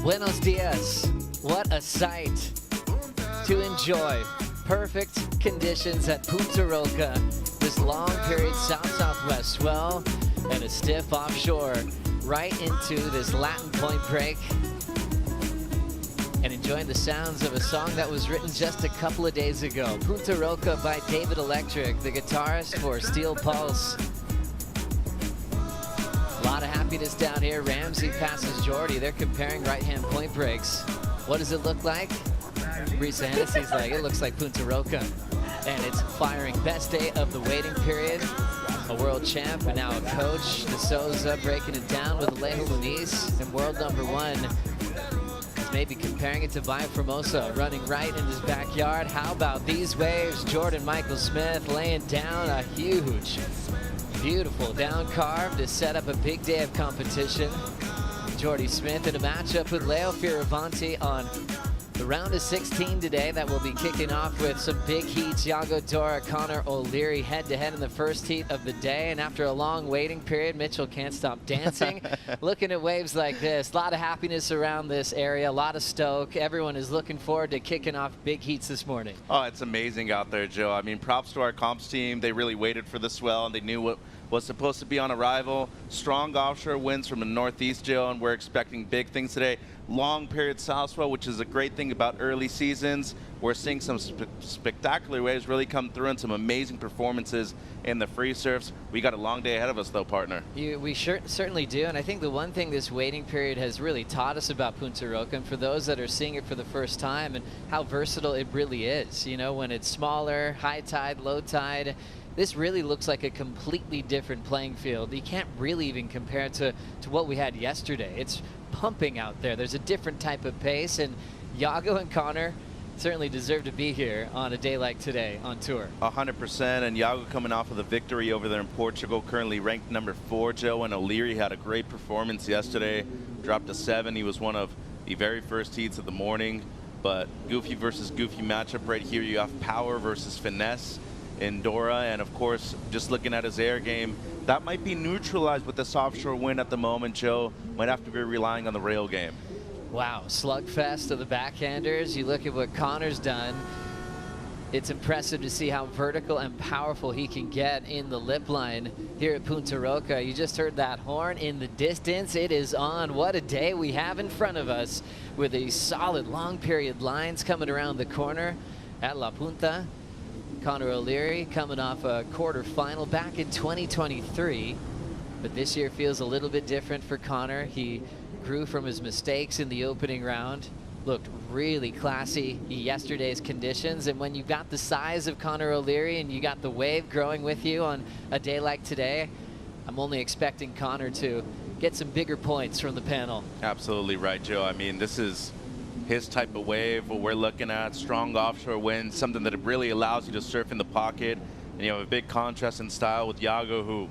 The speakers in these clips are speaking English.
Buenos dias. What a sight to enjoy. Perfect conditions at Punta Roca. This long period south-southwest swell and a stiff offshore right into this Latin point break. And enjoying the sounds of a song that was written just a couple of days ago. Punta Roca by David Electric, the guitarist for Steel Pulse. A lot of happiness down here. Ramsey passes Jordy. They're comparing right-hand point breaks. What does it look like? Risa Hennessy's like, it looks like Punta Roca. And it's firing. Best day of the waiting period. A world champ and now a coach. De Souza breaking it down with Alejo Muniz. And world number one is maybe comparing it to Valle Formosa, running right in his backyard. How about these waves? Jordan Michael Smith laying down a huge, beautiful down carve to set up a big day of competition. Jordy Smith in a matchup with Leo Fioravanti on the round of 16 today that will be kicking off with some big heats. Yago Dora, Connor O'Leary head-to-head in the first heat of the day. And after a long waiting period, Mitchell can't stop dancing. Looking at waves like this, a lot of happiness around this area, a lot of stoke. Everyone is looking forward to kicking off big heats this morning. Oh, it's amazing out there, Joe. I mean, props to our comps team. They really waited for the swell, and they knew what was supposed to be on arrival. Strong offshore winds from the northeast, Joe, and we're expecting big things today. Long period south swell, which is a great thing about early seasons. We're seeing some spectacular waves really come through and some amazing performances in the free surfs. We got a long day ahead of us, though, partner. We certainly do, and I think the one thing this waiting period has really taught us about Punta Roca, and for those that are seeing it for the first time, and how versatile it really is. You know, when it's smaller, high tide, low tide, this really looks like a completely different playing field. You can't really even compare it to what we had yesterday. It's pumping out there. There's a different type of pace, and Yago and Connor certainly deserve to be here on a day like today on tour. 100%, and Yago coming off of the victory over there in Portugal, currently ranked number 4, Joe, and O'Leary had a great performance yesterday, dropped a 7. He was one of the very first heats of the morning, but goofy versus goofy matchup right here. You have power versus finesse in Dora, and of course, just looking at his air game, that might be neutralized with this offshore wind at the moment, Joe. Might have to be relying on the rail game. Wow, slugfest of the backhanders. You look at what Connor's done. It's impressive to see how vertical and powerful he can get in the lip line here at Punta Roca. You just heard that horn in the distance. It is on. What a day we have in front of us with these solid long period lines coming around the corner at La Punta. Connor O'Leary coming off a quarterfinal back in 2023, but this year feels a little bit different for Connor. He grew from his mistakes in the opening round, looked really classy yesterday's conditions, and when you got the size of Connor O'Leary and you got the wave growing with you on a day like today, I'm only expecting Connor to get some bigger points from the panel. Absolutely right, Joe. I mean, this is his type of wave, what we're looking at, strong offshore winds, something that really allows you to surf in the pocket. And you have a big contrast in style with Yago, who,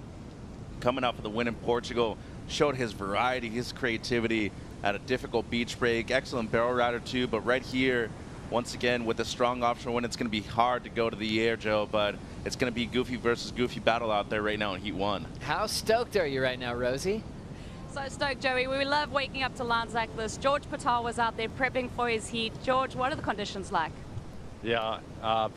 coming off of the win in Portugal, showed his variety, his creativity at a difficult beach break. Excellent barrel rider too, but right here, once again, with a strong offshore wind, it's going to be hard to go to the air, Joe, but it's going to be goofy versus goofy battle out there right now in Heat 1. How stoked are you right now, Rosie? So stoked, Joey. We love waking up to lines like this. George Patel was out there prepping for his heat. George, what are the conditions like? Yeah,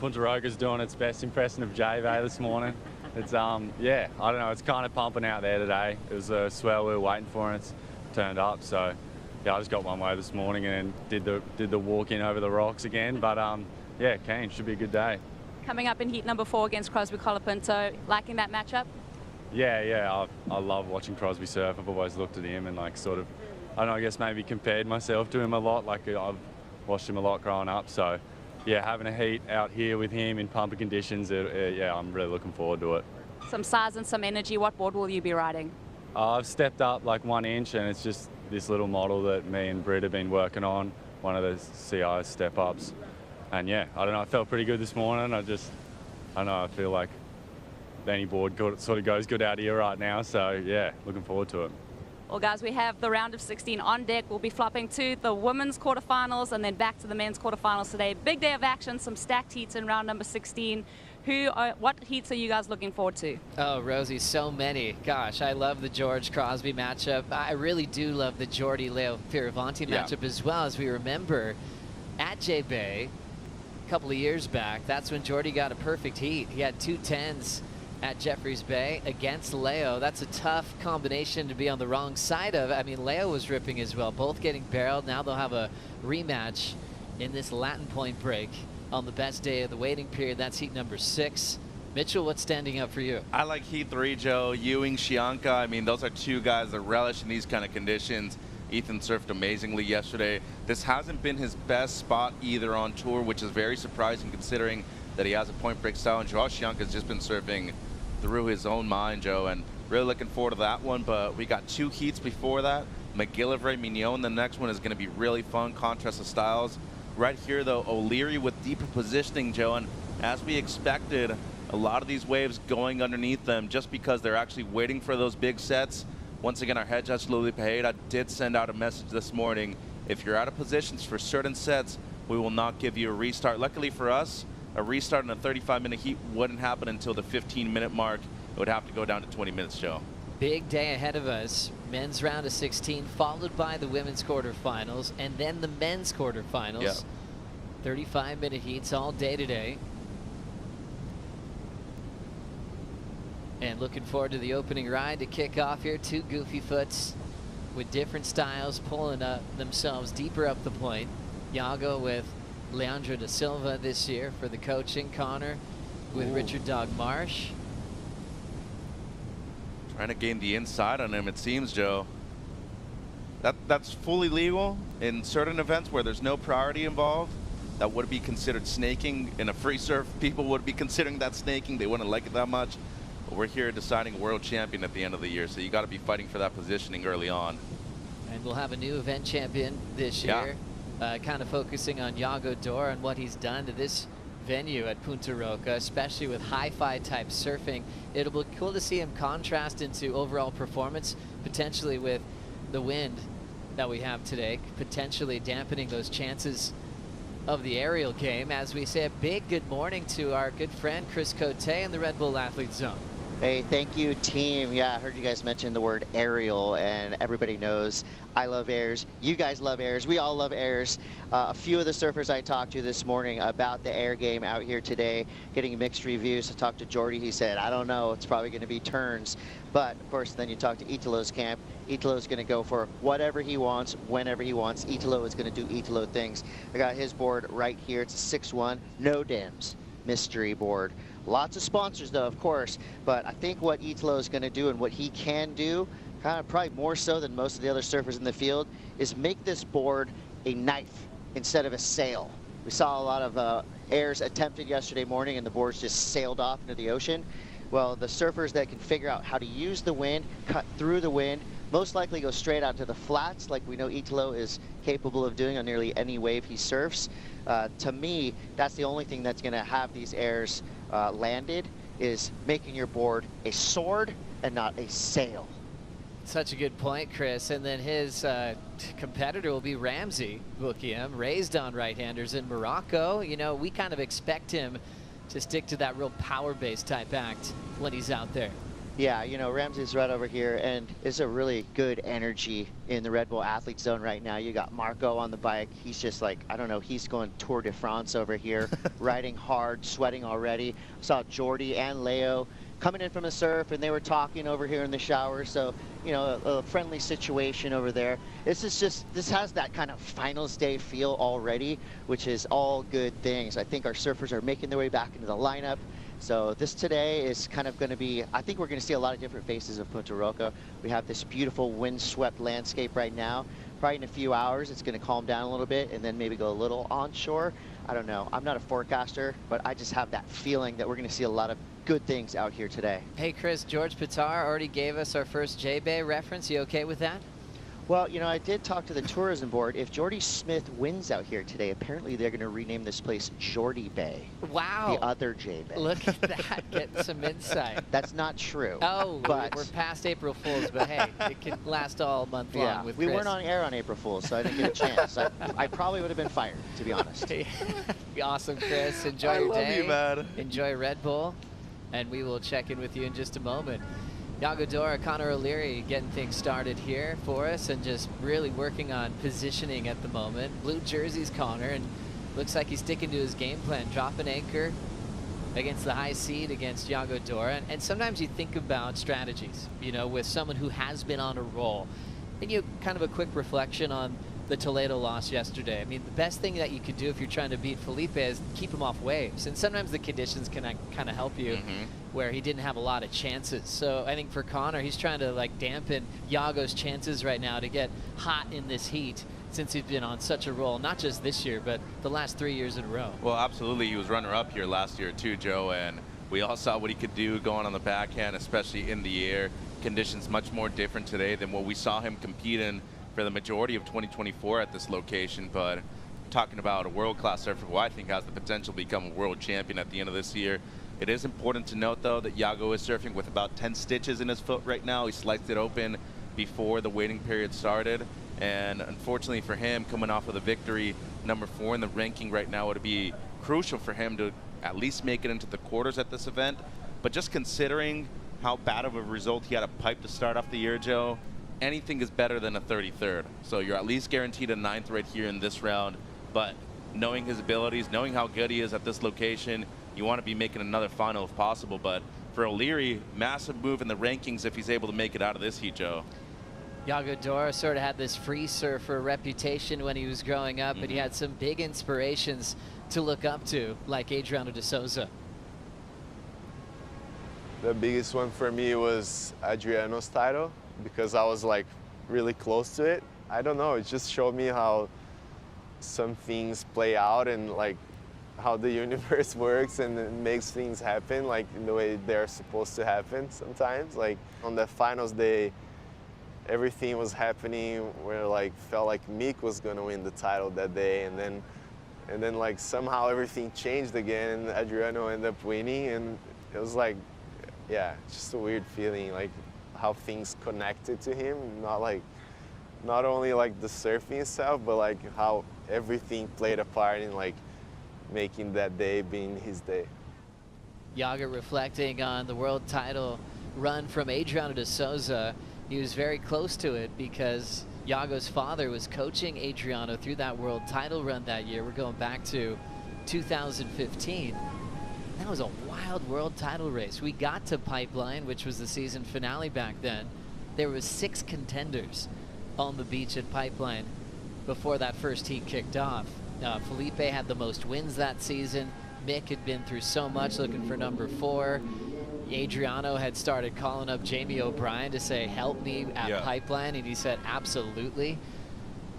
Punta Roca's doing its best impression of JV this morning. It's, yeah, I don't know, it's kind of pumping out there today. It was a swell we were waiting for, and it's turned up. So, yeah, I just got one way this morning and did the walk in over the rocks again. But, yeah, keen. Should be a good day. Coming up in heat number 4 against Crosby Colapinto, liking that matchup? Yeah, I love watching Crosby surf. I've always looked at him and like sort of, I don't know, I guess maybe compared myself to him a lot. Like I've watched him a lot growing up. So yeah, having a heat out here with him in pumping conditions, yeah, I'm really looking forward to it. Some size and some energy. What board will you be riding? I've stepped up like 1 inch, and it's just this little model that me and Britt have been working on one of the CI step-ups. And yeah, I don't know, I felt pretty good this morning. I don't know, I feel like any board sort of goes good out here right now. So yeah, looking forward to it. Well, guys, we have the round of 16 on deck. We'll be flopping to the women's quarterfinals and then back to the men's quarterfinals today. Big day of action, some stacked heats in round number 16. What heats are you guys looking forward to? Oh, Rosie, so many. Gosh, I love the George Crosby matchup. I really do love the Jordy Leo Fioravanti matchup as well. As we remember, at J-Bay, a couple of years back, that's when Jordy got a perfect heat. He had 2 10s at Jeffreys Bay against Leo. That's a tough combination to be on the wrong side of. I mean, Leo was ripping as well, both getting barreled. Now they'll have a rematch in this Latin point break on the best day of the waiting period. That's heat number 6. Mitchell, what's standing up for you? I like heat 3, Joe. Ewing, Shianka. I mean, those are 2 guys that relish in these kind of conditions. Ethan surfed amazingly yesterday. This hasn't been his best spot either on tour, which is very surprising considering that he has a point break style. And Joao Shianka has just been surfing through his own mind, Joe, and really looking forward to that one. But we got 2 heats before that. McGillivray, Mignon, the next one is going to be really fun. Contrast of styles. Right here, though, O'Leary with deeper positioning, Joe, and as we expected, a lot of these waves going underneath them just because they're actually waiting for those big sets. Once again, our head judge, Luli Pereira, did send out a message this morning. If you're out of positions for certain sets, we will not give you a restart. Luckily for us, a restart in a 35-minute heat wouldn't happen until the 15-minute mark. It would have to go down to 20 minutes, Joe. Big day ahead of us. Men's round of 16, followed by the women's quarterfinals, and then the men's quarterfinals. Yep. 35-minute heats all day today. And looking forward to the opening ride to kick off here. 2 goofy foots with different styles pulling themselves deeper up the point. Iago with Leandro da Silva this year for the coaching. Connor with Richard Dog Marsh. Trying to gain the inside on him, it seems, Joe. That's fully legal in certain events where there's no priority involved. That would be considered snaking. In a free surf, people would be considering that snaking. They wouldn't like it that much. But we're here deciding world champion at the end of the year, so you got to be fighting for that positioning early on. And we'll have a new event champion this year. Kind of focusing on Iago Dor and what he's done to this venue at Punta Roca, especially with hi-fi type surfing. It'll be cool to see him contrast into overall performance, potentially with the wind that we have today, potentially dampening those chances of the aerial game. As we say a big good morning to our good friend Chris Cote in the Red Bull Athlete Zone. Hey, thank you, team. Yeah, I heard you guys mention the word aerial, and everybody knows I love airs. You guys love airs. We all love airs. A few of the surfers I talked to this morning about the air game out here today, getting mixed reviews. I talked to Jordy. He said, I don't know. It's probably going to be turns. But, of course, then you talk to Italo's camp. Italo's going to go for whatever he wants, whenever he wants. Italo is going to do Italo things. I got his board right here. It's a 6-1, no dims, mystery board. Lots of sponsors, though, of course, but I think what Italo is going to do and what he can do, kind of probably more so than most of the other surfers in the field, is make this board a knife instead of a sail. We saw a lot of airs attempted yesterday morning, and the boards just sailed off into the ocean. Well, the surfers that can figure out how to use the wind, cut through the wind, most likely go straight out to the flats, like we know Italo is capable of doing on nearly any wave he surfs. To me, that's the only thing that's going to have these airs landed, is making your board a sword and not a sail. Such a good point, Chris. And then his competitor will be Ramsey Boukiem, raised on right-handers in Morocco. You know, we kind of expect him to stick to that real power-based type act when he's out there. Yeah, you know, Ramsey's right over here, and it's a really good energy in the Red Bull Athlete Zone right now. You got Marco on the bike. He's just like, I don't know, he's going Tour de France over here, riding hard, sweating already. Saw Jordy and Leo coming in from the surf, and they were talking over here in the shower. So, you know, a friendly situation over there. This has that kind of finals day feel already, which is all good things. I think our surfers are making their way back into the lineup. So this today is kind of going to be, I think we're going to see a lot of different faces of Punta Roca. We have this beautiful windswept landscape right now. Probably in a few hours, it's going to calm down a little bit and then maybe go a little onshore. I don't know. I'm not a forecaster, but I just have that feeling that we're going to see a lot of good things out here today. Hey, Chris, George Pitar already gave us our first J-Bay reference. You okay with that? Well, you know, I did talk to the tourism board. If Jordy Smith wins out here today, apparently they're going to rename this place Jordy Bay. Wow. The other J Bay. Look at that, getting some insight. That's not true. Oh, but we're past April Fool's, but hey, it can last all month long yeah, with we Chris. weren't on air on April Fool's, so I didn't get a chance. I probably would have been fired, to be honest. Awesome, Chris. Enjoy I your love day. you, man. Enjoy Red Bull, and we will check in with you in just a moment. Yago Dora, Connor O'Leary getting things started here for us and just really working on positioning at the moment. Blue jerseys, Connor, and looks like he's sticking to his game plan. Drop an anchor against the high seed against Yago Dora. And sometimes you think about strategies, you know, with someone who has been on a roll. And you kind of a quick reflection on the Toledo loss yesterday. I mean, the best thing that you could do if you're trying to beat Felipe is keep him off waves. And sometimes the conditions can kind of help you where he didn't have a lot of chances. So I think for Connor, he's trying to like dampen Yago's chances right now to get hot in this heat since he's been on such a roll, not just this year, but the last 3 years in a row. Well, absolutely. He was runner-up here last year too, Joe, and we all saw what he could do going on the backhand, especially in the air. Conditions much more different today than what we saw him compete in for the majority of 2024 at this location. But talking about a world-class surfer who I think has the potential to become a world champion at the end of this year. It is important to note, though, that Yago is surfing with about 10 stitches in his foot right now. He sliced it open before the waiting period started. And unfortunately for him, coming off of the victory, number 4 in the ranking right now, would be crucial for him to at least make it into the quarters at this event. But just considering how bad of a result he had a pipe to start off the year, Joe, anything is better than a 33rd. So you're at least guaranteed a 9th right here in this round. But knowing his abilities, knowing how good he is at this location, you want to be making another final if possible. But for O'Leary, massive move in the rankings if he's able to make it out of this heat, Joe. Yago Dora sort of had this free surfer reputation when he was growing up, but he had some big inspirations to look up to, like Adriano de Souza. The biggest one for me was Adriano's title because I was like really close to it. I don't know, it just showed me how some things play out and like how the universe works and it makes things happen like in the way they're supposed to happen sometimes. Like on the finals day, everything was happening where like felt like Mick was gonna win the title that day, and then like somehow everything changed again and Adriano ended up winning, and it was like, yeah, just a weird feeling, like how things connected to him, not only like the surfing itself, but like how everything played a part in like making that day being his day. Yago reflecting on the world title run from Adriano de Souza. He was very close to it because Yago's father was coaching Adriano through that world title run that year. We're going back to 2015. That was a wild world title race. We got to Pipeline, which was the season finale back then. There was 6 contenders on the beach at Pipeline before that first heat kicked off. Felipe had the most wins that season. Mick had been through so much looking for number 4. Adriano had started calling up Jamie O'Brien to say, help me at Pipeline, and he said, absolutely.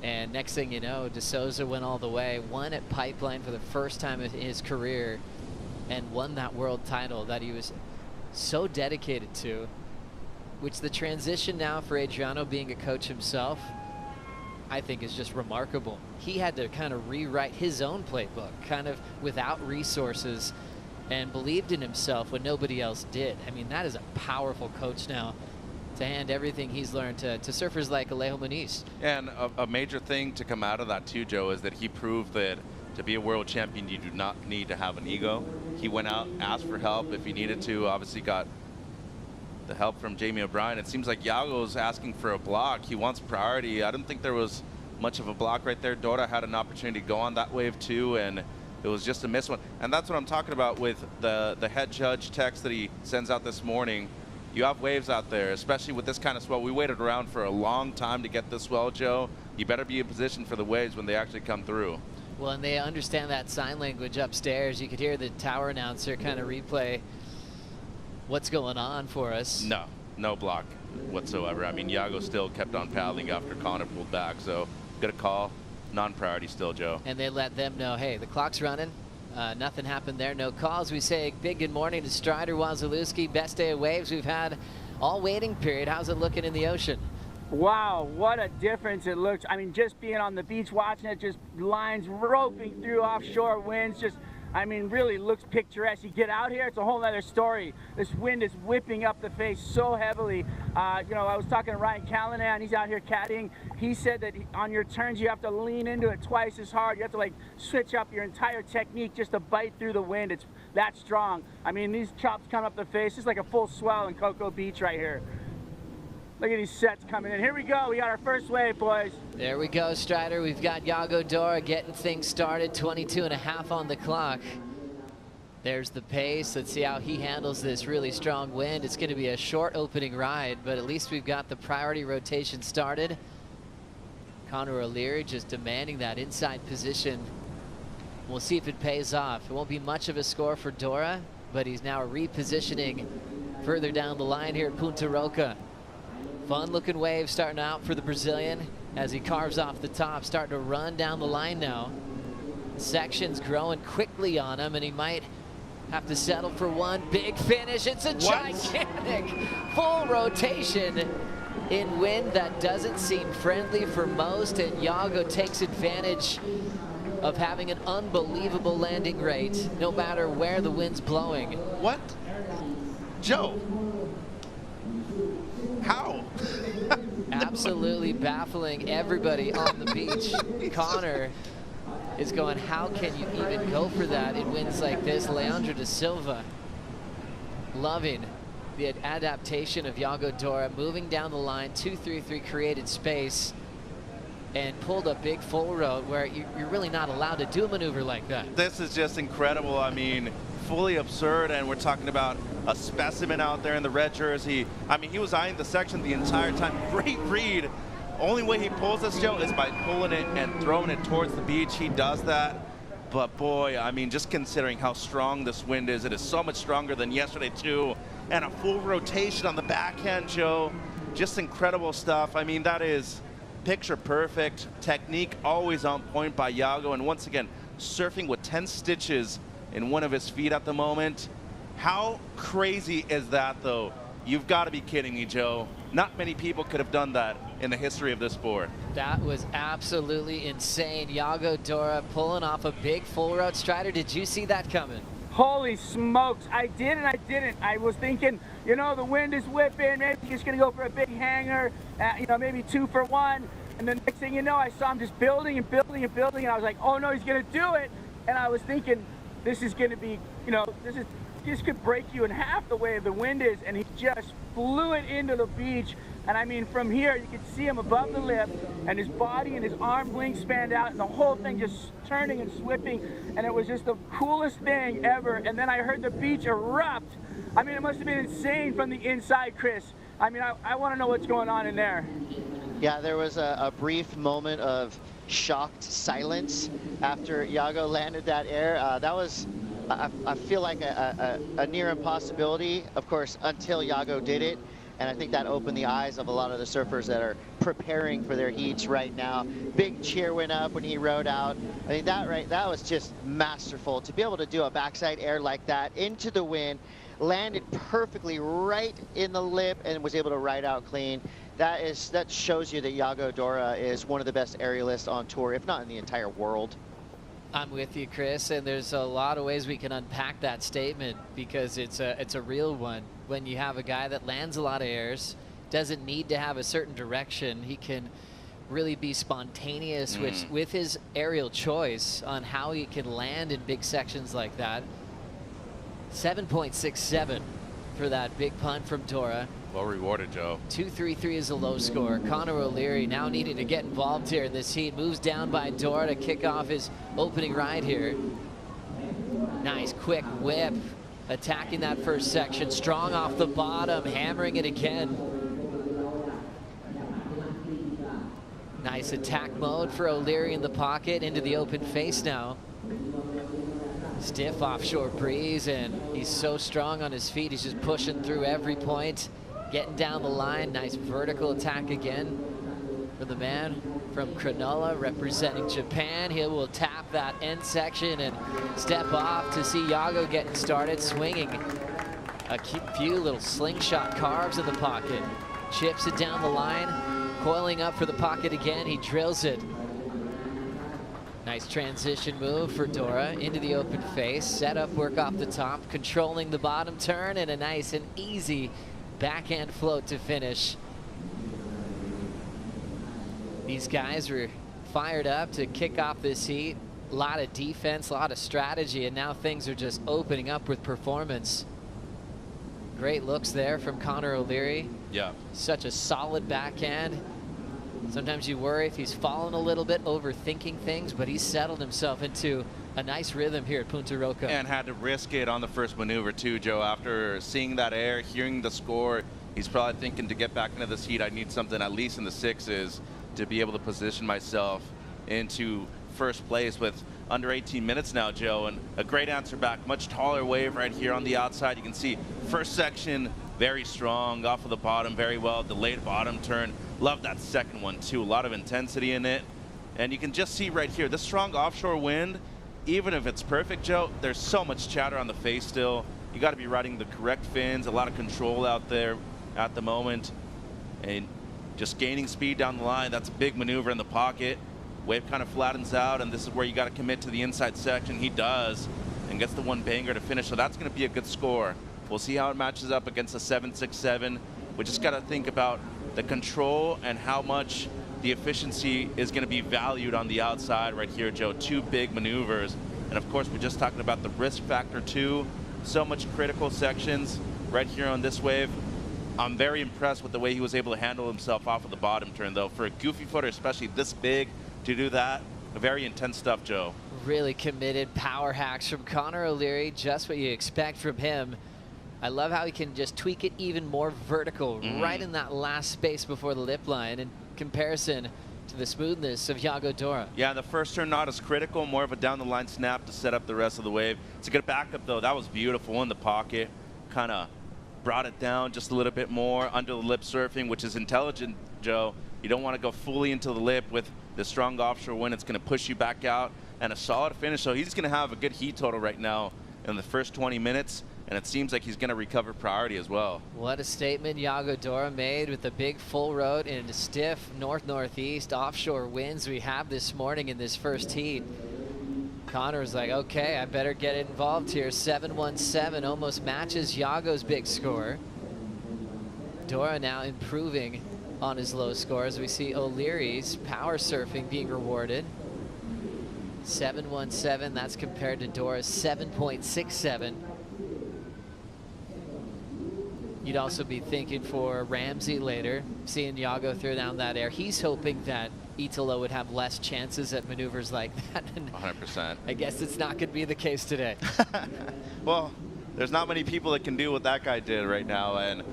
And next thing you know, De Souza went all the way, won at Pipeline for the first time in his career, and won that world title that he was so dedicated to, which the transition now for Adriano being a coach himself, I think is just remarkable. He had to kind of rewrite his own playbook, kind of without resources, and believed in himself when nobody else did. I mean, that is a powerful coach now to hand everything he's learned to surfers like Alejo Muniz. And a major thing to come out of that too, Joe, is that he proved that to be a world champion, you do not need to have an ego. He went out, asked for help if he needed to, obviously got the help from Jamie O'Brien. It seems like Yago's asking for a block. He wants priority. I don't think there was much of a block right there. Dora had an opportunity to go on that wave too, and it was just a miss one. And that's what I'm talking about with the head judge text that he sends out this morning. You have waves out there, especially with this kind of swell. We waited around for a long time to get this swell, Joe. You better be in position for the waves when they actually come through. Well, and they understand that sign language upstairs. You could hear the tower announcer kind of replay what's going on for us. No block whatsoever. I mean, Yago still kept on paddling after Connor pulled back, so good a call. Non-priority still, Joe. And they let them know, hey, the clock's running. Nothing happened there, no calls. We say big good morning to Strider Wazalewski. Best day of waves we've had all waiting period. How's it looking in the ocean? Wow, what a difference it looks. I mean, just being on the beach watching it, just lines roping through offshore winds, just, I mean, really looks picturesque. You get out here, it's a whole other story. This wind is whipping up the face so heavily. You know, I was talking to Ryan Callanan, he's out here caddying. He said that on your turns, you have to lean into it twice as hard. You have to like switch up your entire technique just to bite through the wind. It's that strong. I mean, these chops come up the face. It's like a full swell in Cocoa Beach right here. Look at these sets coming in. Here we go. We got our first wave, boys. There we go, Strider. We've got Yago Dora getting things started. 22.5 on the clock. There's the pace. Let's see how he handles this really strong wind. It's going to be a short opening ride, but at least we've got the priority rotation started. Connor O'Leary just demanding that inside position. We'll see if it pays off. It won't be much of a score for Dora, but he's now repositioning further down the line here at Punta Roca. Fun looking wave starting out for the Brazilian as he carves off the top, starting to run down the line now. Section's growing quickly on him, and he might have to settle for one big finish. It's a gigantic full rotation in wind that doesn't seem friendly for most, and Yago takes advantage of having an unbelievable landing rate no matter where the wind's blowing. What? Joe? How? Absolutely baffling everybody on the beach. Connor is going, how can you even go for that in winds like this? Leandro da Silva loving the adaptation of Yago Dora, moving down the line, 2-3-3 created space, and pulled a big full road where you're really not allowed to do a maneuver like that. This is just incredible. I mean, fully absurd, and we're talking about a specimen out there in the red jersey. I mean, he was eyeing the section the entire time. Great read. Only way he pulls this, Joe, is by pulling it and throwing it towards the beach. He does that. But boy, I mean, just considering how strong this wind is, it is so much stronger than yesterday too. And a full rotation on the backhand, Joe. Just incredible stuff. I mean, that is picture perfect. Technique always on point by Yago. And once again, surfing with 10 stitches in one of his feet at the moment. How crazy is that, though? You've got to be kidding me, Joe. Not many people could have done that in the history of this sport. That was absolutely insane. Yago Dora pulling off a big full road. Strider, did you see that coming? Holy smokes, I did and I didn't. I was thinking, you know, the wind is whipping, maybe he's gonna go for a big hanger, you know, maybe 2 for 1. And the next thing you know, I saw him just building and building and building, and I was like, oh no, he's gonna do it. And I was thinking, this is gonna be, you know, this could break you in half the way the wind is, and he just flew it into the beach. And I mean, from here, you could see him above the lip, and his body and his arm wingspanned out, and the whole thing just turning and swipping, and it was just the coolest thing ever. And then I heard the beach erupt. I mean, it must have been insane from the inside, Chris. I mean, I want to know what's going on in there. Yeah, there was a brief moment of shocked silence after Yago landed that air. That was, I feel like a near impossibility, of course, until Yago did it. And I think that opened the eyes of a lot of the surfers that are preparing for their heats right now. Big cheer went up when he rode out. I mean, that was just masterful. To be able to do a backside air like that into the wind, landed perfectly right in the lip, and was able to ride out clean. That shows you that Yago Dora is one of the best aerialists on tour, if not in the entire world. I'm with you, Chris, and there's a lot of ways we can unpack that statement because it's a real one. When you have a guy that lands a lot of airs, doesn't need to have a certain direction, he can really be spontaneous with his aerial choice on how he can land in big sections like that. 7.67 for that big punt from Dora. Well rewarded, Joe. 2-3-3 is a low score. Connor O'Leary now needing to get involved here in this heat. Moves down by Dora to kick off his opening ride here. Nice quick whip. Attacking that first section. Strong off the bottom. Hammering it again. Nice attack mode for O'Leary in the pocket. Into the open face now. Stiff offshore breeze, and he's so strong on his feet. He's just pushing through every point. Getting down the line. Nice vertical attack again for the man from Cronulla representing Japan. He will tap that end section and step off to see Yago getting started, swinging a few little slingshot carves in the pocket. Chips it down the line. Coiling up for the pocket again, he drills it. Nice transition move for Dora into the open face. Set up work off the top, controlling the bottom turn, and a nice and easy backhand float to finish. These guys were fired up to kick off this heat. A lot of defense, a lot of strategy, and now things are just opening up with performance. Great looks there from Connor O'Leary. Yeah. Such a solid backhand. Sometimes you worry if he's fallen a little bit, overthinking things, but he's settled himself into a nice rhythm here at Punta Roca. And had to risk it on the first maneuver too, Joe. After seeing that air, hearing the score, he's probably thinking, to get back into this heat, I need something at least in the sixes to be able to position myself into first place with under 18 minutes now, Joe. And a great answer back, much taller wave right here on the outside. You can see first section very strong off of the bottom, very well, delayed bottom turn. Love that second one too, a lot of intensity in it. And you can just see right here, this strong offshore wind, even if it's perfect, Joe, there's so much chatter on the face still. You got to be riding the correct fins, a lot of control out there at the moment, and just gaining speed down the line. That's a big maneuver in the pocket. Wave kind of flattens out, and this is where you got to commit to the inside section. He does, and gets the one banger to finish, so that's going to be a good score. We'll see how it matches up against a 7.67. We just got to think about the control and how much the efficiency is going to be valued on the outside right here, Joe. Two big maneuvers, and of course we're just talking about the risk factor too. So much critical sections right here on this wave. I'm very impressed with the way he was able to handle himself off of the bottom turn, though. For a goofy footer, especially this big, to do that, very intense stuff, Joe. Really committed power hacks from Connor O'Leary, just what you expect from him. I love how he can just tweak it even more vertical right in that last space before the lip line in comparison to the smoothness of Iago Dora. Yeah, the first turn not as critical, more of a down the line snap to set up the rest of the wave. It's a good backup though. That was beautiful in the pocket. Kind of brought it down just a little bit more under the lip surfing, which is intelligent, Joe. You don't want to go fully into the lip with the strong offshore wind. It's going to push you back out, and a solid finish. So he's going to have a good heat total right now in the first 20 minutes. And it seems like he's going to recover priority as well. What a statement Iago Dora made with the big full road and stiff north-northeast offshore winds we have this morning in this first heat. Connor was like, okay, I better get involved here. 7.17 almost matches Iago's big score. Dora now improving on his low score as we see O'Leary's power surfing being rewarded. 7.17, that's compared to Dora's 7.67. You'd also be thinking for Ramsey later, seeing Iago throw down that air. He's hoping that Italo would have less chances at maneuvers like that. 100%. I guess it's not going to be the case today. Well, there's not many people that can do what that guy did right now, and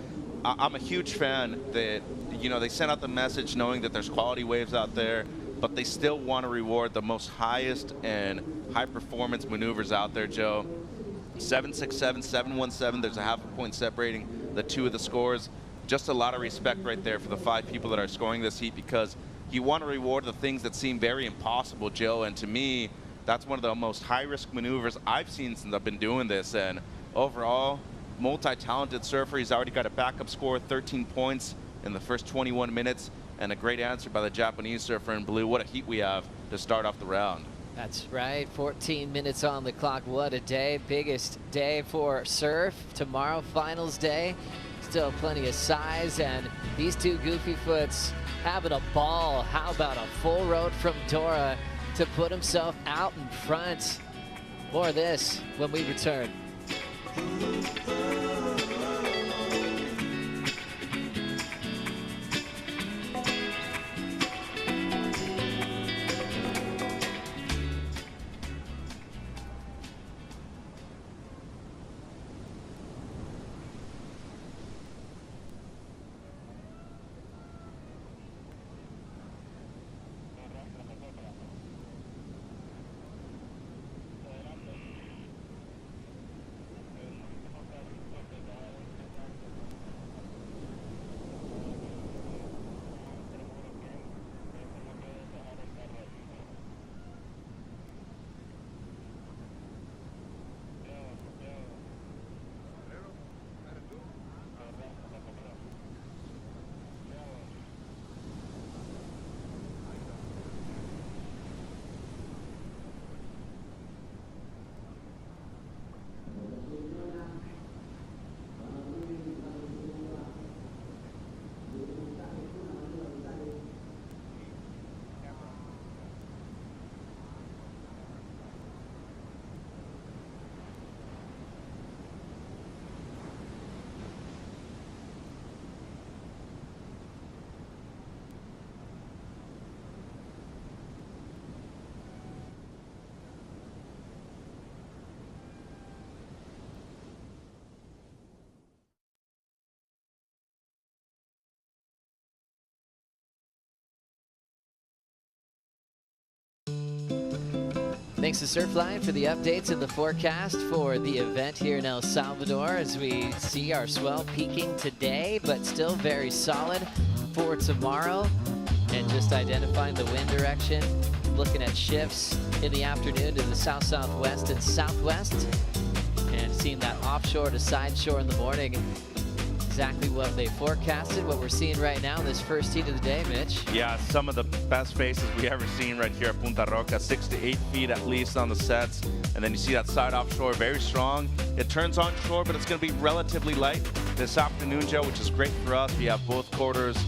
I'm a huge fan that, you know, they sent out the message knowing that there's quality waves out there, but they still want to reward the most highest and high performance maneuvers out there, Joe. 7.67, 7.17, there's a half a point separating the two of the scores. Just a lot of respect right there for the 5 people that are scoring this heat, because you want to reward the things that seem very impossible, Joe. And to me, that's one of the most high-risk maneuvers I've seen since I've been doing this. And overall, multi-talented surfer. He's already got a backup score, 13 points in the first 21 minutes, and a great answer by the Japanese surfer in blue. What a heat we have to start off the round. That's right, 14 minutes on the clock. What a day, biggest day for surf. Tomorrow, finals day. Still plenty of size, and these two goofy foots having a ball. How about a full road from Dora to put himself out in front? More of this when we return. Thanks to Surfline for the updates and the forecast for the event here in El Salvador, as we see our swell peaking today, but still very solid for tomorrow. And just identifying the wind direction, looking at shifts in the afternoon to the south-southwest and southwest, and seeing that offshore to side shore in the morning. Exactly what they forecasted, what we're seeing right now, this first heat of the day, Mitch. Yeah, some of the best faces we ever seen right here at Punta Roca, 6 to 8 feet at least on the sets. And then you see that side offshore, very strong. It turns onshore, but it's going to be relatively light this afternoon, Joe, which is great for us. We have both quarters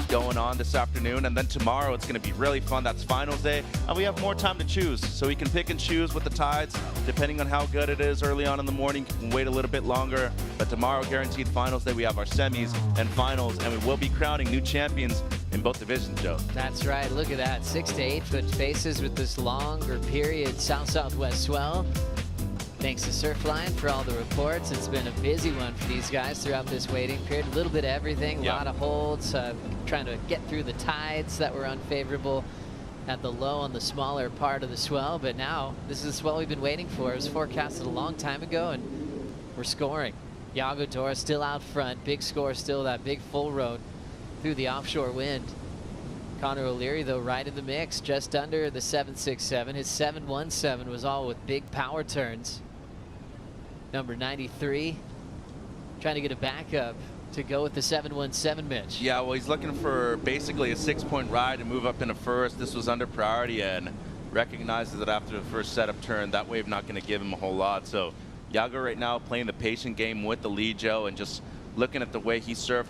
going on this afternoon, and then tomorrow it's going to be really fun. That's finals day, and we have more time to choose, so we can pick and choose with the tides depending on how good it is early on in the morning. You can wait a little bit longer, but tomorrow, guaranteed finals day, we have our semis and finals, and we will be crowning new champions in both divisions, Joe. That's right. Look at that, 6 to 8 foot faces with this longer period south-southwest swell. Thanks to Surfline for all the reports. It's been a busy one for these guys throughout this waiting period. A little bit of everything, a lot of holds, trying to get through the tides that were unfavorable at the low on the smaller part of the swell. But now, this is the swell we've been waiting for. It was forecasted a long time ago, and we're scoring. Yago Dora still out front. Big score still, that big full road through the offshore wind. Connor O'Leary, though, right in the mix, just under the 767. His 717 was all with big power turns. Number 93, trying to get a backup to go with the 717, Mitch. Yeah, well, he's looking for basically a 6-point ride to move up into first. This was under priority, and recognizes that after the first setup turn, that wave not going to give him a whole lot. So Yago right now playing the patient game with the lead, Joe, and just looking at the way he surfed.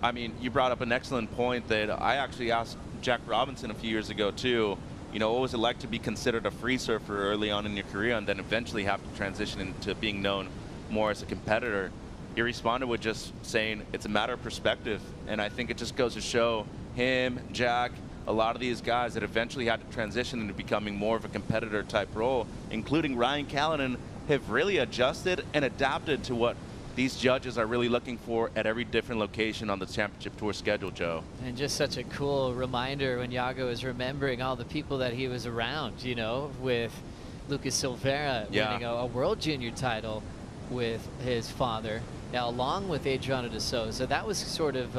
I mean, you brought up an excellent point that I actually asked Jack Robinson a few years ago, too. You know, what was it like to be considered a free surfer early on in your career and then eventually have to transition into being known more as a competitor? He responded with just saying it's a matter of perspective. And I think it just goes to show him, Jack, a lot of these guys that eventually had to transition into becoming more of a competitor type role, including Ryan Callanan, have really adjusted and adapted to what these judges are really looking for at every different location on the Championship Tour schedule, Joe. And just such a cool reminder when Yago is remembering all the people that he was around, you know, with Lucas Silveira winning a World Junior title with his father, now along with Adriano de Souza. That was sort of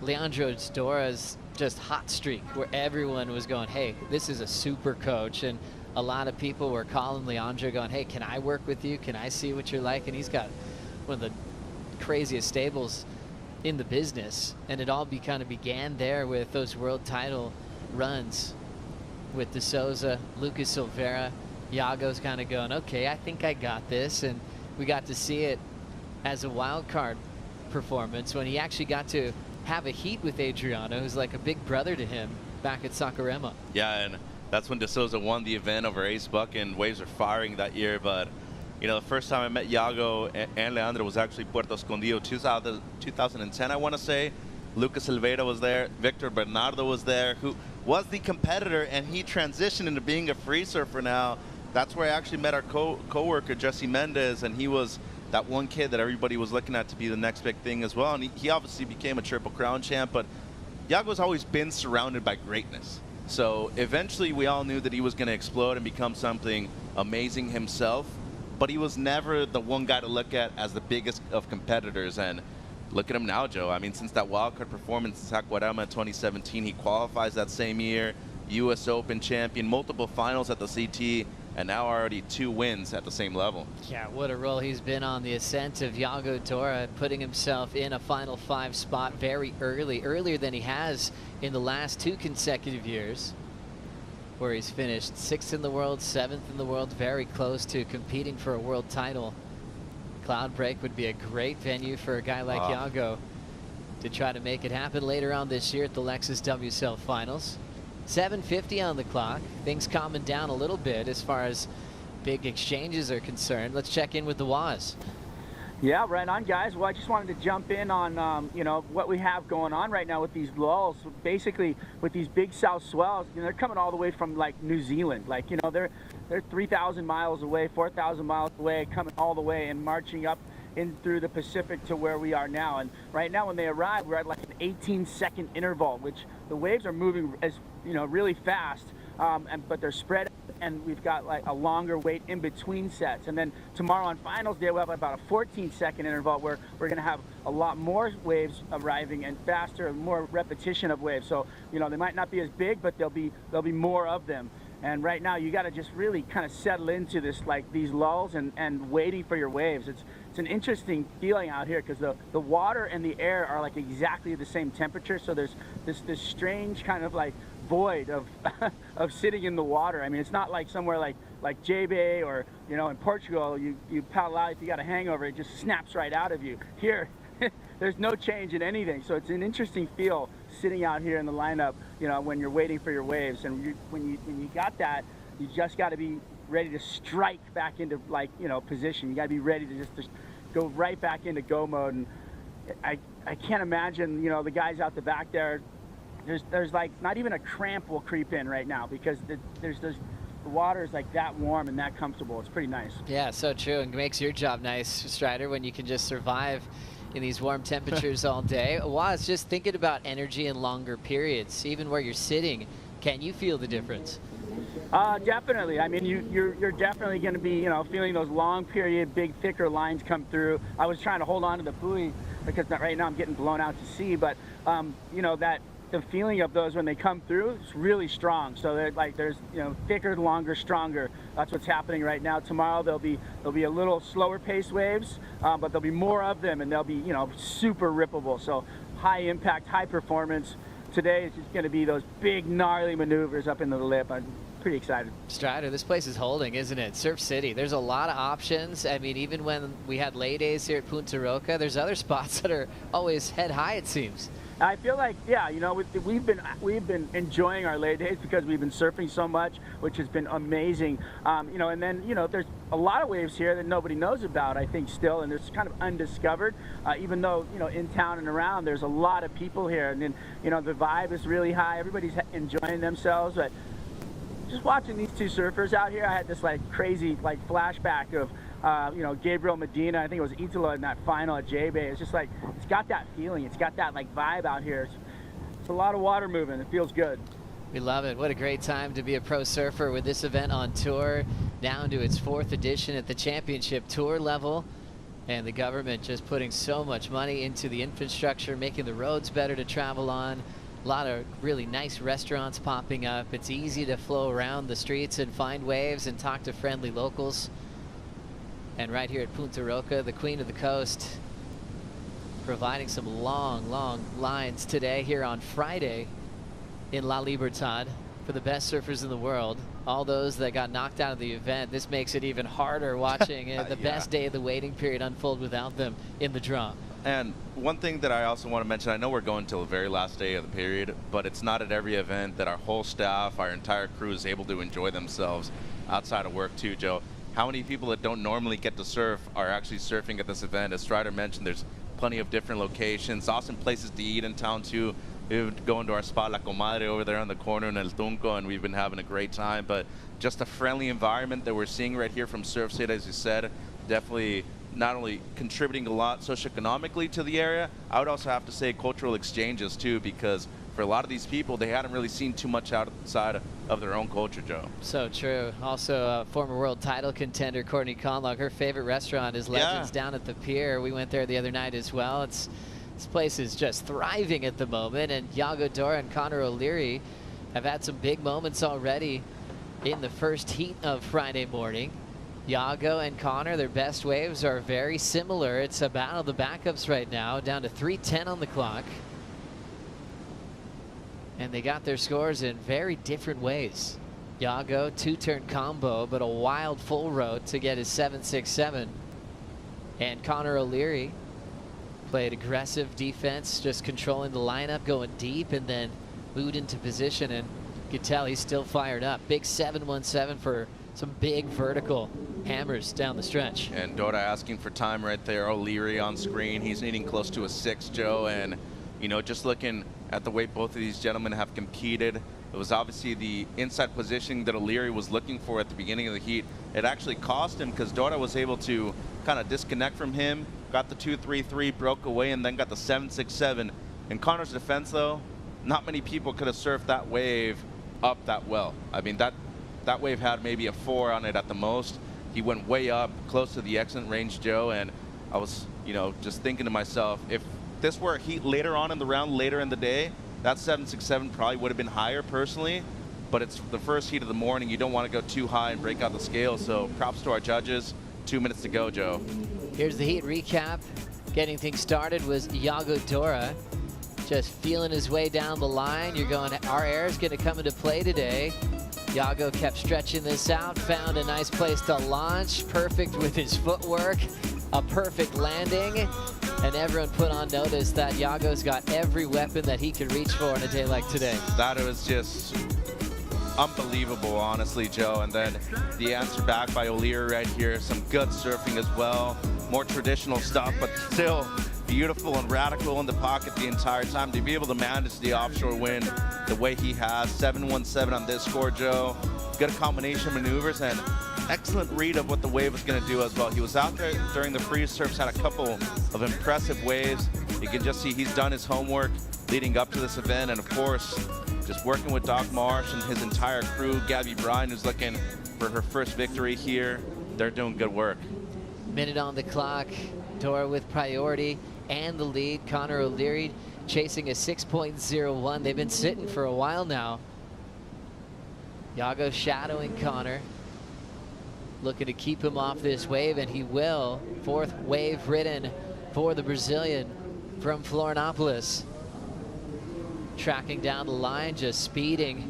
Leandro Dora's just hot streak, where everyone was going, hey, this is a super coach. And a lot of people were calling Leandro going, hey, can I work with you? Can I see what you're like? And he's got one of the craziest stables in the business, and it all kind of began there with those world title runs with De Souza, Lucas Silveira. Yago's kind of going, okay, I think I got this, and we got to see it as a wild card performance when he actually got to have a heat with Adriano, who's like a big brother to him back at Saquarema. Yeah, and that's when De Souza won the event over Ace Buck, and waves are firing that year. But you know, the first time I met Yago and Leandro was actually Puerto Escondido, 2010, I want to say. Lucas Silveira was there. Victor Bernardo was there, who was the competitor, and he transitioned into being a free surfer now. That's where I actually met our co-worker, Jesse Mendez, and he was that one kid that everybody was looking at to be the next big thing as well. And he obviously became a Triple Crown champ, but Yago's always been surrounded by greatness. So eventually we all knew that he was going to explode and become something amazing himself. But he was never the one guy to look at as the biggest of competitors. And look at him now, Joe. I mean, since that wildcard performance in Saquarema in 2017, he qualifies that same year, U.S. Open champion, multiple finals at the CT, and now already 2 wins at the same level. Yeah, what a role he's been on the ascent of Yago Dora, putting himself in a Final 5 spot very early, earlier than he has in the last 2 consecutive years, where he's finished 6th in the world, 7th in the world, very close to competing for a world title. Cloud Break would be a great venue for a guy like Yago to try to make it happen later on this year at the Lexus WSL Finals. 7:50 on the clock. Things calming down a little bit as far as big exchanges are concerned. Let's check in with the Waz. Yeah, right on, guys. Well, I just wanted to jump in on, you know, what we have going on right now with these lulls. Basically, with these big south swells, you know, they're coming all the way from, like, New Zealand. Like, you know, they're 3,000 miles away, 4,000 miles away, coming all the way and marching up in through the Pacific to where we are now. And right now, when they arrive, we're at, like, an 18-second interval, which the waves are moving, as you know, really fast, but they're spread and we've got like a longer wait in between sets. And then tomorrow on finals day, we'll have about a 14-second interval where we're going to have a lot more waves arriving and faster, more repetition of waves. So, you know, they might not be as big, but there'll be more of them. And right now, you got to just really kind of settle into this, like these lulls and waiting for your waves. It's an interesting feeling out here because the water and the air are like exactly the same temperature. So there's this strange kind of like void of of sitting in the water. I mean, it's not like somewhere like J-Bay or, you know, in Portugal, you paddle out, if you got a hangover, it just snaps right out of you. Here, there's no change in anything. So it's an interesting feel sitting out here in the lineup, you know, when you're waiting for your waves. And when you got that, you just got to be ready to strike back into, like, you know, position. You got to be ready to just go right back into go mode. And I can't imagine, you know, the guys out the back there, there's like not even a cramp will creep in right now because the water is like that warm and that comfortable. It's pretty nice. Yeah, so true, and makes your job nice, Strider, when you can just survive in these warm temperatures all day. Waz, just thinking about energy in longer periods, even where you're sitting, can you feel the difference? Definitely. I mean, you're definitely going to be, you know, feeling those long period, big, thicker lines come through. I was trying to hold on to the buoy because right now I'm getting blown out to sea, but you know, the feeling of those when they come through is really strong. So they're like, there's, you know, thicker, longer, stronger. That's what's happening right now. Tomorrow there'll be a little slower pace waves, but there'll be more of them, and they'll be, you know, super rippable. So high impact, high performance. Today it's just going to be those big gnarly maneuvers up into the lip. I'm pretty excited. Strider, this place is holding, isn't it? Surf City. There's a lot of options. I mean, even when we had lay days here at Punta Roca, there's other spots that are always head high, it seems. I feel like, yeah, you know, we've been enjoying our lay days because we've been surfing so much, which has been amazing. You know, and then, you know, there's a lot of waves here that nobody knows about, I think, still, and it's kind of undiscovered. Even though, you know, in town and around, there's a lot of people here, and then, you know, the vibe is really high. Everybody's enjoying themselves, but just watching these two surfers out here, I had this like crazy like flashback of you know, Gabriel Medina. I think it was Italo in that final at J-Bay. It's just like, it's got that feeling. It's got that like vibe out here. It's a lot of water moving. It feels good. We love it. What a great time to be a pro surfer with this event on tour, down to its 4th edition at the championship tour level. And the government just putting so much money into the infrastructure, making the roads better to travel on. A lot of really nice restaurants popping up. It's easy to flow around the streets and find waves and talk to friendly locals. And right here at Punta Roca, the Queen of the Coast, providing some long, long lines today here on Friday in La Libertad for the best surfers in the world. All those that got knocked out of the event, this makes it even harder watching the best day of the waiting period unfold without them in the draw. And one thing that I also want to mention, I know we're going till the very last day of the period, but it's not at every event that our whole staff, our entire crew is able to enjoy themselves outside of work too, Joe. How many people that don't normally get to surf are actually surfing at this event? As Strider mentioned, there's plenty of different locations, awesome places to eat in town too. We've been going to our spot La Comadre over there on the corner in El Tunco, and we've been having a great time. But just a friendly environment that we're seeing right here from Surf City, as you said, definitely not only contributing a lot socioeconomically to the area, I would also have to say cultural exchanges too, because for a lot of these people, they hadn't really seen too much outside of their own culture, Joe. So true. Also, former world title contender Courtney Conlogue, her favorite restaurant is Legends down at the pier. We went there the other night as well. This place is just thriving at the moment, and Iago Dora and Connor O'Leary have had some big moments already in the first heat of Friday morning. Iago and Connor, their best waves are very similar. It's a battle of the backups right now, down to 3:10 on the clock. And they got their scores in very different ways. Iago, 2-turn combo, but a wild full road to get his 7.67. And Connor O'Leary played aggressive defense, just controlling the lineup, going deep, and then moved into position. And you could tell he's still fired up. Big 7.17 for some big vertical hammers down the stretch. And Dora asking for time right there. O'Leary on screen. He's needing close to a 6, Joe. And, you know, just looking at the way both of these gentlemen have competed, it was obviously the inside positioning that O'Leary was looking for at the beginning of the heat. It actually cost him because Dora was able to kind of disconnect from him, got the 2.33, broke away, and then got the 7.67. In Connor's defense, though, not many people could have surfed that wave up that well. I mean, that That wave had maybe a 4 on it at the most. He went way up, close to the exit range, Joe, and I was, you know, just thinking to myself, if this were a heat later on in the round, later in the day, that 767 probably would have been higher personally, but it's the first heat of the morning. You don't want to go too high and break out the scale, so props to our judges. 2 minutes to go, Joe. Here's the heat recap. Getting things started was Iago Dora, just feeling his way down the line. You're going, our air is going to come into play today. Iago kept stretching this out, found a nice place to launch, perfect with his footwork, a perfect landing, and everyone put on notice that Iago's got every weapon that he can reach for on a day like today. That was just unbelievable, honestly, Joe. And then the answer back by O'Leary right here, some good surfing as well. More traditional stuff, but still beautiful and radical in the pocket the entire time. To be able to manage the offshore wind the way he has, 717 on this score, Joe. Good combination of maneuvers and excellent read of what the wave was going to do as well. He was out there during the free surfs, had a couple of impressive waves. You can just see he's done his homework leading up to this event, and of course, just working with Doc Marsh and his entire crew. Gabby Bryan, who's looking for her first victory here. They're doing good work. Minute on the clock. Dora with priority and the lead. Connor O'Leary chasing a 6.01. They've been sitting for a while now. Iago shadowing Connor, looking to keep him off this wave, and he will. Fourth wave ridden for the Brazilian from Florianopolis. Tracking down the line, just speeding,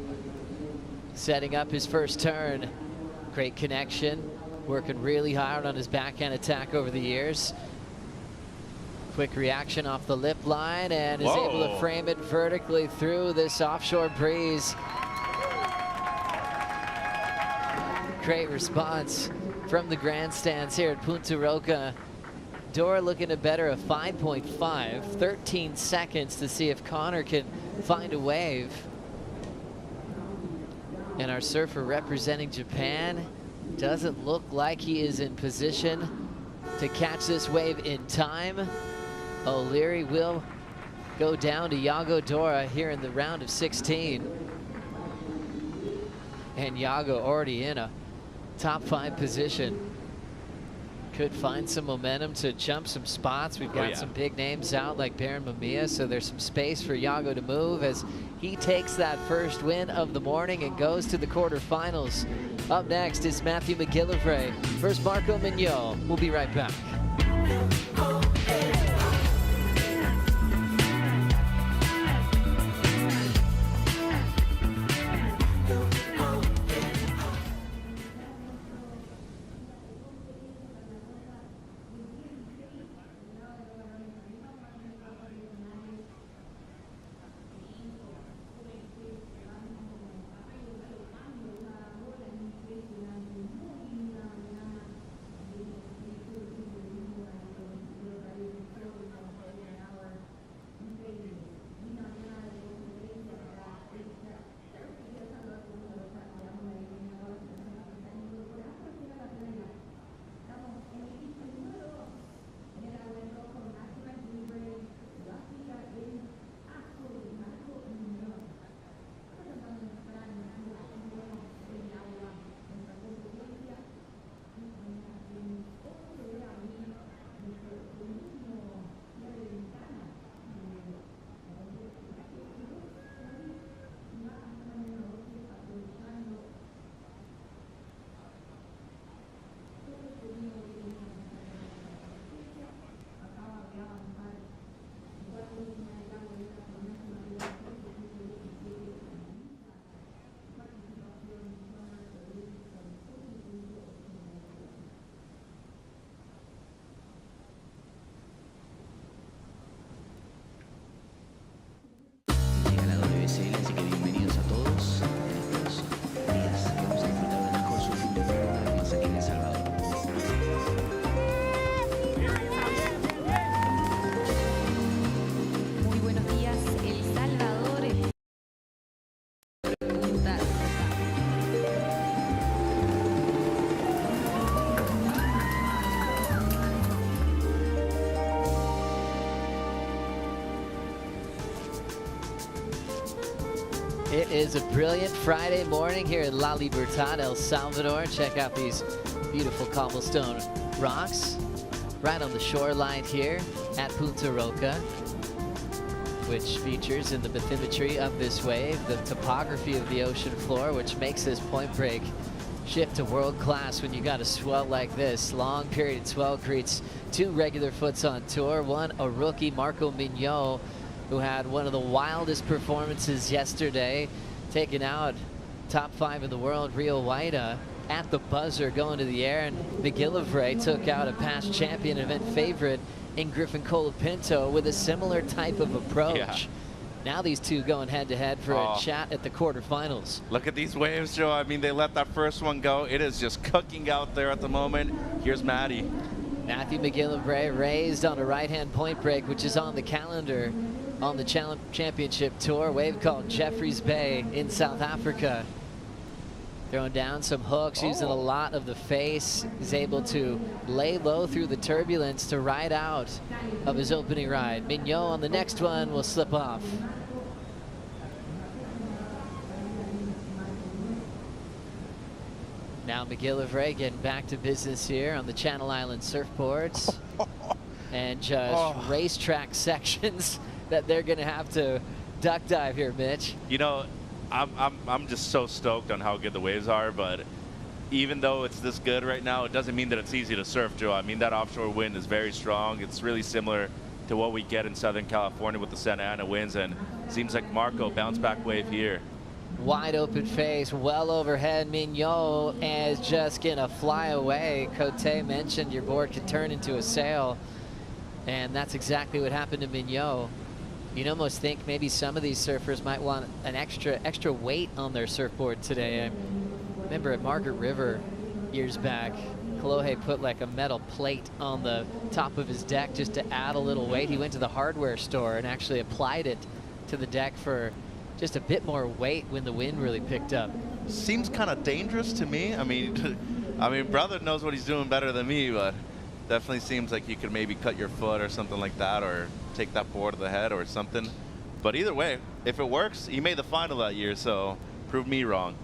setting up his first turn. Great connection, working really hard on his backhand attack over the years. Quick reaction off the lip line, and is able to frame it vertically through this offshore breeze. Great response from the grandstands here at Punta Roca. Dora looking to better a 5.5, 13 seconds to see if Connor can find a wave. And our surfer representing Japan doesn't look like he is in position to catch this wave in time. O'Leary will go down to Iago Dora here in the round of 16. And Iago already in a top 5 position. Could find some momentum to jump some spots. We've got some big names out like Baron Mamiya, so there's some space for Iago to move as he takes that first win of the morning and goes to the quarterfinals. Up next is Matthew McGillivray versus Marco Mignot. We'll be right back. It is a brilliant Friday morning here in La Libertad, El Salvador. Check out these beautiful cobblestone rocks right on the shoreline here at Punta Roca, which features in the bathymetry of this wave the topography of the ocean floor, which makes this point break shift to world class when you got a swell like this. Long period swell creates two regular foots on tour. One, a rookie, Marco Mignot, who had one of the wildest performances yesterday, taking out top 5 in the world, Rio Waida, at the buzzer going to the air. And McGillivray took out a past champion event favorite in Griffin Colapinto with a similar type of approach. Yeah. Now these two going head-to-head for a chat at the quarterfinals. Look at these waves, Joe. I mean, they let that first one go. It is just cooking out there at the moment. Here's Matty. Matthew McGillivray raised on a right-hand point break, which is on the calendar on the championship tour. Wave called Jeffreys Bay in South Africa. Throwing down some hooks, using a lot of the face. He's able to lay low through the turbulence to ride out of his opening ride. Mignot on the next one will slip off. Now McGillivray getting back to business here on the Channel Island surfboards. And just racetrack sections that they're going to have to duck dive here, Mitch. You know, I'm just so stoked on how good the waves are, but even though it's this good right now, it doesn't mean that it's easy to surf, Joe. I mean, that offshore wind is very strong. It's really similar to what we get in Southern California with the Santa Ana winds, and it seems like Marco bounce back wave here. Wide open face, well overhead. Mignot is just gonna fly away. Cote mentioned your board could turn into a sail, and that's exactly what happened to Mignot. You'd almost think maybe some of these surfers might want an extra weight on their surfboard today. I remember at Margaret River years back, Kolohe put like a metal plate on the top of his deck just to add a little weight. He went to the hardware store and actually applied it to the deck for just a bit more weight when the wind really picked up. Seems kind of dangerous to me. I mean, brother knows what he's doing better than me, but definitely seems like you could maybe cut your foot or something like that, or take that board to the head or something. But either way, if it works, he made the final that year, so proved me wrong.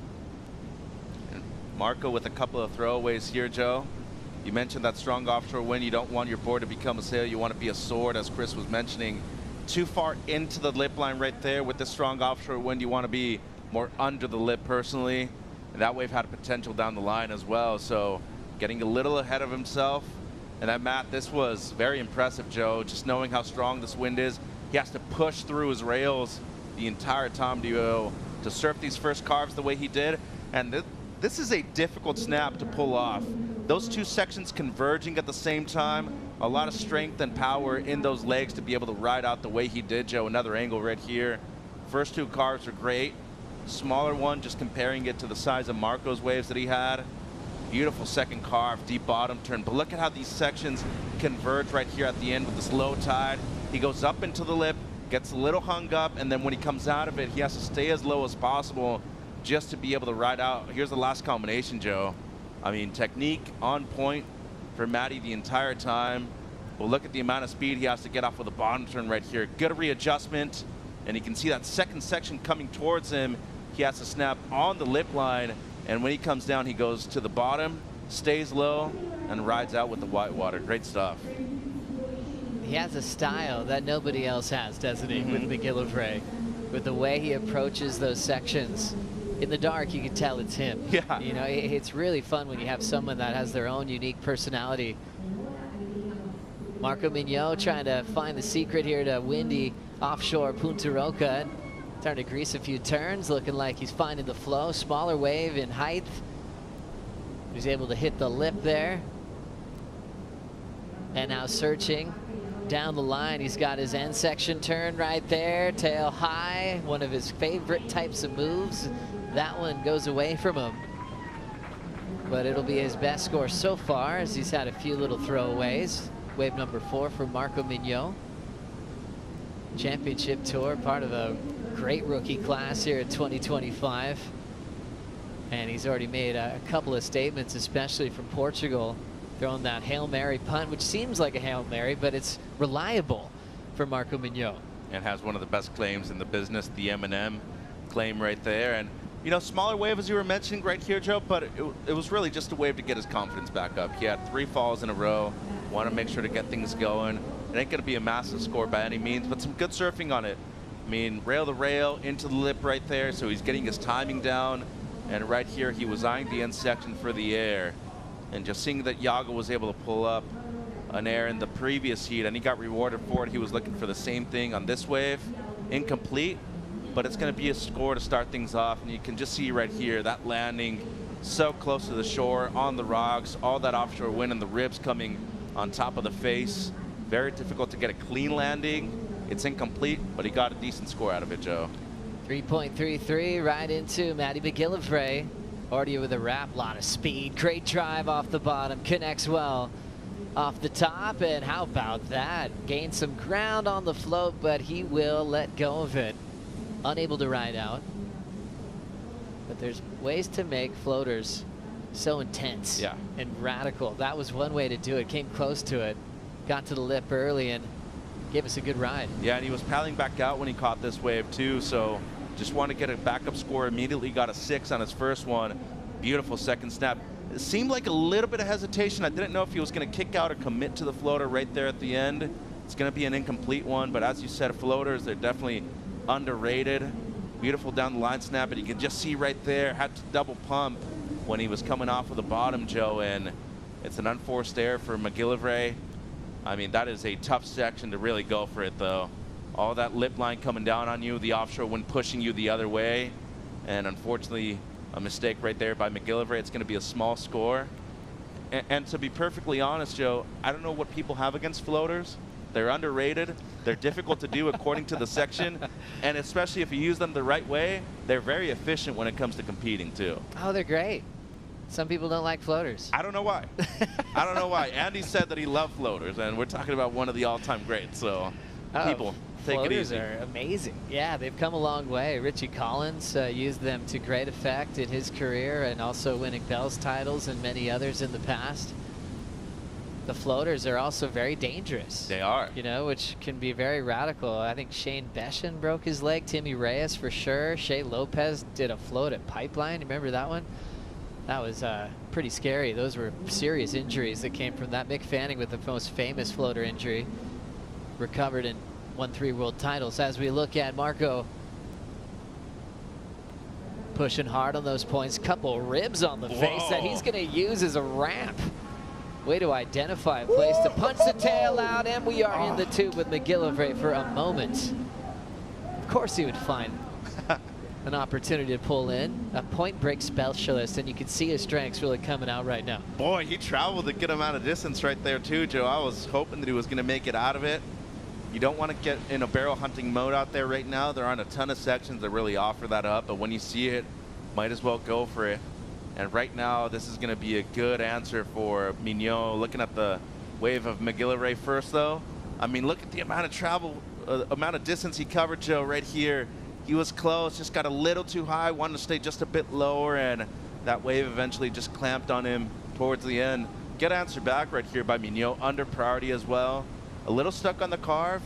And Marco with a couple of throwaways here, Joe. You mentioned that strong offshore wind. You don't want your board to become a sail. You want to be a sword, as Chris was mentioning. Too far into the lip line right there with the strong offshore wind. You want to be more under the lip personally. And that wave had potential down the line as well. So getting a little ahead of himself. And that Matt, this was very impressive, Joe. Just knowing how strong this wind is. He has to push through his rails the entire time to surf these first carves the way he did. And this is a difficult snap to pull off. Those two sections converging at the same time. A lot of strength and power in those legs to be able to ride out the way he did, Joe. Another angle right here. First two carves are great. Smaller one, just comparing it to the size of Marco's waves that he had. Beautiful second carve, deep bottom turn. But look at how these sections converge right here at the end with this low tide. He goes up into the lip, gets a little hung up, and then when he comes out of it, he has to stay as low as possible just to be able to ride out. Here's the last combination, Joe. I mean, technique on point for Matty the entire time. But look at the amount of speed he has to get off with a bottom turn right here. Good readjustment, and you can see that second section coming towards him. He has to snap on the lip line, and when he comes down, he goes to the bottom, stays low, and rides out with the white water. Great stuff. He has a style that nobody else has, doesn't he, with McGillivray? With the way he approaches those sections. In the dark, you can tell it's him. Yeah. You know, it's really fun when you have someone that has their own unique personality. Marco Mignot trying to find the secret here to windy offshore Punta Roca. Starting to grease a few turns, looking like he's finding the flow. Smaller wave in height. He's able to hit the lip there. And now searching down the line. He's got his end section turn right there. Tail high, one of his favorite types of moves. That one goes away from him. But it'll be his best score so far, as he's had a few little throwaways. Wave number 4 for Marco Mignot. Championship Tour, part of a great rookie class here in 2025. And he's already made a couple of statements, especially from Portugal, throwing that Hail Mary punt, which seems like a Hail Mary, but it's reliable for Marco Mignot. And has one of the best claims in the business, the M&M claim right there. And, you know, smaller wave as you were mentioning right here, Joe, but it was really just a wave to get his confidence back up. He had 3 falls in a row. Want to make sure to get things going. It ain't going to be a massive score by any means, but some good surfing on it. I mean, rail to rail, into the lip right there, so he's getting his timing down. And right here, he was eyeing the end section for the air. And just seeing that Yago was able to pull up an air in the previous heat, and he got rewarded for it. He was looking for the same thing on this wave. Incomplete, but it's going to be a score to start things off. And you can just see right here, that landing so close to the shore, on the rocks, all that offshore wind and the ribs coming on top of the face. Very difficult to get a clean landing. It's incomplete, but he got a decent score out of it, Joe. 3.33 right into Matty McGillivray. Already with a wrap, lot of speed. Great drive off the bottom, connects well off the top. And how about that? Gained some ground on the float, but he will let go of it. Unable to ride out. But there's ways to make floaters so intense and radical. That was one way to do it. Came close to it. Got to the lip early and gave us a good ride. Yeah, and he was paddling back out when he caught this wave too, so just wanted to get a backup score. Immediately got a 6 on his first one. Beautiful second snap. It seemed like a little bit of hesitation. I didn't know if he was going to kick out or commit to the floater right there at the end. It's going to be an incomplete one, but as you said, floaters, they're definitely underrated. Beautiful down the line snap, and you can just see right there, had to double pump when he was coming off of the bottom, Joe, and it's an unforced error for McGillivray. I mean, that is a tough section to really go for it, though. All that lip line coming down on you, the offshore wind pushing you the other way, and unfortunately, a mistake right there by McGillivray. It's going to be a small score. And to be perfectly honest, Joe, I don't know what people have against floaters. They're underrated. They're difficult to do according to the section, and especially if you use them the right way, they're very efficient when it comes to competing, too. Oh, they're great. Some people don't like floaters. I don't know why. I don't know why. Andy said that he loved floaters, and we're talking about one of the all-time greats, so people, take it easy. Floaters are amazing. Yeah, they've come a long way. Richie Collins used them to great effect in his career and also winning Bell's titles and many others in the past. The floaters are also very dangerous. They are. You know, which can be very radical. I think Shane Beshin broke his leg, Timmy Reyes for sure. Shea Lopez did a float at Pipeline. Remember that one? That was pretty scary. Those were serious injuries that came from that. Mick Fanning with the most famous floater injury. Recovered and won 3 world titles. As we look at Marco pushing hard on those points. Couple ribs on the face that he's going to use as a ramp. Way to identify a place to punch the tail out, and we are in the tube with McGillivray for a moment. Of course he would find an opportunity to pull in. A point break specialist, and you can see his strengths really coming out right now. Boy, he traveled a good amount of distance right there too, Joe. I was hoping that he was going to make it out of it. You don't want to get in a barrel hunting mode out there right now. There aren't a ton of sections that really offer that up, but when you see it, might as well go for it. And right now, this is going to be a good answer for Mignot. Looking at the wave of McGillivray first, though. I mean, look at the amount of travel, amount of distance he covered, Joe, right here. He was close, just got a little too high, wanted to stay just a bit lower, and that wave eventually just clamped on him towards the end. Good answer back right here by Mignot, under priority as well. A little stuck on the carve,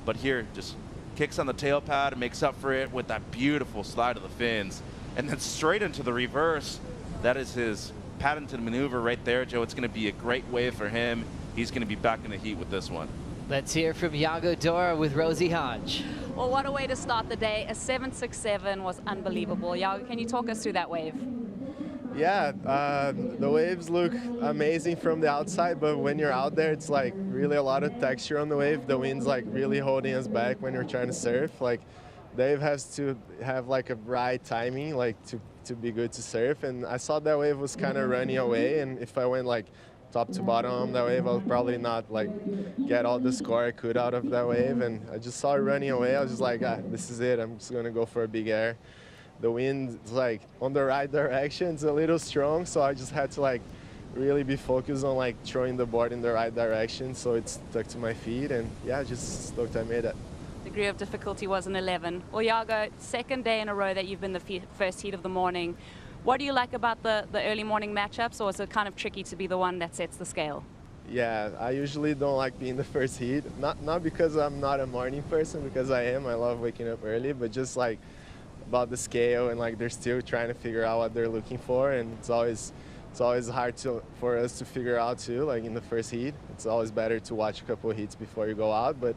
but here, just kicks on the tail pad and makes up for it with that beautiful slide of the fins. And then straight into the reverse. That is his patented maneuver right there, Joe. It's going to be a great wave for him. He's going to be back in the heat with this one. Let's hear from Yago Dora with Rosie Hodge. Well, what a way to start the day. A 767 was unbelievable. Yago, can you talk us through that wave? Yeah, the waves look amazing from the outside, but when you're out there, it's like really a lot of texture on the wave. The wind's like really holding us back when you're trying to surf. Like Dave has to have like a right timing, like to be good to surf. And I saw that wave was kind of running away, and if I went like top to bottom on that wave, I would probably not like get all the score I could out of that wave. And I just saw it running away. I was just like, this is it. I'm just gonna go for a big air. The wind is like on the right direction. It's a little strong, so I just had to like really be focused on like throwing the board in the right direction, so it stuck to my feet. And yeah, just stoked I made it. Degree of difficulty was an 11. Well, Yago, second day in a row that you've been the first heat of the morning. What do you like about the early morning matchups, or is it kind of tricky to be the one that sets the scale? Yeah, I usually don't like being the first heat. Not because I'm not a morning person, because I am. I love waking up early, but just like about the scale, and like they're still trying to figure out what they're looking for, and it's always hard for us to figure out too. Like in the first heat, it's always better to watch a couple of heats before you go out. But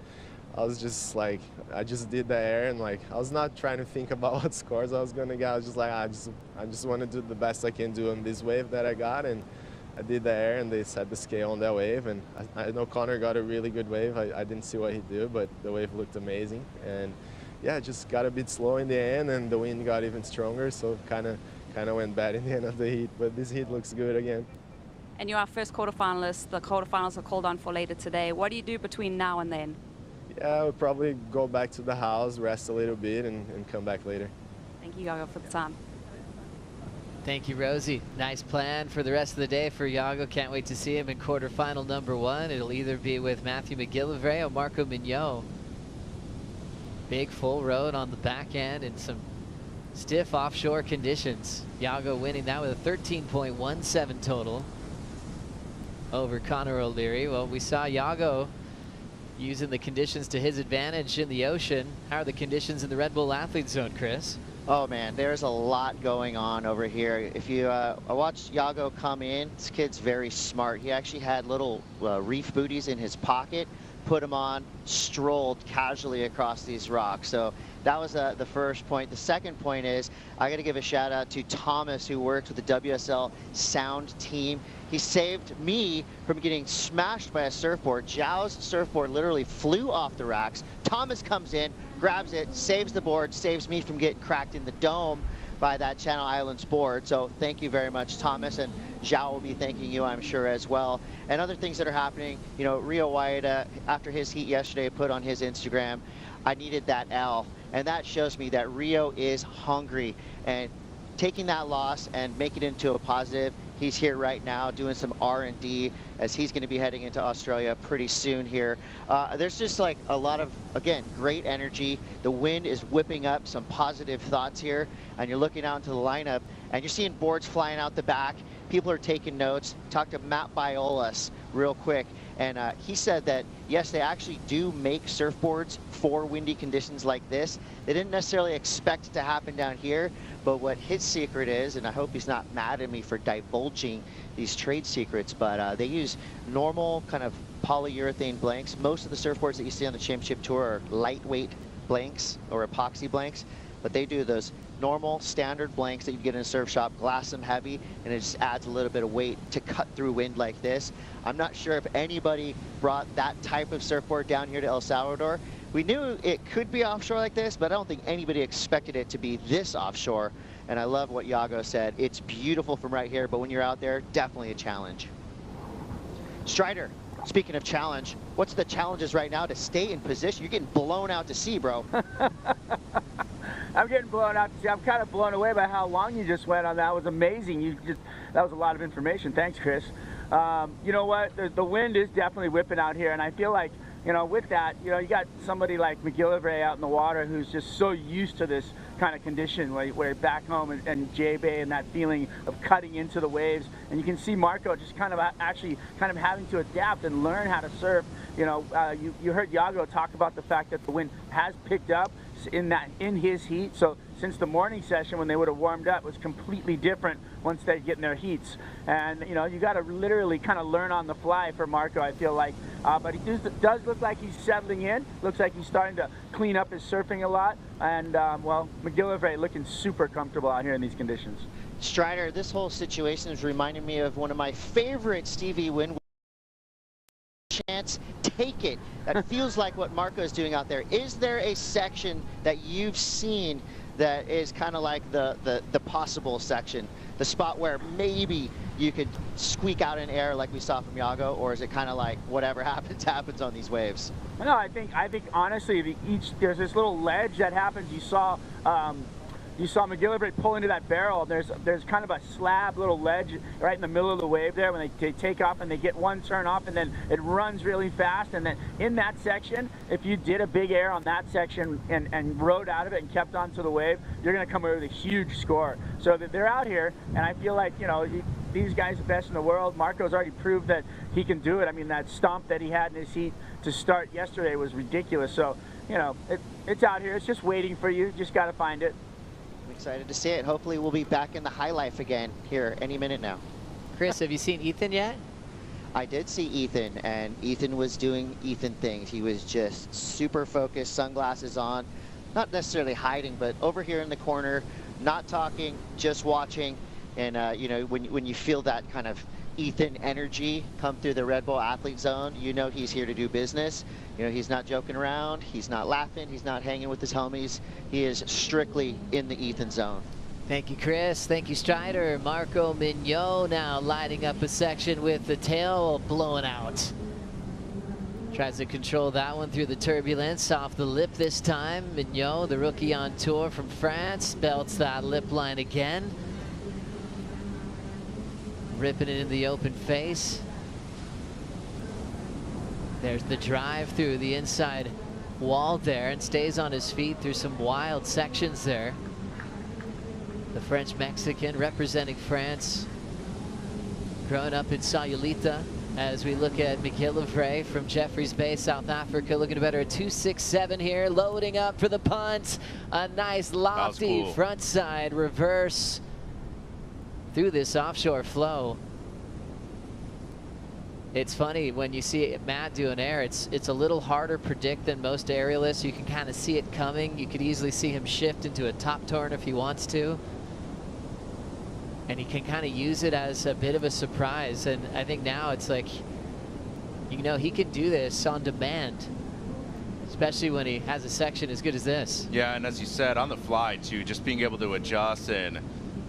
I was just like, I just did the air, and like I was not trying to think about what scores I was gonna get. I was just like, I just want to do the best I can do on this wave that I got, and I did the air, and they set the scale on that wave. And I know Connor got a really good wave. I didn't see what he did, but the wave looked amazing. And yeah, just got a bit slow in the end, and the wind got even stronger, so kind of went bad in the end of the heat. But this heat looks good again. And you're our first quarterfinalist. The quarterfinals are called on for later today. What do you do between now and then? Yeah, I would probably go back to the house, rest a little bit, and come back later. Thank you, Yago, for the time. Thank you, Rosie. Nice plan for the rest of the day for Yago. Can't wait to see him in quarterfinal number 1. It'll either be with Matthew McGillivray or Marco Mignot. Big full road on the back end and some stiff offshore conditions. Yago winning that with a 13.17 total over Connor O'Leary. Well, we saw Yago using the conditions to his advantage in the ocean. How are the conditions in the Red Bull Athlete Zone, Chris? Oh man, there's a lot going on over here. If you I watched Yago come in, this kid's very smart. He actually had little reef booties in his pocket, put them on, strolled casually across these rocks. So that was the first point. The second point is I got to give a shout out to Thomas, who worked with the WSL sound team. He saved me from getting smashed by a surfboard. Zhao's surfboard literally flew off the racks. Thomas comes in, grabs it, saves the board, saves me from getting cracked in the dome by that Channel Islands board. So thank you very much, Thomas, and Zhao will be thanking you, I'm sure, as well. And other things that are happening, you know, Rio Waida, after his heat yesterday, put on his Instagram, I needed that L. And that shows me that Rio is hungry, and taking that loss and making it into a positive. He's here right now doing some R&D as he's going to be heading into Australia pretty soon here. There's just like a lot of, again, great energy. The wind is whipping up some positive thoughts here, and you're looking out into the lineup and you're seeing boards flying out the back. People are taking notes. Talk to Matt Biolas real quick, and he said that yes, they actually do make surfboards for windy conditions like this. They didn't necessarily expect it to happen down here, but what his secret is, and I hope he's not mad at me for divulging these trade secrets, but they use normal kind of polyurethane blanks. Most of the surfboards that you see on the Championship Tour are lightweight blanks or epoxy blanks, but they do those normal standard blanks that you get in a surf shop, glass them heavy, and it just adds a little bit of weight to cut through wind like this. I'm not sure if anybody brought that type of surfboard down here to El Salvador. We knew it could be offshore like this, but I don't think anybody expected it to be this offshore. And I love what Yago said. It's beautiful from right here, but when you're out there, definitely a challenge. Strider, speaking of challenge, what's the challenges right now to stay in position? You're getting blown out to sea, bro. I'm getting blown out to sea. I'm kind of blown away by how long you just went on that. It was amazing. That was a lot of information. Thanks, Chris. You know what? The wind is definitely whipping out here, and I feel like, you know, with that, you know, you got somebody like McGillivray out in the water who's just so used to this kind of condition where back home and J-Bay and that feeling of cutting into the waves. And you can see Marco just kind of actually having to adapt and learn how to surf. You know, you heard Yago talk about the fact that the wind has picked up in his heat. So since the morning session when they would have warmed up, it was completely different once they get in their heats. And you know, you got to literally kind of learn on the fly for Marco, I feel like. But he does look like he's settling in. Looks like he's starting to clean up his surfing a lot. And well, McGillivray looking super comfortable out here in these conditions. Strider, this whole situation is reminding me of one of my favorite Stevie Wynn. Chance, take it. That feels like what Marco is doing out there. Is there a section that you've seen that is kind of like the possible section, the spot where maybe you could squeak out an air like we saw from Yago, or is it kind of like whatever happens happens on these waves? No, I think honestly, there's this little ledge that happens. You saw McGillivray pull into that barrel. There's kind of a slab little ledge right in the middle of the wave there when they take off and they get one turn off, and then it runs really fast. And then in that section, if you did a big air on that section and rode out of it and kept onto the wave, you're going to come away with a huge score. So they're out here, and I feel like, you know, these guys are the best in the world. Marco's already proved that he can do it. I mean, that stomp that he had in his heat to start yesterday was ridiculous. So, you know, it's out here. It's just waiting for you. Just got to find it. I'm excited to see it. Hopefully we'll be back in the high life again here any minute now. Chris, have you seen Ethan yet? I did see Ethan, and Ethan was doing Ethan things. He was just super focused, sunglasses on, not necessarily hiding, but over here in the corner, not talking, just watching. And, you know, when you feel that kind of Ethan energy come through the Red Bull athlete zone, you know he's here to do business. You know, he's not joking around, he's not laughing, he's not hanging with his homies. He is strictly in the Ethan zone. Thank you, Chris. Thank you, Strider. Marco Mignot now lighting up a section with the tail blowing out. Tries to control that one through the turbulence, off the lip this time. Mignot, the rookie on tour from France, belts that lip line again. Ripping it in the open face. There's the drive through the inside wall there, and stays on his feet through some wild sections there. The French-Mexican representing France, growing up in Sayulita. As we look at McGillivray from Jeffreys Bay, South Africa, looking to better a 2.67 here, loading up for the punt. A nice lofty cool front side reverse through this offshore flow. It's funny when you see Matt do an air, it's a little harder to predict than most aerialists. You can kind of see it coming. You could easily see him shift into a top turn if he wants to. And he can kind of use it as a bit of a surprise. And I think now it's like, you know, he can do this on demand, especially when he has a section as good as this. Yeah, and as you said, on the fly too, just being able to adjust and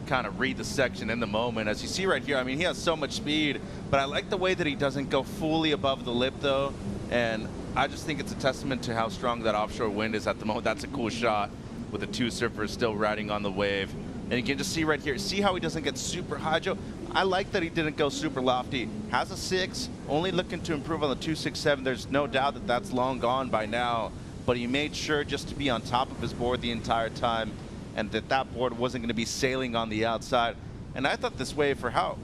kind of read the section in the moment. As you see right here, I mean, he has so much speed, but I like the way that he doesn't go fully above the lip though. And I just think it's a testament to how strong that offshore wind is at the moment. That's a cool shot with the two surfers still riding on the wave. And you can just see right here, see how he doesn't get super high, Joe? I like that he didn't go super lofty. Has a 6, only looking to improve on the 2.67. There's no doubt that that's long gone by now, but he made sure just to be on top of his board the entire time, and that board wasn't going to be sailing on the outside. And I thought this wave, for how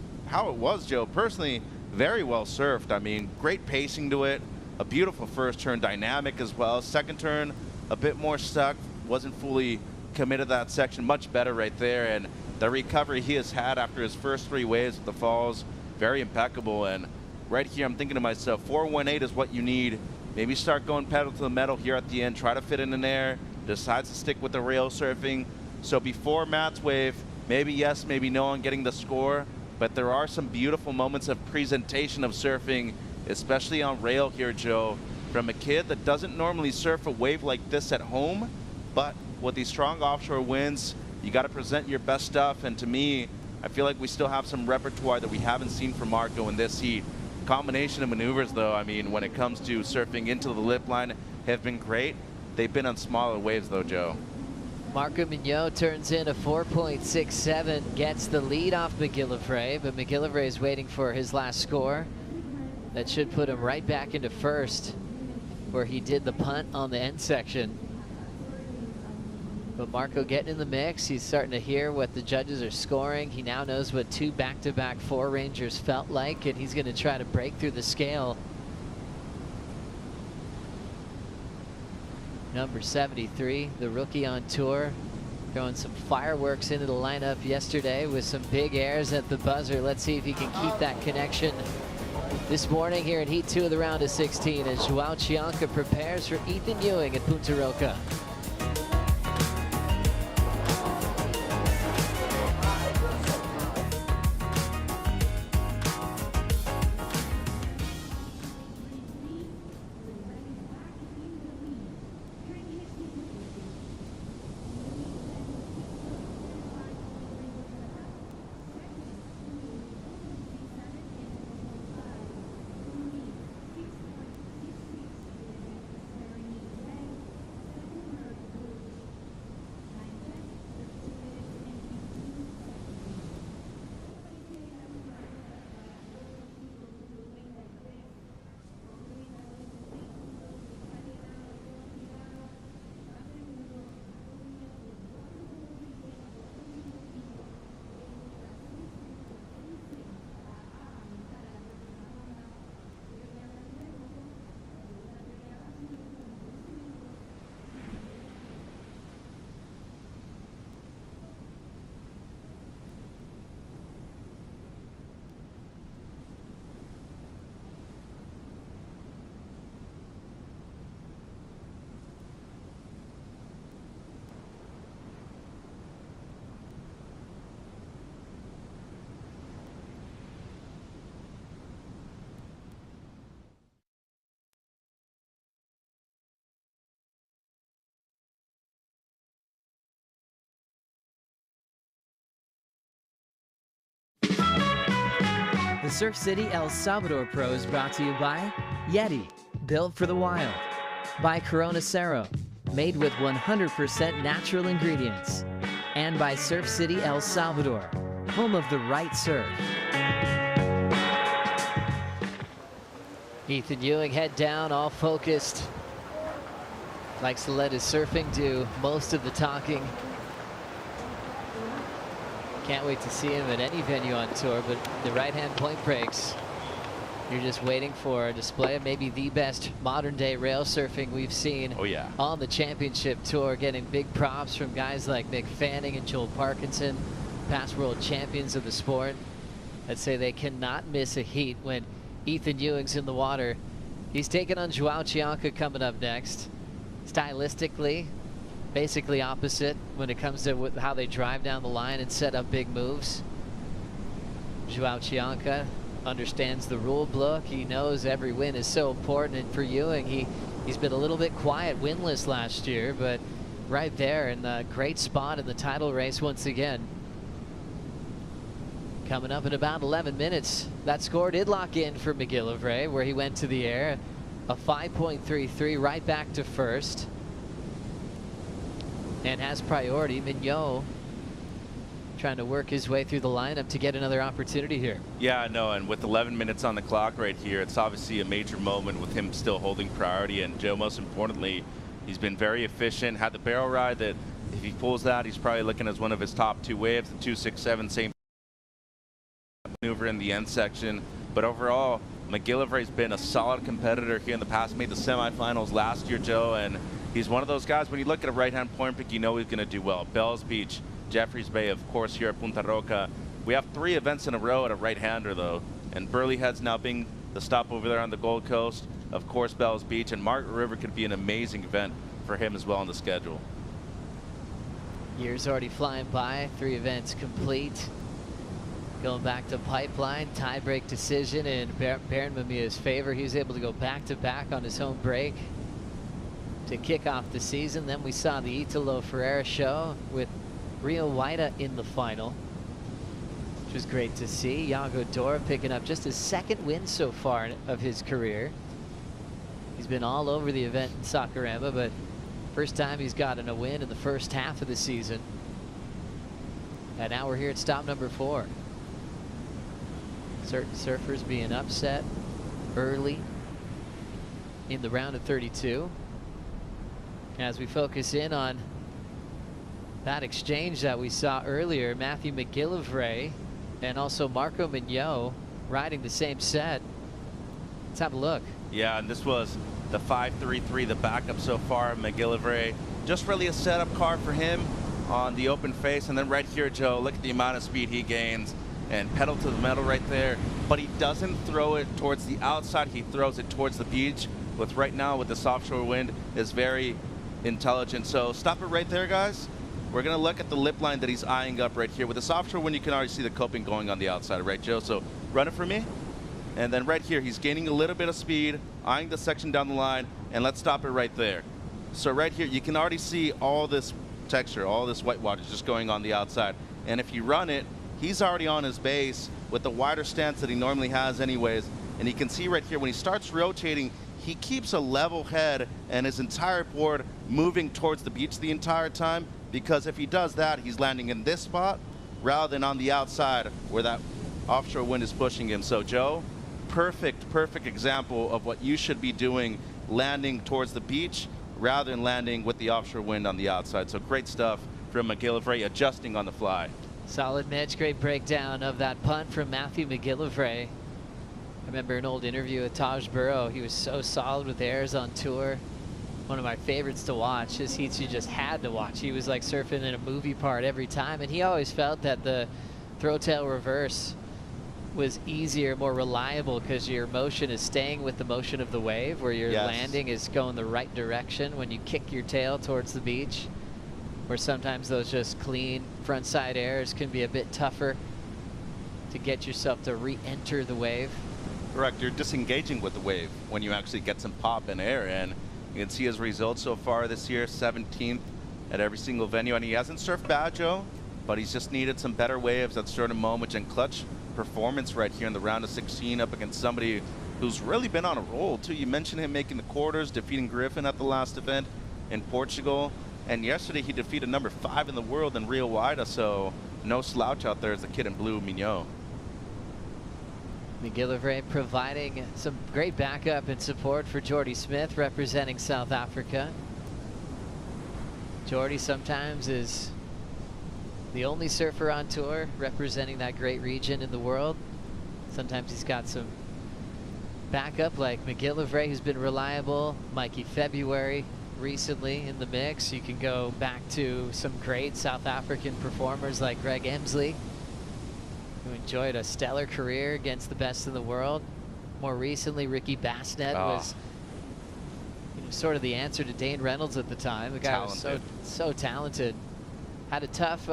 it was, Joe, personally, very well surfed. I mean, great pacing to it, a beautiful first turn, dynamic as well. Second turn, a bit more stuck, wasn't fully committed that section, much better right there. And the recovery he has had after his first 3 waves at the falls, very impeccable. And right here, I'm thinking to myself, 418 is what you need. Maybe start going pedal to the metal here at the end, try to fit in an air, decides to stick with the rail surfing. So before Matt's wave, maybe yes, maybe no on getting the score, but there are some beautiful moments of presentation of surfing, especially on rail here, Joe, from a kid that doesn't normally surf a wave like this at home, but with these strong offshore winds, you got to present your best stuff. And to me, I feel like we still have some repertoire that we haven't seen from Marco in this heat. Combination of maneuvers, though, I mean, when it comes to surfing into the lip line, have been great. They've been on smaller waves, though, Joe. Marco Mignot turns in a 4.67, gets the lead off McGillivray, but McGillivray is waiting for his last score. That should put him right back into first, where he did the punt on the end section. But Marco getting in the mix. He's starting to hear what the judges are scoring. He now knows what 2 back-to-back 4 Rangers felt like, and he's going to try to break through the scale. Number 73, the rookie on tour, throwing some fireworks into the lineup yesterday with some big airs at the buzzer. Let's see if he can keep that connection this morning here in Heat 2 of the round of 16 as Joao Chianca prepares for Ethan Ewing at Punta Roca. The Surf City El Salvador Pro is brought to you by Yeti, built for the wild. By Corona Cero, made with 100% natural ingredients. And by Surf City El Salvador, home of the right surf. Ethan Ewing head down, all focused. Likes to let his surfing do most of the talking. Can't wait to see him at any venue on tour, but the right-hand point breaks. You're just waiting for a display of maybe the best modern-day rail surfing we've seen on the championship tour, getting big props from guys like Mick Fanning and Joel Parkinson, past world champions of the sport, that say they cannot miss a heat when Ethan Ewing's in the water. He's taking on Joao Chianca coming up next. Stylistically, basically opposite when it comes to how they drive down the line and set up big moves. Joao Chianca understands the rule book. He knows every win is so important, and for Ewing, he's been a little bit quiet, winless last year, but right there in the great spot in the title race once again. Coming up in about 11 minutes. That score did lock in for McGillivray, where he went to the air. A 5.33 right back to first. And has priority. Mignot trying to work his way through the lineup to get another opportunity here. Yeah, no, and with 11 minutes on the clock right here, it's obviously a major moment with him still holding priority. And Joe, most importantly, he's been very efficient, had the barrel ride that if he pulls that, he's probably looking as one of his top two waves, the 267, same maneuver in the end section. But overall, McGillivray's been a solid competitor here in the past, made the semifinals last year, Joe, and he's one of those guys, when you look at a right-hand point pick, you know he's going to do well. Bells Beach, Jeffreys Bay, of course, here at Punta Roca. We have 3 events in a row at a right-hander, though, and Burley Head's now being the stop over there on the Gold Coast. Of course, Bells Beach, and Margaret River could be an amazing event for him as well on the schedule. Years already flying by, 3 events complete. Going back to Pipeline, tie-break decision in Baron Mamia's favor. He was able to go back-to-back on his home break to kick off the season. Then we saw the Italo Ferreira show with Rio Waida in the final, which was great to see. Iago Dora picking up just his 2nd win so far of his career. He's been all over the event in Saquarema, but first time he's gotten a win in the first half of the season. And now we're here at stop number 4. Certain surfers being upset early in the round of 32. As we focus in on that exchange that we saw earlier, Matthew McGillivray and also Marco Mignot riding the same set. Let's have a look. Yeah, and this was the 5.33, the backup so far. McGillivray, just really a setup car for him on the open face. And then right here, Joe, look at the amount of speed he gains. And pedal to the metal right there, but he doesn't throw it towards the outside, he throws it towards the beach. With right now with this offshore wind is very intelligent. So stop it right there, guys. We're gonna look at the lip line that he's eyeing up right here. With this offshore wind, you can already see the coping going on the outside, right, Joe? So run it for me. And then right here, he's gaining a little bit of speed, eyeing the section down the line, and let's stop it right there. So right here, you can already see all this texture, all this whitewater just going on the outside. And if you run it, he's already on his base with the wider stance that he normally has anyways. And you can see right here, when he starts rotating, he keeps a level head and his entire board moving towards the beach the entire time, because if he does that, he's landing in this spot rather than on the outside where that offshore wind is pushing him. So Joe, perfect example of what you should be doing, landing towards the beach rather than landing with the offshore wind on the outside. So great stuff from McGillivray, adjusting on the fly. Solid Mitch, great breakdown of that punt from Matthew McGillivray. I remember an old interview with Taj Burrow. He was so solid with airs on tour. One of my favorites to watch. His heats you just had to watch. He was like surfing in a movie part every time, and he always felt that the throw tail reverse was easier, more reliable, because your motion is staying with the motion of the wave, where your landing is going the right direction when you kick your tail towards the beach. Where sometimes those just clean front side airs can be a bit tougher to get yourself to re-enter the wave. Correct, you're disengaging with the wave when you actually get some pop in air, and you can see his results so far this year, 17th at every single venue, and he hasn't surfed bad, Joe, but he's just needed some better waves at certain moments, and clutch performance right here in the round of 16 up against somebody who's really been on a roll too. You mentioned him making the quarters, defeating Griffin at the last event in Portugal. And yesterday he defeated number 5 in the world in Rio Waida, so no slouch out there as the kid in blue, Mignot. McGillivray providing some great backup and support for Jordy Smith representing South Africa. Jordy sometimes is the only surfer on tour representing that great region in the world. Sometimes he's got some backup like McGillivray, who's been reliable, Mikey February recently in the mix. You can go back to some great South African performers like Greg Emsley, who enjoyed a stellar career against the best in the world. More recently, Ricky Bassnett was sort of the answer to Dane Reynolds at the time. The guy was so talented. Had a tough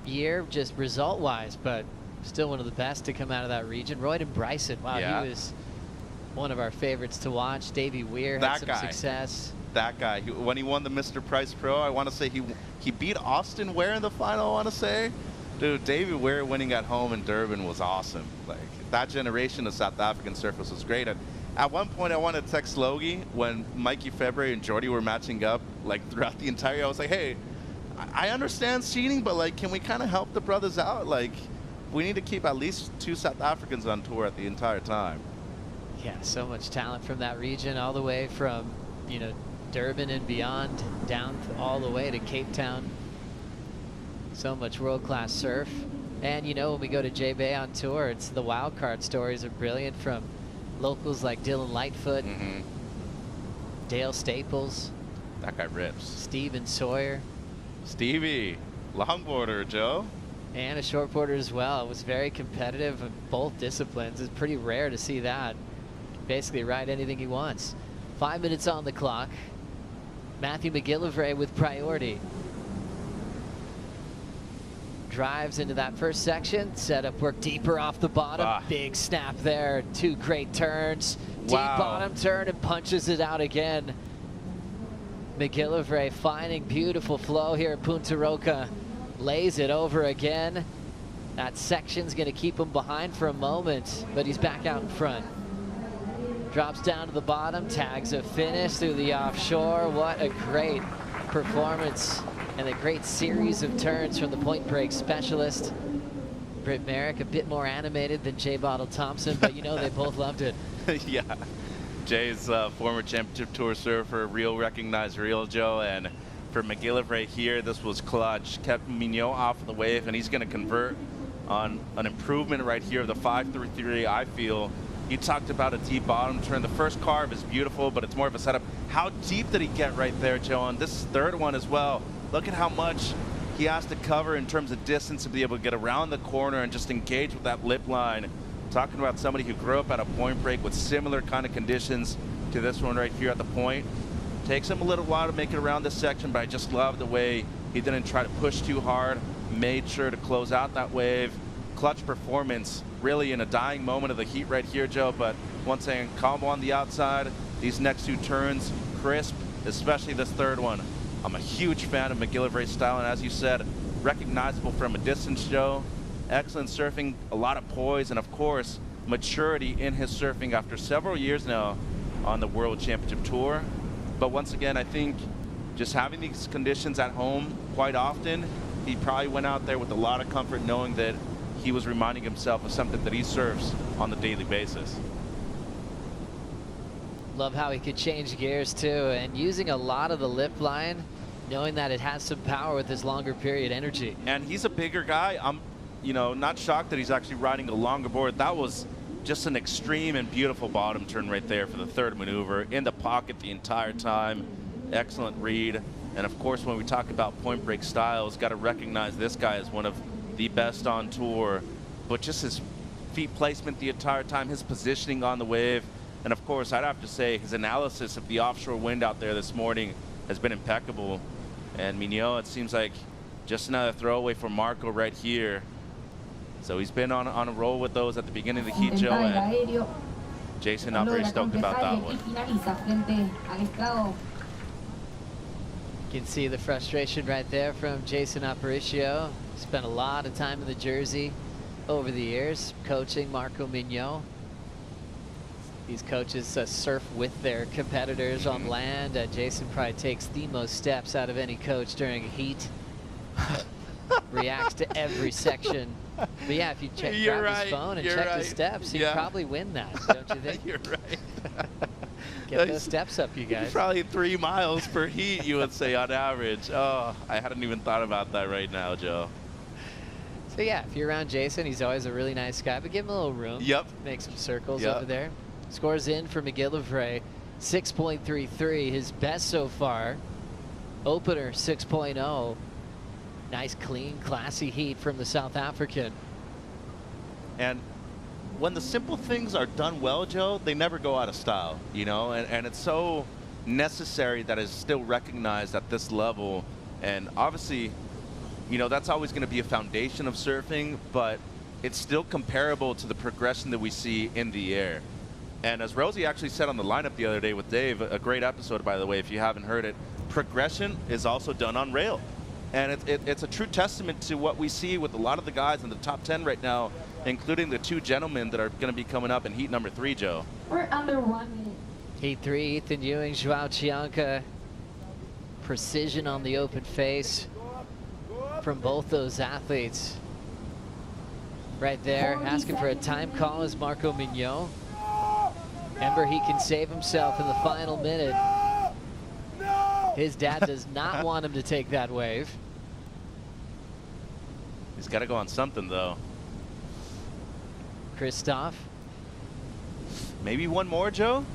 year just result-wise, but still one of the best to come out of that region. Royden Bryson, wow, he was one of our favorites to watch. Davey Weir had some success. That guy, when he won the Mr. Price Pro, I want to say he beat Austin Ware in the final, I want to say. Dude, Davey Weir winning at home in Durban was awesome. Like, that generation of South African surfers was great. And at one point, I wanted to text Logie when Mikey February and Jordy were matching up, like, throughout the entire year. I was like, hey, I understand cheating, but, like, can we kind of help the brothers out? Like, we need to keep at least 2 South Africans on tour at the entire time. Yeah, so much talent from that region, all the way from, you know, Durban and beyond, down all the way to Cape Town. So much world-class surf. And, you know, when we go to J-Bay on tour, it's the wild card stories are brilliant from locals like Dylan Lightfoot, Dale Staples. That guy rips. Steven Sawyer. Stevie, longboarder, Joe. And a shortboarder as well. It was very competitive in both disciplines. It's pretty rare to see that. Basically ride anything he wants. 5 minutes on the clock. Matthew McGillivray with priority. Drives into that first section. Setup work deeper off the bottom. Big snap there. 2 great turns. Deep bottom turn and punches it out again. McGillivray finding beautiful flow here at Punta Roca. Lays it over again. That section's going to keep him behind for a moment, but he's back out in front. Drops down to the bottom, tags a finish through the offshore. What a great performance and a great series of turns from the point break specialist. Britt Merrick a bit more animated than Jay Bottle Thompson, but you know they both loved it. Yeah, Jay's former championship tour surfer, real recognized real, Joe, and for McGillivray here, this was clutch. Kept Mignot off of the wave, and he's going to convert on an improvement right here of the 5.33, I feel. You talked about a deep bottom turn. The first carve is beautiful, but it's more of a setup. How deep did he get right there, Joe? On this third one as well, look at how much he has to cover in terms of distance to be able to get around the corner and just engage with that lip line. Talking about somebody who grew up at a point break with similar kind of conditions to this one right here at the point. Takes him a little while to make it around this section, but I just love the way he didn't try to push too hard, made sure to close out that wave. Clutch performance, really in a dying moment of the heat right here, Joe, but once again, combo on the outside. These next 2 turns, crisp, especially this third one. I'm a huge fan of McGillivray's style, and as you said, recognizable from a distance, Joe. Excellent surfing, a lot of poise, and of course, maturity in his surfing after several years now on the World Championship Tour. But once again, I think just having these conditions at home quite often, he probably went out there with a lot of comfort knowing that he was reminding himself of something that he surfs on the daily basis. Love how he could change gears too, and using a lot of the lip line, knowing that it has some power with his longer period energy. And he's a bigger guy. I'm, you know, not shocked that he's actually riding a longer board. That was just an extreme and beautiful bottom turn right there for the third maneuver. In the pocket the entire time. Excellent read. And of course, when we talk about point break styles, got to recognize this guy as one of the best on tour, but just his feet placement the entire time, his positioning on the wave, and of course, I'd have to say his analysis of the offshore wind out there this morning has been impeccable. And Mignot, it seems like just another throwaway for Marco right here. So he's been on a roll with those at the beginning of the heat, Joe, and Jason not very stoked about that one. You can see the frustration right there from Jason Aparicio. Spent a lot of time in the jersey over the years, coaching Marco Mignot. These coaches surf with their competitors on land. Jason probably takes the most steps out of any coach during a heat. Reacts to every section. But yeah, if you grab his phone and check the steps, he'd probably win that, don't you think? You're right. Get those steps up, you guys. Probably 3 miles per heat, you would say, on average. Oh, I hadn't even thought about that right now, Joe. So yeah, if you're around Jason, he's always a really nice guy, but give him a little room. Yep. Make some circles over there. Scores in for McGillivray, 6.33, his best so far. Opener, 6.0. Nice, clean, classy heat from the South African. And when the simple things are done well, Joe, they never go out of style, you know, and it's so necessary that it's still recognized at this level. And obviously, you know, that's always going to be a foundation of surfing, but it's still comparable to the progression that we see in the air. And as Rosie actually said on the lineup the other day with Dave, a great episode, by the way, if you haven't heard it, progression is also done on rail. And it's a true testament to what we see with a lot of the guys in the top 10 right now, including the 2 gentlemen that are going to be coming up in heat number 3, Joe. We're under 1 minute. Heat 3, Ethan Ewing, Joao Chianca. Precision on the open face from both those athletes. Right there, asking for a time call is Marco Mignot. Remember, he can save himself in the final minute. His dad does not want him to take that wave. He's got to go on something, though. Christoph. Maybe one more, Joe?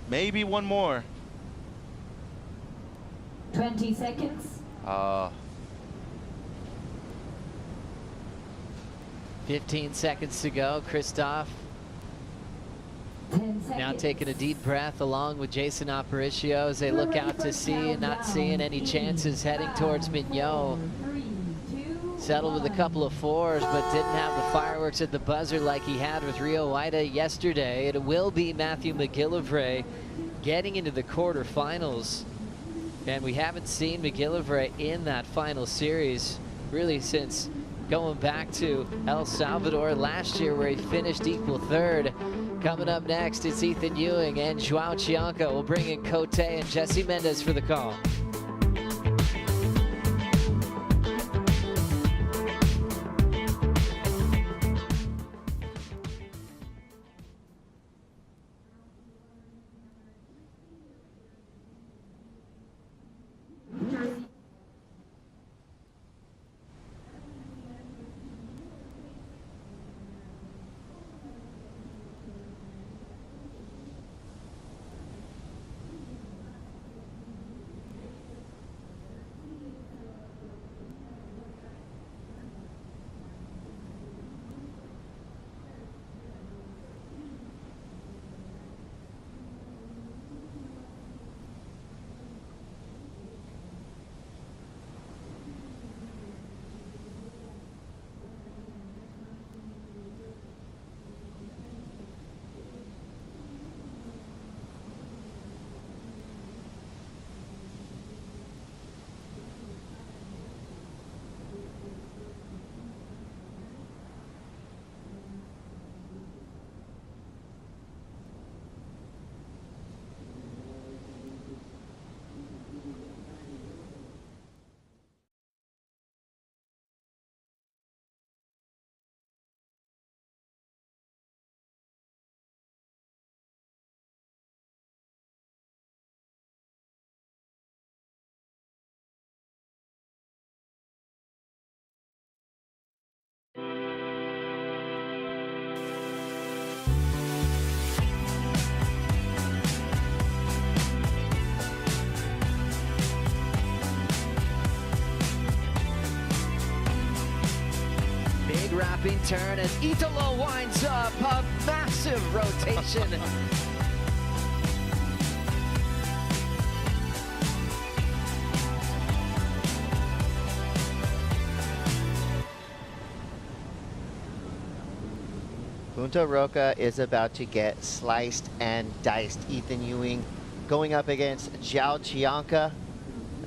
Maybe one more. 20 seconds. 15 seconds to go. Christoph 10 seconds. now taking a deep breath along with Jason Aparicio as they look out to sea and not seeing any chances heading towards Mignot. Settled with a couple of 4s, but didn't have the fireworks at the buzzer like he had with Rio Waida yesterday. It will be Matthew McGillivray getting into the quarterfinals. And we haven't seen McGillivray in that final series really since going back to El Salvador last year, where he finished equal 3rd. Coming up next, it's Ethan Ewing and Joao Chianca. We'll bring in Cote and Jesse Mendez for the call. Wrapping turn as Italo winds up a massive rotation. Punta Roca is about to get sliced and diced. Ethan Ewing going up against Joao Chianca,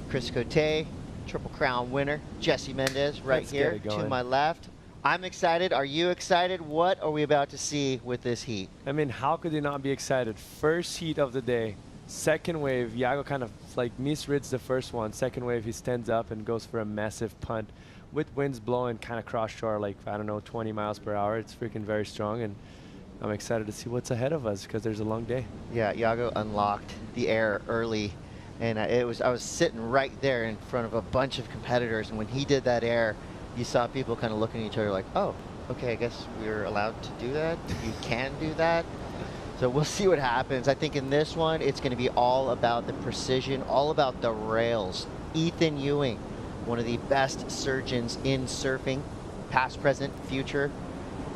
Chris Cote, Triple Crown winner. Jesse Mendez right here to my left. I'm excited. Are you excited? What are we about to see with this heat? I mean, how could you not be excited? First heat of the day, second wave, Iago kind of like misreads the first one. Second wave, he stands up and goes for a massive punt with winds blowing kind of cross shore, like, I don't know, 20 miles per hour. It's freaking very strong, and I'm excited to see what's ahead of us because there's a long day. Yeah, Iago unlocked the air early, and I was sitting right there in front of a bunch of competitors, and when he did that air, you saw people kind of looking at each other like, oh, okay, I guess we're allowed to do that. You can do that. So we'll see what happens. I think in this one, it's going to be all about the precision, all about the rails. Ethan Ewing, one of the best surgeons in surfing, past, present, future.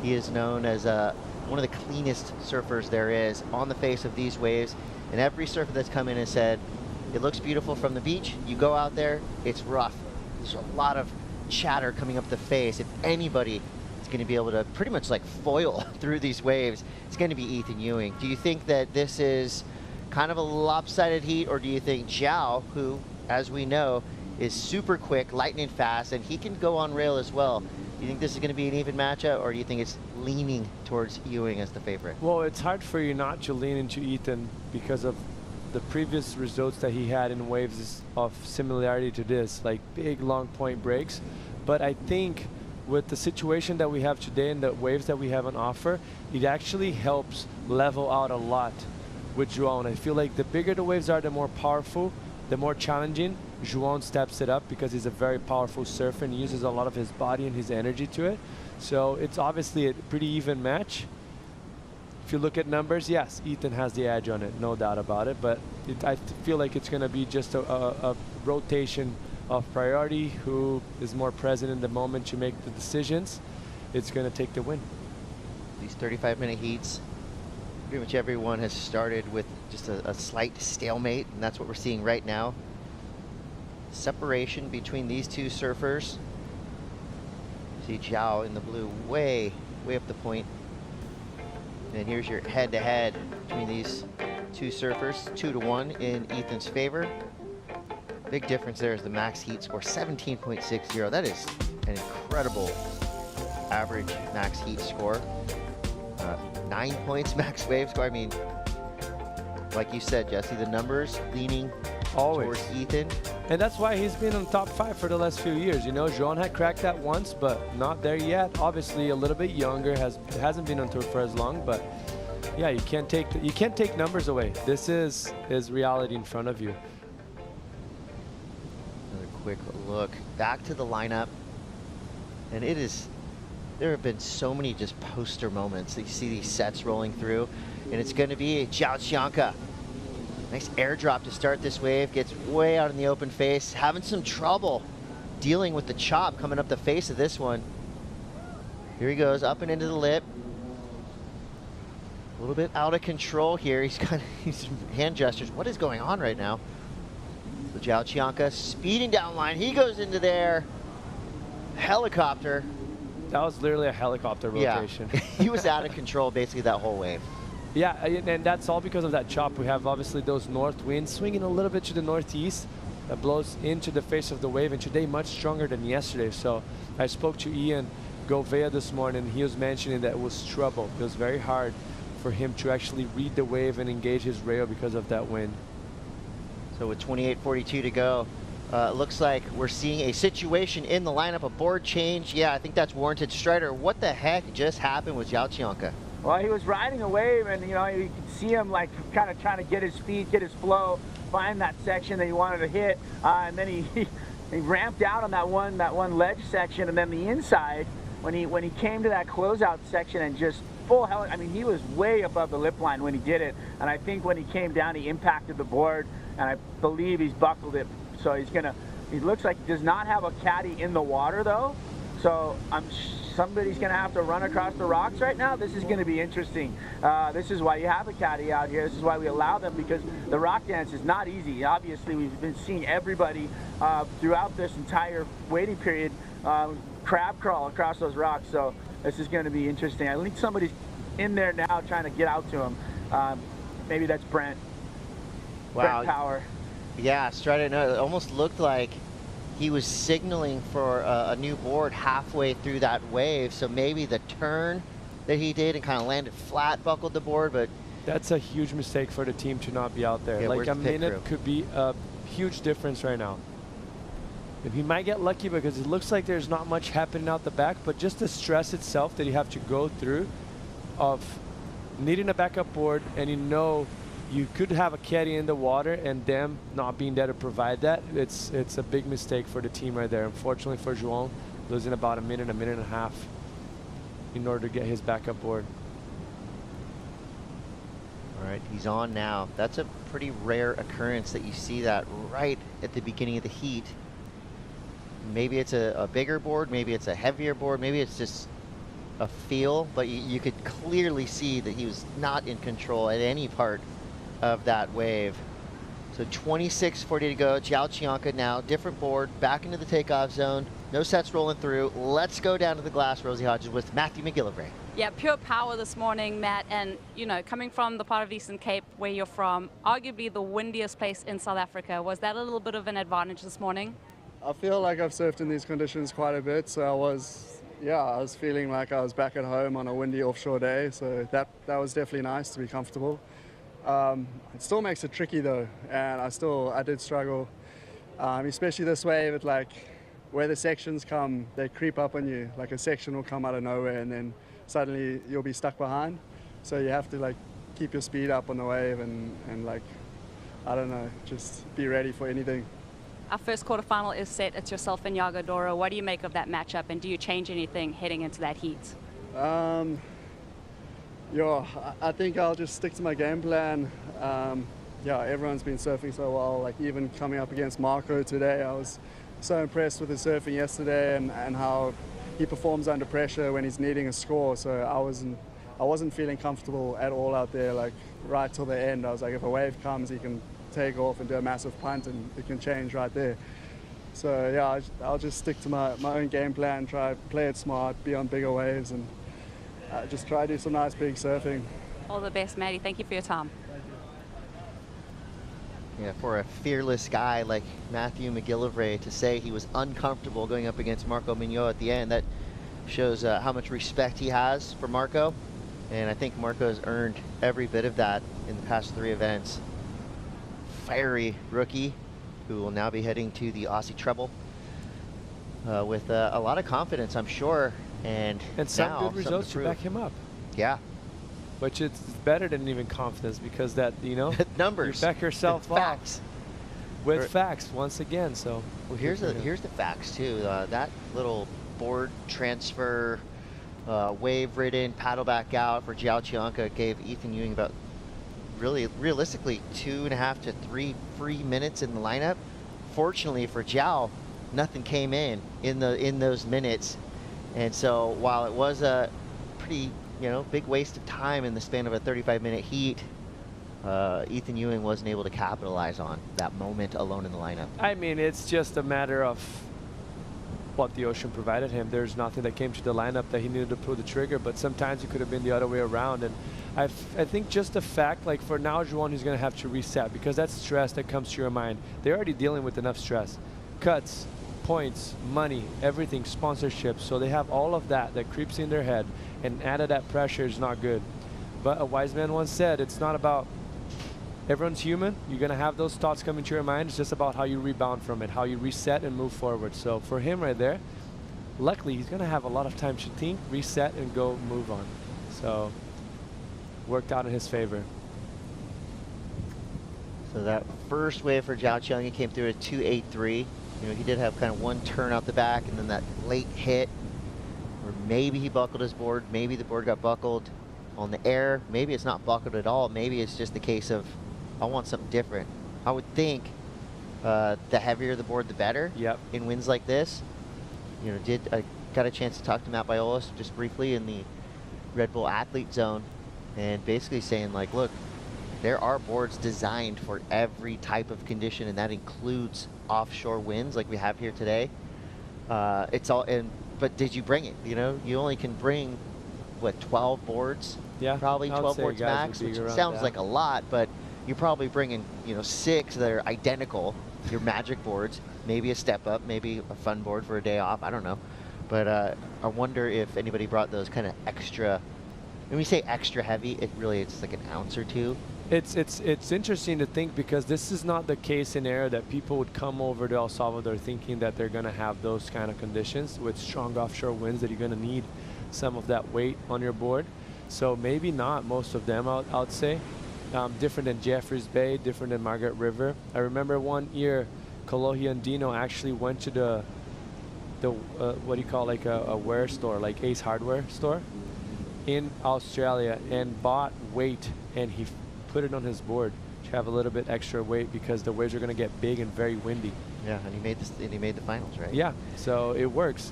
He is known as one of the cleanest surfers there is on the face of these waves. And every surfer that's come in and said, it looks beautiful from the beach. You go out there, it's rough. There's a lot of chatter coming up the face. If anybody is going to be able to pretty much like foil through these waves, it's going to be Ethan Ewing. Do you think that this is kind of a lopsided heat, or do you think Zhao, who, as we know, is super quick, lightning fast, and he can go on rail as well? Do you think this is going to be an even matchup, or do you think it's leaning towards Ewing as the favorite? Well, it's hard for you not to lean into Ethan because of the previous results that he had in waves of similarity to this, like big long point breaks. But I think with the situation that we have today and the waves that we have on offer, it actually helps level out a lot with João. And I feel like the bigger the waves are, the more powerful, the more challenging. João steps it up because he's a very powerful surfer and uses a lot of his body and his energy to it. So it's obviously a pretty even match. If you look at numbers, yes, Ethan has the edge on it, no doubt about it. But I feel like it's going to be just a rotation of priority. Who is more present in the moment to make the decisions, it's going to take the win. These 35-minute heats, pretty much everyone has started with just a slight stalemate, and that's what we're seeing right now. Separation between these two surfers. See Zhao in the blue way up the point. And here's your head-to-head between these two surfers, 2-1 in Ethan's favor. Big difference there is the max heat score, 17.60. That is an incredible average max heat score. 9 points max wave score. I mean, like you said, Jesse, the numbers leaning Always towards Ethan. And that's why he's been on top 5 for the last few years. You know, João had cracked that once, but not there yet. Obviously, a little bit younger, hasn't been on tour for as long. But yeah, you can't take numbers away. This is reality in front of you. Another quick look back to the lineup, and there have been so many just poster moments. You see these sets rolling through, and it's going to be Zhao Qianca. Nice airdrop to start this wave, gets way out in the open face, having some trouble dealing with the chop coming up the face of this one. Here he goes, up and into the lip. A little bit out of control here. He's got his hand gestures. What is going on right now? So Zhao Qianca speeding down line. He goes into there. Helicopter. That was literally a helicopter rotation. Yeah. He was out of control basically that whole wave. Yeah, and that's all because of that chop. We have obviously those north winds swinging a little bit to the northeast that blows into the face of the wave, and today much stronger than yesterday. So I spoke to Ian Gouveia this morning, and he was mentioning that it was trouble. It was very hard for him to actually read the wave and engage his rail because of that wind. So with 28:42 to go, looks like we're seeing a situation in the lineup, a board change. Yeah, I think that's warranted. Strider, what the heck just happened with Zhao Qianca? Well, he was riding a wave, and you could see him like kind of trying to get his feet, get his flow, find that section that he wanted to hit, and then he ramped out on that one ledge section, and then the inside when he came to that closeout section and just full hell. I mean, he was way above the lip line when he did it, and I think when he came down, he impacted the board, and I believe he's buckled it. So he looks like he does not have a caddy in the water though. So somebody's going to have to run across the rocks right now. This is going to be interesting. This is why you have a caddy out here. This is why we allow them, because the rock dance is not easy. Obviously, we've been seeing everybody throughout this entire waiting period crab crawl across those rocks. So this is going to be interesting. I think somebody's in there now trying to get out to him. Maybe that's Brent. Wow. Brent Power. Yeah, Strider, no, it almost looked like he was signaling for a new board halfway through that wave. So maybe the turn that he did and kind of landed flat buckled the board, but that's a huge mistake for the team to not be out there. Yeah, like where's a the pit minute crew? could be a huge difference right now. And he might get lucky because it looks like there's not much happening out the back, but just the stress itself that you have to go through of needing a backup board, and you know you could have a caddy in the water and them not being there to provide that. It's a big mistake for the team right there. Unfortunately for João, losing about a minute and a half in order to get his backup board. All right, he's on now. That's a pretty rare occurrence that you see that right at the beginning of the heat. Maybe it's a bigger board, maybe it's a heavier board, maybe it's just a feel, but you could clearly see that he was not in control at any part of that wave. So 26:40 to go. Zhao Qianca now, different board, back into the takeoff zone. No sets rolling through. Let's go down to the glass, Rosie Hodges, with Matthew McGillivray. Yeah, pure power this morning, Matt. And, you know, coming from the part of Eastern Cape where you're from, arguably the windiest place in South Africa, was that a little bit of an advantage this morning? I feel like I've surfed in these conditions quite a bit, so I was feeling like I was back at home on a windy offshore day, so that was definitely nice to be comfortable. It still makes it tricky though, and I did struggle, especially this wave. It like where the sections come, they creep up on you. Like a section will come out of nowhere, and then suddenly you'll be stuck behind. So you have to like keep your speed up on the wave, and like I don't know, just be ready for anything. Our first quarterfinal is set. It's yourself and Yago Doro. What do you make of that matchup, and do you change anything heading into that heat? Yeah, I think I'll just stick to my game plan. Yeah, everyone's been surfing so well. Like even coming up against Marco today, I was so impressed with his surfing yesterday and how he performs under pressure when he's needing a score. So I wasn't feeling comfortable at all out there. Like right till the end, I was like, if a wave comes, he can take off and do a massive punt, and it can change right there. So yeah, I'll just stick to my own game plan, try play it smart, be on bigger waves, and just try to do some nice big surfing. All the best, Maddie. Thank you for your time. Yeah, for a fearless guy like Matthew McGillivray to say he was uncomfortable going up against Marco Mignot at the end, that shows how much respect he has for Marco. And I think Marco has earned every bit of that in the past 3 events. Fiery rookie who will now be heading to the Aussie Treble with a lot of confidence, I'm sure. And some good results to back him up. Yeah. Which it's better than even confidence, because that, you know, numbers. You back yourself up facts. With facts once again. So well, here's the facts too. That little board transfer, wave ridden, paddle back out for Zhao Qianca gave Ethan Ewing about realistically 2.5 to 3 free minutes in the lineup. Fortunately for Zhao, nothing came in those minutes. And so while it was a pretty, big waste of time in the span of a 35-minute heat, Ethan Ewing wasn't able to capitalize on that moment alone in the lineup. I mean, it's just a matter of what the ocean provided him. There's nothing that came to the lineup that he needed to pull the trigger, but sometimes it could have been the other way around. And I think just the fact, like for now, João is going to have to reset, because that's stress that comes to your mind. They're already dealing with enough stress. Cuts, points, money, everything, sponsorships. So they have all of that creeps in their head, and added that pressure is not good. But a wise man once said, it's not about, everyone's human. You're going to have those thoughts coming to your mind. It's just about how you rebound from it, how you reset and move forward. So for him right there, luckily he's going to have a lot of time to think, reset, and go move on. So worked out in his favor. So that first wave for Zhao Qianca came through at 2.83. He did have kind of one turn out the back, and then that late hit where maybe he buckled his board, maybe the board got buckled on the air, maybe it's not buckled at all, maybe it's just the case of, I want something different. I would think the heavier the board, the better. Yep. In winds like this. I got a chance to talk to Matt Biolos just briefly in the Red Bull Athlete Zone, and basically saying like, look, there are boards designed for every type of condition, and that includes offshore winds like we have here today. But did you bring it? You only can bring, what, 12 boards? Yeah, probably 12 boards max, which sounds like a lot, but you're probably bringing 6 that are identical your magic boards, maybe a step up, maybe a fun board for a day off, I don't know. But I wonder if anybody brought those kind of extra, when we say extra heavy, it's like an ounce or two. It's interesting to think, because this is not the case in air that people would come over to El Salvador thinking that they're going to have those kind of conditions with strong offshore winds, that you're going to need some of that weight on your board. So maybe not most of them, I'd say. Different than Jeffreys Bay, different than Margaret River. I remember one year, Kolohi and Dino actually went to the what do you call, like a wear store, like Ace Hardware store in Australia, and bought weight, and he put it on his board to have a little bit extra weight because the waves are going to get big and very windy. Yeah, and he made the finals, right? Yeah, so it works.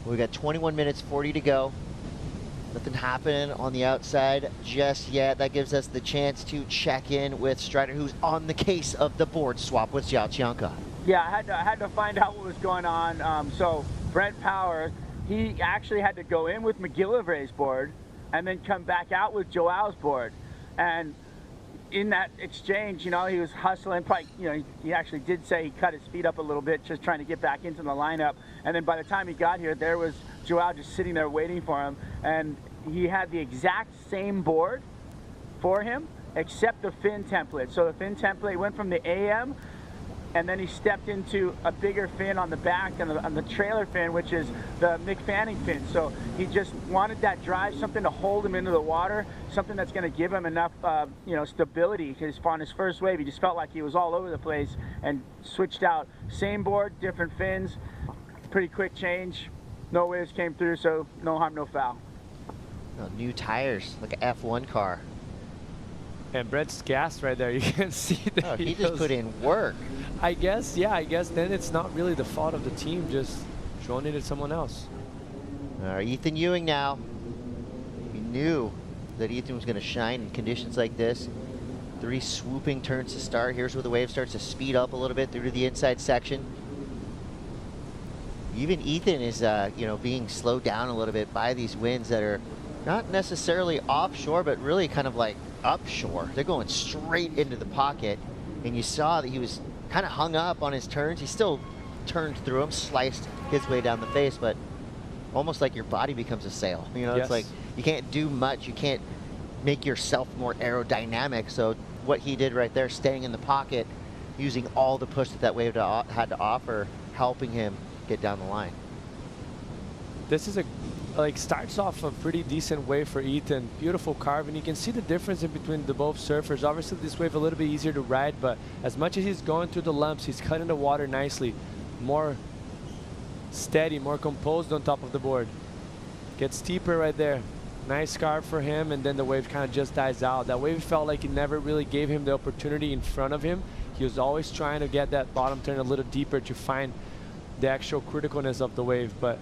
We got 21 minutes, 40 to go. Nothing happening on the outside just yet. That gives us the chance to check in with Strider, who's on the case of the board swap with Xiao Qianka. Yeah, I had to find out what was going on. So Brent Power, he actually had to go in with McGillivray's board and then come back out with Joao's board. And in that exchange, he was hustling. Probably, he actually did say he cut his feet up a little bit, just trying to get back into the lineup. And then by the time he got here, there was Joao just sitting there waiting for him. And he had the exact same board for him, except the fin template. So the fin template went from the AM, and then he stepped into a bigger fin on the back, on the trailer fin, which is the Mick Fanning fin. So he just wanted that drive, something to hold him into the water, something that's going to give him enough, stability. Because on his first wave, he just felt like he was all over the place, and switched out. Same board, different fins, pretty quick change. No waves came through, so no harm, no foul. Oh, new tires, like an F1 car. And Brett's gassed right there. You can see that. Oh, he just put in work. I guess then it's not really the fault of the team, just throwing it at someone else. Ethan Ewing now. We knew that Ethan was going to shine in conditions like this. 3 swooping turns to start. Here's where the wave starts to speed up a little bit through to the inside section. Even Ethan is, being slowed down a little bit by these winds that are not necessarily offshore, but really kind of like upshore. They're going straight into the pocket, and you saw that he was kind of hung up on his turns. He still turned through them, sliced his way down the face, but almost like your body becomes a sail. Yes. It's like you can't do much. You can't make yourself more aerodynamic. So what he did right there, staying in the pocket, using all the push that wave had to offer, helping him get down the line. This is starts off a pretty decent wave for Ethan. Beautiful carve, and you can see the difference in between the both surfers. Obviously this wave a little bit easier to ride, but as much as he's going through the lumps, he's cutting the water nicely, more steady, more composed on top of the board. Gets steeper right there. Nice carve for him, and then the wave kind of just dies out. That wave felt like it never really gave him the opportunity in front of him. He was always trying to get that bottom turn a little deeper to find the actual criticalness of the wave, but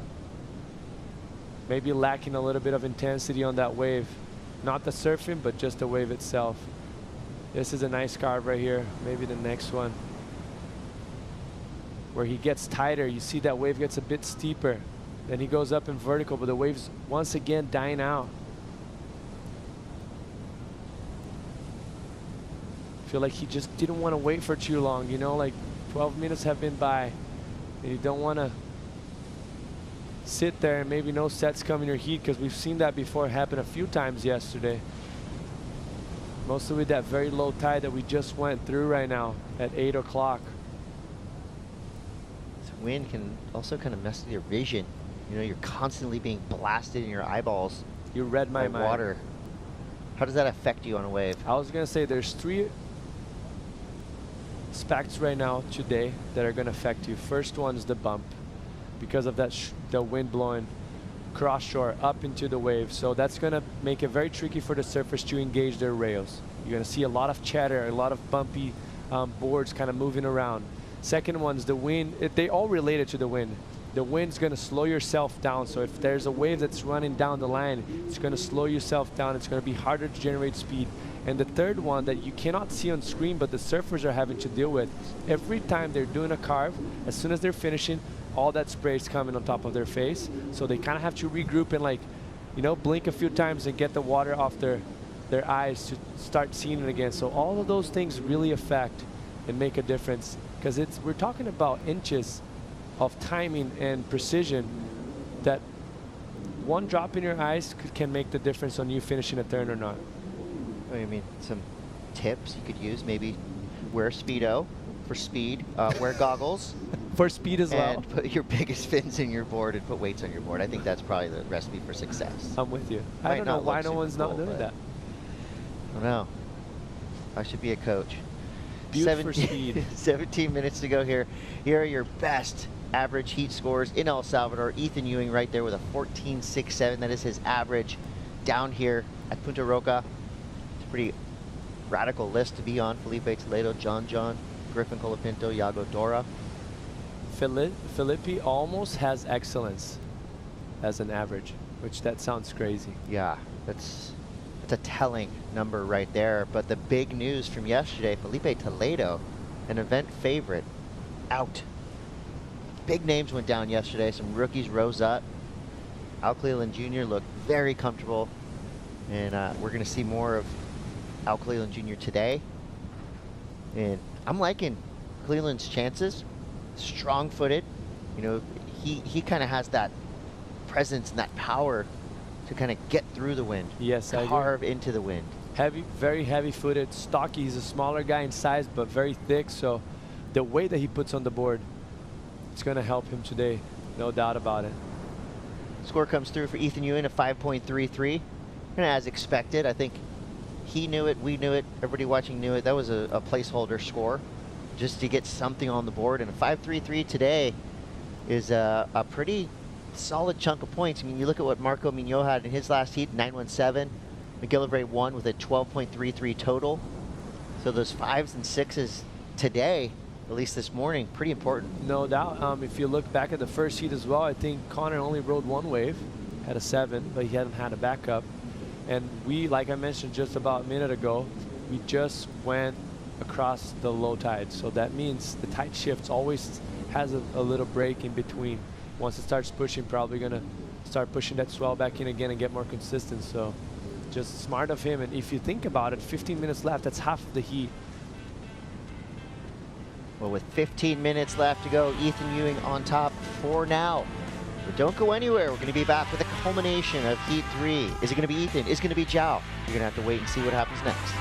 maybe lacking a little bit of intensity on that wave. Not the surfing, but just the wave itself. This is a nice carve right here. Maybe the next one, where he gets tighter. You see that wave gets a bit steeper. Then he goes up in vertical, but the wave's once again dying out. Feel like he just didn't want to wait for too long, like 12 minutes have been by, and you don't want to sit there and maybe no sets come in your heat, because we've seen that before happen a few times yesterday. Mostly with that very low tide that we just went through right now at 8 o'clock. This wind can also kind of mess with your vision. You're constantly being blasted in your eyeballs. You read my mind. Water. How does that affect you on a wave? I was going to say there's 3 specs right now today that are going to affect you. First one is the bump, because of that the wind blowing cross shore up into the wave. So that's going to make it very tricky for the surfers to engage their rails. You're going to see a lot of chatter, a lot of bumpy boards kind of moving around. Second one's the wind. They all related to the wind. The wind's going to slow yourself down. So if there's a wave that's running down the line, it's going to slow yourself down. It's going to be harder to generate speed. And the third one that you cannot see on screen, but the surfers are having to deal with, every time they're doing a carve, as soon as they're finishing, all that spray is coming on top of their face. So they kind of have to regroup and blink a few times and get the water off their their eyes to start seeing it again. So all of those things really affect and make a difference, because we're talking about inches of timing and precision that one drop in your eyes can make the difference on you finishing a turn or not. I mean, some tips you could use, maybe wear a Speedo for speed, wear goggles. For speed as well. And put your biggest fins in your board and put weights on your board. I think that's probably the recipe for success. I'm with you. I Might don't know not why look no super one's not cool, doing but that. I don't know. I should be a coach. Built for speed. 17 minutes to go here. Here are your best average heat scores in El Salvador. Ethan Ewing right there with a 14.67. That is his average down here at Punta Roca. It's a pretty radical list to be on. Felipe Toledo, John, Griffin Colapinto, Iago Dora. Felipe almost has excellence as an average, which that sounds crazy. Yeah, that's a telling number right there. But the big news from yesterday, Felipe Toledo, an event favorite, out. Big names went down yesterday. Some rookies rose up. Al Cleland Jr. looked very comfortable. And we're going to see more of Al Cleland Jr. today. And I'm liking Cleland's chances. Strong-footed. You know, he kind of has that presence and that power to kind of get through the wind. Yes, I carve into the wind. Heavy, very heavy-footed, stocky. He's a smaller guy in size, but very thick. So the weight that he puts on the board, it's going to help him today, no doubt about it. Score comes through for Ethan Ewing, a 5.33. And as expected, I think he knew it, we knew it, everybody watching knew it. That was a placeholder score just to get something on the board. And a 5.33 today is a pretty solid chunk of points. I mean, you look at what Marco Mignot had in his last heat, 9.17. McGillivray won with a 12.33 total. So those 5s and 6s today, at least this morning, pretty important. No doubt. If you look back at the first heat as well, I think Connor only rode one wave, had a 7, but he hadn't had a backup. And we, like I mentioned just about a minute ago, we just went across the low tide. So that means the tide shifts always has a little break in between. Once it starts pushing, probably going to start pushing that swell back in again and get more consistent. So just smart of him. And if you think about it, 15 minutes left, that's half of the heat. Well, with 15 minutes left to go, Ethan Ewing on top for now. But don't go anywhere. We're going to be back with a culmination of Heat 3. Is it going to be Ethan? Is it going to be Zhao? You're going to have to wait and see what happens next.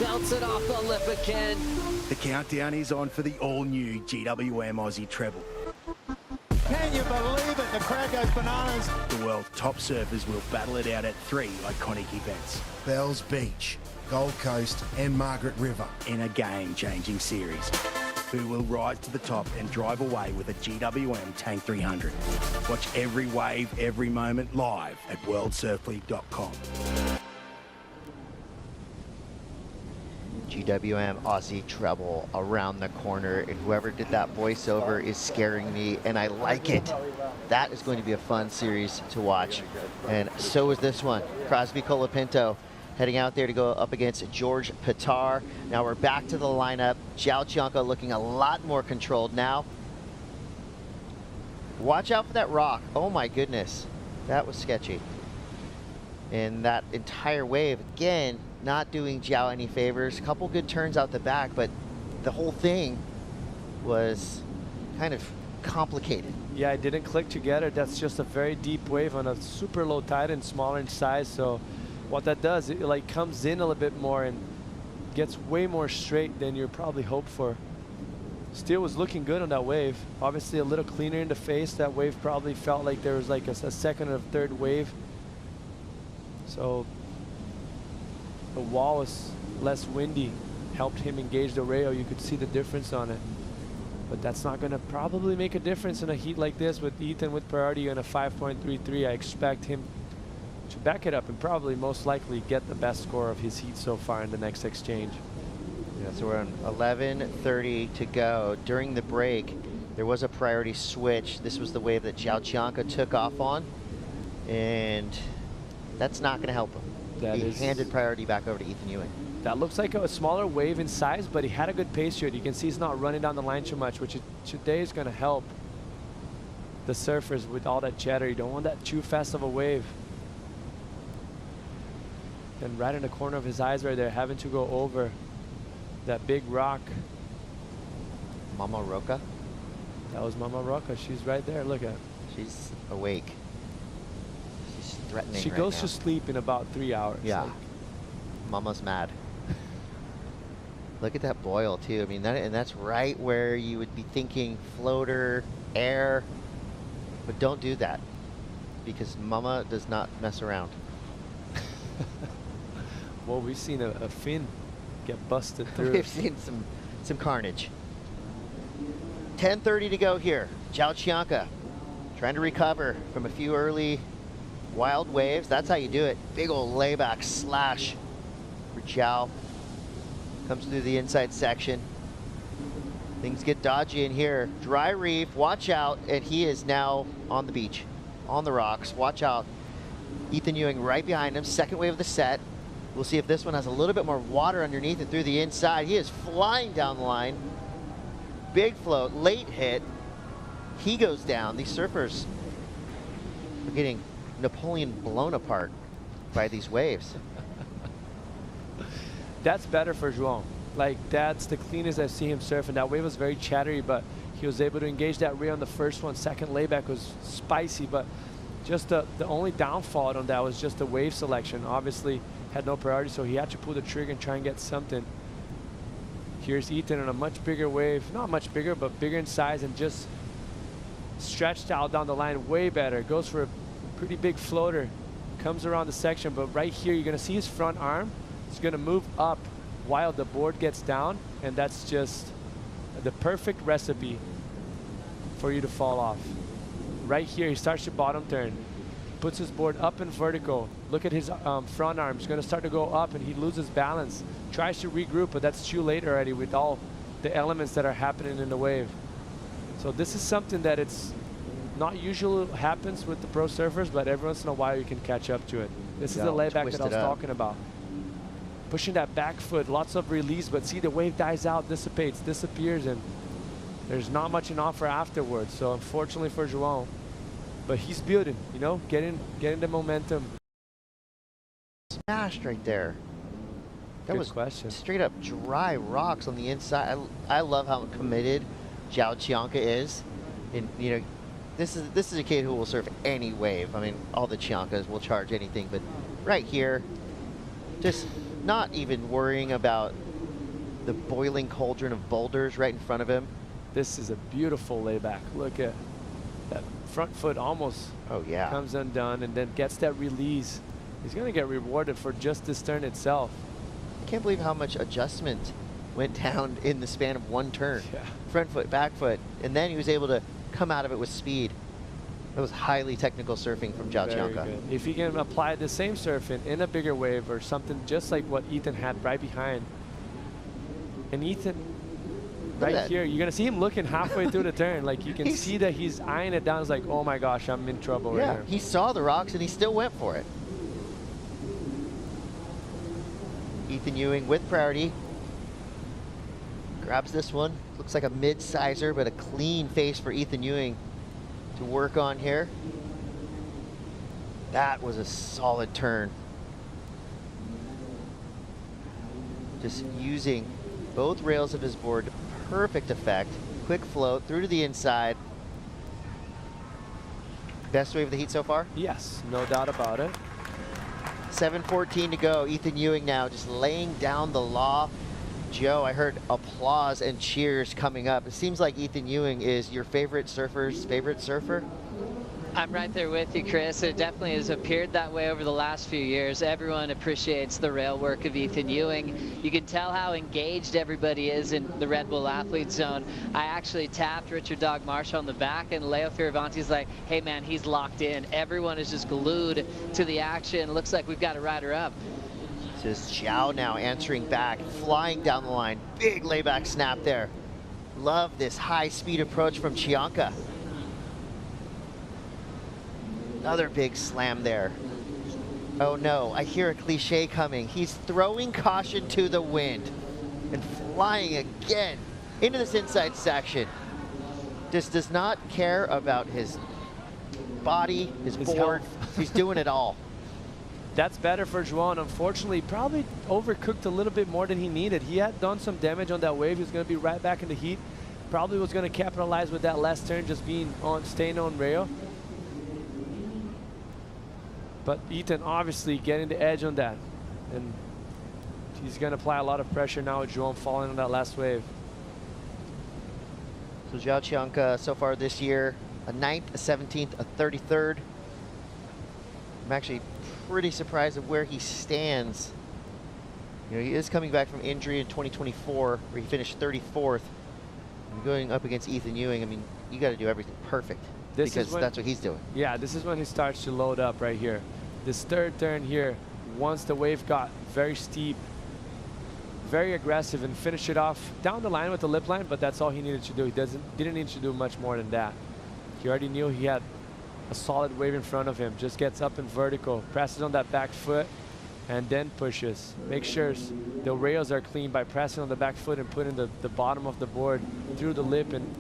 Belts it off the lip again. The countdown is on for the all-new GWM Aussie treble. Can you believe it? The crowd goes bananas. The world's top surfers will battle it out at 3 iconic events. Bells Beach, Gold Coast and Margaret River. In a game-changing series. Who will rise to the top and drive away with a GWM Tank 300. Watch every wave, every moment live at worldsurfleague.com. GWM Aussie treble around the corner, and whoever did that voiceover is scaring me, and I like it. That is going to be a fun series to watch, and so is this one. Crosby Colapinto heading out there to go up against George Pitar. Now we're back to the lineup. Zhao Qianque looking a lot more controlled now. Watch out for that rock. Oh my goodness, that was sketchy. And that entire wave, again, not doing Zhao any favors. A couple good turns out the back, but the whole thing was kind of complicated. Yeah, it didn't click together. That's just a very deep wave on a super low tide and smaller in size. So what that does, it like comes in a little bit more and gets way more straight than you probably hoped for. Steele was looking good on that wave. Obviously a little cleaner in the face. That wave probably felt like there was like a second or third wave. So the wall was less windy, helped him engage the rail. You could see the difference on it. But that's not going to probably make a difference in a heat like this with Ethan with priority and a 5.33. I expect him to back it up and probably most likely get the best score of his heat so far in the next exchange. Yeah, so we're on 11:30 to go. During the break, there was a priority switch. This was the wave that Zhao Qianque took off on, and that's not going to help him. He handed priority back over to Ethan Ewing. That looks like a smaller wave in size, but he had a good pace to it. You can see he's not running down the line too much, which today is going to help the surfers with all that chatter. You don't want that too fast of a wave. And right in the corner of his eyes right there, having to go over that big rock. Mama Roca? That was Mama Roca. She's right there. Look at her. She's awake. She's threatening. She right goes now. to sleep in about 3 hours. Yeah. Like, Mama's mad. Look at that boil too. I mean, and that's right where you would be thinking floater, air, but don't do that because Mama does not mess around. well, we've seen a fin get busted through. We've seen some carnage. 10:30 to go here. Zhao Qianque trying to recover from a few early wild waves. That's how you do it. Big old layback slash for Zhao. Comes through the inside section. Things get dodgy in here. Dry reef, watch out, and he is now on the beach, on the rocks. Watch out. Ethan Ewing right behind him, second wave of the set. We'll see if this one has a little bit more water underneath it through the inside. He is flying down the line. Big float, late hit. He goes down. These surfers are getting Napoleon blown apart by these waves. That's better for João. Like, that's the cleanest I've seen him surf, and that wave was very chattery, but he was able to engage that rail on the first one. Second layback was spicy, but just the only downfall on that was just the wave selection. Obviously had no priority, so he had to pull the trigger and try and get something. Here's Ethan on a much bigger wave, not much bigger, but bigger in size, and just stretched out down the line way better. Goes for a pretty big floater, comes around the section, but right here you're gonna see his front arm. It's gonna move up while the board gets down, and that's just the perfect recipe for you to fall off. Right here, he starts to bottom turn, puts his board up in vertical. Look at his front arm. It's gonna start to go up, and he loses balance. Tries to regroup, but that's too late already with all the elements that are happening in the wave. So this is something that it's not usually happens with the pro surfers, but every once in a while you can catch up to it. This is the layback that I was talking about. Pushing that back foot, lots of release, but see the wave dies out, dissipates, disappears, and there's not much in offer afterwards. So unfortunately for João, but he's building, you know, getting the momentum. Smashed right there. That was question. Straight up dry rocks on the inside. I love how committed Zhao Qianque is. And you know, this is a kid who will surf any wave. I mean, all the Qianques will charge anything, but right here, just not even worrying about the boiling cauldron of boulders right in front of him. This is a beautiful layback. Look at that front foot almost comes undone and then gets that release. He's gonna get rewarded for just this turn itself. I can't believe how much adjustment went down in the span of one turn. Yeah. Front foot, back foot, and then he was able to come out of it with speed. That was highly technical surfing from Zhao Qianque. If he can apply the same surfing in a bigger wave or something just like what Ethan had right behind, And Ethan, Look at right that. here, you're going to see him looking halfway through the turn. Like, you can see that he's eyeing it down. It's like, oh my gosh, I'm in trouble right Yeah, here. he saw the rocks and he still went for it. Ethan Ewing with priority. Grabs this one. Looks like a mid-sizer, but a clean face for Ethan Ewing to work on here. That was a solid turn. Just using both rails of his board to perfect effect. Quick float through to the inside. Best wave of the heat so far? Yes, no doubt about it. 7:14 to go. Ethan Ewing now just laying down the law. Joe, I heard applause and cheers coming up. It seems like Ethan Ewing is your favorite surfer's favorite surfer. I'm right there with you, Chris. It definitely has appeared that way over the last few years. Everyone appreciates the rail work of Ethan Ewing. You can tell how engaged everybody is in the Red Bull Athlete Zone. I actually tapped Richard Dog Marsh on the back, and Leo Fioravanti's like, hey man, he's locked in. Everyone is just glued to the action. Looks like we've got a rider up. Just Zhao now answering back, flying down the line. Big layback snap there. Love this high speed approach from Chianca. Another big slam there. Oh no, I hear a cliche coming. He's throwing caution to the wind and flying again into this inside section. Just does not care about his body, his board. He's doing it all. That's better for João. Unfortunately, probably overcooked a little bit more than he needed. He had done some damage on that wave. He was going to be right back in the heat. Probably was going to capitalize with that last turn, just being on, staying on rail. But Ethan obviously getting the edge on that. And he's going to apply a lot of pressure now with João falling on that last wave. So Zhao Chianca so far this year, a 9th, a 17th, a 33rd. I'm actually pretty surprised at where he stands. You know, he is coming back from injury in 2024, where he finished 34th. And going up against Ethan Ewing, I mean, you got to do everything perfect because that's what he's doing. Yeah, this is when he starts to load up right here. This third turn here, once the wave got very steep, very aggressive, and finish it off down the line with the lip line, but that's all he needed to do. He didn't need to do much more than that. He already knew he had a solid wave in front of him. Just gets up in vertical, presses on that back foot, and then pushes. Make sure the rails are clean by pressing on the back foot and putting the bottom of the board through the lip and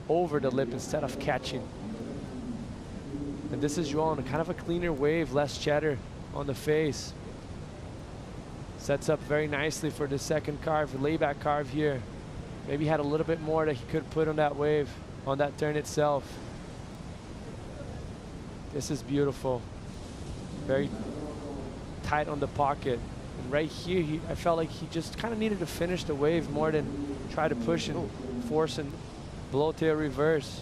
over the lip instead of catching. And this is João on kind of a cleaner wave, less chatter on the face. Sets up very nicely for the second carve, layback carve here. Maybe had a little bit more that he could put on that wave, on that turn itself. This is beautiful. Very tight on the pocket. And right here, I felt like he just kind of needed to finish the wave more than try to push and force and blow tail reverse.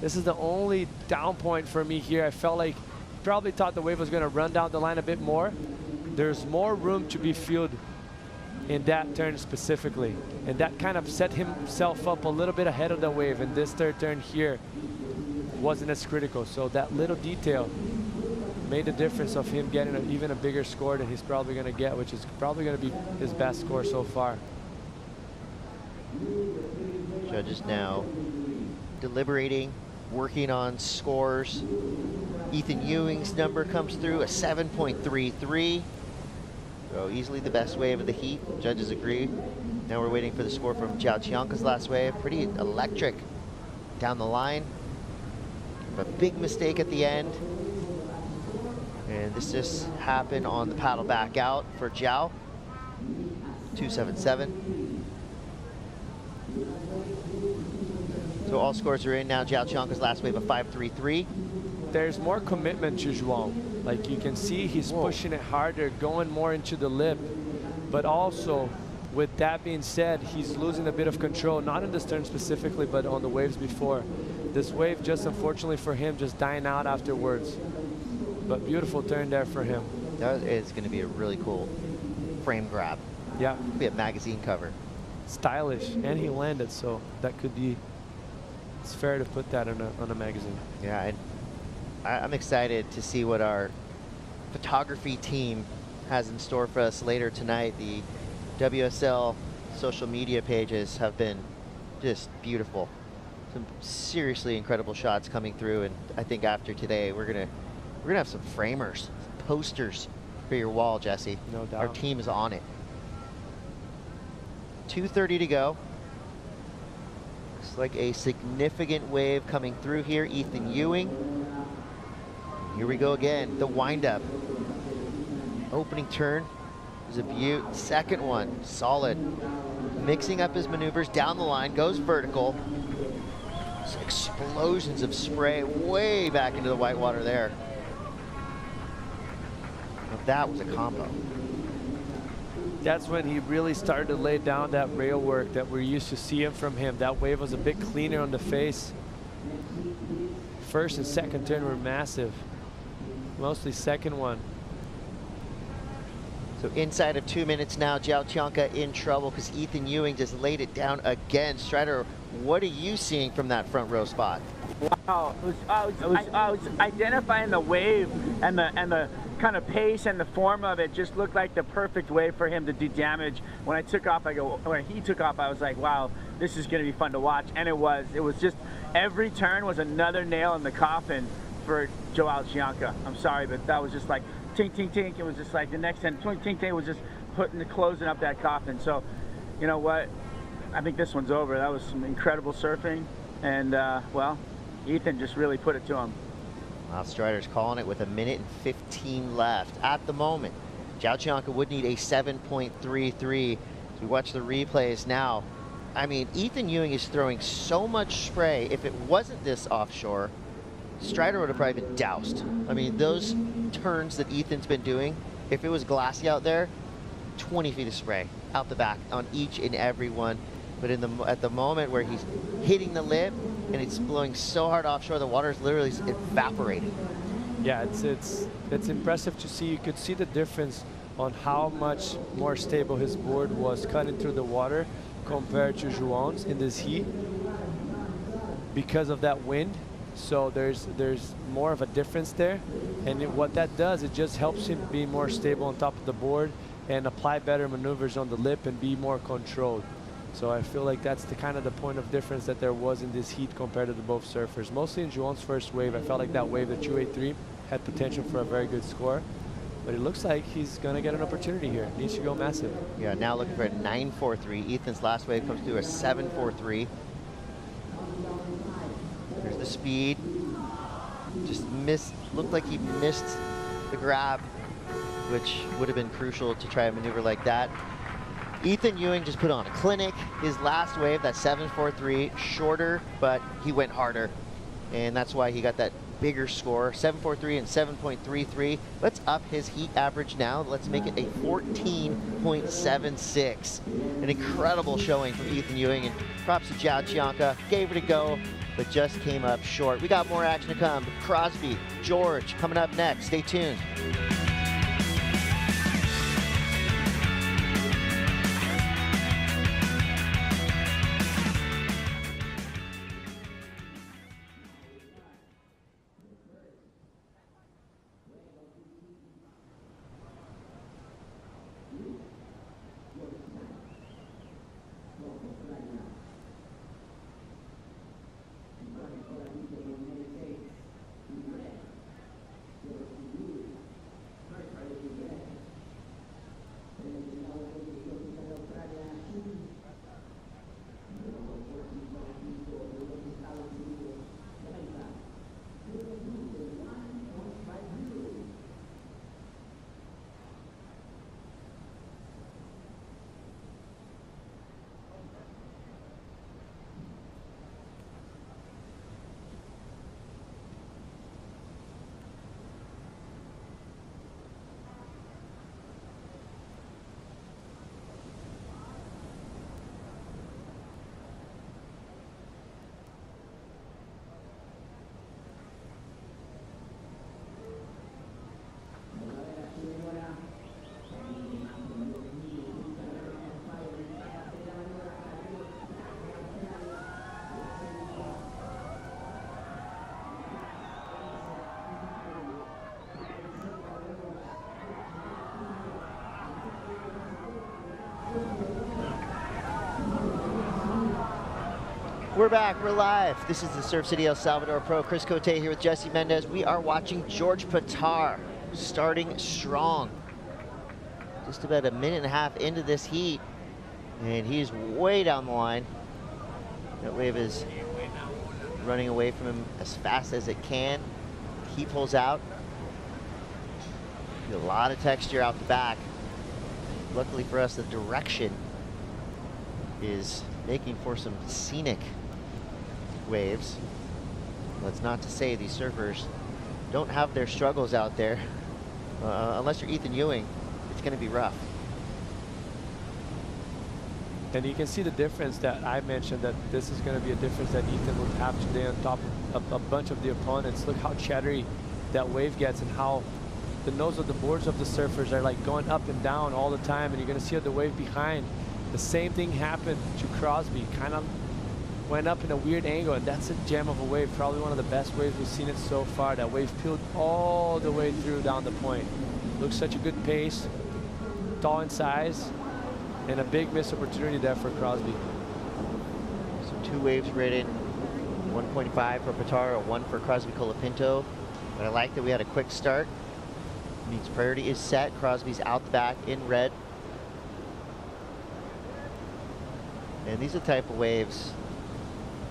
This is the only down point for me here. I felt like probably thought the wave was going to run down the line a bit more. There's more room to be filled in that turn specifically. And that kind of set himself up a little bit ahead of the wave. And this third turn here wasn't as critical. So that little detail made the difference of him getting even a bigger score than he's probably going to get, which is probably going to be his best score so far. Judges now deliberating, working on scores. Ethan Ewing's number comes through, a 7.33. So easily the best wave of the heat, judges agree. Now we're waiting for the score from Zhao Chianca's last wave. Pretty electric down the line. A big mistake at the end. And this just happened on the paddle back out for Zhao. 277. So all scores are in now. Zhao Chianca's last wave of 5.33. There's more commitment to João. Like you can see he's pushing it harder, going more into the lip. But also, with that being said, he's losing a bit of control, not in this turn specifically, but on the waves before. This wave just unfortunately for him just dying out afterwards. But beautiful turn there for him. That is going to be a really cool frame grab. Yeah. Could be a magazine cover. Stylish, and he landed, so that could be, it's fair to put that on a magazine. Yeah, and I'm excited to see what our photography team has in store for us later tonight. The WSL social media pages have been just beautiful. Some seriously incredible shots coming through, and I think after today we're gonna have some framers, some posters for your wall, Jesse. No doubt. Our team is on it. 2:30 to go. Looks like a significant wave coming through here. Ethan Ewing. Here we go again. The windup. Opening turn is a beaut. Second one, solid. Mixing up his maneuvers down the line, goes vertical. Explosions of spray way back into the whitewater there. Now that was a combo. That's when he really started to lay down that rail work that we're used to seeing from him. That wave was a bit cleaner on the face. First and second turn were massive. Mostly second one. So inside of 2 minutes now, Jiaoqianka in trouble because Ethan Ewing just laid it down again. Strider, what are you seeing from that front row spot? Wow, I was identifying the wave and the kind of pace and the form of it just looked like the perfect way for him to do damage. When I took off, when he took off, I was like, wow, this is going to be fun to watch. And it was just every turn was another nail in the coffin for Joao Chianca. I'm sorry, but that was just like tink, tink, tink. It was just like the next 10, tink, tink, tink was just closing up that coffin. So, you know what? I think this one's over. That was some incredible surfing. And, well, Ethan just really put it to him. Wow, Strider's calling it with 1:15 minutes left. At the moment, Jiaoqianka would need a 7.33. As we watch the replays now, I mean, Ethan Ewing is throwing so much spray. If it wasn't this offshore, Strider would have probably been doused. I mean, those turns that Ethan's been doing, if it was glassy out there, 20 feet of spray out the back on each and every one. But at the moment where he's hitting the lip and it's blowing so hard offshore, the water is literally evaporating. Yeah, it's impressive to see. You could see the difference on how much more stable his board was cutting through the water compared to João's in this heat because of that wind. So there's more of a difference there, and what that does, it just helps him be more stable on top of the board and apply better maneuvers on the lip and be more controlled. So I feel like that's the kind of the point of difference that there was in this heat compared to the both surfers. Mostly in João's first wave, I felt like that wave, the 283, had potential for a very good score. But it looks like he's going to get an opportunity here. Needs to go massive. Yeah, now looking for a 9.43. Ethan's last wave comes through a 7.43. There's the speed. Just looked like he missed the grab, which would have been crucial to try a maneuver like that. Ethan Ewing just put on a clinic. His last wave, that 7.43, shorter, but he went harder. And that's why he got that bigger score, 7.43 and 7.33. Let's up his heat average now. Let's make it a 14.76. An incredible showing from Ethan Ewing, and props to Jiaoqianka. Gave it a go, but just came up short. We got more action to come. Crosby, George coming up next. Stay tuned. We're back, we're live. This is the Surf City El Salvador Pro. Chris Cote here with Jesse Mendez. We are watching George Patar starting strong. Just about a minute and a half into this heat, and he's way down the line. That wave is running away from him as fast as it can. He pulls out. A lot of texture out the back. Luckily for us, the direction is making for some scenic waves. That's not to say these surfers don't have their struggles out there. Unless you're Ethan Ewing, it's going to be rough. And you can see the difference that I mentioned, that this is going to be a difference that Ethan would have today on top of a bunch of the opponents. Look how chattery that wave gets and how the nose of the boards of the surfers are like going up and down all the time, and you're going to see the wave behind. The same thing happened to Crosby, kind of went up in a weird angle, and that's a gem of a wave, probably one of the best waves we've seen it so far. That wave peeled all the way through down the point. Looks such a good pace, tall in size, and a big missed opportunity there for Crosby. So 2 waves ridden, 1.5 for Patar, 1 for Crosby Colapinto. But I like that we had a quick start. Means priority is set. Crosby's out the back in red. And these are the type of waves,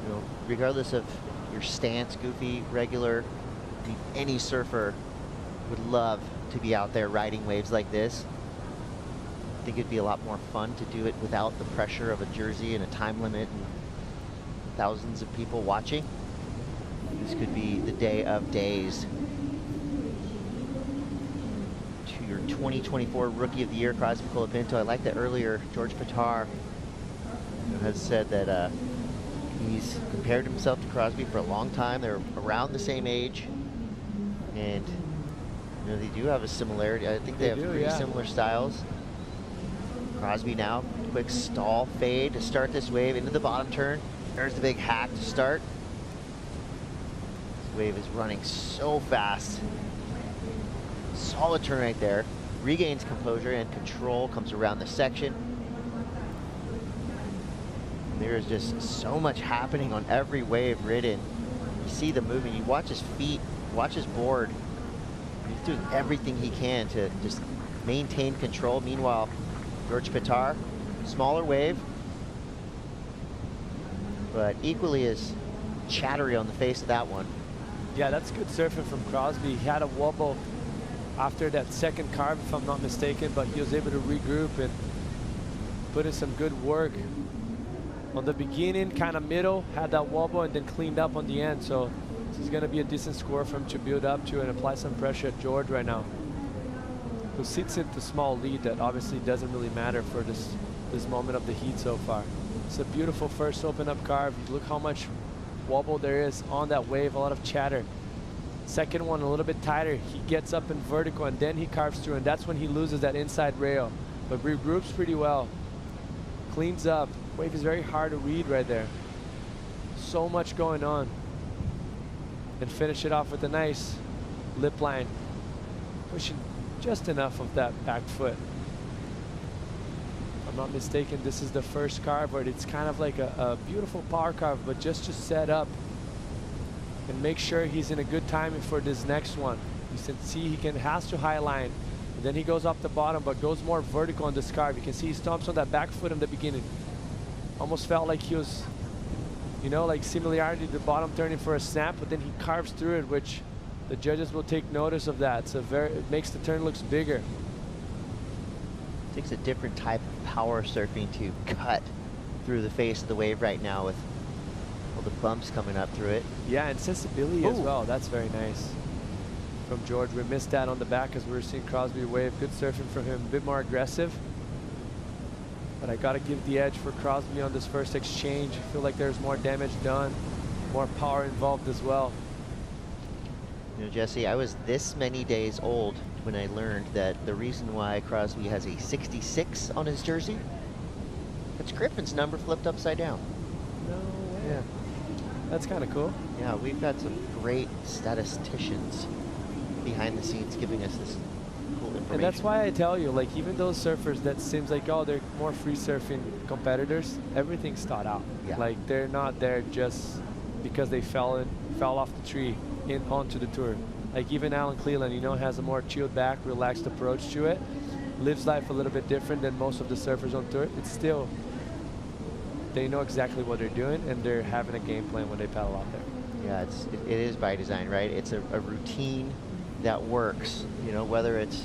you know, regardless of your stance, goofy, regular, I mean, any surfer would love to be out there riding waves like this. I think it'd be a lot more fun to do it without the pressure of a jersey and a time limit and thousands of people watching. This could be the day of days. To your 2024 Rookie of the Year, Crosby Colapinto. I like that earlier George Patar has said that he's compared himself to Crosby for a long time. They're around the same age, and you know, they do have a similarity. I think they have pretty similar styles. Crosby now, quick stall fade to start this wave into the bottom turn. There's the big hack to start. This wave is running so fast. Solid turn right there. Regains composure and control, comes around the section. There is just so much happening on every wave ridden. You see the movement, you watch his feet, watch his board. He's doing everything he can to just maintain control. Meanwhile, George Patar, smaller wave, but equally as chattery on the face of that one. Yeah, that's good surfing from Crosby. He had a wobble after that second carve, if I'm not mistaken, but he was able to regroup and put in some good work. On the beginning, kind of middle, had that wobble and then cleaned up on the end. So this is going to be a decent score for him to build up to and apply some pressure at George right now, who sits at the small lead that obviously doesn't really matter for this moment of the heat so far. It's a beautiful first open up carve. Look how much wobble there is on that wave, a lot of chatter. Second one a little bit tighter. He gets up in vertical and then he carves through, and that's when he loses that inside rail, but regroups pretty well, cleans up. Wave is very hard to read right there. So much going on. And finish it off with a nice lip line, pushing just enough of that back foot. If I'm not mistaken, this is the first carve where it's kind of like a beautiful power carve, but just to set up and make sure he's in a good timing for this next one. You can see he has to high line, and then he goes off the bottom, but goes more vertical on this carve. You can see he stomps on that back foot in the beginning. Almost felt like he was, you know, like similarity to the bottom turning for a snap, but then he carves through it, which the judges will take notice of that. So it makes the turn looks bigger. Takes a different type of power surfing to cut through the face of the wave right now with all the bumps coming up through it. Yeah, and sensibility as well. That's very nice from George. We missed that on the back as we were seeing Crosby wave. Good surfing from him, a bit more aggressive. But I got to give the edge for Crosby on this first exchange. I feel like there's more damage done, more power involved as well. You know, Jesse, I was this many days old when I learned that the reason why Crosby has a 66 on his jersey, it's Griffin's number flipped upside down. No way. Yeah. That's kind of cool. Yeah, we've got some great statisticians behind the scenes giving us this Cool information. And that's why I tell you, like, even those surfers that seems like, oh, they're more free surfing competitors, everything's thought out. Yeah. Like, they're not there just because they fell off the tree onto the tour. Like, even Alan Cleland, you know, has a more chilled back, relaxed approach to it. Lives life a little bit different than most of the surfers on tour. It's still, they know exactly what they're doing, and they're having a game plan when they paddle out there. Yeah, it is by design, right? It's a routine that works, you know, whether it's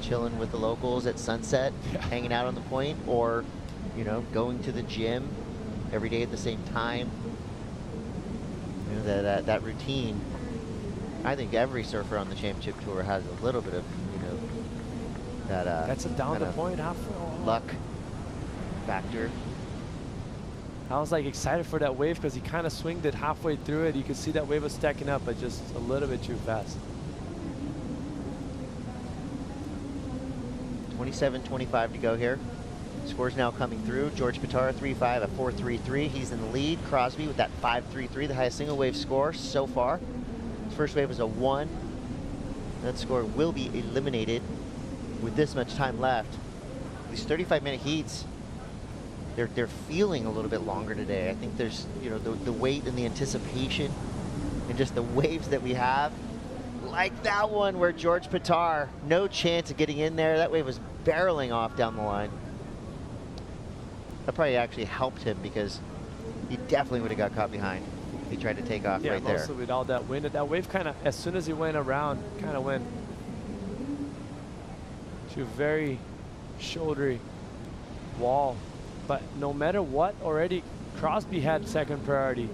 chilling with the locals at sunset, hanging out on the point, or, you know, going to the gym every day at the same time. You know, that routine, I think every surfer on the championship tour has a little bit of, you know, that's a down the point halfway. Luck factor. I was like excited for that wave because he kind of swinged it halfway through it. You could see that wave was stacking up, but just a little bit too fast. 27:25 to go here. Scores now coming through. George Pitara 3.5 at 4.33. He's in the lead. Crosby with that 5.33, the highest single wave score so far. His first wave was a 1. That score will be eliminated with this much time left. These 35-minute heats, they're feeling a little bit longer today. I think there's, you know, the weight and the anticipation and just the waves that we have. Like that one where George Pitar, no chance of getting in there. That wave was barreling off down the line. That probably actually helped him because he definitely would have got caught behind if he tried to take off right there. Yeah, mostly with all that wind. That wave kind of, as soon as he went around, kind of went to a very shouldery wall. But no matter what, already Crosby had second priority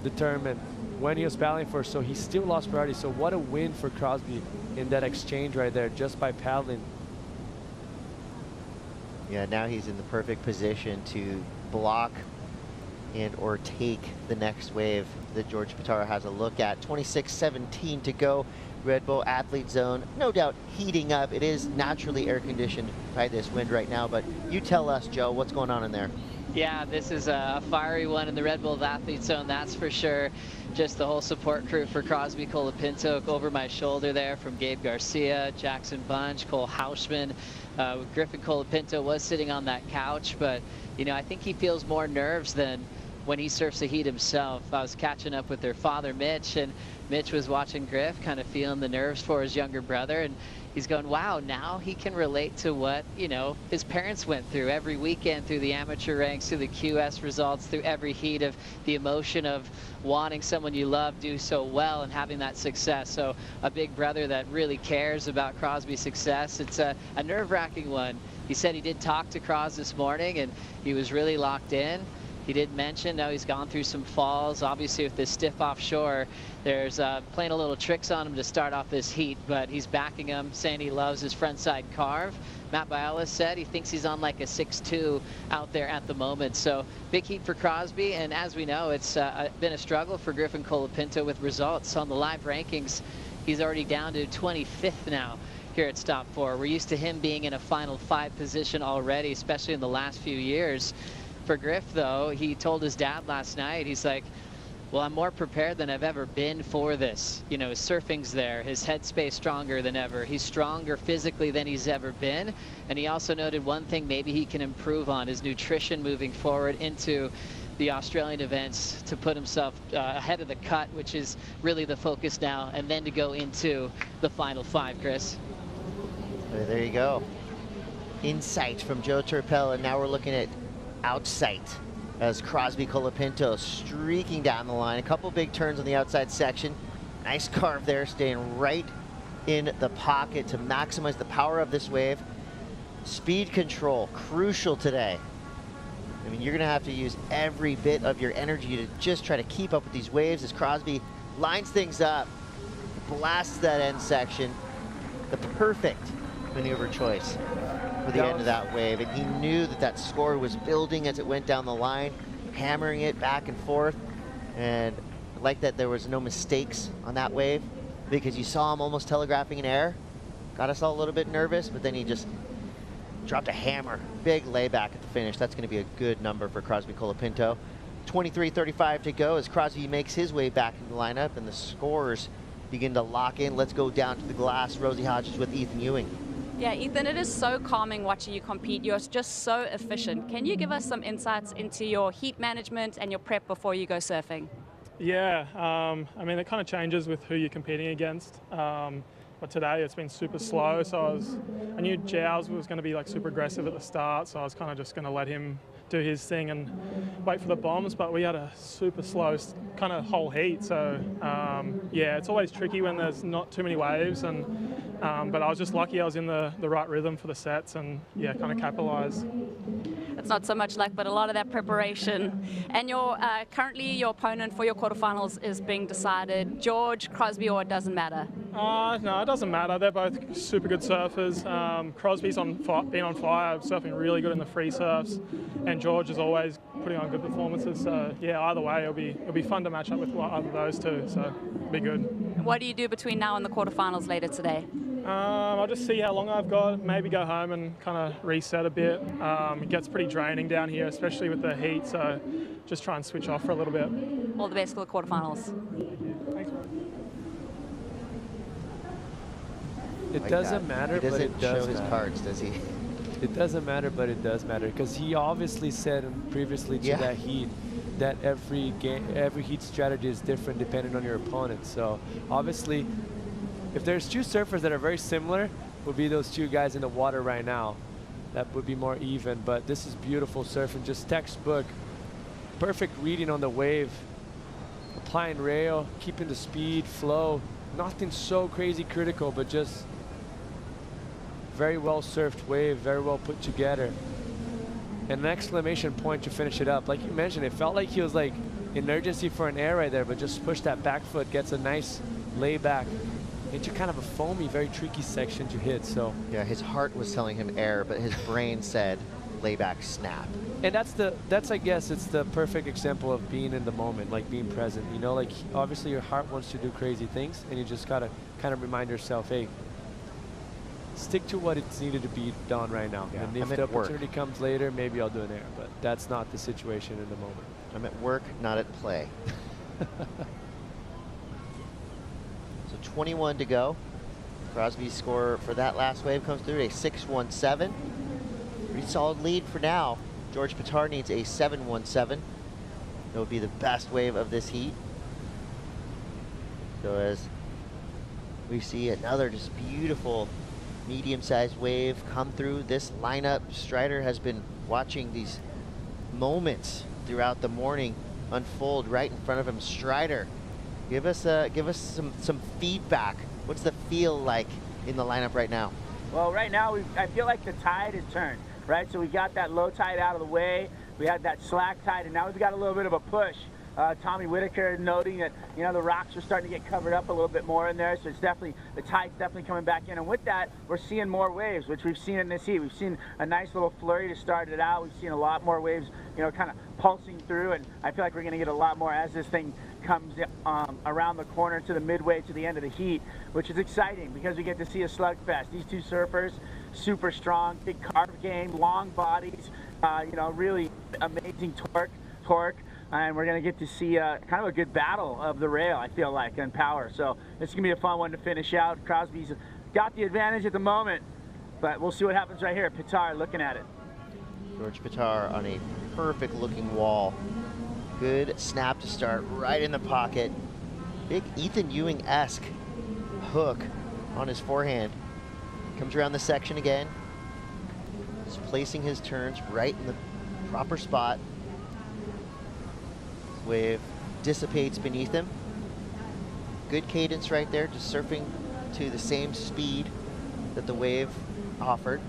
determined when he was paddling first, so he still lost priority. So what a win for Crosby in that exchange right there, just by paddling. Yeah, now he's in the perfect position to block and or take the next wave that George Pitara has a look at. 26:17 to go. Red Bull Athlete Zone, no doubt heating up. It is naturally air conditioned by this wind right now, but you tell us, Joe, what's going on in there? Yeah, this is a fiery one in the Red Bull Athlete Zone, that's for sure. Just the whole support crew for Crosby Colapinto over my shoulder there, from Gabe Garcia, Jackson Bunch, Cole Hausman. Griffin Colapinto was sitting on that couch, but you know, I think he feels more nerves than when he surfs the heat himself. I was catching up with their father, Mitch, and Mitch was watching Griff, kind of feeling the nerves for his younger brother, and he's going, wow, now he can relate to what, you know, his parents went through every weekend, through the amateur ranks, through the QS results, through every heat, of the emotion of wanting someone you love do so well and having that success. So a big brother that really cares about Crosby's success. It's a nerve-wracking one. He said he did talk to Cros this morning, and he was really locked in. He did mention, now he's gone through some falls. Obviously, with this stiff offshore, there's playing a little tricks on him to start off this heat, but he's backing him, saying he loves his frontside carve. Matt Bialas said he thinks he's on like a 6.2 out there at the moment. So big heat for Crosby, and as we know, it's been a struggle for Griffin Colapinto with results. On the live rankings, he's already down to 25th now here at Stop 4. We're used to him being in a final 5 position already, especially in the last few years. For Griff, though, he told his dad last night, he's like, well, I'm more prepared than I've ever been for this. You know, his surfing's there, his headspace stronger than ever. He's stronger physically than he's ever been. And he also noted one thing maybe he can improve on, his nutrition moving forward into the Australian events, to put himself ahead of the cut, which is really the focus now, and then to go into the final 5, Chris. There you go. Insight from Joe Turpel, and now we're looking at outsight as Crosby Colapinto streaking down the line. A couple big turns on the outside section. Nice carve there, staying right in the pocket to maximize the power of this wave. Speed control, crucial today. I mean, you're gonna have to use every bit of your energy to just try to keep up with these waves as Crosby lines things up, blasts that end section. The perfect maneuver choice for the end of that wave, and he knew that that score was building as it went down the line, hammering it back and forth. And I like that there was no mistakes on that wave, because you saw him almost telegraphing in air. Got us all a little bit nervous, but then he just dropped a hammer. Big layback at the finish. That's going to be a good number for Crosby Colapinto. 23:35 to go as Crosby makes his way back into the lineup, and the scores begin to lock in. Let's go down to the glass. Rosie Hodges with Ethan Ewing. Yeah, Ethan, it is so calming watching you compete. You're just so efficient. Can you give us some insights into your heat management and your prep before you go surfing? Yeah, I mean, it kind of changes with who you're competing against. But today it's been super slow, so I knew Giles was going to be like super aggressive at the start, so I was kind of just going to let him do his thing and wait for the bombs. But we had a super slow kind of whole heat, so yeah, it's always tricky when there's not too many waves. But I was just lucky I was in the right rhythm for the sets, and yeah, kind of capitalised. It's not so much luck, but a lot of that preparation. And currently your opponent for your quarterfinals is being decided. George, Crosby, or it doesn't matter? No, it doesn't matter. They're both super good surfers. Crosby's been on fire, surfing really good in the free surfs, and George is always putting on good performances. So yeah, either way, it'll be fun to match up with either of those two. So it'll be good. What do you do between now and the quarterfinals later today? I'll just see how long I've got, maybe go home and kind of reset a bit. It gets pretty draining down here, especially with the heat, so just try and switch off for a little bit. All the best for the quarterfinals. Thanks, bro. It doesn't matter, but it does show his cards, does he? It doesn't matter, but it does matter, because he obviously said previously to that heat that every heat strategy is different depending on your opponent. So obviously, if there's two surfers that are very similar, would be those two guys in the water right now. That would be more even, but this is beautiful surfing, just textbook. Perfect reading on the wave, applying rail, keeping the speed, flow. Nothing so crazy critical, but just very well surfed wave, very well put together. And an exclamation point to finish it up. Like you mentioned, it felt like he was like in urgency for an air right there, but just pushed that back foot, gets a nice layback into kind of a foamy, very tricky section to hit. So yeah, his heart was telling him air, but his brain said layback snap. And that's I guess it's the perfect example of being in the moment, like being present. You know, like obviously your heart wants to do crazy things, and you just gotta kind of remind yourself, hey, stick to what it's needed to be done right now. Yeah, and if the opportunity comes later, maybe I'll do an air, but that's not the situation in the moment. I'm at work, not at play. So 21 to go. Crosby's score for that last wave comes through, a 6.17. Pretty solid lead for now. George Pitar needs a 7.17. That would be the best wave of this heat. So as we see another just beautiful medium-sized wave come through this lineup, Strider has been watching these moments throughout the morning unfold right in front of him. Strider, give us some feedback. What's the feel like in the lineup right now? Well, right now I feel like the tide has turned, right? So we got that low tide out of the way. We had that slack tide, and now we've got a little bit of a push. Tommy Whitaker noting that, you know, the rocks are starting to get covered up a little bit more in there, so it's definitely, the tide's definitely coming back in. And with that, we're seeing more waves, which we've seen in this heat. We've seen a nice little flurry to start it out. We've seen a lot more waves, you know, kind of pulsing through, and I feel like we're going to get a lot more as this thing comes around the corner to the midway to the end of the heat, which is exciting because we get to see a slugfest. These two surfers, super strong, big carve game, long bodies, you know, really amazing torque. And we're going to get to see kind of a good battle of the rail, I feel like, and power. So it's going to be a fun one to finish out. Crosby's got the advantage at the moment, but we'll see what happens right here. Pitar looking at it. George Pitar on a perfect looking wall. Good snap to start right in the pocket. Big Ethan Ewing-esque hook on his forehand. Comes around the section again. Just placing his turns right in the proper spot. Wave dissipates beneath him. Good cadence right there, just surfing to the same speed that the wave offered.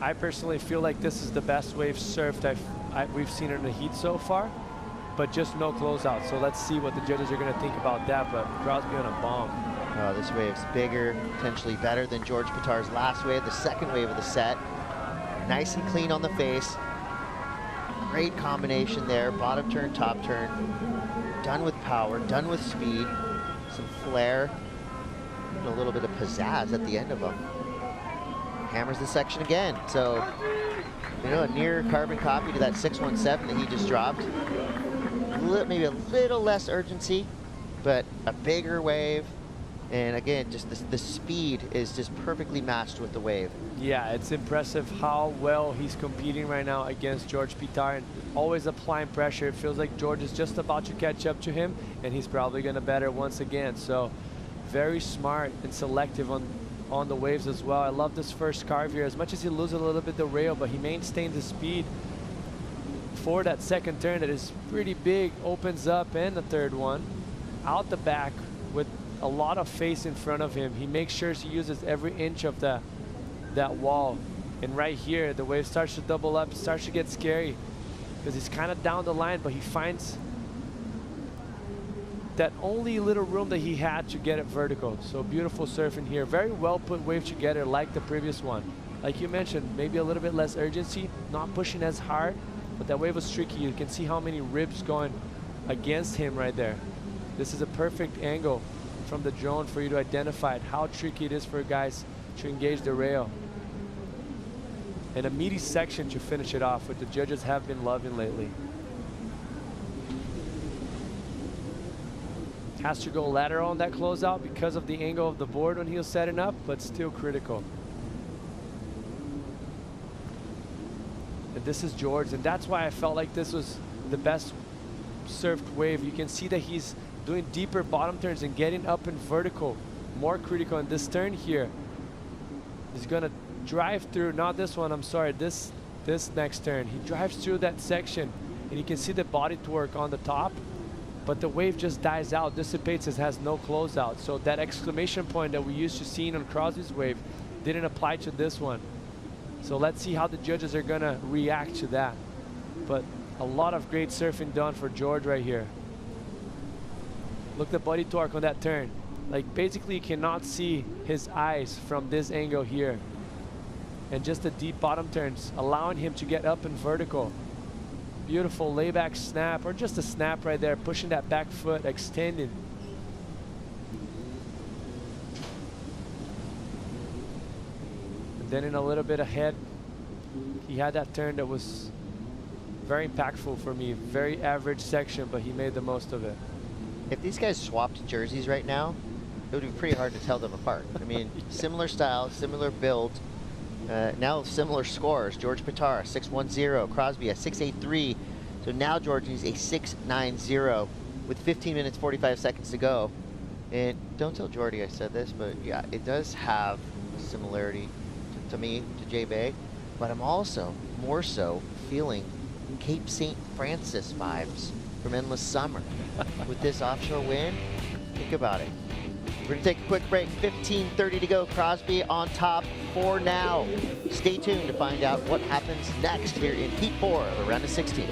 I personally feel like this is the best wave surfed we've seen in the heat so far, but just no closeout. So let's see what the judges are going to think about that, but Crosby on a bomb. Oh, this wave's bigger, potentially better than George Pitar's last wave, the second wave of the set. Nice and clean on the face. Great combination there, bottom turn, top turn. Done with power, done with speed, some flair, and a little bit of pizzazz at the end of them. Hammers the section again. So, you know, a near carbon copy to that 6.17 that he just dropped. Maybe a little less urgency, but a bigger wave, And again, just the speed is just perfectly matched with the wave. Yeah, it's impressive how well he's competing right now against George Pitar, and always applying pressure. It feels like George is just about to catch up to him, and he's probably going to better once again. So very smart and selective on the waves as well. I love this first carve here. As much as he loses a little bit the rail, but he maintained the speed for that second turn that is pretty big, opens up, and the third one. Out the back with a lot of face in front of him. He makes sure he uses every inch of that wall. And right here, the wave starts to double up, starts to get scary because he's kind of down the line, but he finds that only little room that he had to get it vertical. So beautiful surfing here. Very well put wave together like the previous one. Like you mentioned, maybe a little bit less urgency, not pushing as hard, but that wave was tricky. You can see how many ribs going against him right there. This is a perfect angle from the drone for you to identify how tricky it is for guys to engage the rail. And a meaty section to finish it off, which the judges have been loving lately. Has to go lateral on that closeout because of the angle of the board when he was setting up, but still critical. And this is George, and that's why I felt like this was the best surfed wave. You can see that he's doing deeper bottom turns and getting up in vertical, more critical. In this turn here, he's gonna drive through, not this one, I'm sorry, this next turn. He drives through that section, and you can see the body torque on the top, but the wave just dies out, dissipates, it has no closeout. So that exclamation point that we used to see on Crosby's wave didn't apply to this one. So let's see how the judges are gonna react to that. But a lot of great surfing done for George right here. Look at the body torque on that turn. Like basically you cannot see his eyes from this angle here. And just the deep bottom turns, allowing him to get up in vertical. Beautiful layback snap, or just a snap right there, pushing that back foot, extending. And then in a little bit ahead, he had that turn that was very impactful for me. Very average section, but he made the most of it. If these guys swapped jerseys right now, it would be pretty hard to tell them apart. I mean, yeah. Similar style, similar build, now similar scores. George Pitar, 610, Crosby a 683. So now George needs a 690 with 15 minutes, 45 seconds to go. And don't tell Jordy I said this, but yeah, it does have a similarity to me, to J-Bay, but I'm also more so feeling Cape St. Francis vibes from Endless Summer with this offshore wind. Think about it. We're gonna take a quick break, 15:30 to go. Crosby on top for now. Stay tuned to find out what happens next here in Heat 4 of the round of 16.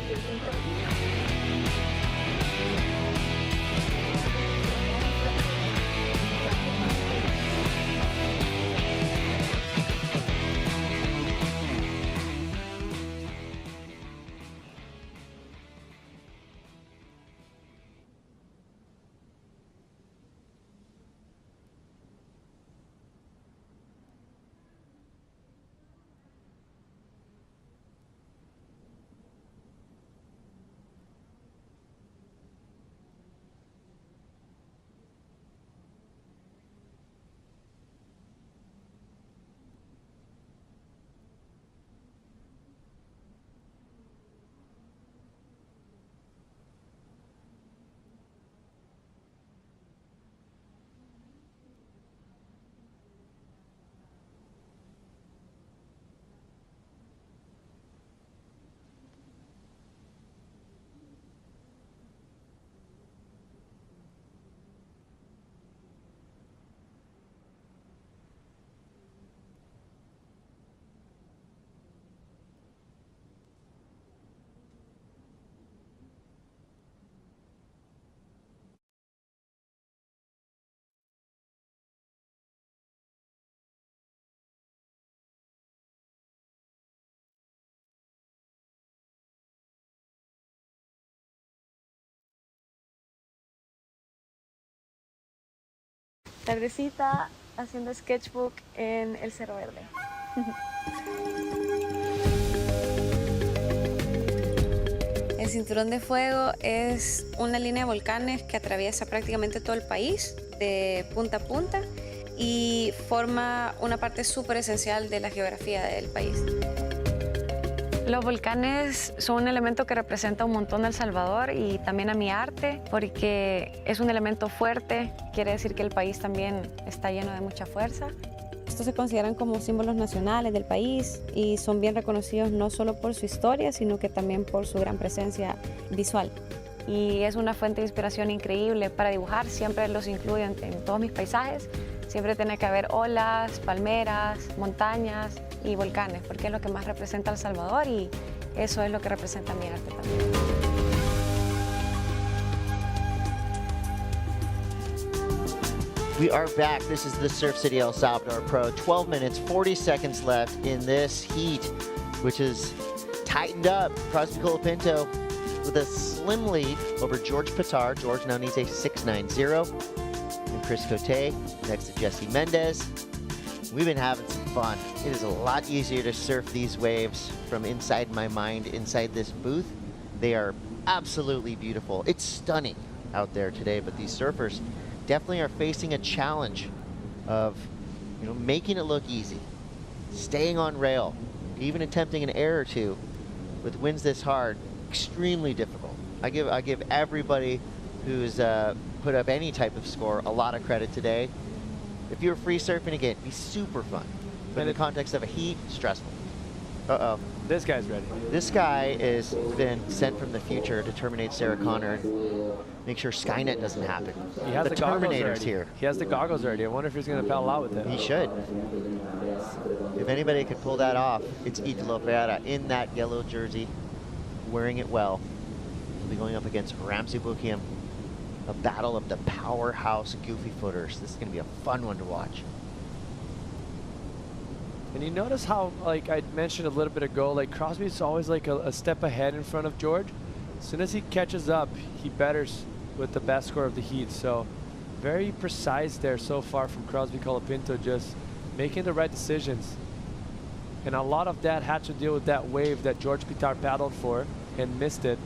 Tardecita haciendo sketchbook en el Cerro Verde. El Cinturón de Fuego es una línea de volcanes que atraviesa prácticamente todo el país, de punta a punta, y forma una parte súper esencial de la geografía del país. Los volcanes son un elemento que representa un montón a El Salvador y también a mi arte, porque es un elemento fuerte, quiere decir que el país también está lleno de mucha fuerza. Estos se consideran como símbolos nacionales del país y son bien reconocidos no solo por su historia, sino que también por su gran presencia visual. Y es una fuente de inspiración increíble para dibujar, siempre los incluyo en todos mis paisajes. Siempre tiene que haber olas, palmeras, montañas y volcanes, porque es lo que más representa a El Salvador y eso es lo que representa mi arte también. We are back. This is the Surf City El Salvador Pro. 12 minutes, 40 seconds left in this heat, which is tightened up. Crosby Colapinto with a slim lead over George Pitar. George now needs a 6.90. And Chris Cote next to Jesse Mendez. We've been having some fun. It is a lot easier to surf these waves from inside my mind, inside this booth. They are absolutely beautiful. It's stunning out there today, but these surfers definitely are facing a challenge of, making it look easy, staying on rail, even attempting an air or two with winds this hard, extremely difficult. I give everybody who's put up any type of score a lot of credit today. If you're free surfing again, it'd be super fun. But in the context of a heat, stressful. Uh-oh. This guy's ready. This guy has been sent from the future to terminate Sarah Connor and make sure Skynet doesn't happen. He has the Terminator's goggles here. He has the goggles already. I wonder if he's going to paddle out with it. He should. If anybody could pull that off, it's Italo Ferreira in that yellow jersey, wearing it well. He'll be going up against Ramsey Bukiam, a battle of the powerhouse goofy footers. This is going to be a fun one to watch. And you notice how, like I mentioned a little bit ago, like Crosby's always like a step ahead in front of George. As soon as he catches up, he betters with the best score of the heat. So very precise there so far from Crosby Colapinto, just making the right decisions. And a lot of that had to deal with that wave that George Pitar paddled for and missed it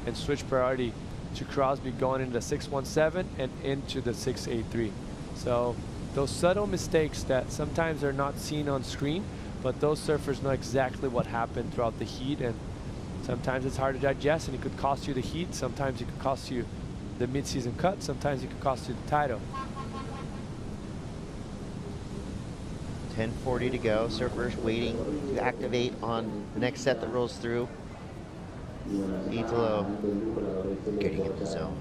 and switched priority to Crosby going into the 617 and into the 683. So those subtle mistakes that sometimes are not seen on screen, but those surfers know exactly what happened throughout the heat, and sometimes it's hard to digest and it could cost you the heat, sometimes it could cost you the mid-season cut, sometimes it could cost you the title. 10:40 to go. Surfers waiting to activate on the next set that rolls through. Italo getting in the zone.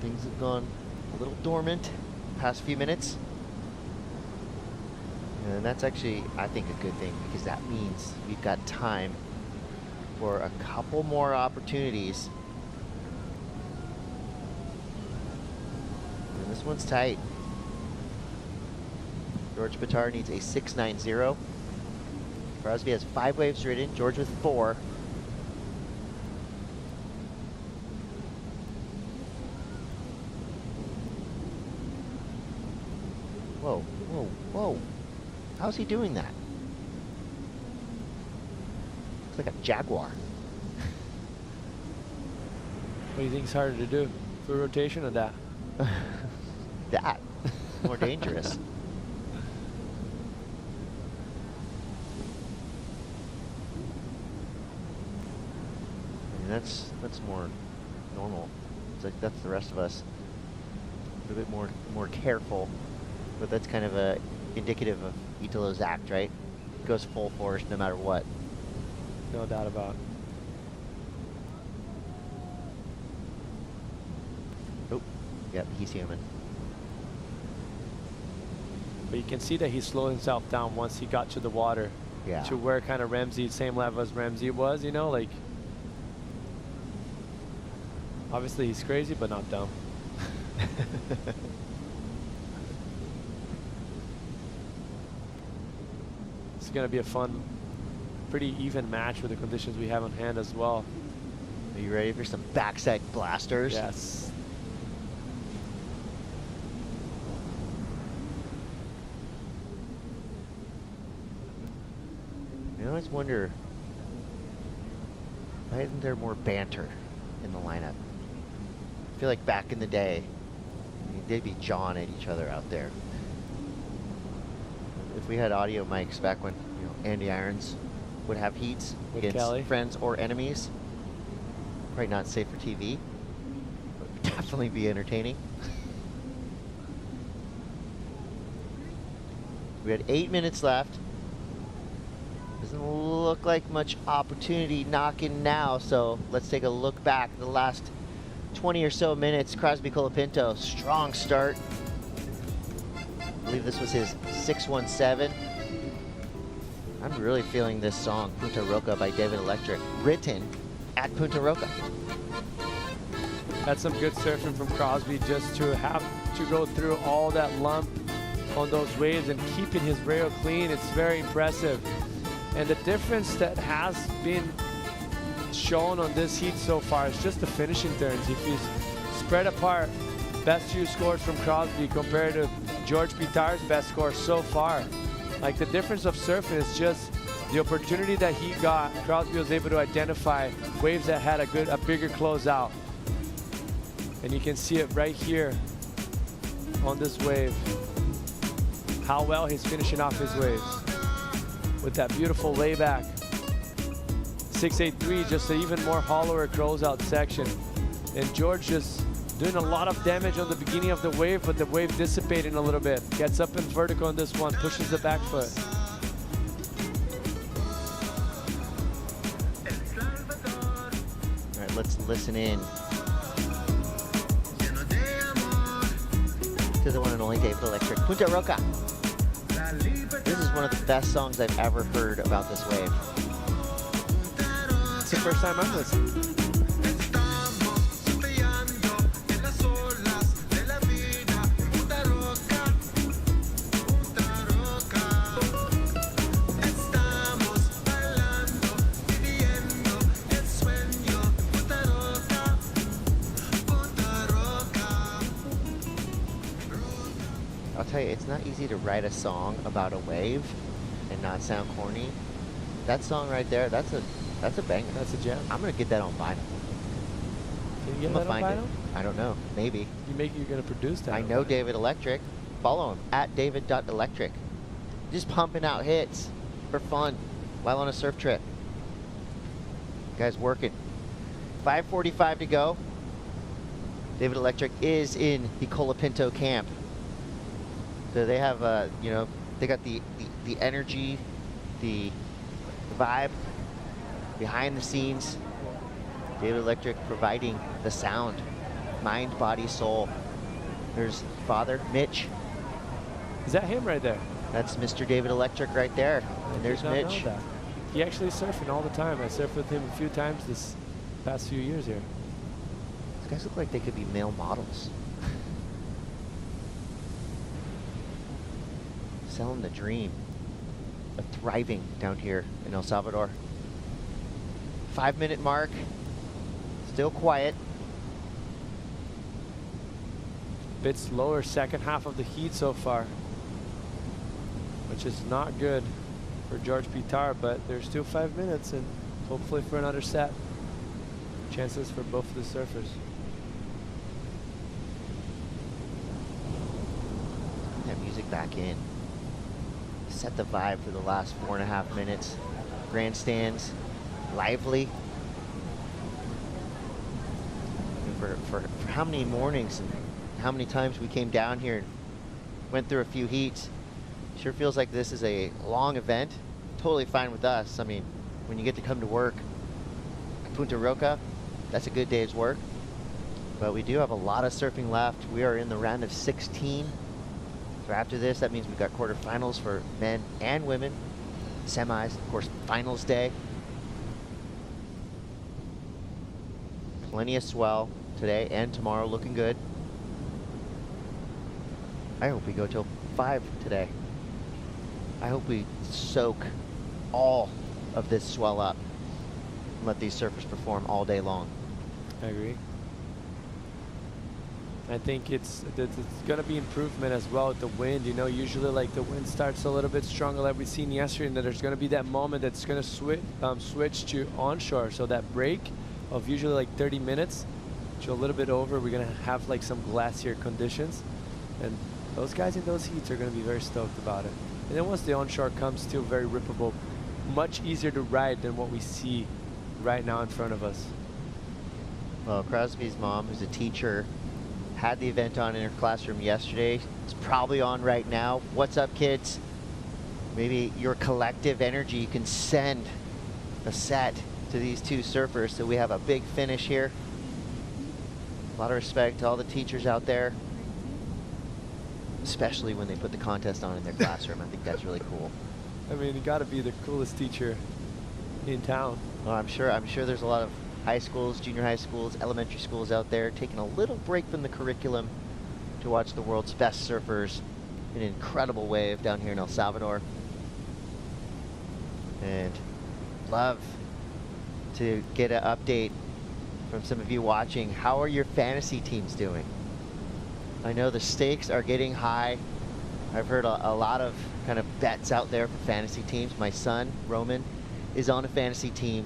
Things have gone a little dormant the past few minutes. And that's actually, I think, a good thing, because that means we've got time for a couple more opportunities. And this one's tight. George Pitar needs a 6.90. Crosby has 5 waves ridden, George with 4. Whoa, whoa, whoa. How's he doing that? Looks like a jaguar. What do you think's harder to do? Full rotation or that? That. More dangerous. I mean, that's more normal. It's like that's the rest of us. A little bit more careful, but that's kind of indicative of Italo's act, right? Goes full force no matter what. No doubt about it. Oh, yep, he's human. But you can see that he slowed himself down once he got to the water. Yeah. To where kind of Ramsey, same level as Ramsey was, like. Obviously he's crazy, but not dumb. It's going to be a fun, pretty even match with the conditions we have on hand as well. Are you ready for some backside blasters? Yes. always wonder, why isn't there more banter in the lineup? I feel like back in the day, they'd be jawing at each other out there. If we had audio mics back when Andy Irons would have heats With against Kelly. friends or enemies, probably not safe for TV, but would definitely be entertaining. We had 8 minutes left. Doesn't look like much opportunity knocking now, so let's take a look back at the last 20 or so minutes. Crosby Colapinto, strong start. I believe this was his 617. I'm really feeling this song, Punta Roca by David Electric, written at Punta Roca. That's some good surfing from Crosby, just to have to go through all that lump on those waves and keeping his rail clean. It's very impressive. And the difference that has been shown on this heat so far is just the finishing turns. If you spread apart best few scores from Crosby compared to George Pitar's best score so far, like the difference of surfing is just the opportunity that he got. Crosby was able to identify waves that had a bigger closeout. And you can see it right here on this wave, how well he's finishing off his waves with that beautiful layback. 683, just an even more hollower closeout section. And George just doing a lot of damage on the beginning of the wave, but the wave dissipating a little bit. Gets up in vertical on this one, pushes the back foot. All right, let's listen in to the one and only David Electric, Punta Roca. This is one of the best songs I've ever heard about this wave. It's the first time I'm listening. I'll tell you, it's not easy to write a song about a wave and not sound corny. That song right there, that's a banger. That's a gem. I'm gonna get that on vinyl. Can you get I'm that gonna on find vinyl? it. I don't know, maybe. You're gonna produce that. I on know vinyl. David Electric. Follow him at david.electric. Just pumping out hits for fun while on a surf trip. Guy's working. 5:45 to go. David Electric is in the Colapinto camp. So they have, they got the energy, the vibe behind the scenes. David Electric providing the sound, mind, body, soul. There's father, Mitch. Is that him right there? That's Mr. David Electric right there. And there's Did not know Mitch. that. He actually is surfing all the time. I surfed with him a few times this past few years here. These guys look like they could be male models. Selling the dream of thriving down here in El Salvador. 5-minute mark. Still quiet. Bit slower second half of the heat so far, which is not good for George Pitar, but there's still 5 minutes and hopefully for another set. Chances for both of the surfers. That music back in. Set the vibe for the last 4.5 minutes. Grandstands, lively. And for how many mornings and how many times we came down here and went through a few heats. Sure feels like this is a long event. Totally fine with us. I mean, when you get to come to work at Punta Roca, that's a good day's work. But we do have a lot of surfing left. We are in the round of 16. So after this, that means we've got quarterfinals for men and women, semis, of course, finals day. Plenty of swell today and tomorrow, looking good. I hope we go till 5 today. I hope we soak all of this swell up and let these surfers perform all day long. I agree. I think it's going to be improvement as well with the wind. You know, usually like the wind starts a little bit stronger like we've seen yesterday, and that there's going to be that moment that's going to switch to onshore. So that break of usually like 30 minutes to a little bit over, we're going to have like some glacier conditions. And those guys in those heats are going to be very stoked about it. And then once the onshore comes, still very rippable, much easier to ride than what we see right now in front of us. Well, Crosby's mom, who's a teacher, had the event on in her classroom yesterday. It's probably on right now. What's up, kids? Maybe your collective energy, you can send a set to these two surfers so we have a big finish here. A lot of respect to all the teachers out there, especially when they put the contest on in their classroom. I think that's really cool. I mean, you got to be the coolest teacher in town. Well, I'm sure there's a lot of high schools, junior high schools, elementary schools out there taking a little break from the curriculum to watch the world's best surfers in an incredible wave down here in El Salvador. And love to get an update from some of you watching. How are your fantasy teams doing? I know the stakes are getting high. I've heard a lot of kind of bets out there for fantasy teams. My son, Roman, is on a fantasy team.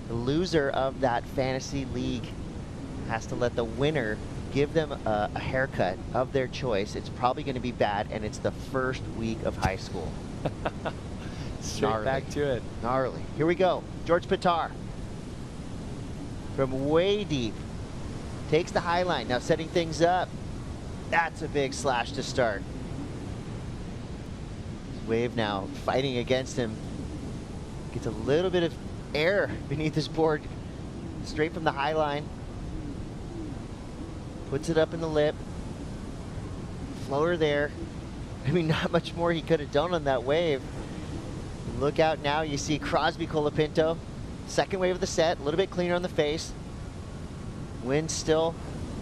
The loser of that fantasy league has to let the winner give them a haircut of their choice. It's probably going to be bad, and it's the first week of high school. Straight back to it. Gnarly. Here we go. George Pitar from way deep takes the high line. Now setting things up. That's a big slash to start. Wave now fighting against him. Gets a little bit of air beneath his board straight from the high line. Puts it up in the lip. Floater there. I mean, not much more he could have done on that wave. Look out now, you see Crosby Colapinto. Second wave of the set, a little bit cleaner on the face. Wind still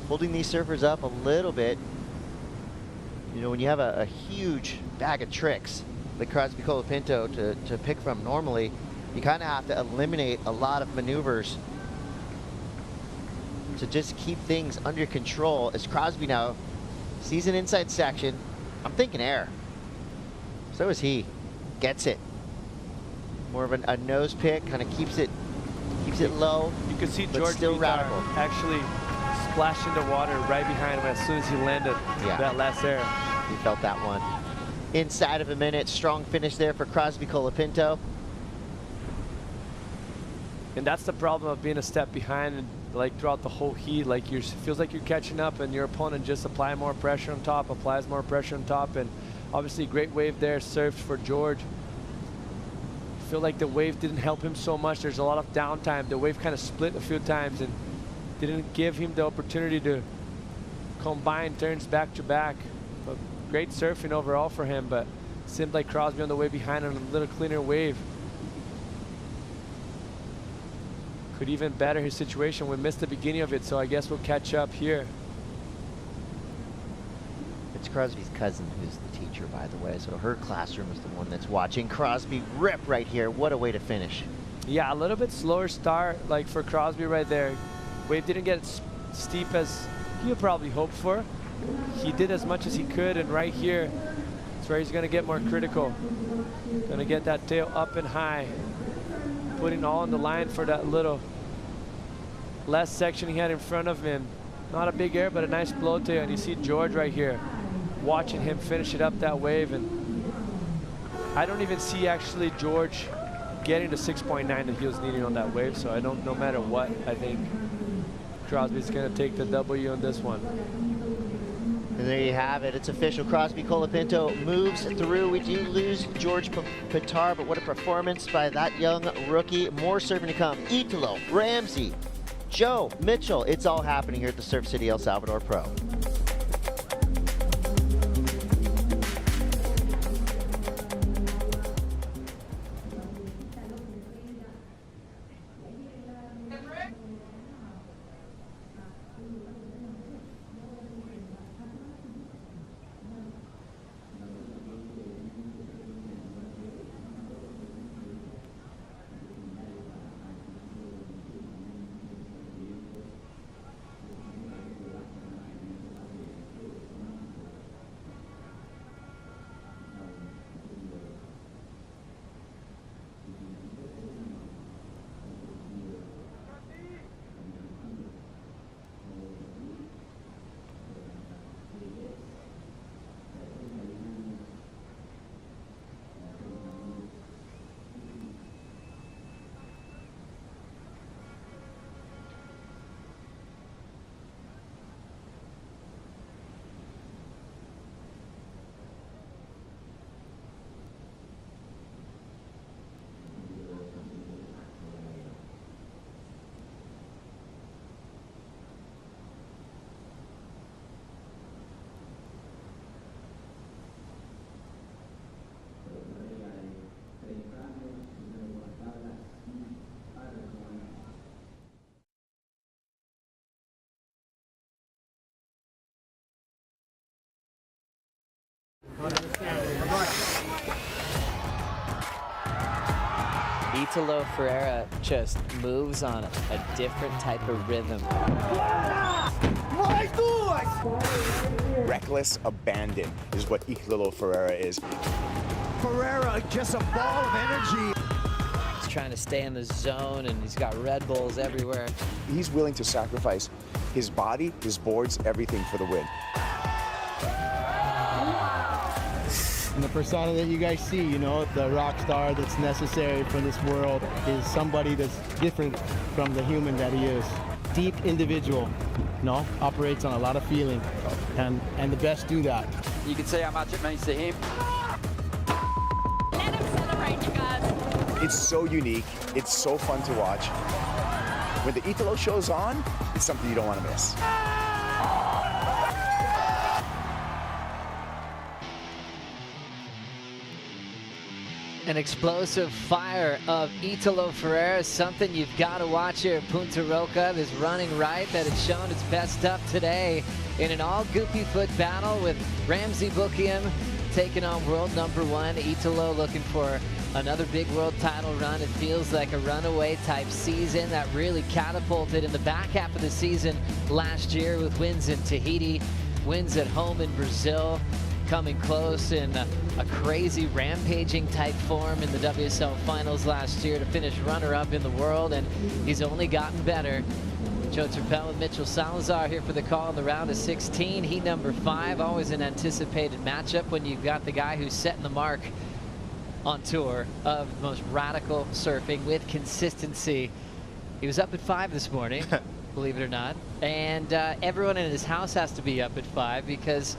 holding these surfers up a little bit. You know, when you have a huge bag of tricks like Crosby Colapinto to pick from normally, you kind of have to eliminate a lot of maneuvers to just keep things under control. As Crosby now sees an inside section, I'm thinking air. So is he. Gets it. More of a nose pick, kind of keeps it low. You can see George still radical. Actually splash into water right behind him as soon as he landed that last air. He felt that one. Inside of a minute, strong finish there for Crosby Colapinto. And that's the problem of being a step behind, and like throughout the whole heat, like feels like you're catching up, and your opponent just applies more pressure on top, and obviously great wave there, surfed for George. I feel like the wave didn't help him so much. There's a lot of downtime. The wave kind of split a few times and didn't give him the opportunity to combine turns back to back. But great surfing overall for him, but seemed like Crosby on the way behind on a little cleaner wave could even better his situation. We missed the beginning of it, so I guess we'll catch up here. It's Crosby's cousin who's the teacher, by the way, so her classroom is the one that's watching. Crosby rip right here. What a way to finish. Yeah, a little bit slower start, like for Crosby right there. Wave didn't get as steep as he would probably hope for. He did as much as he could, and right here, that's where he's gonna get more critical. Gonna get that tail up and high, putting all on the line for that little last section he had in front of him. Not a big air, but a nice blow tail, and you see George right here, watching him finish it up that wave, and I don't even see actually George getting the 6.9 that he was needing on that wave, so I don't, no matter what, I think Crosby's gonna take the W on this one. And there you have it. It's official. Crosby Colapinto moves through. We do lose George Pitar, but what a performance by that young rookie. More surfing to come. Italo, Ramsey, Joe, Mitchell. It's all happening here at the Surf City El Salvador Pro. Italo Ferreira just moves on a different type of rhythm. Reckless abandon is what Italo Ferreira is. Ferreira, just a ball of energy. He's trying to stay in the zone, and he's got Red Bulls everywhere. He's willing to sacrifice his body, his boards, everything for the win. And the persona that you guys see, you know, the rock star that's necessary for this world is somebody that's different from the human that he is. Deep individual, you know, operates on a lot of feeling, and the best do that. You can see how much it means to him. Let him celebrate, you guys. It's so unique. It's so fun to watch. When the Italo show's on, it's something you don't want to miss. An explosive fire of Italo Ferreira, something you've got to watch here at Punta Roca. This running right that has shown its best up today in an all-goopy foot battle with Ramsey Bukiam taking on world #1. Italo looking for another big world title run. It feels like a runaway type season that really catapulted in the back half of the season last year with wins in Tahiti, wins at home in Brazil, coming close in a crazy rampaging type form in the WSL finals last year to finish runner-up in the world, and he's only gotten better. Joe Turpel with Mitchell Salazar here for the call in the round of 16. He #5, always an anticipated matchup when you've got the guy who's setting the mark on tour of the most radical surfing with consistency. He was up at 5 this morning, believe it or not, and everyone in his house has to be up at 5 because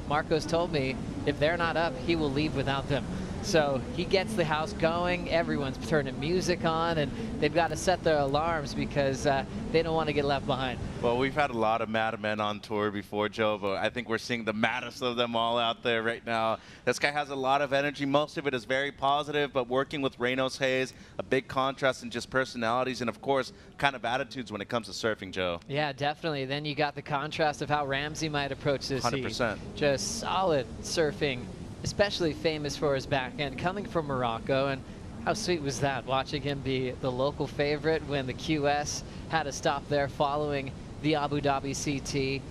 Marcos told me if they're not up, he will leave without them. So he gets the house going, everyone's turning music on, and they've got to set their alarms because they don't want to get left behind. Well, we've had a lot of mad men on tour before, Joe, but I think we're seeing the maddest of them all out there right now. This guy has a lot of energy. Most of it is very positive, but working with Reynolds Hayes, a big contrast in just personalities and, of course, kind of attitudes when it comes to surfing, Joe. Yeah, definitely. Then you got the contrast of how Ramsey might approach this 100%. heat. Just solid surfing, especially famous for his backhand, coming from Morocco. And how sweet was that, watching him be the local favorite when the QS had to stop there following the Abu Dhabi CT.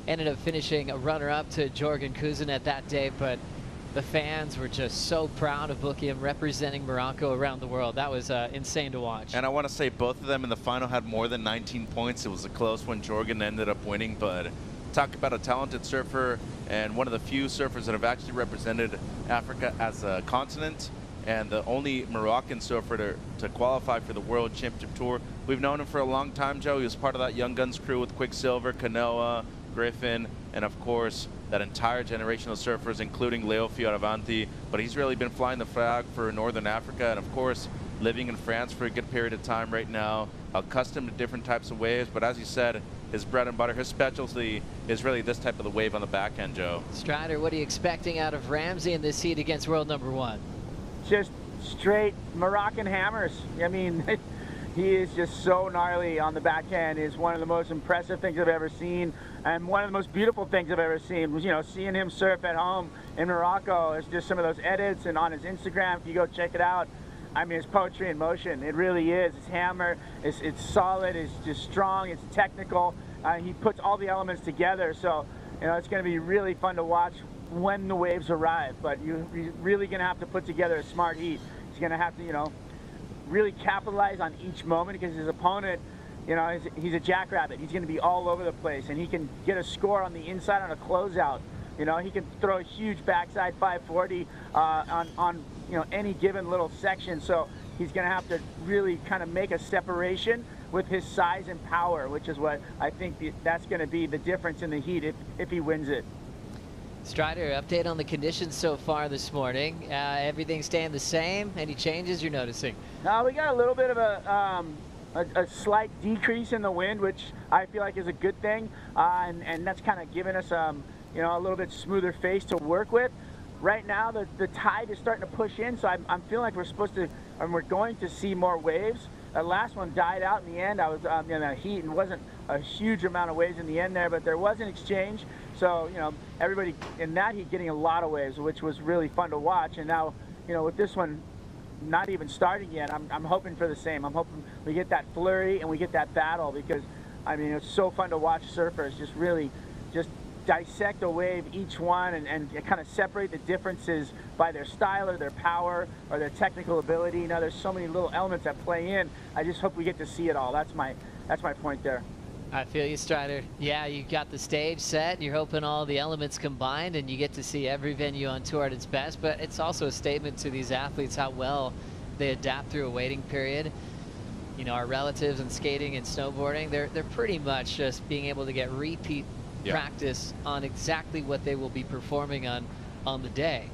Ended up finishing a runner-up to Jorgen Kuzenet that day, but the fans were just so proud of Bukiam representing Morocco around the world. That was insane to watch. And I want to say both of them in the final had more than 19 points. It was a close one. Jorgen ended up winning, but talk about a talented surfer and one of the few surfers that have actually represented Africa as a continent and the only Moroccan surfer to qualify for the World Championship Tour. We've known him for a long time, Joe. He was part of that Young Guns crew with Quicksilver, Kanoa, Griffin, and of course that entire generation of surfers, including Leo Fioravanti. But he's really been flying the flag for Northern Africa and, of course, living in France for a good period of time right now, accustomed to different types of waves. But as you said, his bread and butter, his specialty is really this type of the wave on the backhand, Joe. Strider, what are you expecting out of Ramsey in this heat against world #1? Just straight Moroccan hammers. I mean, he is just so gnarly on the backhand. Is one of the most impressive things I've ever seen, and one of the most beautiful things I've ever seen was, you know, seeing him surf at home in Morocco. It's just some of those edits, and on his Instagram, if you go check it out, I mean, it's poetry in motion. It really is. His hammer, it's solid, it's just strong, it's technical. He puts all the elements together, so, you know, it's going to be really fun to watch when the waves arrive. But you're really going to have to put together a smart heat. He's going to have to, you know, really capitalize on each moment because his opponent, you know, he's a jackrabbit. He's going to be all over the place, and he can get a score on the inside on a closeout. You know, he can throw a huge backside 540 on you know, any given little section. So he's going to have to really kind of make a separation with his size and power, which is what I think that's going to be the difference in the heat if he wins it. Strider, update on the conditions so far this morning. Everything staying the same? Any changes you're noticing? No, we got a little bit of a slight decrease in the wind, which I feel like is a good thing, and that's kind of given us you know, a little bit smoother face to work with. Right now, the tide is starting to push in, so I'm feeling like we're supposed to, and we're going to see more waves. The last one died out in the end. I was in the heat, and wasn't a huge amount of waves in the end there, but there was an exchange. So, you know, everybody in that heat getting a lot of waves, which was really fun to watch. And now, you know, with this one, not even starting yet. I'm hoping for the same. I'm hoping we get that flurry and we get that battle, because I mean, it's so fun to watch surfers just really just dissect a wave, each one, and kind of separate the differences by their style or their power or their technical ability. You know, there's so many little elements that play in. I just hope we get to see it all. That's my point there. I feel you, Strider. Yeah, you got the stage set. You're hoping all the elements combined, and you get to see every venue on tour at its best. But it's also a statement to these athletes how well they adapt through a waiting period. You know, our relatives in skating and snowboarding, they're pretty much just being able to get repeat practice on exactly what they will be performing on the day.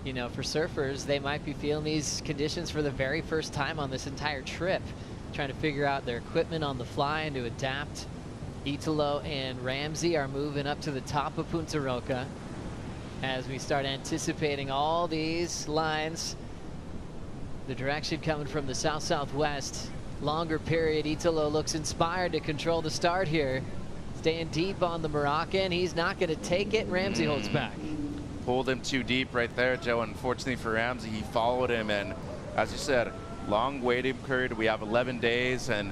You know, for surfers, they might be feeling these conditions for the very first time on this entire trip, trying to figure out their equipment on the fly and to adapt. Italo and Ramsey are moving up to the top of Punta Roca as we start anticipating all these lines. The direction coming from the south-southwest. Longer period. Italo looks inspired to control the start here. Staying deep on the Moroccan. He's not going to take it. Ramsey holds back. Pulled him too deep right there, Joe. Unfortunately for Ramsey, he followed him. And as you said, long waiting period. We have 11 days. And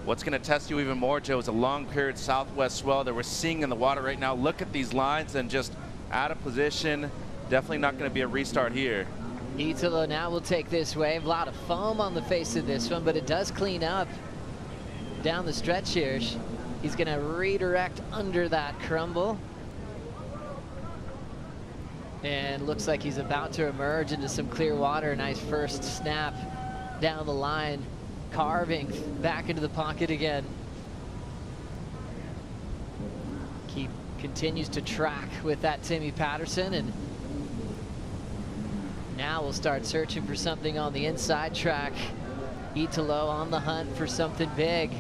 what's going to test you even more, Joe, is a long period southwest swell that we're seeing in the water right now. Look at these lines and just out of position. Definitely not going to be a restart here. Italo now will take this wave. A lot of foam on the face of this one, but it does clean up down the stretch here. He's going to redirect under that crumble. And looks like he's about to emerge into some clear water. Nice first snap down the line. Carving back into the pocket again. Continues to track with that Timmy Patterson, and now we'll start searching for something on the inside track. Italo on the hunt for something big.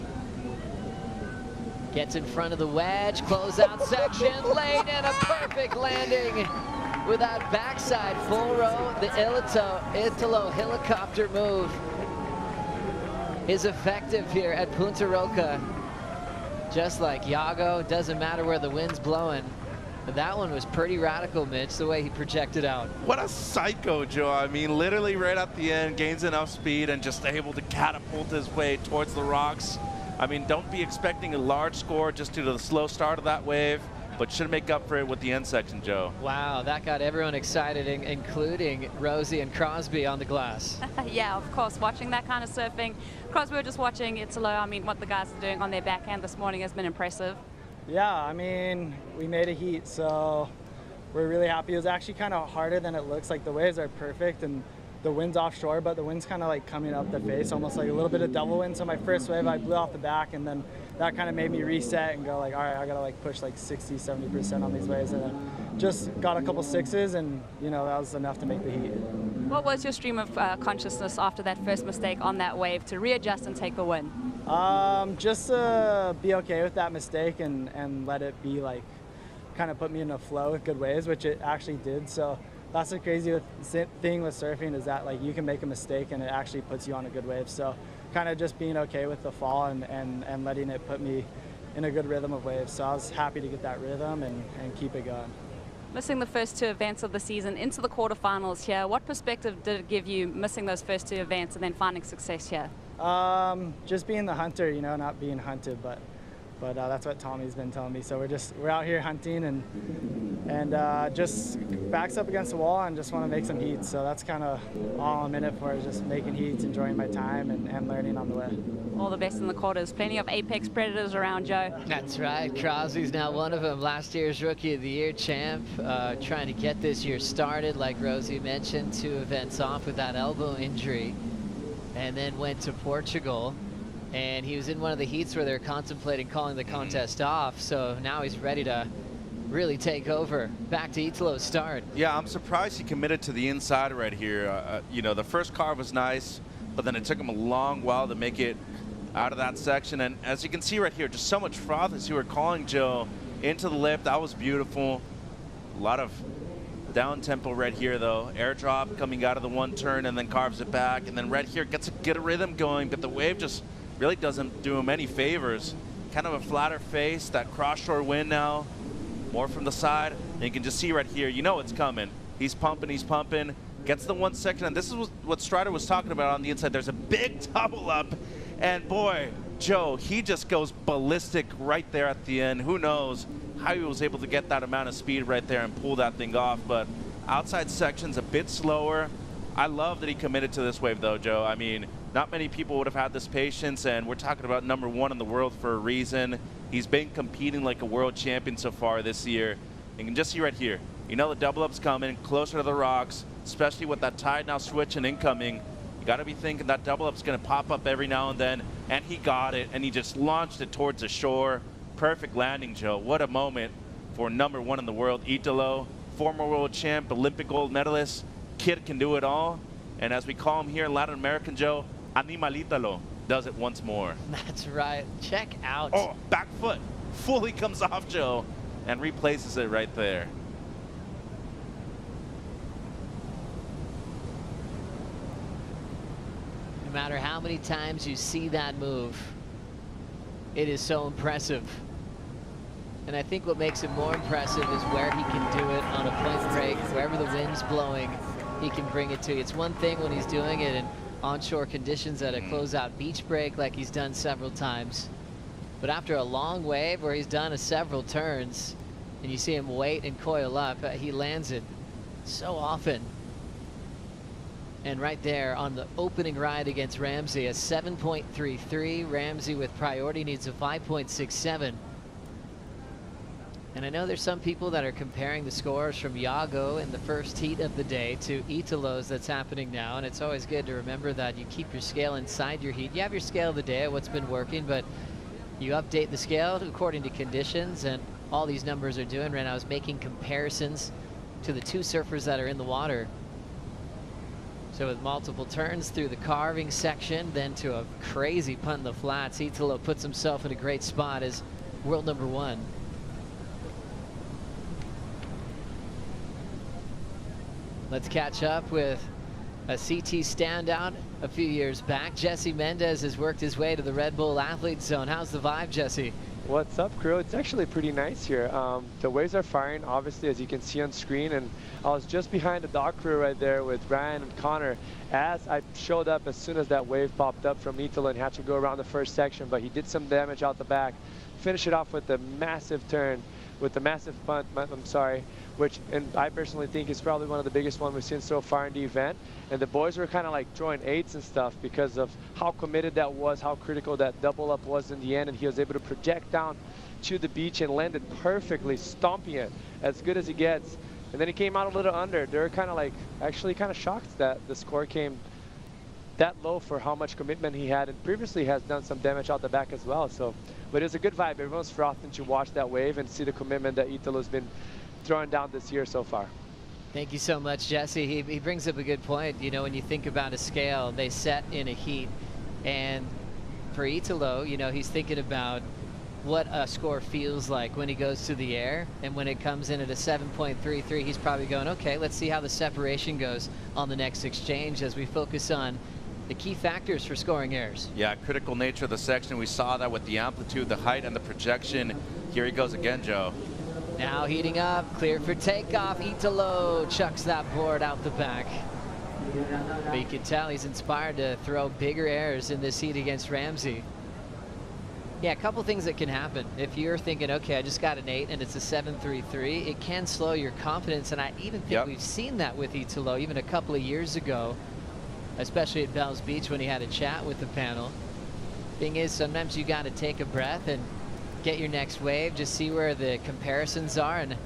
Gets in front of the wedge, closeout section, late, and a perfect landing with that backside full row. The Italo helicopter move is effective here at Punta Roca. Just like Iago, doesn't matter where the wind's blowing. But that one was pretty radical, Mitch, the way he projected out. What a psycho, Joe. I mean, literally right at the end, gains enough speed and just able to catapult his way towards the rocks. I mean, don't be expecting a large score just due to the slow start of that wave, but should make up for it with the end section, Joe. Wow, that got everyone excited, including Rosie and Crosby on the glass. Yeah, of course, watching that kind of surfing. Crosby, we're just watching Italo. I mean, what the guys are doing on their backhand this morning has been impressive. Yeah, I mean, we made a heat, so we're really happy. It was actually kind of harder than it looks. Like, the waves are perfect, and the wind's offshore, but the wind's kind of like coming up the face, almost like a little bit of double wind. So my first wave, I blew off the back, and then that kind of made me reset and go like, all right, I gotta like push like 60, 70% on these waves, and then just got a couple sixes, and you know, that was enough to make the heat. What was your stream of consciousness after that first mistake on that wave to readjust and take the win? Just to be okay with that mistake and let it be like, kind of put me in a flow with good waves, which it actually did. So that's the crazy thing with surfing, is that like you can make a mistake and it actually puts you on a good wave. So kind of just being okay with the fall and letting it put me in a good rhythm of waves. So I was happy to get that rhythm and keep it going. Missing the first two events of the season into the quarterfinals here, what perspective did it give you missing those first two events and then finding success here? Just being the hunter, you know, not being hunted, but that's what Tommy's been telling me. So we're out here hunting and just backs up against the wall and just want to make some heats. So that's kind of all I'm in it for, is just making heats, enjoying my time, and learning on the way. All the best in the quarters. Plenty of apex predators around, Joe. That's right. Crosby's now one of them. Last year's Rookie of the Year champ, trying to get this year started, like Rosie mentioned, 2 events off with that elbow injury, and then went to Portugal. And he was in one of the heats where they're contemplating calling the contest off. So now he's ready to really take over. Back to Italo's start. Yeah, I'm surprised he committed to the inside right here. You know, the first carve was nice, but then it took him a long while to make it out of that section. And as you can see right here, just so much froth as you were calling, Joe, into the lip. That was beautiful. A lot of down tempo right here, though. Airdrop coming out of the one turn and then carves it back. And then right here gets a good rhythm going, but the wave just really doesn't do him any favors. Kind of a flatter face, that cross-shore wind now, more from the side. And you can just see right here, you know it's coming. He's pumping, gets the 1 second, and this is what Strider was talking about on the inside. There's a big double up, and boy, Joe, he just goes ballistic right there at the end. Who knows how he was able to get that amount of speed right there and pull that thing off, but outside section's a bit slower. I love that he committed to this wave though, Joe. I mean, not many people would have had this patience, and we're talking about #1 in the world for a reason. He's been competing like a world champion so far this year. You can just see right here, you know the double up's coming, closer to the rocks, especially with that tide now switching incoming. You got to be thinking that double up's going to pop up every now and then, and he got it, and he just launched it towards the shore. Perfect landing, Joe. What a moment for #1 in the world. Italo, former world champ, Olympic gold medalist. Kid can do it all. And as we call him here in Latin American, Joe, Animalitalo does it once more. That's right. Check out. Oh, back foot fully comes off, Joe, and replaces it right there. No matter how many times you see that move, it is so impressive. And I think what makes it more impressive is where he can do it on a point break, wherever the wind's blowing, he can bring it to you. It's one thing when he's doing it in onshore conditions at a closeout beach break like he's done several times. But after a long wave where he's done several turns, and you see him wait and coil up, he lands it so often. And right there on the opening ride against Ramsey, a 7.33. Ramsey with priority needs a 5.67. And I know there's some people that are comparing the scores from Iago in the first heat of the day to Italo's that's happening now. And it's always good to remember that you keep your scale inside your heat. You have your scale of the day, what's been working, but you update the scale according to conditions, and all these numbers are doing right now is making comparisons to the two surfers that are in the water. So with multiple turns through the carving section, then to a crazy punt in the flats, Italo puts himself in a great spot as world #1. Let's catch up with a CT standout a few years back. Jesse Mendez has worked his way to the Red Bull Athlete Zone. How's the vibe, Jesse? What's up, crew? It's actually pretty nice here. The waves are firing, obviously, as you can see on screen, and I was just behind the dock crew right there with Ryan and Connor as I showed up as soon as that wave popped up from Italo and had to go around the first section, but he did some damage out the back, finish it off with a massive turn, with the massive punt, which I personally think is probably one of the biggest ones we've seen so far in the event. And the boys were kind of like throwing eights and stuff because of how committed that was, how critical that double up was in the end, and he was able to project down to the beach and landed perfectly, stomping it as good as he gets. And then he came out a little under. They're kind of like, actually kind of shocked that the score came that low for how much commitment he had, and previously has done some damage out the back as well. So, but it's a good vibe. Everyone's frothing to watch that wave and see the commitment that Italo's been throwing down this year so far. Thank you so much, Jesse. He brings up a good point. You know, when you think about a scale, they set in a heat, and for Italo, you know, he's thinking about what a score feels like when he goes to the air, and when it comes in at a 7.33, he's probably going, okay, let's see how the separation goes on the next exchange as we focus on the key factors for scoring airs. Yeah, critical nature of the section. We saw that with the amplitude, the height, and the projection. Here he goes again, Joe. Now heating up, clear for takeoff. Italo chucks that board out the back. But you can tell he's inspired to throw bigger airs in this heat against Ramsey. Yeah, a couple things that can happen. If you're thinking, okay, I just got an 8 and it's a 7.33, it can slow your confidence. And I even think we've seen that with Italo even a couple of years ago, especially at Bells Beach when he had a chat with the panel. Thing is, sometimes you got to take a breath and get your next wave, just see where the comparisons are, and it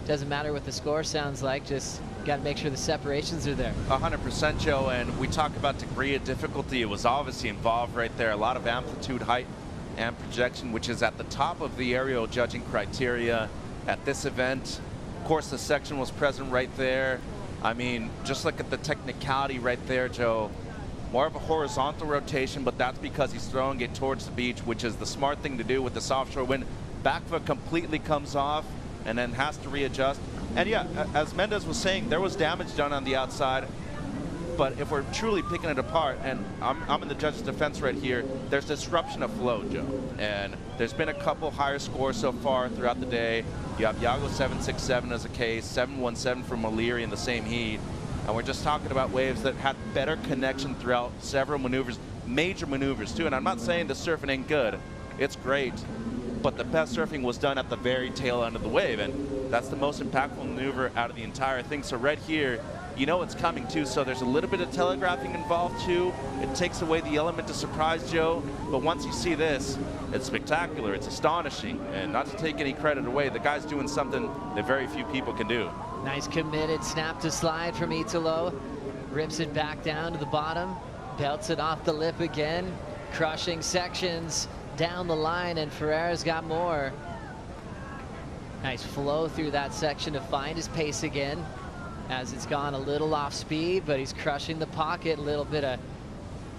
doesn't matter what the score sounds like, just got to make sure the separations are there. 100%, Joe, and we talk about degree of difficulty. It was obviously involved right there. A lot of amplitude, height, and projection, which is at the top of the aerial judging criteria at this event. Of course, the section was present right there. I mean, just look at the technicality right there, Joe. More of a horizontal rotation, but that's because he's throwing it towards the beach, which is the smart thing to do with this offshore wind. Back foot completely comes off and then has to readjust. And yeah, as Mendez was saying, there was damage done on the outside. But if we're truly picking it apart, and I'm in the judge's defense right here, there's disruption of flow, Joe. And there's been a couple higher scores so far throughout the day. You have Iago 7.67 as a case, 7.17 from O'Leary in the same heat. And we're just talking about waves that had better connection throughout several maneuvers, major maneuvers too. And I'm not saying the surfing ain't good. It's great. But the best surfing was done at the very tail end of the wave. And that's the most impactful maneuver out of the entire thing. So right here, you know it's coming too. So there's a little bit of telegraphing involved too. It takes away the element of surprise, Joe. But once you see this, it's spectacular. It's astonishing. And not to take any credit away, the guy's doing something that very few people can do. Nice committed snap to slide from Italo. Rips it back down to the bottom. Belts it off the lip again. Crushing sections down the line, and Ferreira's got more. Nice flow through that section to find his pace again, as it's gone a little off speed, but he's crushing the pocket. A little bit of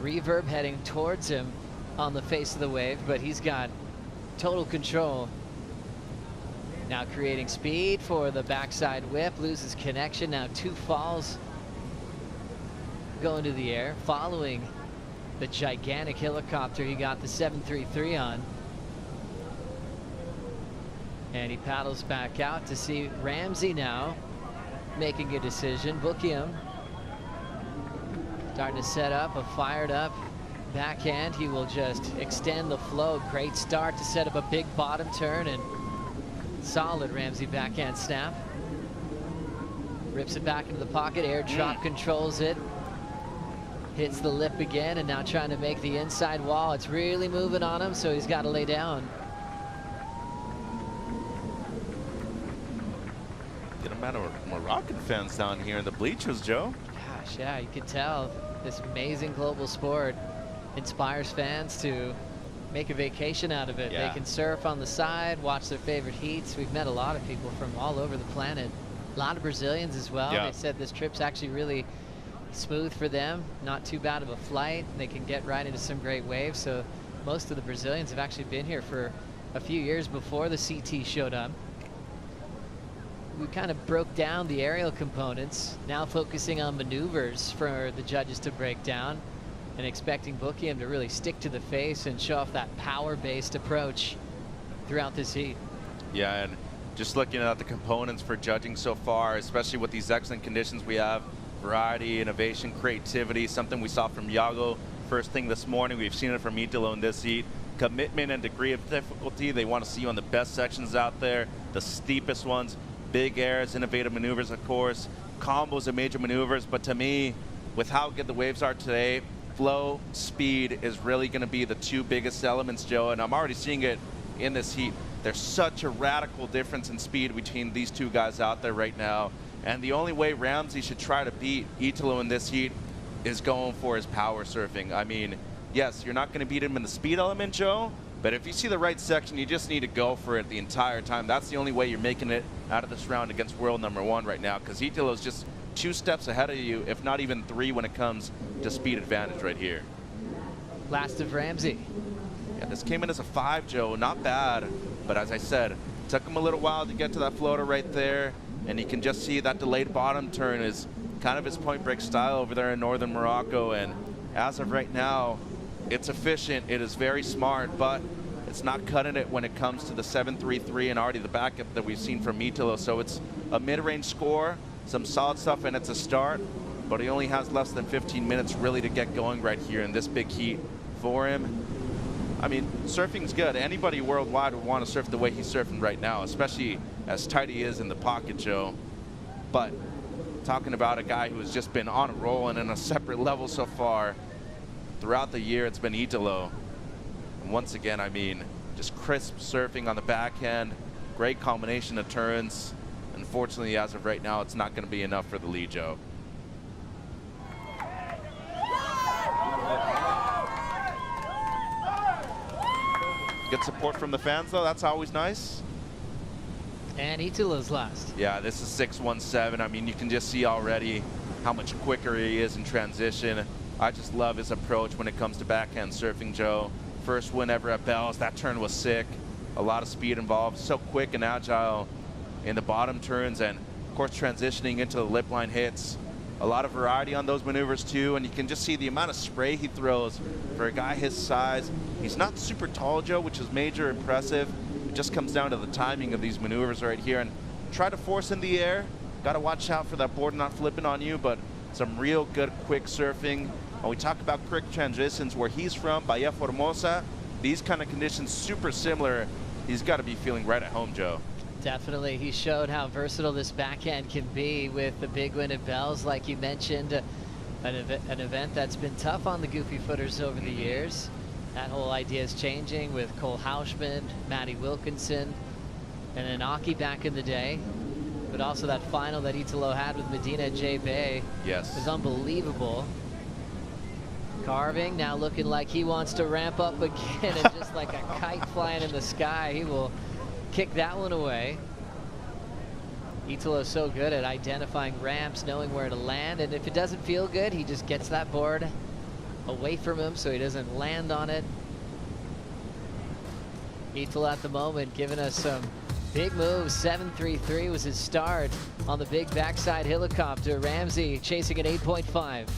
reverb heading towards him on the face of the wave, but he's got total control. Now creating speed for the backside whip, loses connection. Now 2 falls going to the air, following the gigantic helicopter he got the 733 on. And he paddles back out to see Ramsey now making a decision. Bookium starting to set up a fired up backhand. He will just extend the flow. Great start to set up a big bottom turn, and solid Ramsey backhand snap. Rips it back into the pocket, air drop controls it. Hits the lip again, and now trying to make the inside wall. It's really moving on him, so he's got to lay down. Get a amount of Moroccan fans down here in the bleachers, Joe. Gosh, yeah, you can tell this amazing global sport inspires fans to make a vacation out of it. Yeah. They can surf on the side, watch their favorite heats. We've met a lot of people from all over the planet. A lot of Brazilians as well. Yeah. They said this trip's actually really smooth for them, not too bad of a flight. They can get right into some great waves. So most of the Brazilians have actually been here for a few years before the CT showed up. We kind of broke down the aerial components, now focusing on maneuvers for the judges to break down, and expecting Bookium to really stick to the face and show off that power-based approach throughout this heat. Yeah, and just looking at the components for judging so far, especially with these excellent conditions we have, variety, innovation, creativity, something we saw from Iago first thing this morning. We've seen it from Italo in this heat. Commitment and degree of difficulty. They want to see you on the best sections out there, the steepest ones, big airs, innovative maneuvers, of course, combos and major maneuvers. But to me, with how good the waves are today, flow, speed is really going to be the 2 biggest elements, Joe, and I'm already seeing it in this heat. There's such a radical difference in speed between these 2 guys out there right now. And the only way Ramsey should try to beat Italo in this heat is going for his power surfing. I mean, yes, you're not going to beat him in the speed element, Joe, but if you see the right section, you just need to go for it the entire time. That's the only way you're making it out of this round against world #1 right now, because Italo's just 2 steps ahead of you, if not even 3 when it comes to speed advantage right here. Last of Ramsey. Yeah, this came in as a 5, Joe. Not bad, but as I said, took him a little while to get to that floater right there. And you can just see that delayed bottom turn is kind of his point break style over there in northern Morocco. And as of right now, it's efficient, it is very smart, but it's not cutting it when it comes to the 733 and already the backup that we've seen from Italo. So it's a mid-range score, some solid stuff, and it's a start, but he only has less than 15 minutes really to get going right here in this big heat for him. I mean, surfing's good. Anybody worldwide would want to surf the way he's surfing right now, especially as tight he is in the pocket, Joe. But talking about a guy who has just been on a roll and in a separate level so far throughout the year, it's been Italo. And once again, I mean, just crisp surfing on the backhand, great combination of turns. Unfortunately, as of right now, it's not going to be enough for the lead, Joe. Good support from the fans, though. That's always nice. And Italo's last. Yeah, this is 617. I mean, you can just see already how much quicker he is in transition. I just love his approach when it comes to backhand surfing, Joe. First win ever at Bells. That turn was sick. A lot of speed involved. So quick and agile in the bottom turns, and of course transitioning into the lip line hits. A lot of variety on those maneuvers too, and you can just see the amount of spray he throws for a guy his size. He's not super tall, Joe, which is major impressive. It just comes down to the timing of these maneuvers right here, and try to force in the air. Got to watch out for that board not flipping on you, but some real good quick surfing. When we talk about quick transitions, where he's from, Bahia Formosa, these kind of conditions super similar. He's got to be feeling right at home, Joe. Definitely. He showed how versatile this backhand can be with the big win at Bells, like you mentioned, an event that's been tough on the goofy footers over the years. That whole idea is changing with Cole Hauschman, Matty Wilkinson, and then Aki back in the day. But also that final that Italo had with Medina at J-Bay was unbelievable. Carving now looking like he wants to ramp up again, and just like a kite flying in the sky, he will kick that one away. Italo's so good at identifying ramps, knowing where to land, and if it doesn't feel good, he just gets that board away from him so he doesn't land on it. Italo at the moment giving us some big moves. 7.33 was his start on the big backside helicopter. Ramsey chasing at 8.5.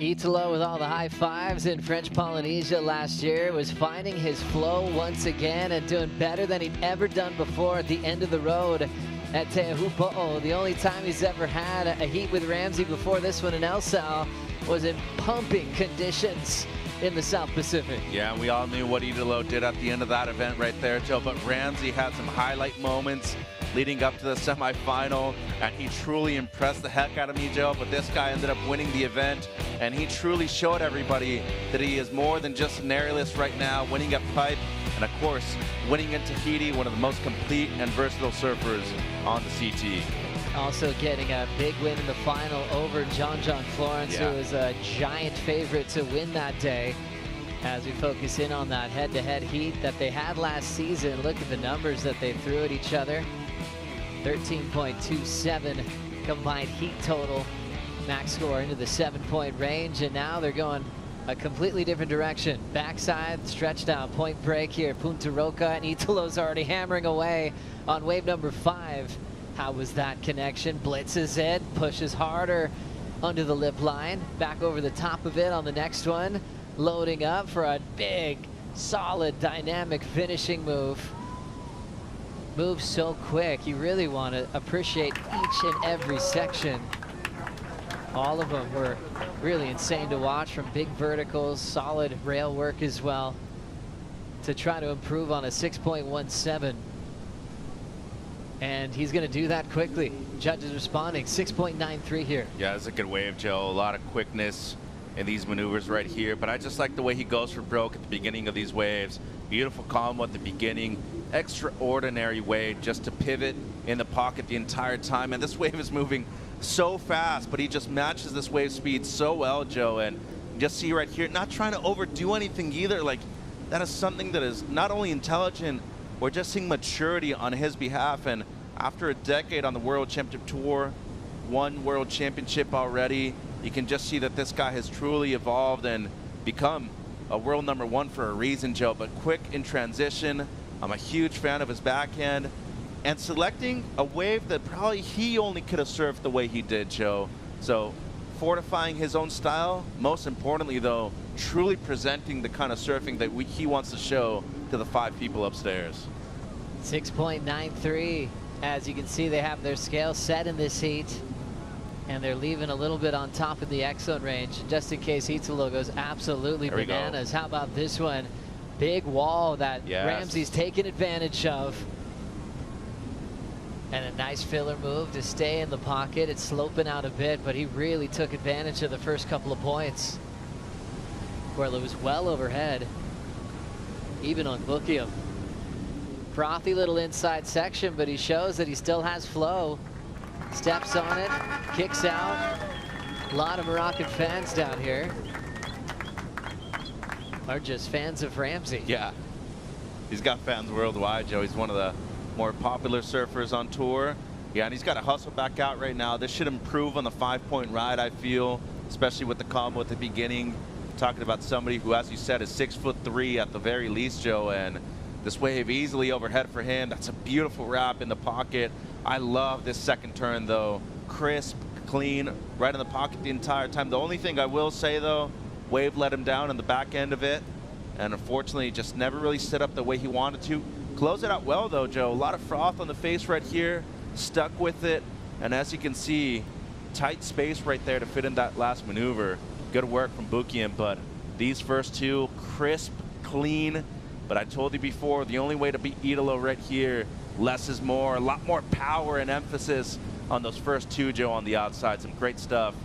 Italo with all the high fives in French Polynesia last year was finding his flow once again and doing better than he'd ever done before at the end of the road at Teahupo'o. The only time he's ever had a heat with Ramsey before this one in El Sal was in pumping conditions in the South Pacific. Yeah, we all knew what Italo did at the end of that event right there, Joe, but Ramsey had some highlight moments leading up to the semifinal, and he truly impressed the heck out of me, Joe. But this guy ended up winning the event, and he truly showed everybody that he is more than just an aerialist right now, winning at Pipe, and of course, winning in Tahiti, one of the most complete and versatile surfers on the CT. Also getting a big win in the final over John Florence, who was a giant favorite to win that day. As we focus in on that head-to-head heat that they had last season, look at the numbers that they threw at each other. 13.27 combined heat total, max score into the 7-point range, and now they're going a completely different direction. Backside, stretched out, point break here, Punta Roca, and Italo's already hammering away on wave number 5. How was that connection? Blitzes it, pushes harder under the lip line, back over the top of it on the next one, loading up for a big, solid, dynamic finishing move. Moves so quick, you really want to appreciate each and every section. All of them were really insane to watch, from big verticals, solid rail work as well, to try to improve on a 6.17. And he's going to do that quickly. Judges responding, 6.93 here. Yeah, it's a good wave, Joe. A lot of quickness in these maneuvers right here, but I just like the way he goes for broke at the beginning of these waves. Beautiful combo at the beginning, extraordinary way just to pivot in the pocket the entire time. And this wave is moving so fast, but he just matches this wave speed so well, Joe. And just see right here, not trying to overdo anything either. Like, that is something that is not only intelligent, we're just seeing maturity on his behalf. And after a decade on the World Championship Tour, one World Championship already, you can just see that this guy has truly evolved and become a world #1 for a reason, Joe, but quick in transition. I'm a huge fan of his backhand. And selecting a wave that probably he only could have surfed the way he did, Joe. So fortifying his own style, most importantly though, truly presenting the kind of surfing that he wants to show to the 5 people upstairs. 6.93. As you can see, they have their scale set in this heat, and they're leaving a little bit on top in the X zone range, just in case Italo goes absolutely bananas. How about this one? Big wall that Ramsey's taken advantage of. And a nice filler move to stay in the pocket. It's sloping out a bit, but he really took advantage of the first couple of points, where it was well overhead, even on Bukiam. Frothy little inside section, but he shows that he still has flow. Steps on it, kicks out. A lot of Moroccan fans down here are just fans of Ramsey. Yeah, he's got fans worldwide, Joe. He's one of the more popular surfers on tour. Yeah, and he's got to hustle back out right now. This should improve on the 5-point ride, I feel, especially with the combo at the beginning. Talking about somebody who, as you said, is 6'3" at the very least, Joe, and this wave easily overhead for him. That's a beautiful wrap in the pocket. I love this second turn, though. Crisp, clean, right in the pocket the entire time. The only thing I will say, though, wave let him down in the back end of it, and unfortunately just never really set up the way he wanted to. Close it out well, though, Joe. A lot of froth on the face right here. Stuck with it. And as you can see, tight space right there to fit in that last maneuver. Good work from Bukiam, but these first two, crisp, clean. But I told you before, the only way to beat Italo right here, less is more. A lot more power and emphasis on those first two, Joe, on the outside. Some great stuff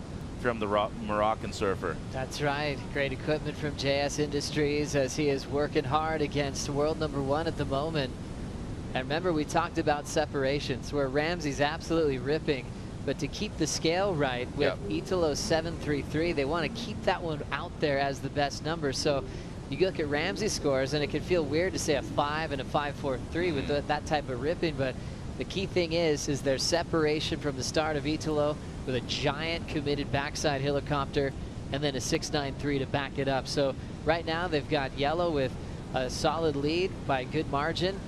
from the Moroccan surfer. That's right. Great equipment from JS Industries, as he is working hard against world #1 at the moment. And remember, we talked about separations where Ramsey's absolutely ripping, but to keep the scale right with Italo's 7.33, they want to keep that one out there as the best number. So you look at Ramsey's scores, and it can feel weird to say a 5 and a 5.43 with that type of ripping, but the key thing is their separation from the start of Italo with a giant committed backside helicopter and then a 6.93 to back it up. So right now they've got yellow with a solid lead by a good margin,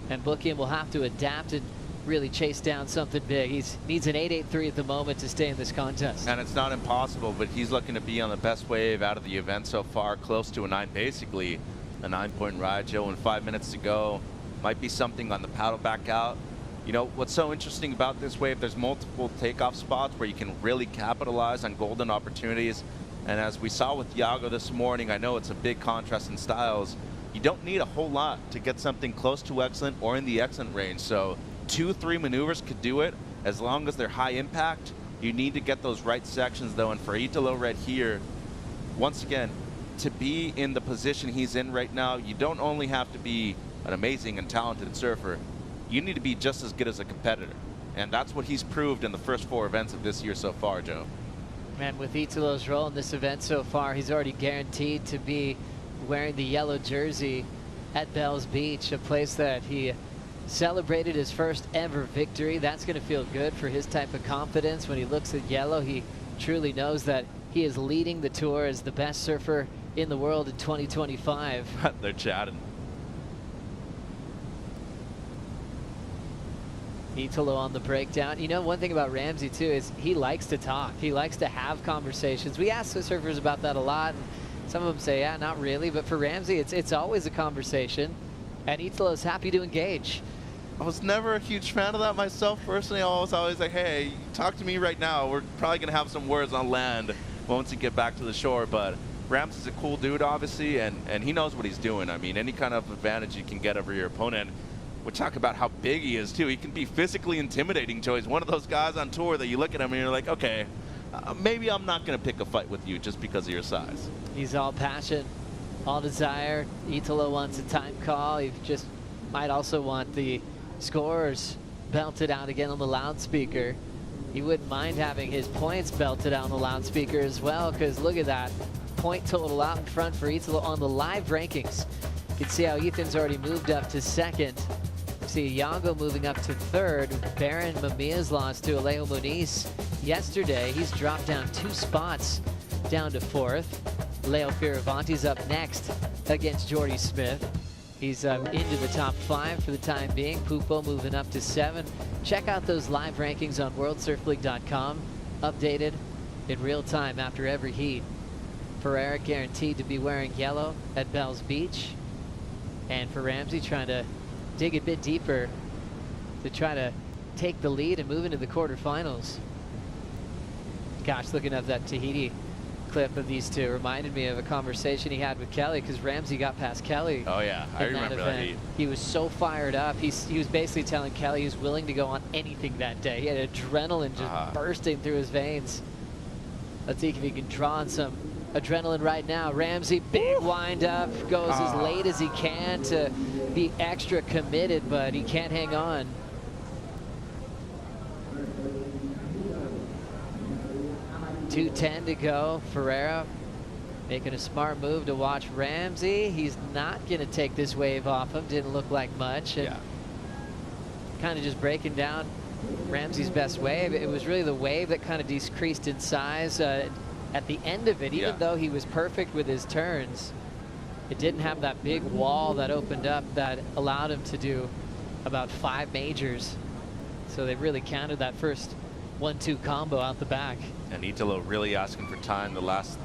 and Bukiam will have to adapt and really chase down something big. He needs an 8.83 at the moment to stay in this contest. And it's not impossible, but he's looking to be on the best wave out of the event so far, close to a 9, basically a 9-point ride, Joe, and 5 minutes to go. Might be something on the paddle back out. You know, what's so interesting about this wave, there's multiple takeoff spots where you can really capitalize on golden opportunities. And as we saw with Iago this morning, I know it's a big contrast in styles. You don't need a whole lot to get something close to excellent or in the excellent range. So 2-3 maneuvers could do it as long as they're high impact. You need to get those right sections, though. And for Italo right here, once again, to be in the position he's in right now, you don't only have to be an amazing and talented surfer. You need to be just as good as a competitor. And that's what he's proved in the first 4 events of this year so far, Joe. And with Italo's role in this event so far, he's already guaranteed to be wearing the yellow jersey at Bells Beach, a place that he celebrated his first ever victory. That's going to feel good for his type of confidence. When he looks at yellow, he truly knows that he is leading the tour as the best surfer in the world in 2025. They're chatting. Italo on the breakdown. You know, one thing about Ramsey too is he likes to talk. He likes to have conversations. We ask the surfers about that a lot, and some of them say, yeah, not really. But for Ramsey, it's always a conversation, and Italo's happy to engage. I was never a huge fan of that myself personally. I was always like, hey, talk to me right now. We're probably going to have some words on land once you get back to the shore. But Ramsey's a cool dude, obviously, and he knows what he's doing. I mean, any kind of advantage you can get over your opponent. We'll talk about how big he is, too. He can be physically intimidating, Joe. He's one of those guys on tour that you look at him and you're like, okay, maybe I'm not going to pick a fight with you just because of your size. He's all passion, all desire. Italo wants a time call. He just might also want the scores belted out again on the loudspeaker. He wouldn't mind having his points belted out on the loudspeaker as well, because look at that point total out in front for Italo on the live rankings. You can see how Ethan's already moved up to second. See Iago moving up to third. Baron Mamia's lost to Alejo Muniz yesterday. He's dropped down 2 spots down to 4th. Leo Fioravanti's up next against Jordy Smith. He's into the top 5 for the time being. Pupo moving up to 7. Check out those live rankings on worldsurfleague.com, updated in real time after every heat. Ferreira guaranteed to be wearing yellow at Bells Beach. And for Ramsey, trying to dig a bit deeper to try to take the lead and move into the quarterfinals. Gosh, looking at that Tahiti clip of these two reminded me of a conversation he had with Kelly, because Ramsey got past Kelly. Oh yeah, I remember that heat. He was so fired up. He was basically telling Kelly he was willing to go on anything that day. He had adrenaline just bursting through his veins. Let's see if he can draw on some adrenaline right now. Ramsey, big wind up, goes as late as he can to be extra committed, but he can't hang on. .210 to go. Ferreira making a smart move to watch Ramsey. He's not going to take this wave off him. Didn't look like much. And kind of just breaking down Ramsey's best wave. It was really the wave that kind of decreased in size at the end of it. Even though he was perfect with his turns, it didn't have that big wall that opened up that allowed him to do about 5 majors. So they really counted that first 1-2 combo out the back. And Italo really asking for time. The last,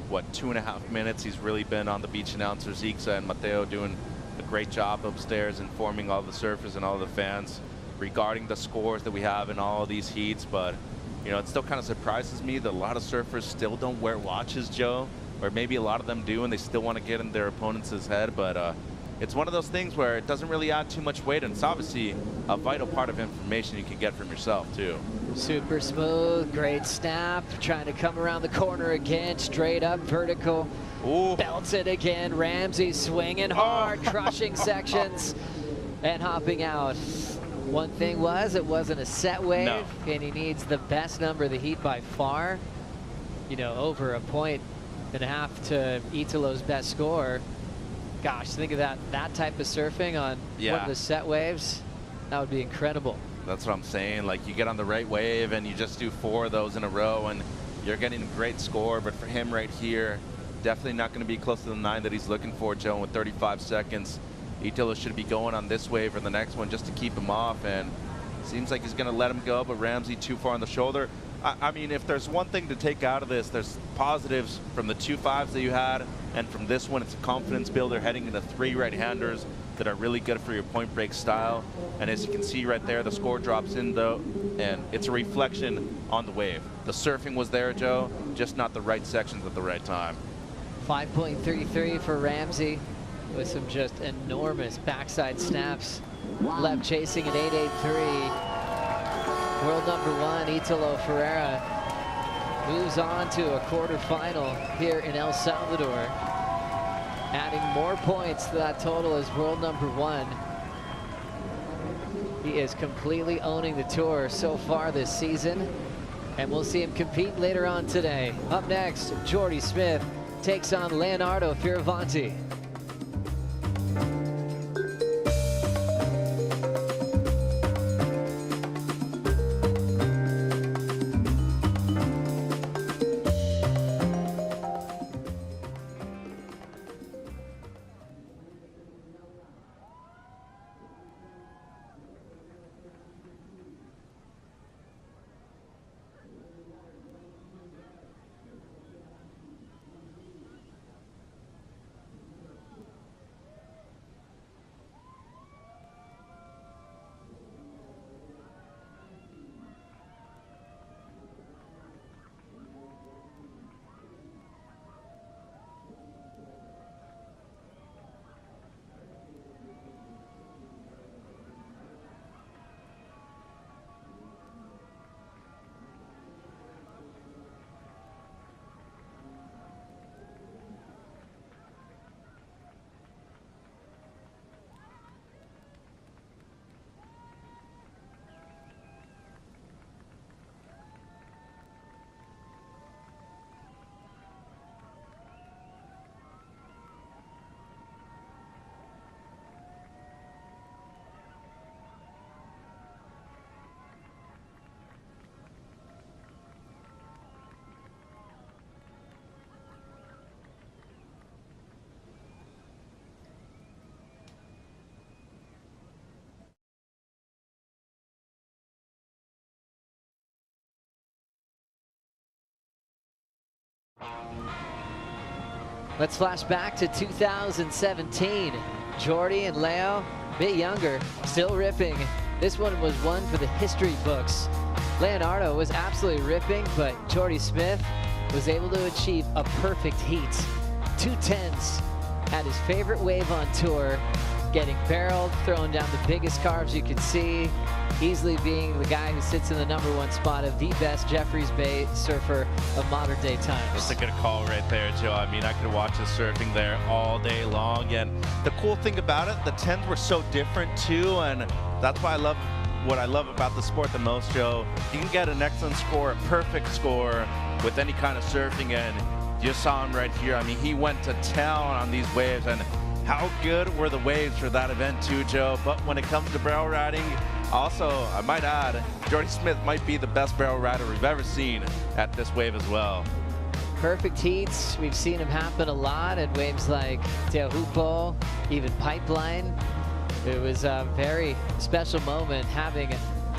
what, 2.5 minutes, he's really been on the beach announcers. Ixa and Mateo doing a great job upstairs, informing all the surfers and all the fans regarding the scores that we have in all of these heats. But, you know, it still kind of surprises me that a lot of surfers still don't wear watches, Joe. Or maybe a lot of them do, and they still want to get in their opponent's head. But it's one of those things where it doesn't really add too much weight, and it's obviously a vital part of information you can get from yourself, too. Super smooth, great snap, trying to come around the corner again, straight up, vertical. Ooh. Belts it again. Ramsey swinging hard, crushing sections, and hopping out. One thing was, it wasn't a set wave, and he needs the best number of the heat by far. You know, over 1.5 points to Italo's best score. Gosh, think of that type of surfing on one of the set waves. That would be incredible. That's what I'm saying. Like, you get on the right wave and you just do 4 of those in a row and you're getting a great score. But for him right here, definitely not going to be close to the 9 that he's looking for, Joe, with 35 seconds. Italo should be going on this wave or the next one just to keep him off. And seems like he's going to let him go, but Ramsey too far on the shoulder. I mean, if there's one thing to take out of this, there's positives from the 2 5s that you had, and from this one, it's a confidence builder heading into 3 right-handers that are really good for your point break style. And as you can see right there, the score drops in though, and it's a reflection on the wave. The surfing was there, Joe, just not the right sections at the right time. 5.33 for Ramsey with some just enormous backside snaps. Left chasing at 8.83. World #1, Italo Ferreira, moves on to a quarterfinal here in El Salvador, adding more points to that total as world #1. He is completely owning the tour so far this season, and we'll see him compete later on today. Up next, Jordy Smith takes on Leonardo Fioravanti. Let's flash back to 2017. Jordy and Leo, a bit younger, still ripping. This one was one for the history books. Leonardo was absolutely ripping, but Jordy Smith was able to achieve a perfect heat. 210s, had his favorite wave on tour, getting barreled, throwing down the biggest carbs you could see, easily being the guy who sits in the #1 spot of the best Jeffreys Bay surfer of modern day times. That's a good call right there, Joe. I mean, I could watch the surfing there all day long. And the cool thing about it, the 10s were so different too. And that's why what I love about the sport the most, Joe. You can get an excellent score, a perfect score with any kind of surfing. And you saw him right here. I mean, he went to town on these waves. And how good were the waves for that event too, Joe? But when it comes to barrel riding, also, I might add, Jordy Smith might be the best barrel rider we've ever seen at this wave as well. Perfect heats, we've seen them happen a lot at waves like Teahupo, even Pipeline. It was a very special moment having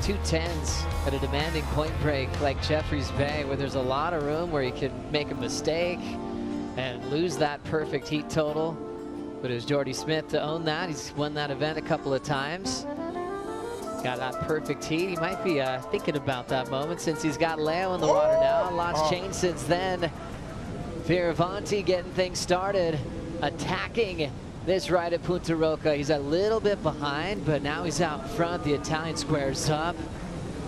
210s at a demanding point break like Jeffreys Bay, where there's a lot of room where you can make a mistake and lose that perfect heat total. But it was Jordy Smith to own that. He's won that event a couple of times. Got that perfect heat. He might be thinking about that moment since he's got Leo in the water now. Lots changed since then. Fioravanti getting things started, attacking this ride at Punta Roca. He's a little bit behind, but now he's out front. The Italian squares up,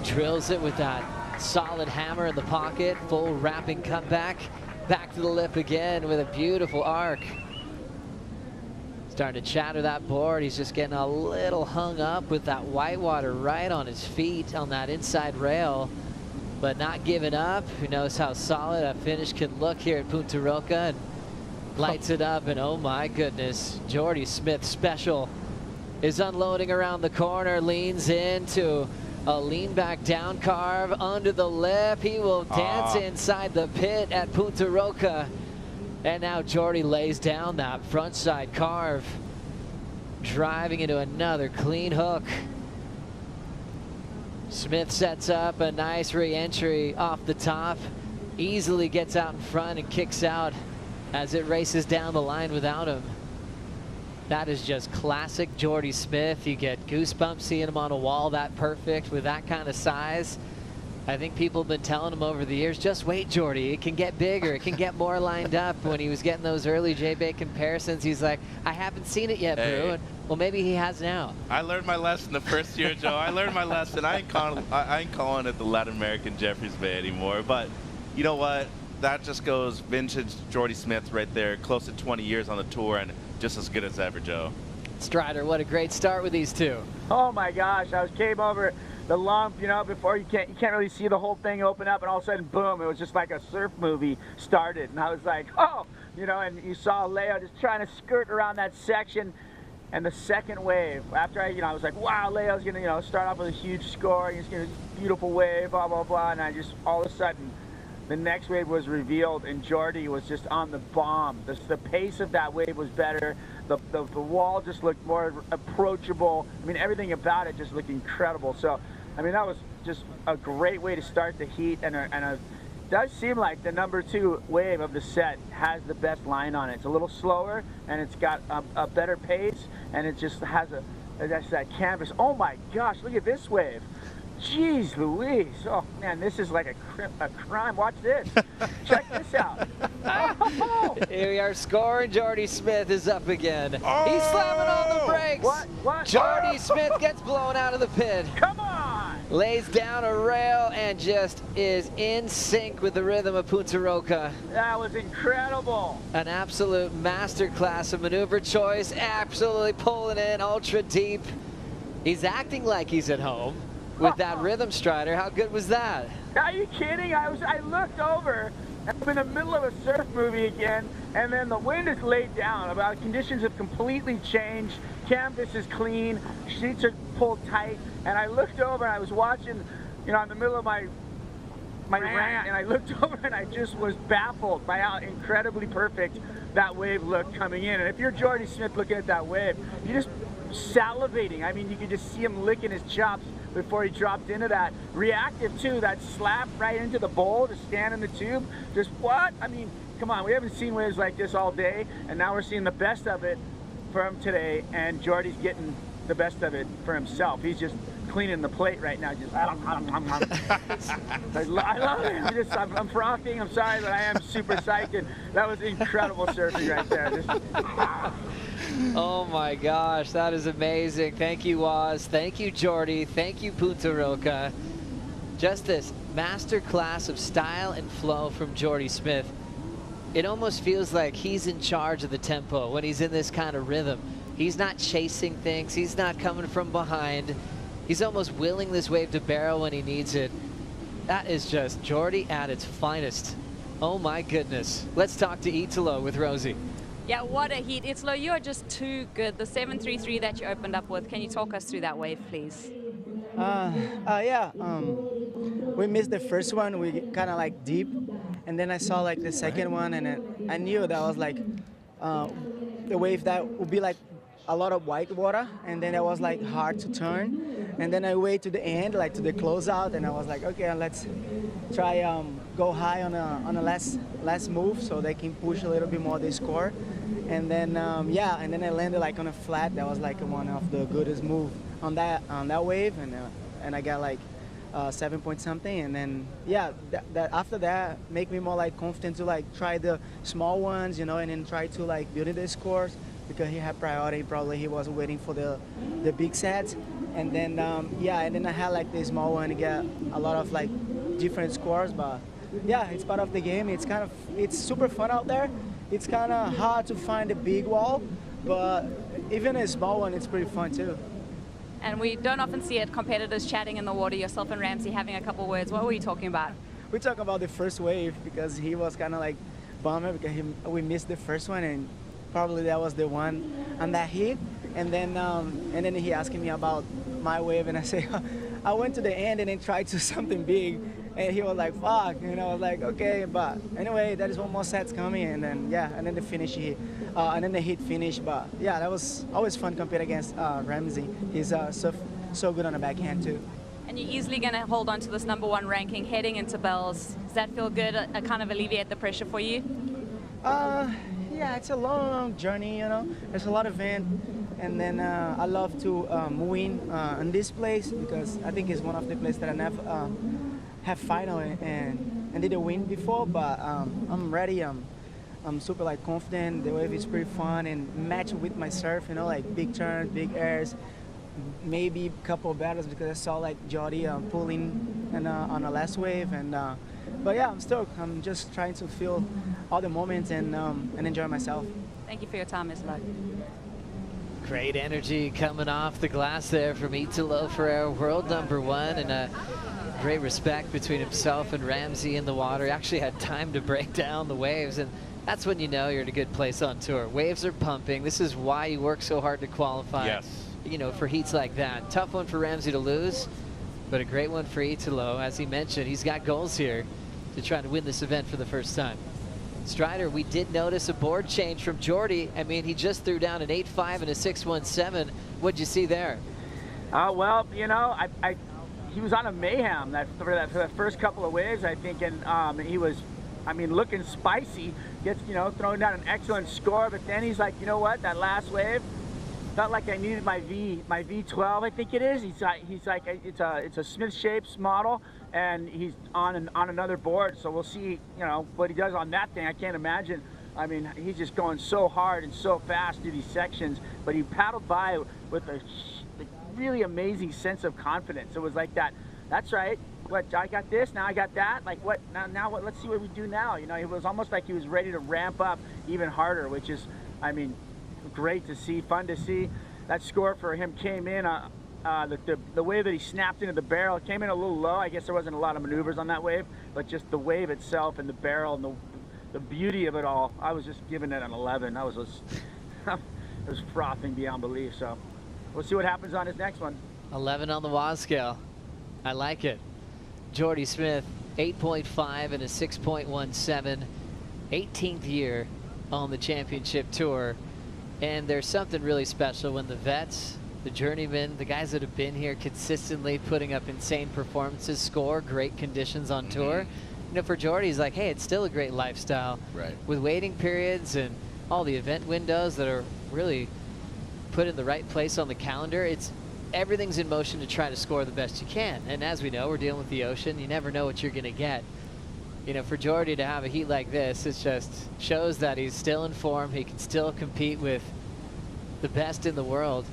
drills it with that solid hammer in the pocket, full wrapping comeback. Back to the lip again with a beautiful arc. Starting to chatter that board. He's just getting a little hung up with that whitewater right on his feet on that inside rail, but not giving up. Who knows how solid a finish can look here at Punta Roca, and lights it up. And oh my goodness, Jordy Smith special is unloading around the corner, leans into a lean back down carve under the lip. He will dance inside the pit at Punta Roca. And now Jordy lays down that front side carve, driving into another clean hook. Smith sets up a nice re-entry off the top, easily gets out in front and kicks out as it races down the line without him. That is just classic Jordy Smith. You get goosebumps seeing him on a wall that perfect with that kind of size. I think people have been telling him over the years, just wait, Jordy, it can get bigger, it can get more lined up. When he was getting those early J-Bay comparisons, he's like, I haven't seen it yet, Hey. Brew. And, well, maybe he has now. I learned my lesson the first year, Joe. I learned my lesson. I ain't calling it the Latin American Jeffreys Bay anymore. But you know what? That just goes vintage Jordy Smith right there, close to 20 years on the tour and just as good as ever, Joe. Strider, what a great start with these two. Oh my gosh, came over the lump, you know, before you can't really see the whole thing open up, and all of a sudden, boom, it was just like a surf movie started. And I was like, oh, you know, and you saw Leo just trying to skirt around that section. And the second wave, after I was like, wow, Leo's gonna, start off with a huge score, he's gonna beautiful wave, blah, blah, blah. And I just, all of a sudden, the next wave was revealed and Jordy was just on the bomb. The pace of that wave was better. The wall just looked more approachable. I mean, everything about it just looked incredible. So, I mean, that was just a great way to start the heat, and it does seem like the #2 wave of the set has the best line on it. It's a little slower, and it's got a better pace, and it just has that canvas. Oh my gosh, look at this wave. Jeez Louise. Oh man, this is like a crime. Watch this. Check this out. Here we are scoring. Jordy Smith is up again. He's slamming on the brakes. What? Jordy Smith gets blown out of the pit. Come on. Lays down a rail and just is in sync with the rhythm of Punta Roca. That was incredible. An absolute masterclass of maneuver choice. Absolutely pulling in ultra deep. He's acting like he's at home with that rhythm strider. How good was that? Are you kidding? I looked over, and I'm in the middle of a surf movie again, and then the wind is laid down. About conditions have completely changed. Canvas is clean, sheets are pulled tight, and I looked over and I was watching, in the middle of my rant, and I looked over and I just was baffled by how incredibly perfect that wave looked coming in. And if you're Jordy Smith looking at that wave, you're just salivating. I mean, you could just see him licking his chops before he dropped into that. Reactive too, that slap right into the bowl to stand in the tube. Just what? I mean, come on, we haven't seen waves like this all day, and now we're seeing the best of it from today, and Jordy's getting the best of it for himself. He's just cleaning the plate right now. Just I love it. I'm frothing. I'm sorry, but I am super psyched. And that was incredible surfing right there. Oh my gosh, that is amazing. Thank you, Waz. Thank you, Jordy. Thank you, Punta Roca. Just this master class of style and flow from Jordy Smith. It almost feels like he's in charge of the tempo when he's in this kind of rhythm. He's not chasing things. He's not coming from behind. He's almost willing this wave to barrel when he needs it. That is just Jordy at its finest. Oh my goodness. Let's talk to Italo with Rosie. Yeah, what a heat. Italo, you are just too good. The 733 that you opened up with, can you talk us through that wave, please? Yeah. We missed the first one. We kind of like deep. And then I saw like the second one, and I knew that was like the wave that would be like a lot of white water, and then it was like hard to turn. And then I wait to the end, like to the closeout, and I was like, okay, let's try go high on a last move so they can push a little bit more the score. And then yeah, and then I landed like on a flat. That was like one of the goodest move on that wave, and I got like 7 point something. And then yeah, that after that make me more like confident to like try the small ones, you know, and then try to like build the scores, because he had priority. Probably he was waiting for the big sets. And then yeah, and then I had like the small one to get a lot of like different scores. But yeah, it's part of the game. It's super fun out there. It's kind of hard to find a big wall, but even a small one, it's pretty fun too. And we don't often see it, competitors chatting in the water, yourself and Ramsey having a couple words. What were you talking about? We talk about the first wave, because he was kind of like bummed because we missed the first one, and probably that was the one on that hit. And then he asked me about my wave, and I say I went to the end and then tried to something big, and he was like, fuck, you know. I was like, okay, but anyway, that is one more set's coming. And then yeah, and then the finish hit, and then the hit finished. But yeah, that was always fun competing against Ramsey. He's so good on the backhand too. And you're easily going to hold on to this #1 ranking heading into Bells. Does that feel good? Kind of alleviate the pressure for you? Yeah, it's a long journey, you know. There's a lot of wind, and then I love to win in this place, because I think it's one of the places that I never have final and didn't win before. But I'm ready. I'm super like confident. The wave is pretty fun and match with my surf, you know, like big turns, big airs, maybe a couple of battles, because I saw like Jordy pulling on a last wave. And but yeah, I'm stoked. I'm just trying to feel all the moments and enjoy myself. Thank you for your time, Isla. Great energy coming off the glass there from Italo Ferreira, world #1, and great respect between himself and Ramsey in the water. He actually had time to break down the waves, and that's when you know you're in a good place on tour. Waves are pumping. This is why you work so hard to qualify. Yes. You know, for heats like that. Tough one for Ramsey to lose, but a great one for Italo. As he mentioned, he's got goals here to try to win this event for the first time. Strider, we did notice a board change from Jordy. I mean, he just threw down an 8.5 and a 6.17. What'd you see there? Well, you know, he was on a mayhem for the first couple of waves, I think, and he was, I mean, looking spicy. Gets, you know, throwing down an excellent score, but then he's like, you know what, that last wave felt like I needed my V12, I think it is. He's like, it's a Smith Shapes model, and he's on another board. So we'll see, you know, what he does on that thing. I can't imagine. I mean, he's just going so hard and so fast through these sections, but he paddled by with a really amazing sense of confidence. It was like that. That's right. What, I got this, now I got that. Like what? Now what? Let's see what we do now. You know, it was almost like he was ready to ramp up even harder, which is, I mean, great to see, fun to see. That score for him came in, the way that he snapped into the barrel came in a little low. I guess there wasn't a lot of maneuvers on that wave, but just the wave itself and the barrel and the beauty of it all, I was just giving it an 11. I was just, it was frothing beyond belief. So we'll see what happens on his next one. 11 on the WAS scale. I like it. Jordy Smith, 8.5 and a 6.17, 18th year on the championship tour. And there's something really special when the vets, the journeymen, the guys that have been here consistently putting up insane performances, score great conditions on tour. for Jordy, he's like, hey, it's still a great lifestyle. Right. With waiting periods and all the event windows that are really put in the right place on the calendar, everything's in motion to try to score the best you can. And as we know, we're dealing with the ocean. You never know what you're going to get. For Jordy to have a heat like this, it just shows that he's still in form. He can still compete with the best in the world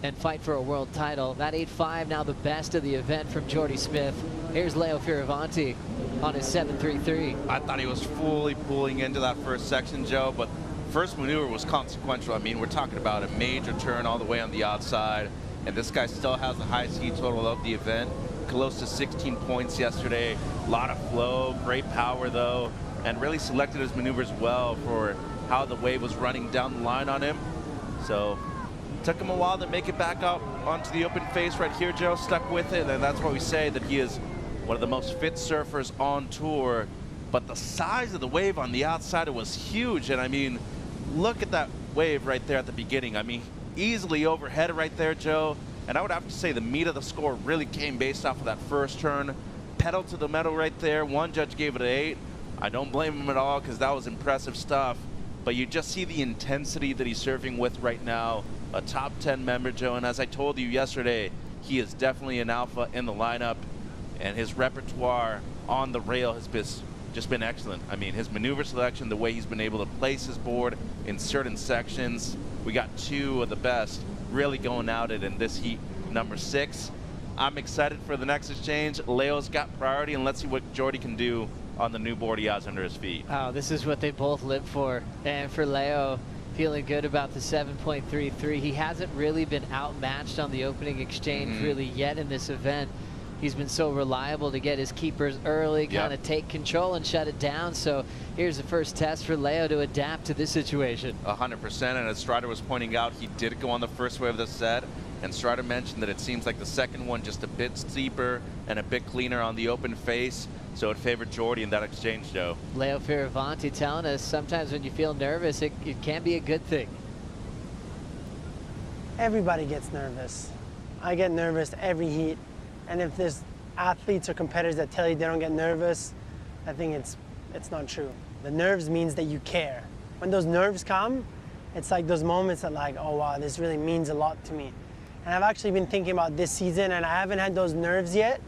and fight for a world title. That 8.5 now the best of the event from Jordy Smith. Here's Leo Fioravanti on his 7.33. I thought he was fully pulling into that first section, Joe, but first maneuver was consequential. I mean, we're talking about a major turn all the way on the outside, and this guy still has the highest heat total of the event, close to 16 points yesterday. A lot of flow, great power though, and really selected his maneuvers well for how the wave was running down the line on him. So took him a while to make it back up onto the open face right here, Joe. Stuck with it, and that's why we say that he is one of the most fit surfers on tour. But the size of the wave on the outside, it was huge. And I mean, look at that wave right there at the beginning. I mean, easily overhead right there, Joe. And I would have to say the meat of the score really came based off of that first turn. Pedal to the metal right there. One judge gave it an 8. I don't blame him at all because that was impressive stuff. But you just see the intensity that he's surfing with right now. A top 10 member, Joe, and as I told you yesterday, he is definitely an alpha in the lineup, and his repertoire on the rail has just been excellent. I mean, his maneuver selection, the way he's been able to place his board in certain sections. We got 2 of the best really going at it in this heat number 6. I'm excited for the next exchange. Leo's got priority, and let's see what Jordy can do on the new board he has under his feet. Oh, this is what they both live for. And for Leo, feeling good about the 7.33. He hasn't really been outmatched on the opening exchange really yet in this event. He's been so reliable to get his keepers early, kind of take control and shut it down. So here's the first test for Leo to adapt to this situation. 100%, and as Strider was pointing out, he did go on the first wave of the set, and Strider mentioned that it seems like the second one just a bit steeper and a bit cleaner on the open face, so it favored Jordy in that exchange, Joe. Leo Fioravanti telling us sometimes when you feel nervous, it can be a good thing. Everybody gets nervous. I get nervous every heat. And if there's athletes or competitors that tell you they don't get nervous, I think it's not true. The nerves means that you care. When those nerves come, it's like those moments that like, oh wow, this really means a lot to me. And I've actually been thinking about this season, and I haven't had those nerves yet.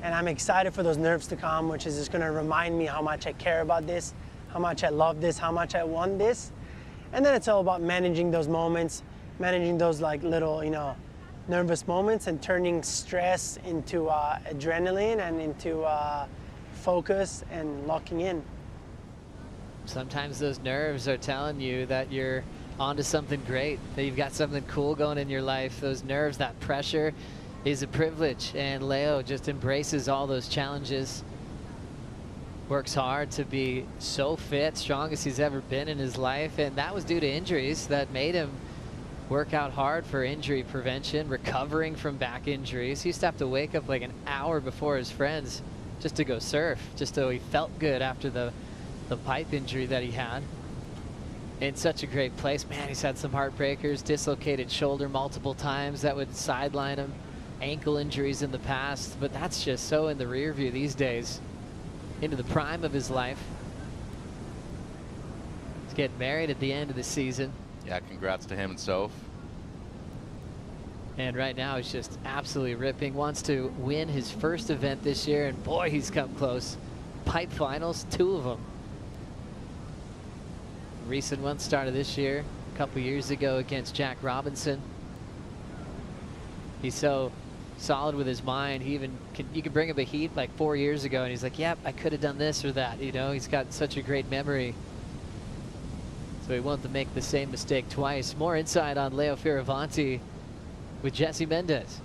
And I'm excited for those nerves to come, which is just gonna remind me how much I care about this, how much I love this, how much I want this. And then it's all about managing those moments, managing those like little, nervous moments and turning stress into adrenaline and into focus and locking in. Sometimes those nerves are telling you that you're onto something great, that you've got something cool going in your life. Those nerves, that pressure is a privilege, and Leo just embraces all those challenges. Works hard to be so fit, strongest he's ever been in his life, and that was due to injuries that made him work out hard for injury prevention, recovering from back injuries. He used to have to wake up like an hour before his friends just to go surf, just so he felt good after the pipe injury that he had. In such a great place. Man, he's had some heartbreakers, dislocated shoulder multiple times that would sideline him, ankle injuries in the past, but that's just so in the rear view these days, into the prime of his life. He's getting married at the end of the season. Yeah, congrats to him and Soph. And right now he's just absolutely ripping. Wants to win his first event this year, and boy, he's come close. Pipe finals, 2 of them. Recent one started this year, a couple years ago against Jack Robinson. He's so solid with his mind. He even you could bring him a heat like 4 years ago, and he's like, "Yep, I could have done this or that." He's got such a great memory. So he won't make the same mistake twice. More insight on Leo Fioravanti with Jesse Mendez.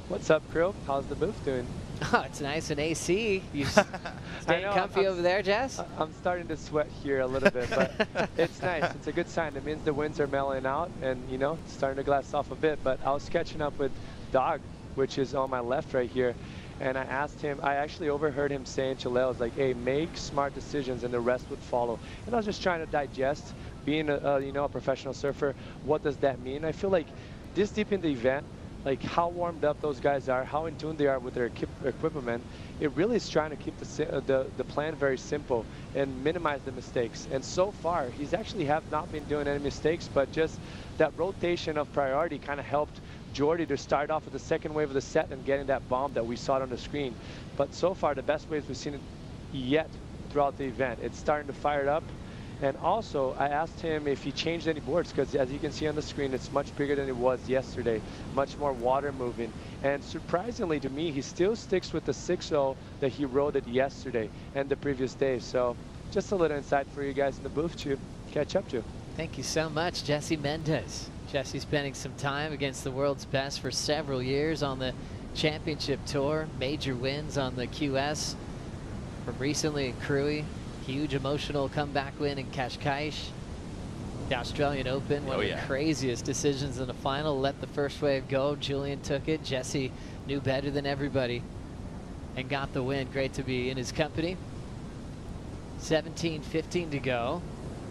What's up, crew? How's the booth doing? Oh, it's nice and AC. You staying comfy over there, Jess? I'm starting to sweat here a little bit, but it's nice. It's a good sign. It means the winds are mellowing out and, it's starting to glass off a bit. But I was catching up with Dog, which is on my left right here. And I asked him, I actually overheard him saying to Leo, like, hey, make smart decisions and the rest would follow. And I was just trying to digest, being a professional surfer, what does that mean? I feel like this deep in the event, like how warmed up those guys are, how in tune they are with their equipment. It really is trying to keep the plan very simple and minimize the mistakes. And so far, he's actually have not been doing any mistakes, but just that rotation of priority kind of helped Jordy to start off with the second wave of the set and getting that bomb that we saw on the screen. But so far, the best waves we've seen it yet throughout the event. It's starting to fire it up. And also, I asked him if he changed any boards, because as you can see on the screen, it's much bigger than it was yesterday, much more water moving. And surprisingly to me, he still sticks with the 6.0 that he rode it yesterday and the previous day. So just a little insight for you guys in the booth to catch up to. Thank you so much, Jesse Mendez. Jesse spending some time against the world's best for several years on the championship tour, major wins on the QS from recently in Cruy. Huge emotional comeback win in Cascais. The Australian Open, one of the craziest decisions in the final. Let the first wave go. Julian took it. Jesse knew better than everybody and got the win. Great to be in his company. 17:15 to go.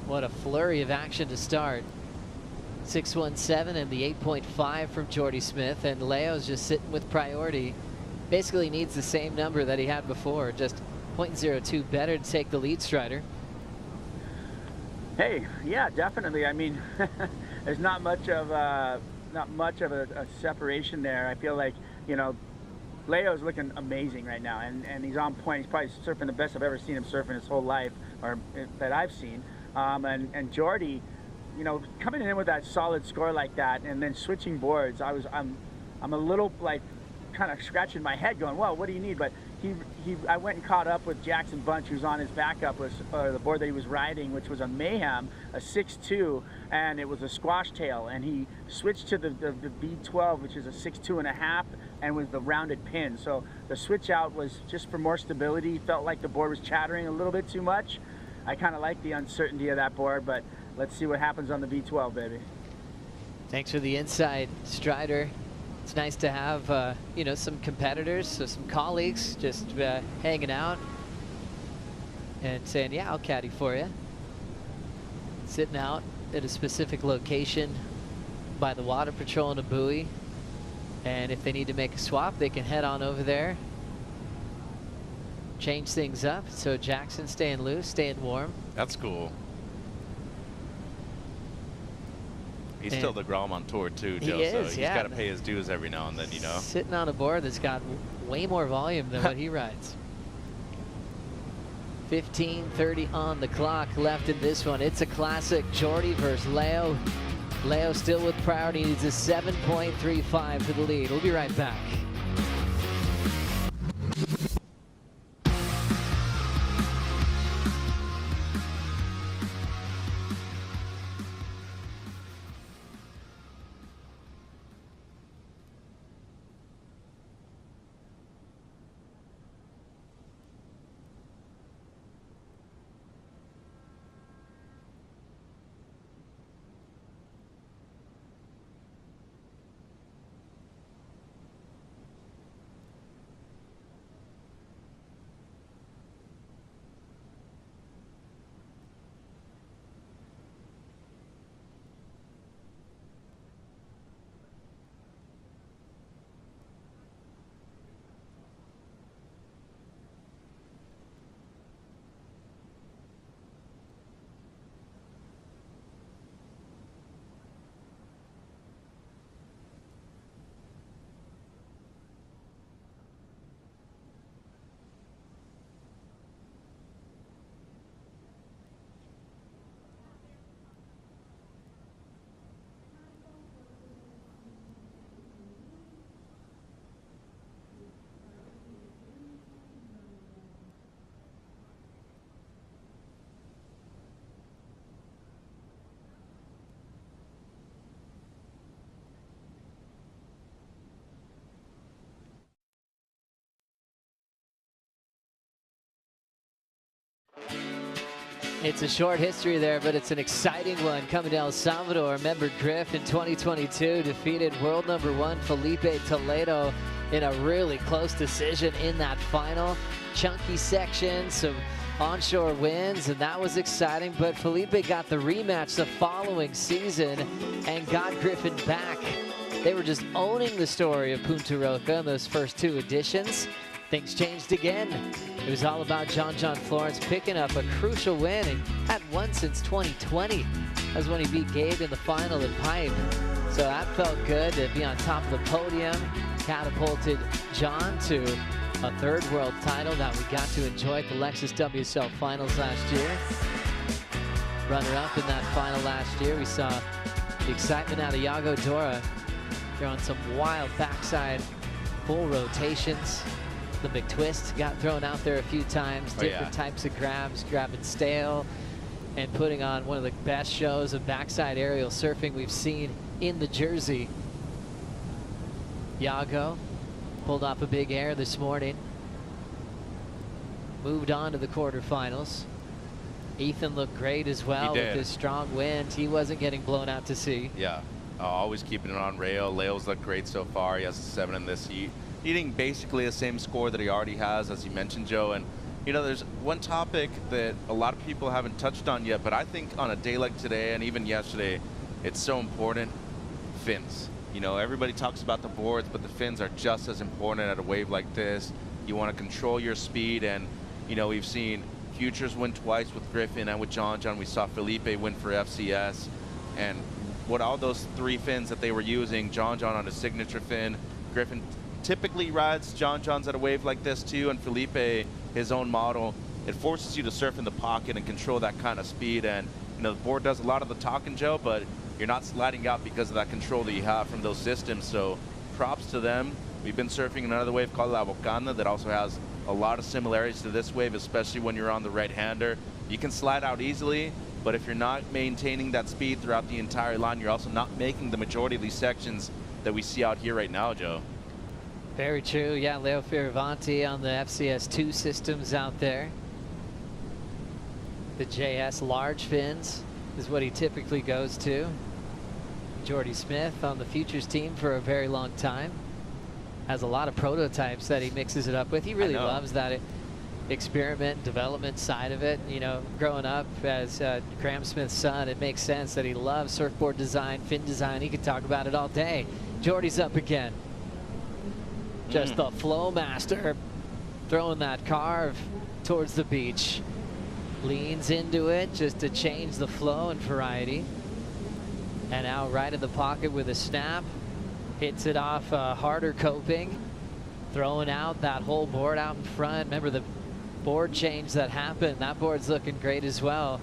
What a flurry of action to start. 6.17 and the 8.5 from Jordy Smith. And Leo's just sitting with priority. Basically needs the same number that he had before, just 0.02 better to take the lead, Strider. Hey, yeah, definitely. I mean, there's not much of a separation there. I feel like, you know, Leo's looking amazing right now, and he's on point. He's probably surfing the best I've ever seen him surf in his whole life, or that I've seen. And Jordy, you know, coming in with that solid score like that, and then switching boards, I'm a little like kind of scratching my head, going, well, what do you need? But I went and caught up with Jackson Bunch, who's on his backup, the board that he was riding, which was a Mayhem, a 6.2, and it was a squash tail, and he switched to the B12, which is a 6.2.5, and with the rounded pin. So the switch out was just for more stability. Felt like the board was chattering a little bit too much. I kind of like the uncertainty of that board, but let's see what happens on the B12, baby. Thanks for the insight, Strider. It's nice to have, you know, some competitors, so some colleagues just hanging out and saying, yeah, I'll caddy for you. Sitting out at a specific location by the water patrol in a buoy. And if they need to make a swap, they can head on over there. Change things up. So Jackson staying loose, staying warm. That's cool. He's still the Grom on tour too, Joe, so he's got to pay his dues every now and then, you know. Sitting on a board that's got way more volume than what he rides. 15:30 on the clock left in this one. It's a classic, Jordy versus Leo. Leo still with priority, needs a 7.35 for the lead. We'll be right back. It's a short history there, but it's an exciting one coming to El Salvador. Remember, Griff in 2022 defeated world #1 Felipe Toledo in a really close decision in that final. Chunky section, some onshore wins, and that was exciting, but Felipe got the rematch the following season and got Griffin back. They were just owning the story of Punta Roca in those first 2 editions. Things changed again. It was all about John Florence picking up a crucial win and hadn't won since 2020. That was when he beat Gabe in the final at Pipe. So that felt good to be on top of the podium. Catapulted John to a 3rd world title that we got to enjoy at the Lexus WSL finals last year. Runner-up in that final last year. We saw the excitement out of Yago Dora throwing some wild backside full rotations. The big twist got thrown out there a few times. Different types of grabs, grabbing stale, and putting on one of the best shows of backside aerial surfing we've seen in the jersey. Yago pulled off a big air this morning. Moved on to the quarterfinals. Ethan looked great as well with his strong wind. He wasn't getting blown out to sea. Yeah, always keeping it on rail. Leo's looked great so far. He has a 7 in this heat. Eating basically the same score that he already has, as you mentioned, Joe. And, you know, there's one topic that a lot of people haven't touched on yet, but I think on a day like today and even yesterday, it's so important. Fins. You know, everybody talks about the boards, but the fins are just as important at a wave like this. You want to control your speed, and, you know, we've seen Futures win twice with Griffin and with John. We saw Felipe win for FCS. And what all those 3 fins that they were using, John on his signature fin, Griffin typically rides John's at a wave like this too, and Felipe his own model. It forces you to surf in the pocket and control that kind of speed. And, you know, the board does a lot of the talking, Joe, but you're not sliding out because of that control that you have from those systems. So props to them. We've been surfing another wave called La Bocana that also has a lot of similarities to this wave, especially when you're on the right-hander. You can slide out easily, but if you're not maintaining that speed throughout the entire line, you're also not making the majority of these sections that we see out here right now, Joe. Very true. Yeah, Leo Fioravanti on the FCS2 systems out there. The JS large fins is what he typically goes to. Jordy Smith on the Futures team for a very long time. Has a lot of prototypes that he mixes it up with. He really loves that experiment development side of it. You know, growing up as Graham Smith's son, it makes sense that he loves surfboard design, fin design. He could talk about it all day. Jordy's up again. Just the flow master throwing that carve towards the beach. Leans into it just to change the flow and variety. And now right in the pocket with a snap. Hits it off harder coping. Throwing out that whole board out in front. Remember the board change that happened. That board's looking great as well.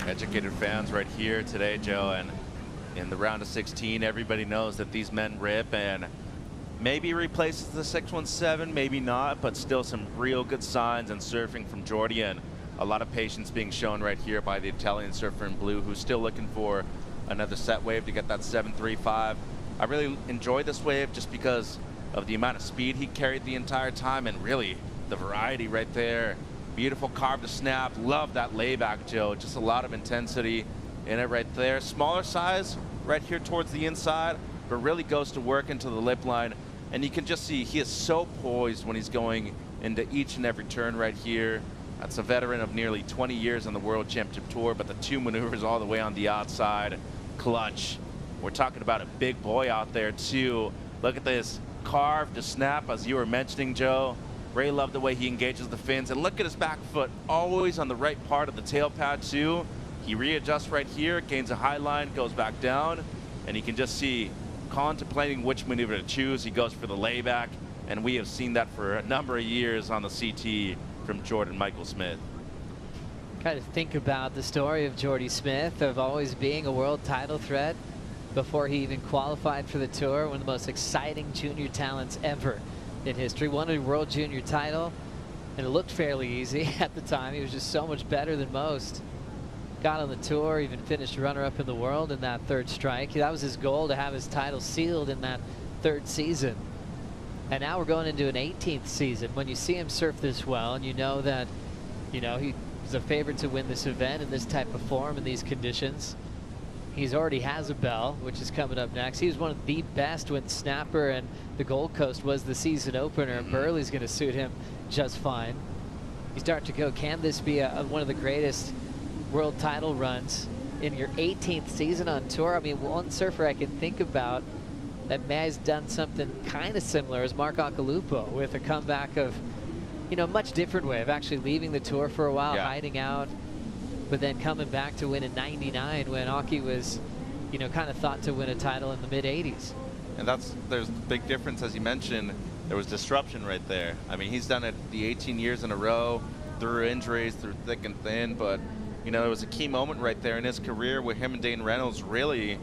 Educated fans right here today, Joe, and in the round of 16, everybody knows that these men rip, and maybe replaces the 617, maybe not, but still some real good signs and surfing from Jordy, and a lot of patience being shown right here by the Italian surfer in blue, who's still looking for another set wave to get that 735. I really enjoyed this wave just because of the amount of speed he carried the entire time, and really the variety right there. Beautiful carve to snap. Love that layback, Joe. Just a lot of intensity in it right there. Smaller size right here towards the inside, but really goes to work into the lip line. And you can just see he is so poised when he's going into each and every turn right here. That's a veteran of nearly 20 years on the World Championship Tour, but the 2 maneuvers all the way on the outside. Clutch. We're talking about a big boy out there too. Look at this carve to snap, as you were mentioning, Joe. Ray loved the way he engages the fins, and look at his back foot, always on the right part of the tail pad too. He readjusts right here, gains a high line, goes back down, and you can just see contemplating which maneuver to choose. He goes for the layback, and we have seen that for a number of years on the CT from Jordan Michael Smith. Kind of think about the story of Jordy Smith of always being a world title threat before he even qualified for the tour. One of the most exciting junior talents ever in history. Won a world junior title, and it looked fairly easy at the time. He was just so much better than most. Got on the tour, even finished runner-up in the world in that 3rd strike. That was his goal, to have his title sealed in that 3rd season. And now we're going into an 18th season. When you see him surf this well, and you know that, you know, he's a favorite to win this event in this type of form in these conditions. He's already has a bell, which is coming up next. He was one of the best when Snapper and the Gold Coast was the season opener, and Burley's going to suit him just fine. You start to go, can this be one of the greatest world title runs in your 18th season on tour. I mean, one surfer I can think about that may have done something kind of similar is Mark Occhilupo with a comeback of, you know, much different way of actually leaving the tour for a while, hiding out, but then coming back to win in '99 when Occhi was, you know, kind of thought to win a title in the mid 80s. And there's a big difference, as you mentioned. There was disruption right there. I mean, he's done it the 18 years in a row, through injuries, through thick and thin, but, you know, it was a key moment right there in his career where him and Dane Reynolds really,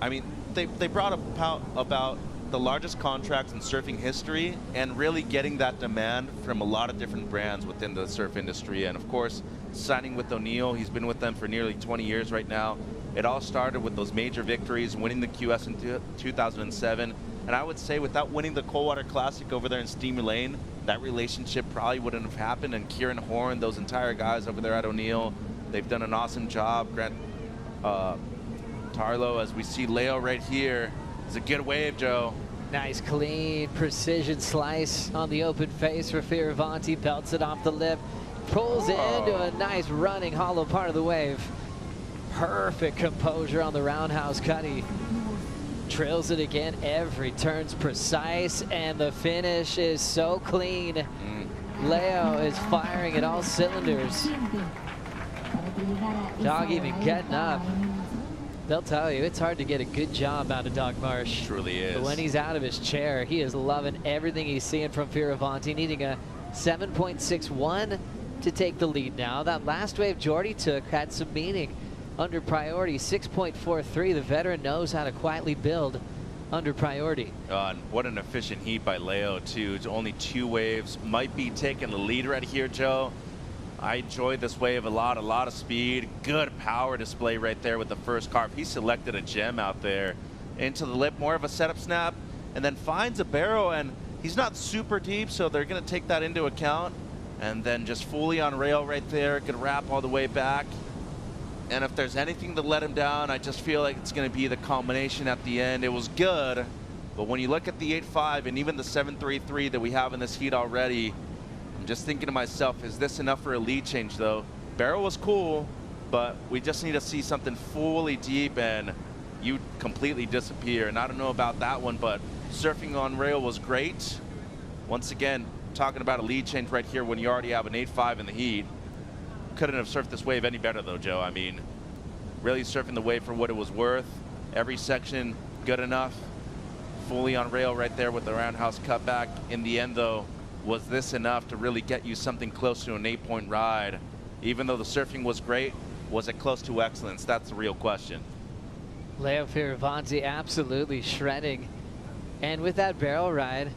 I mean, they brought about the largest contracts in surfing history and really getting that demand from a lot of different brands within the surf industry. And of course, signing with O'Neill, he's been with them for nearly 20 years right now. It all started with those major victories, winning the QS in 2007. And I would say without winning the Coldwater Classic over there in Steamer Lane, that relationship probably wouldn't have happened. And Kieran Horn, those entire guys over there at O'Neill, they've done an awesome job. Grant Tarlow, as we see Leo right here, is a good wave, Joe. Nice, clean, precision slice on the open face for Fioravanti. Belts it off the lip, pulls into a nice running hollow part of the wave. Perfect composure on the roundhouse cutty. Trills it again. Every turn's precise, and the finish is so clean. Leo is firing at all cylinders. Dog even getting up. They'll tell you, it's hard to get a good job out of Dog Marsh. Truly is. But when he's out of his chair, he is loving everything he's seeing from Fioravanti, needing a 7.61 to take the lead now. That last wave Jordy took had some meaning. Under priority, 6.43. The veteran knows how to quietly build under priority. And what an efficient heat by Leo, too. Only 2 waves. Might be taking the lead right here, Joe. I enjoyed this wave a lot of speed, good power display right there with the first carve. He selected a gem out there into the lip, more of a setup snap, and then finds a barrel, and he's not super deep, so they're gonna take that into account. And then just fully on rail right there, could wrap all the way back. And if there's anything to let him down, I just feel like it's gonna be the combination at the end. It was good, but when you look at the 8.5 and even the 7.33 that we have in this heat already, I'm just thinking to myself, is this enough for a lead change though? Barrel was cool, but we just need to see something fully deep and you completely disappear. And I don't know about that one, but surfing on rail was great. Once again, talking about a lead change right here when you already have an 8.5 in the heat. Couldn't have surfed this wave any better though, Joe. I mean, really surfing the wave for what it was worth. Every section good enough. Fully on rail right there with the roundhouse cutback. In the end though, was this enough to really get you something close to an 8-point ride? Even though the surfing was great, was it close to excellence? That's the real question. Leo Fioravanti absolutely shredding. And with that barrel ride,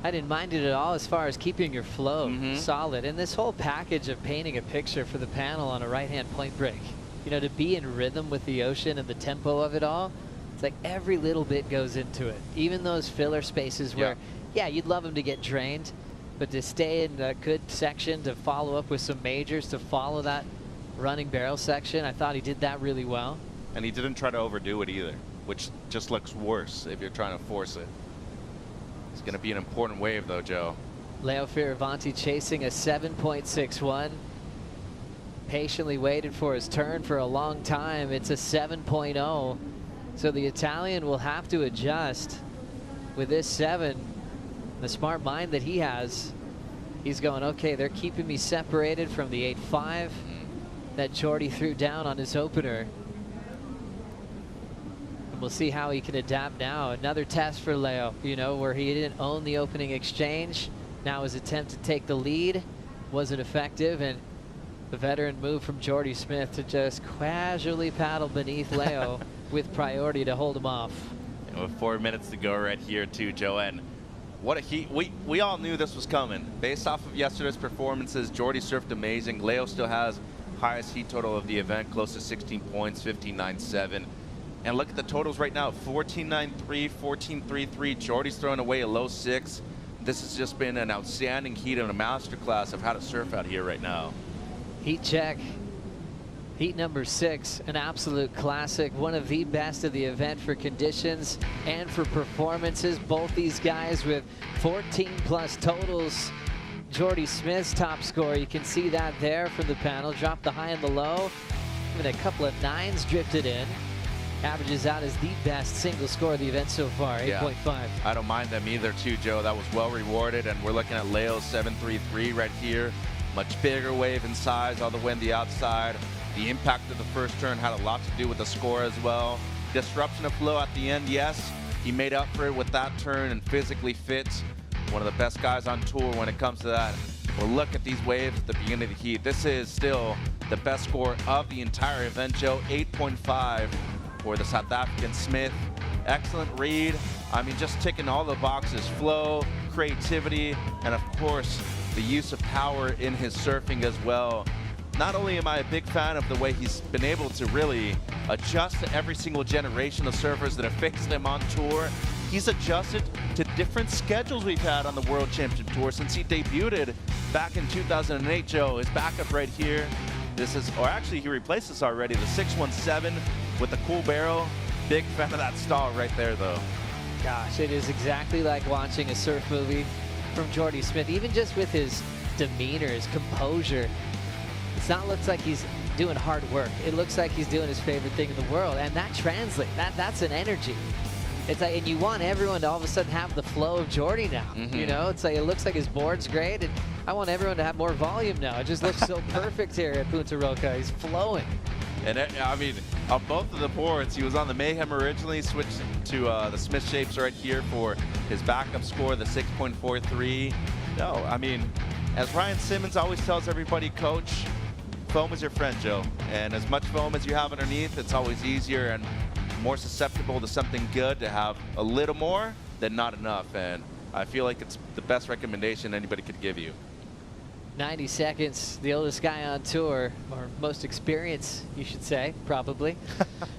I didn't mind it at all as far as keeping your flow solid. And this whole package of painting a picture for the panel on a right-hand point break, you know, to be in rhythm with the ocean and the tempo of it all, it's like every little bit goes into it. Even those filler spaces where, yeah, you'd love them to get drained, but to stay in a good section, to follow up with some majors, to follow that running barrel section, I thought he did that really well. And he didn't try to overdo it either, which just looks worse if you're trying to force it. It's going to be an important wave though, Joe. Leo Fioravanti chasing a 7.61. Patiently waited for his turn for a long time. It's a 7.0. So the Italian will have to adjust with this 7. The smart mind that he has, he's going, okay, they're keeping me separated from the 8.5 that Jordy threw down on his opener. And we'll see how he can adapt now. Another test for Leo, you know, where he didn't own the opening exchange. Now his attempt to take the lead wasn't effective, and the veteran moved from Jordy Smith to just casually paddle beneath Leo with priority to hold him off. And with 4 minutes to go right here too, Joe. And what a heat. We all knew this was coming. Based off of yesterday's performances, Jordy surfed amazing. Leo still has highest heat total of the event, close to 16 points, 15.97. And look at the totals right now, 14.93, 14.33. Jordy's throwing away a low 6. This has just been an outstanding heat and a masterclass of how to surf out here right now. Heat check. Heat number 6, an absolute classic, one of the best of the event for conditions and for performances. Both these guys with 14 plus totals Jordy Smith's top score. You can see that there from the panel. Dropped the high and the low. Even a couple of 9s drifted in. Averages out as the best single score of the event so far, 8.5. I don't mind them either too, Joe. That was well rewarded, and we're looking at Leo's 733 right here. Much bigger wave in size all the way on the outside. The impact of the first turn had a lot to do with the score as well. Disruption of flow at the end, yes. He made up for it with that turn and physically fit. One of the best guys on tour when it comes to that. Well, look at these waves at the beginning of the heat. This is still the best score of the entire event, Joe. 8.5 for the South African Smith. Excellent read. I mean, just ticking all the boxes. Flow, creativity, and of course, the use of power in his surfing as well. Not only am I a big fan of the way he's been able to really adjust to every single generation of surfers that have faced him on tour, he's adjusted to different schedules we've had on the World Championship Tour since he debuted back in 2008, Joe. His backup right here. This is, or actually he replaced this already, the 617 with the cool barrel. Big fan of that stall right there, though. Gosh, it is exactly like watching a surf movie from Jordy Smith, even just with his demeanor, his composure. It's not looks like he's doing hard work. It looks like he's doing his favorite thing in the world, and that translates. That's an energy. It's like, and you want everyone to all of a sudden have the flow of Jordy now. You know, it's like it looks like his board's great, and I want everyone to have more volume now. It just looks so perfect here at Punta Roca. He's flowing. And I mean, on both of the boards, he was on the Mayhem originally, switched to the Smith Shapes right here for his backup score, the 6.43. No, I mean, as Ryan Simmons always tells everybody, coach, foam is your friend, Joe. And as much foam as you have underneath, it's always easier and more susceptible to something good to have a little more than not enough. And I feel like it's the best recommendation anybody could give you. 90 seconds, the oldest guy on tour, or most experienced, you should say, probably.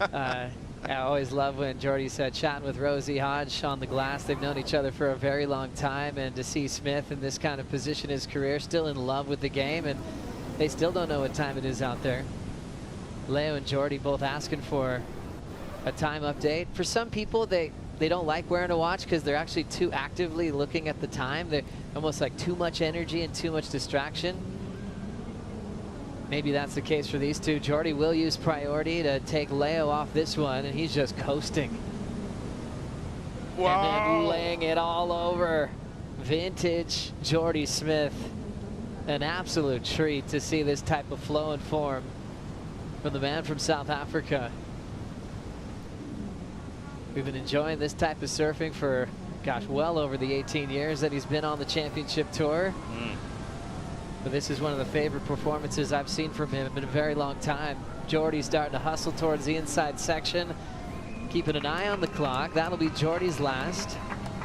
I always love when Jordy's chatting with Rosie Hodge on the glass. They've known each other for a very long time, and to see Smith in this kind of position in his career, still in love with the game, and they still don't know what time it is out there. Leo and Jordy both asking for a time update. For some people, they don't like wearing a watch because they're actually too actively looking at the time. They're almost like too much energy and too much distraction. Maybe that's the case for these two. Jordy will use priority to take Leo off this one, and he's just coasting. Wow. And then laying it all over. Vintage Jordy Smith. An absolute treat to see this type of flow and form from the man from South Africa. We've been enjoying this type of surfing for, gosh, well over the 18 years that he's been on the championship tour. But this is one of the favorite performances I've seen from him in a very long time. Jordy's starting to hustle towards the inside section, keeping an eye on the clock. That'll be Jordy's last.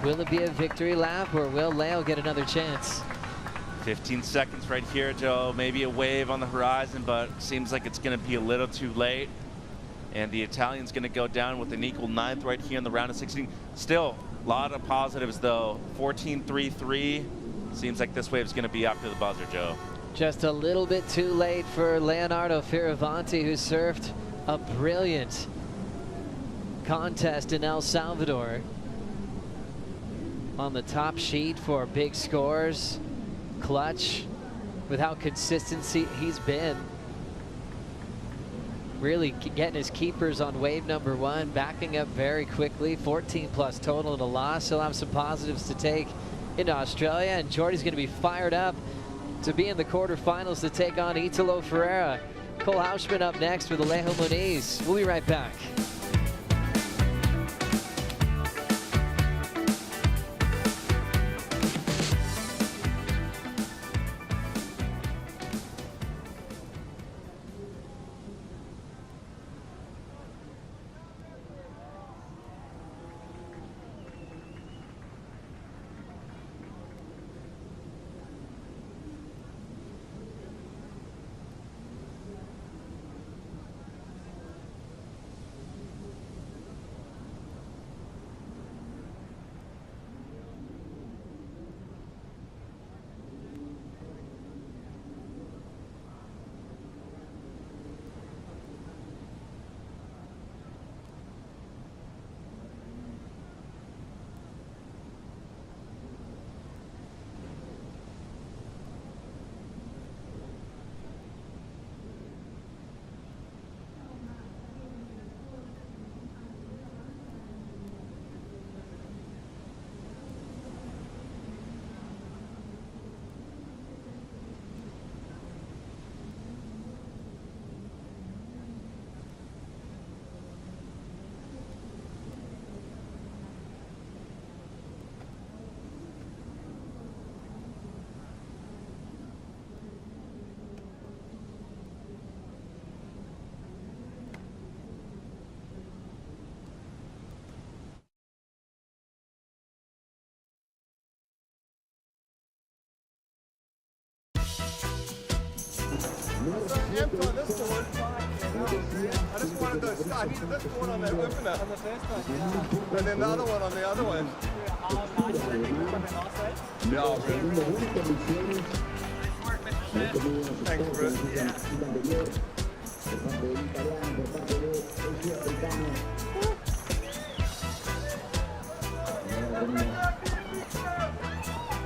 Will it be a victory lap, or will Leo get another chance? 15 seconds right here, Joe. Maybe a wave on the horizon, but seems like it's going to be a little too late. And the Italian's going to go down with an equal 9th right here in the round of 16. Still, a lot of positives, though. 14.33. Seems like this wave's going to be after the buzzer, Joe. Just a little bit too late for Leonardo Fioravanti, who surfed a brilliant contest in El Salvador. On the top sheet for big scores. Clutch with how consistent he's been. Really getting his keepers on wave number 1, backing up very quickly. 14 plus total and a loss. He'll have some positives to take into Australia, and Jordy's going to be fired up to be in the quarterfinals to take on Italo Ferreira. Cole Hauschman up next with Alejo Muniz. We'll be right back. amped on this board. I just wanted to, I needed this board on the opener. On the first one, yeah. And then the other one on the other one. How nice did it come in last week? Yeah, bro. Thanks, bro.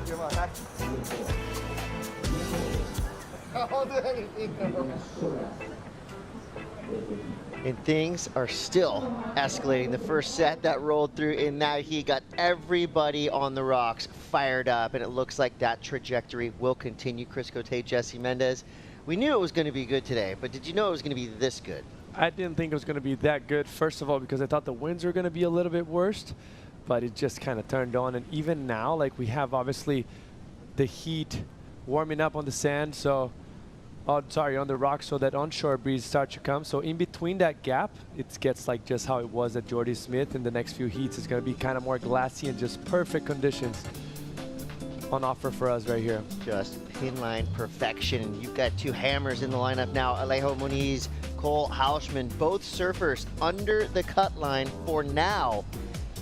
Give my hat. I'll do anything. And things are still escalating. The first set that rolled through, and now he got everybody on the rocks fired up, and it looks like that trajectory will continue. Chris Cote, Jesse Mendez. We knew it was going to be good today, but did you know it was going to be this good? I didn't think it was going to be that good, first of all, because I thought the winds were going to be a little bit worse, but it just kind of turned on. And even now, like, we have obviously the heat warming up on the sand, so on the rocks, so that onshore breeze starts to come. So in between that gap, it gets like just how it was at Jordy Smith. In the next few heats, it's going to be kind of more glassy and just perfect conditions on offer for us right here. Just pin line perfection. You've got two hammers in the lineup now. Alejo Muniz, Cole Hausman, both surfers under the cut line for now.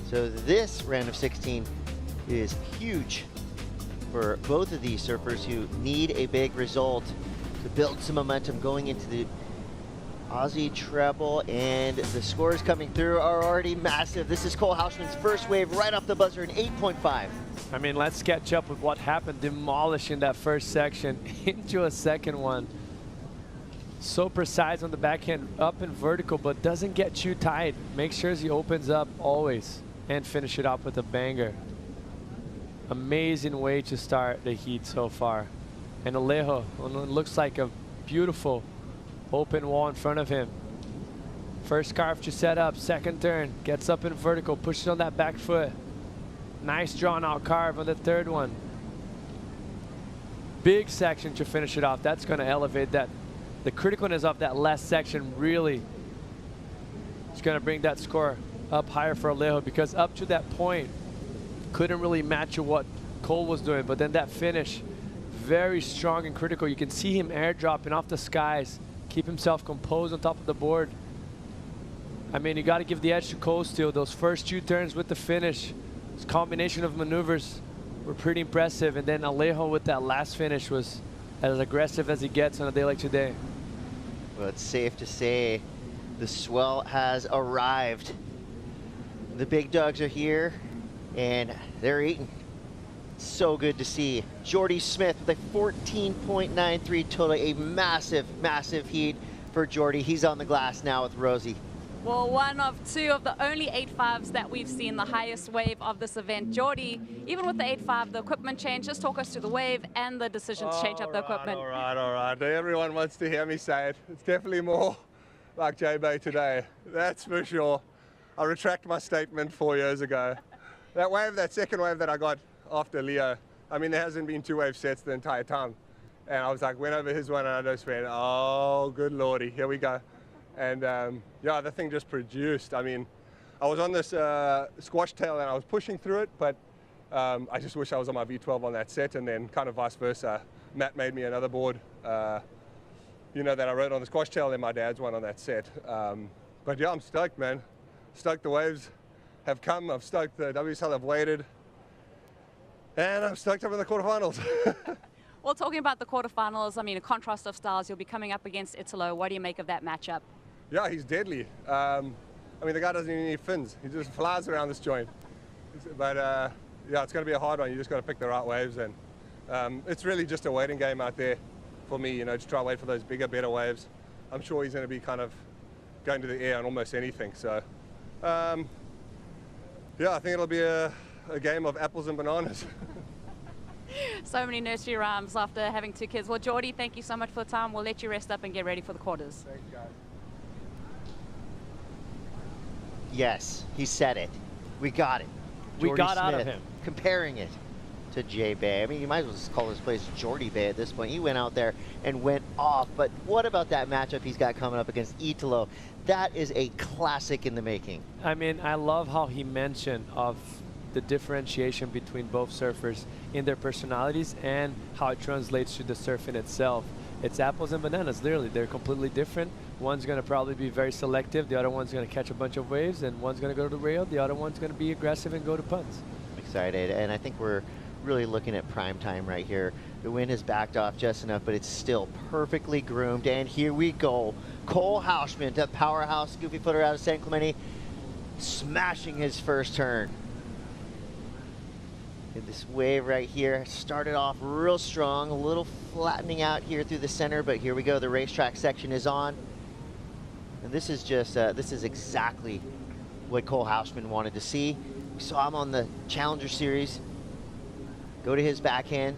So this round of 16 is huge for both of these surfers who need a big result to build some momentum going into the Aussie treble, and the scores coming through are already massive. This is Cole Hausman's first wave right off the buzzer, an 8.5. I mean, let's catch up with what happened, demolishing that first section into a second one. So precise on the backhand, up and vertical, but doesn't get too tight. Make sure he opens up always and finish it up with a banger. Amazing way to start the heat so far. And Alejo, looks like a beautiful open wall in front of him. First carve to set up, second turn, gets up in vertical, pushes on that back foot. Nice drawn out carve on the third one. Big section to finish it off. That's going to elevate that. The criticalness of that last section really is going to bring that score up higher for Alejo, because up to that point, couldn't really match what Cole was doing, but then that finish, very strong and critical. You can see him airdropping off the skies, keep himself composed on top of the board. I mean, you got to give the edge to Cole still. Those first two turns with the finish, this combination of maneuvers were pretty impressive. And then Alejo with that last finish was as aggressive as he gets on a day like today. Well, it's safe to say the swell has arrived. The big dogs are here, and they're eating. So good to see. Jordy Smith with a 14.93 total, a massive, massive heat for Jordy. He's on the glass now with Rosie. Well, one of two of the only 8.5s that we've seen, the highest wave of this event. Jordy, even with the 8.5, the equipment change, just talk us through the wave and the decision to change up the equipment. All right. Everyone wants to hear me say it. It's definitely more like J-Bay today, that's for sure. I retract my statement 4 years ago. That wave, that second wave that I got after Leo, I mean, there hasn't been two wave sets the entire time. And I was like, went over his one and I just went, oh, good lordy, here we go. And yeah, the thing just produced. I mean, I was on this squash tail and I was pushing through it, but I just wish I was on my V12 on that set, and then kind of vice versa. Matt made me another board, you know, that I rode on the squash tail, and my dad's one on that set. But yeah, I'm stoked, man. Stoked the waves have come. I'm stoked the WSL have waited. And I'm stoked I'm in the quarterfinals. Well, talking about the quarterfinals, I mean, a contrast of styles. You'll be coming up against Italo. What do you make of that matchup? Yeah, he's deadly. I mean, the guy doesn't even need fins. He just flies around this joint. But yeah, it's going to be a hard one. You just got to pick the right waves. And it's really just a waiting game out there for me, you know, to try to wait for those bigger, better waves. I'm sure he's going to be kind of going to the air on almost anything. So, yeah, I think it'll be a game of apples and bananas. So many nursery rhymes after having two kids. Well, Jordy, thank you so much for the time. We'll let you rest up and get ready for the quarters. Thanks, guys. Yes, he said it. We got it. We Jordy got Smith, out of him. Comparing it to J-Bay. I mean, you might as well just call this place Jordy Bay at this point. He went out there and went off. But what about that matchup he's got coming up against Italo? That is a classic in the making. I mean, I love how he mentioned of the differentiation between both surfers in their personalities and how it translates to the surf in itself. it's apples and bananas, literally. They're completely different. One's going to probably be very selective. The other one's going to catch a bunch of waves, and one's going to go to the rail. The other one's going to be aggressive and go to punts. Excited, and I think we're really looking at prime time right here. The wind has backed off just enough, but it's still perfectly groomed, and here we go. Cole Hausman, the powerhouse goofy footer out of San Clemente, smashing his first turn. And this wave right here started off real strong, a little flattening out here through the center, but here we go. The racetrack section is on. And this is just, this is exactly what Cole Hausman wanted to see. We saw him on the Challenger Series, go to his backhand,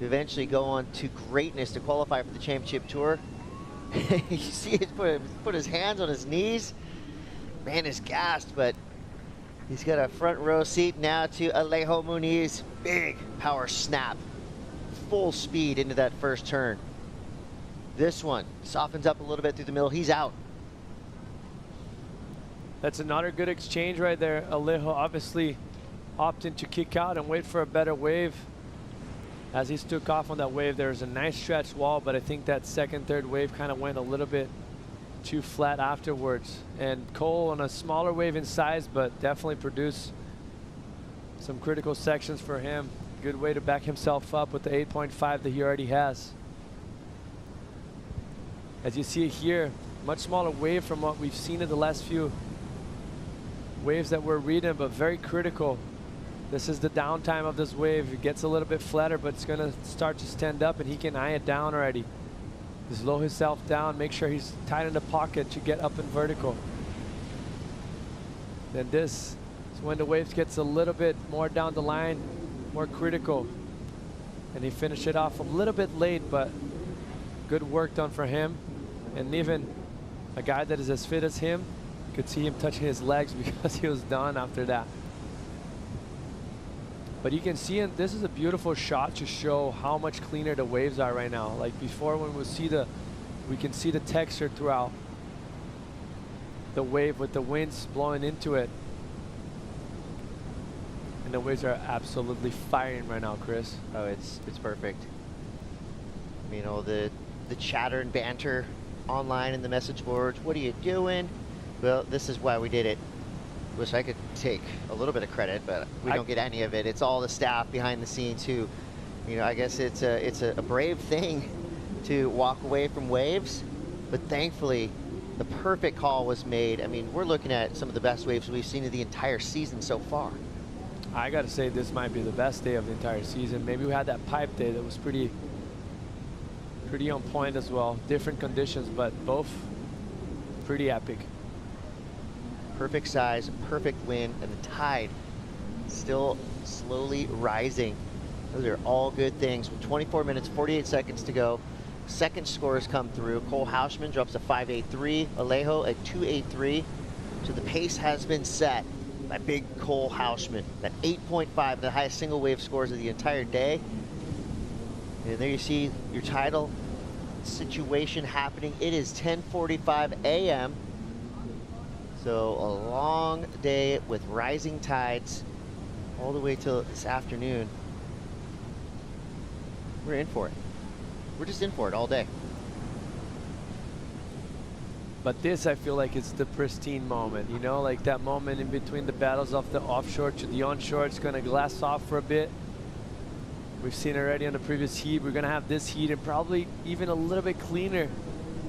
to eventually go on to greatness to qualify for the Championship Tour. You see he put his hands on his knees. Man is gassed, but he's got a front row seat now to Alejo Muniz. Big power snap, full speed into that first turn. This one softens up a little bit through the middle. He's out. That's another good exchange right there. Alejo obviously opting to kick out and wait for a better wave. As he took off on that wave, there's a nice stretch wall, but I think that second, third wave kind of went a little bit too flat afterwards. And Cole on a smaller wave in size, but definitely produced some critical sections for him. Good way to back himself up with the 8.5 that he already has. As you see here, much smaller wave from what we've seen in the last few waves that we're reading, but very critical. This is the downtime of this wave. It gets a little bit flatter, but it's gonna start to stand up, and he can eye it down already. Slow himself down, make sure he's tight in the pocket to get up and vertical. Then this is when the waves gets a little bit more down the line, more critical. And he finished it off a little bit late, but good work done for him. And even a guy that is as fit as him, you could see him touching his legs because he was done after that. But you can see, and this is a beautiful shot to show how much cleaner the waves are right now. Like before, when we can see the texture throughout the wave with the winds blowing into it. And the waves are absolutely firing right now, Chris. Oh, it's perfect. You know, the chatter and banter online in the message boards. What are you doing? Well, this is why we did it. Wish I could take a little bit of credit, but we don't get any of it. It's all the staff behind the scenes who, you know, I guess it's a brave thing to walk away from waves, but thankfully the perfect call was made. I mean, we're looking at some of the best waves we've seen of the entire season so far. I got to say, this might be the best day of the entire season. Maybe we had that pipe day that was pretty on point as well. Different conditions, but both pretty epic. Perfect size, perfect wind, and the tide still slowly rising. Those are all good things. With 24 minutes, 48 seconds to go. Second scores come through. Cole Hausman drops a 5.83, Alejo a 2.83. So the pace has been set by big Cole Hausman. That 8.5, the highest single wave scores of the entire day. And there you see your title situation happening. It is 10:45 a.m. So a long day with rising tides all the way till this afternoon. We're in for it. We're just in for it all day. But this, I feel like it's the pristine moment, you know, like that moment in between the battles of the offshore to the onshore. It's going to glass off for a bit. We've seen already on the previous heat. We're going to have this heat and probably even a little bit cleaner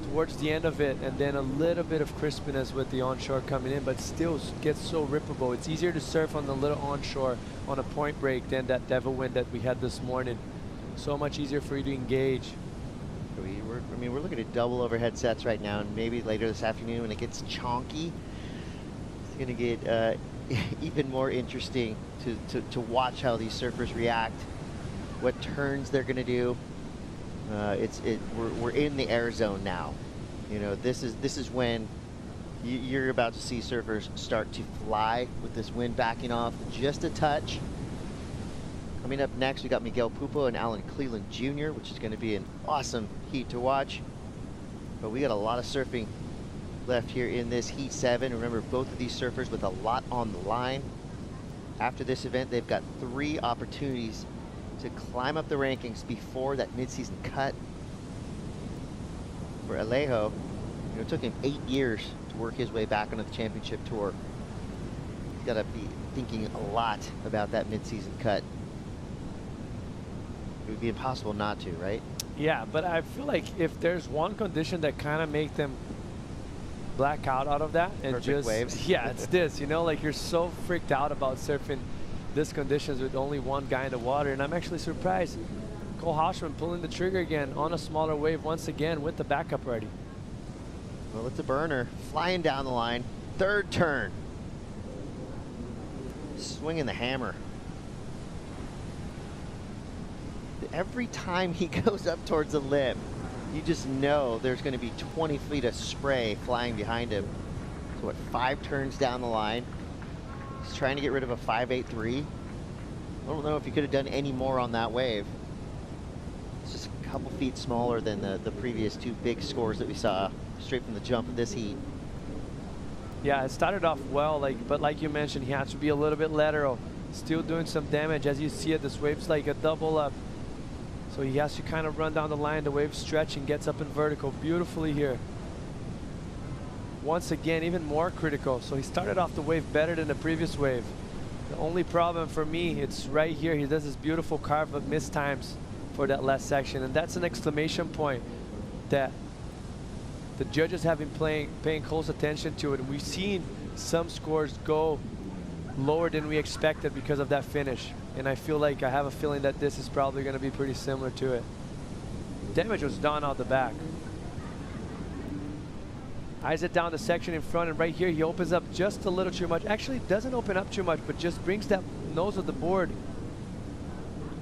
towards the end of it, and then a little bit of crispiness with the onshore coming in, but still gets so rippable. It's easier to surf on the little onshore on a point break than that devil wind that we had this morning. So much easier for you to engage. I mean, we're looking at double overhead sets right now, and maybe later this afternoon when it gets chonky, it's going to get even more interesting to watch how these surfers react, what turns they're going to do. We're in the air zone now. You know, this is when you're about to see surfers start to fly with this wind backing off just a touch. Coming up next, we got Miguel Pupo and Alan Cleland Jr., which is going to be an awesome heat to watch. But we got a lot of surfing left here in this Heat 7. Remember, both of these surfers with a lot on the line. After this event, they've got 3 opportunities to climb up the rankings before that midseason cut. for Alejo. It took him 8 years to work his way back onto the championship tour. He's got to be thinking a lot about that midseason cut. It would be impossible not to, right? Yeah, but I feel like if there's one condition that kind of make them black out of that and Perfect just waves. yeah, it's this, you know, like you're so freaked out about surfing this conditions with only one guy in the water, and I'm actually surprised Cole Hoshman pulling the trigger again on a smaller wave once again with the backup ready. Well, it's a burner flying down the line. Third turn. Swinging the hammer. Every time he goes up towards the lip, you just know there's going to be 20 feet of spray flying behind him. So what, 5 turns down the line? He's trying to get rid of a 5.83. I don't know if he could have done any more on that wave. It's just a couple feet smaller than the previous 2 big scores that we saw straight from the jump of this heat. Yeah, it started off well, but like you mentioned, he has to be a little bit lateral. Still doing some damage. As you see it, this wave's like a double up. So he has to kind of run down the line. The wave stretching, gets up in vertical beautifully here. Once again, even more critical. So he started off the wave better than the previous wave. The only problem for me, it's right here. He does this beautiful carve, but missed times for that last section. And that's an exclamation point that the judges have been paying close attention to it. And we've seen some scores go lower than we expected because of that finish. And I feel like I have a feeling that this is probably going to be pretty similar to it. Damage was done out the back. Eyes it down the section in front, and right here he opens up just a little too much. Actually doesn't open up too much, but just brings that nose of the board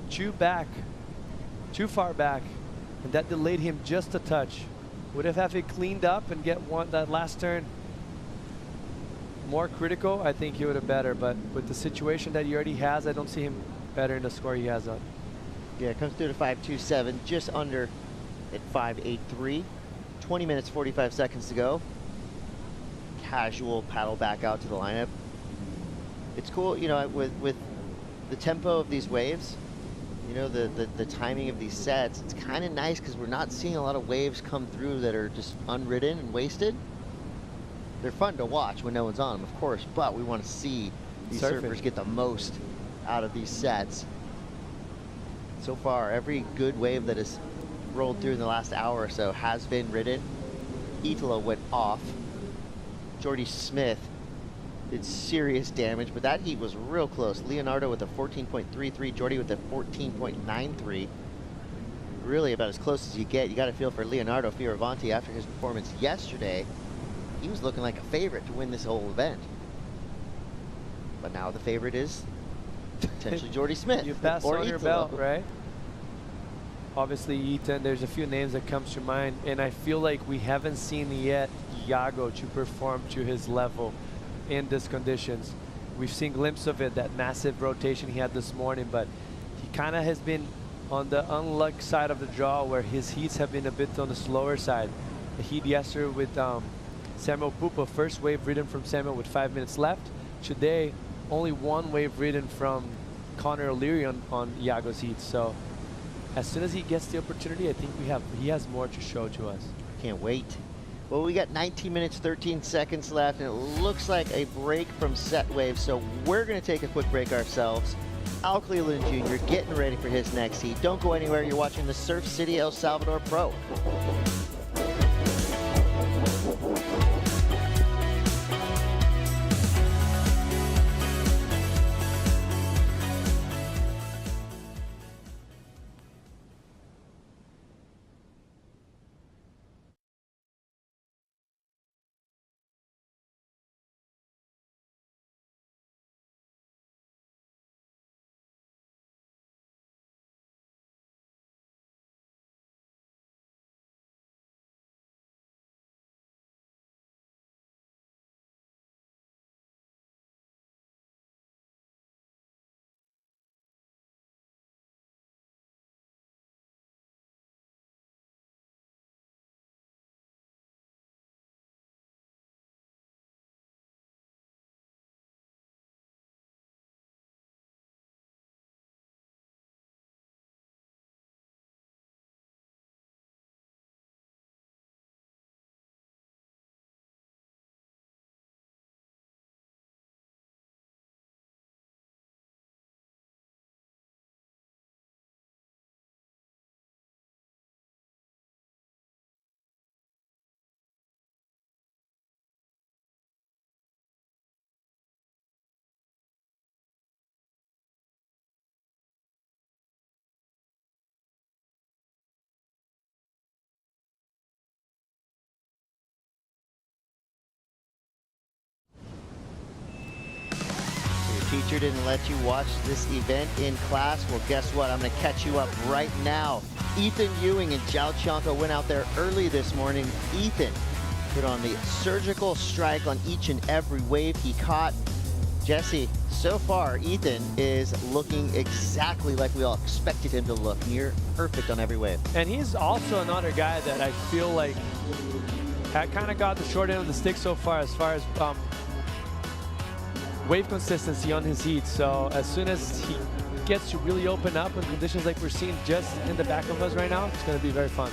too far back, and that delayed him just a touch. Would have it cleaned up and get that last turn more critical, I think he would have better, but with the situation that he already has, I don't see him better in the score he has on. Yeah, it comes through to 5.27, just under at 5.83. 20 minutes, 45 seconds to go. Casual paddle back out to the lineup. It's cool, you know, with the tempo of these waves, you know, the timing of these sets, it's kind of nice because we're not seeing a lot of waves come through that are just unridden and wasted. They're fun to watch when no one's on them, of course, but we want to see these surfers get the most out of these sets. So far, every good wave that has rolled through in the last hour or so has been ridden. Italo went off. Jordy Smith did serious damage, but that heat was real close. Leonardo with a 14.33, Jordy with a 14.93. Really about as close as you get. You got to feel for Leonardo Fioravanti after his performance yesterday. He was looking like a favorite to win this whole event. But now the favorite is potentially Jordy Smith. You pass or on your Italo. belt, right? Obviously, Ethan, there's a few names that comes to mind, and I feel like we haven't seen yet Iago to perform to his level in these conditions. We've seen glimpses of it, that massive rotation he had this morning, but he kind of has been on the unlucky side of the draw where his heats have been a bit on the slower side. The heat yesterday with Samuel Pupo, first wave ridden from Samuel with 5 minutes left. Today, only 1 wave ridden from Connor O'Leary on Iago's heat. So as soon as he gets the opportunity, I think he has more to show to us. Can't wait. Well, we got 19 minutes, 13 seconds left, and it looks like a break from set wave, so we're going to take a quick break ourselves. Al Cleveland Jr. getting ready for his next heat. Don't go anywhere. You're watching the Surf City El Salvador Pro. teacher didn't let you watch this event in class. Well, guess what? I'm going to catch you up right now. Ethan Ewing and Zhao Qianko went out there early this morning. Ethan put on the surgical strike on each and every wave he caught. Jesse, so far, Ethan is looking exactly like we all expected him to look. Near perfect on every wave. And he's also another guy that I feel like had kind of got the short end of the stick so far as wave consistency on his heat. So as soon as he gets to really open up in conditions like we're seeing just in the back of us right now, it's going to be very fun.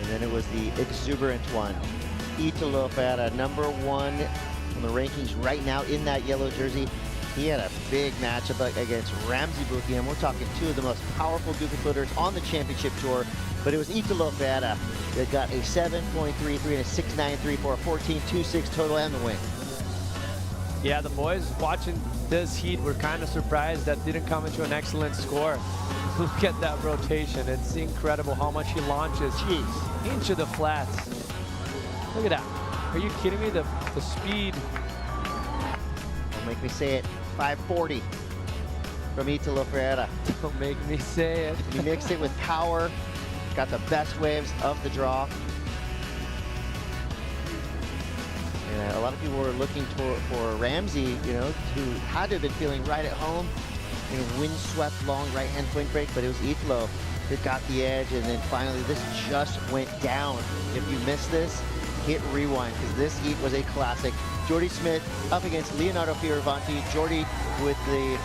And then it was the exuberant one. Italo Ferreira, #1 on the rankings right now in that yellow jersey. He had a big matchup against Ramsey Bukiam. We're talking two of the most powerful goofy footers on the championship tour. But it was Italo Ferreira that got a 7.33 and a 6.93 for a 14.26 total and the win. Yeah, the boys watching this heat were kind of surprised that didn't come into an excellent score. Look at that rotation. It's incredible how much he launches into the flats. Look at that. Are you kidding me? The speed. Don't make me say it. 540 from Italo Ferreira. Don't make me say it. He mixed it with power. Got the best waves of the draw. And a lot of people were looking for Ramsey, you know, who had to have been feeling right at home in a windswept long right-hand point break, but it was Italo that got the edge, and then finally this just went down. If you missed this, hit rewind, because this heat was a classic. Jordy Smith up against Leonardo Fioravanti. Jordy with the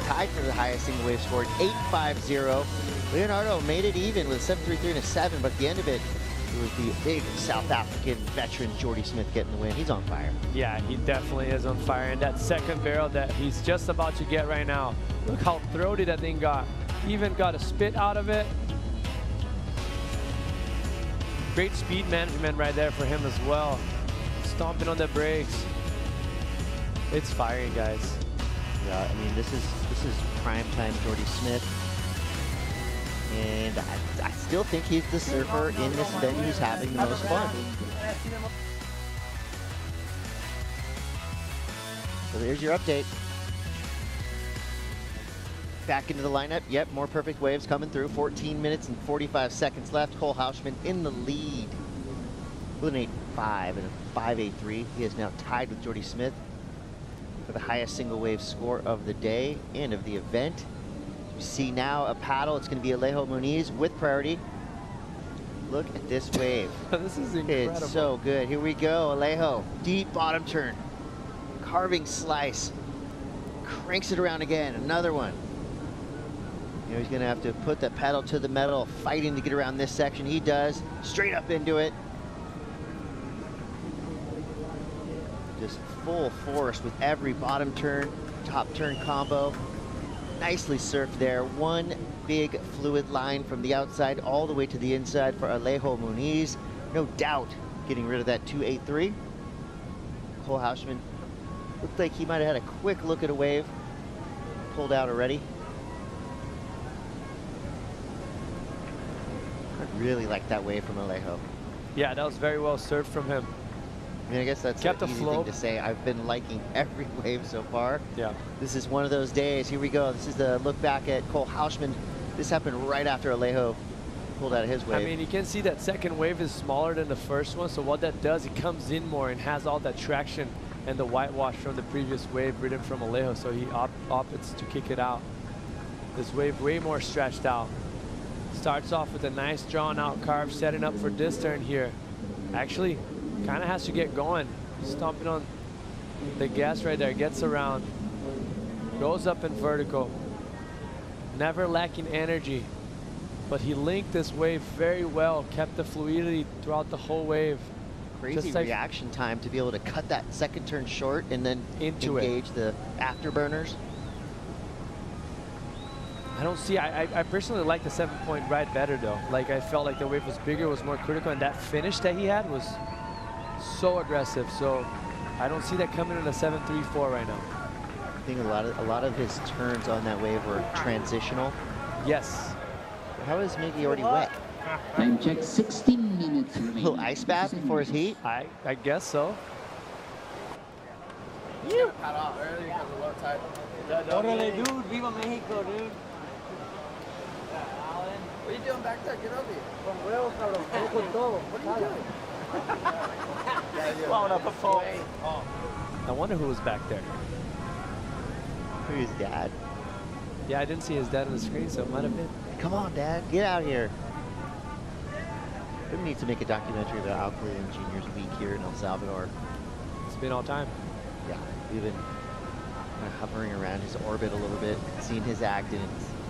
tied for the highest single wave score, 8.50. Leonardo made it even with a 7.33 and a 7, but at the end of it, it was the big South African veteran Jordy Smith getting the win. He's on fire. Yeah, he definitely is on fire. And that second barrel that he's just about to get right now, look how throaty that thing got. Even got a spit out of it. Great speed management right there for him as well. Stomping on the brakes. It's firing, guys. Yeah, I mean, this is prime time Jordy Smith. And I still think he's the surfer in this venue who's having the most fun. So there's your update. Back into the lineup. Yep, more perfect waves coming through. 14 minutes and 45 seconds left. Cole Hausman in the lead with an 8.5 and a 5.83. He is now tied with Jordy Smith for the highest single wave score of the day and of the event. You see now a paddle. It's going to be Alejo Muniz with priority. Look at this wave. This is incredible. It's so good. Here we go. Alejo, deep bottom turn. Carving slice. Cranks it around again. Another one. You know, he's going to have to put the pedal to the metal, fighting to get around this section. He does. Straight up into it. Just full force with every bottom turn, top turn combo. Nicely surfed there. One big fluid line from the outside all the way to the inside for Alejo Muniz. No doubt getting rid of that 2.83. Cole Hausman looked like he might have had a quick look at a wave. Pulled out already. I really like that wave from Alejo. Yeah, that was very well surfed from him. I mean, I guess that's Kept an the easy flow. thing to say. I've been liking every wave so far. Yeah. This is one of those days. Here we go. This is the look back at Cole Hausman. This happened right after Alejo pulled out of his wave. I mean, you can see that second wave is smaller than the first one, so what that does, it comes in more and has all that traction and the whitewash from the previous wave ridden from Alejo, so he opts to kick it out. This wave way more stretched out. Starts off with a nice drawn out carve, setting up for this turn here. Actually, kind of has to get going. Stomping on the gas right there, gets around, goes up in vertical. Never lacking energy, but he linked this wave very well, kept the fluidity throughout the whole wave. Crazy Just like reaction time to be able to cut that second turn short and then Into engage the afterburners. I don't see, I personally like the 7-point ride better though. Like I felt like the wave was bigger, was more critical, and that finish that he had was so aggressive. So I don't see that coming in a 7.34 right now. I think a lot of his turns on that wave were transitional. Yes. How is Miggy already wet? Time check, 16 minutes A remaining. little ice bath before his heat? I guess so. You cut off early because of low tide. Órale, dude. Viva Mexico, dude. What are you doing back there? Get over here. Con huevos, cabrón. Con todo. What are you doing? Blowing up a phone. I wonder who was back there. Who's dad? Yeah, I didn't see his dad on the screen, so it might have been. Come on, Dad, get out here. We need to make a documentary about Alcalá Junior's week here in El Salvador. It's been all time. Yeah, we've been kind of hovering around his orbit a little bit, seeing his act, and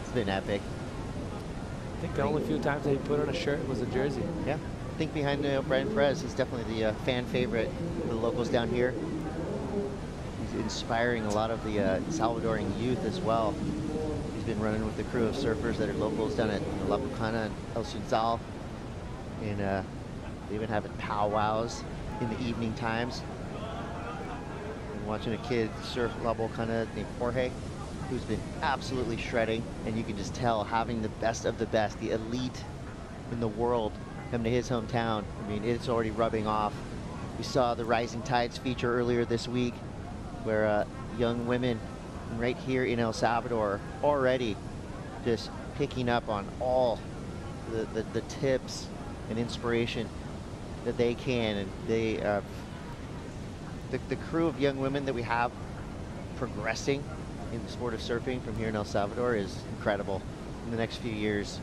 it's been epic. I think the only few times that he put on a shirt was a jersey. Yeah, I think behind Brian Perez, he's definitely the fan favorite for the locals down here. He's inspiring a lot of the Salvadoran youth as well. He's been running with the crew of surfers that are locals down at La Bucana and El Sunsal. And they've been having powwows in the evening times. I'm watching a kid surf La Bucana named Jorge, who's been absolutely shredding. And you can just tell, having the best of the best, the elite in the world come to his hometown. I mean, it's already rubbing off. We saw the Rising Tides feature earlier this week, where young women right here in El Salvador already just picking up on all the tips and inspiration that they can. And they, the crew of young women that we have progressing in the sport of surfing from here in El Salvador is incredible. In the next few years,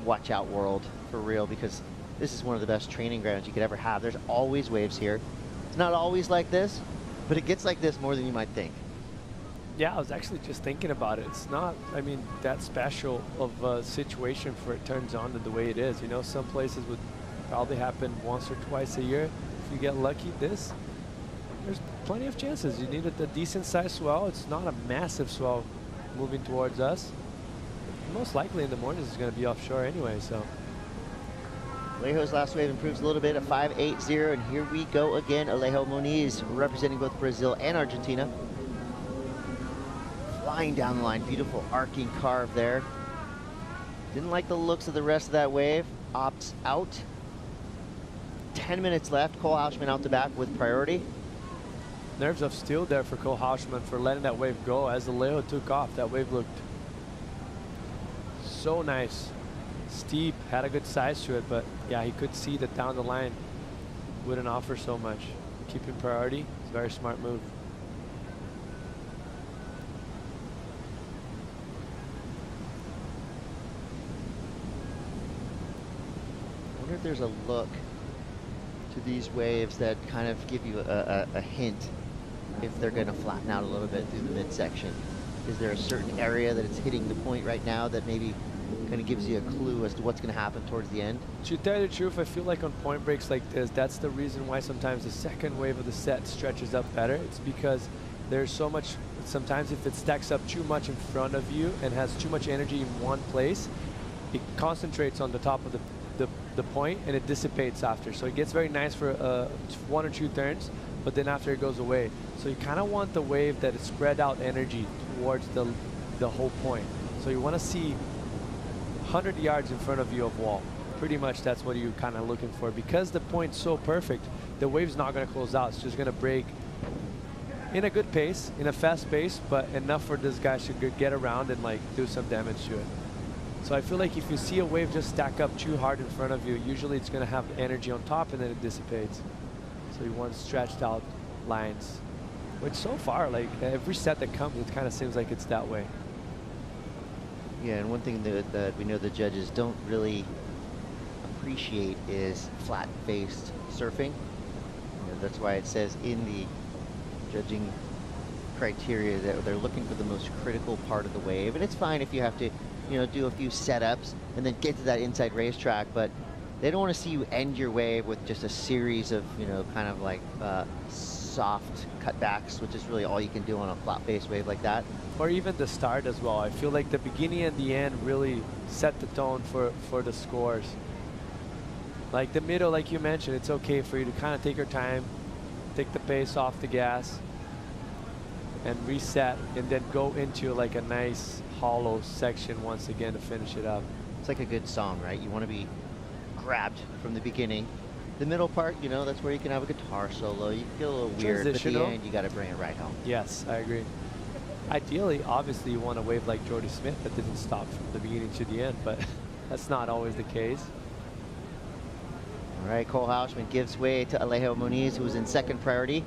watch out, world, for real, because this is one of the best training grounds you could ever have. There's always waves here. It's not always like this, but it gets like this more than you might think. Yeah, I was actually just thinking about it. It's not, I mean, that special of a situation for it turns on to the way it is. You know, some places would probably happen once or twice a year. If you get lucky, there's plenty of chances. You need a decent sized swell. It's not a massive swell moving towards us. Most likely in the mornings it's going to be offshore anyway, so. Alejo's last wave improves a little bit at 5.80, and here we go again. Alejo Moniz representing both Brazil and Argentina. Flying down the line, beautiful arcing carve there. Didn't like the looks of the rest of that wave, opts out. 10 minutes left, Cole Hausman out the back with priority. Nerves of steel there for Cole Hausman for letting that wave go. As Alejo took off, that wave looked so nice. Steep, had a good size to it, but yeah, he could see that down the line wouldn't offer so much. Keeping priority, it's a very smart move. I wonder if there's a look to these waves that kind of give you a hint if they're going to flatten out a little bit through the midsection. Is there a certain area that it's hitting the point right now that maybe kind of gives you a clue as to what's going to happen towards the end? To tell you the truth, I feel like on point breaks like this, that's the reason why sometimes the second wave of the set stretches up better. It's because there's so much, sometimes if it stacks up too much in front of you and has too much energy in one place, it concentrates on the top of the point and it dissipates after. So it gets very nice for one or two turns, but then after it goes away. So you kind of want the wave that is spread out energy towards the whole point. So you want to see 100 yards in front of you of wall. Pretty much that's what you're kind of looking for. Because the point's so perfect, the wave's not going to close out. It's just going to break in a good pace, in a fast pace, but enough for this guy to get around and like do some damage to it. So I feel like if you see a wave just stack up too hard in front of you, usually it's going to have energy on top and then it dissipates. So you want stretched out lines, which so far, like every set that comes, it kind of seems like it's that way. Yeah, and one thing that we know the judges don't really appreciate is flat-faced surfing. That's why it says in the judging criteria that they're looking for the most critical part of the wave. And it's fine if you have to, do a few setups and then get to that inside racetrack, but they don't want to see you end your wave with just a series of, kind of like soft cutbacks, which is really all you can do on a flat-faced wave like that. Or even the start as well. I feel like the beginning and the end really set the tone for the scores. Like the middle, like you mentioned, it's okay for you to kind of take your time, take the pace off the gas, and reset, and then go into like a nice hollow section once again to finish it up. It's like a good song, right? You want to be grabbed from the beginning. The middle part, that's where you can have a guitar solo. You can get a little weird, but at the end, you got to bring it right home. Yes, I agree. Ideally, obviously, you want a wave like Jordy Smith that didn't stop from the beginning to the end, but that's not always the case. All right, Cole Hausman gives way to Alejo Muniz, who was in second priority.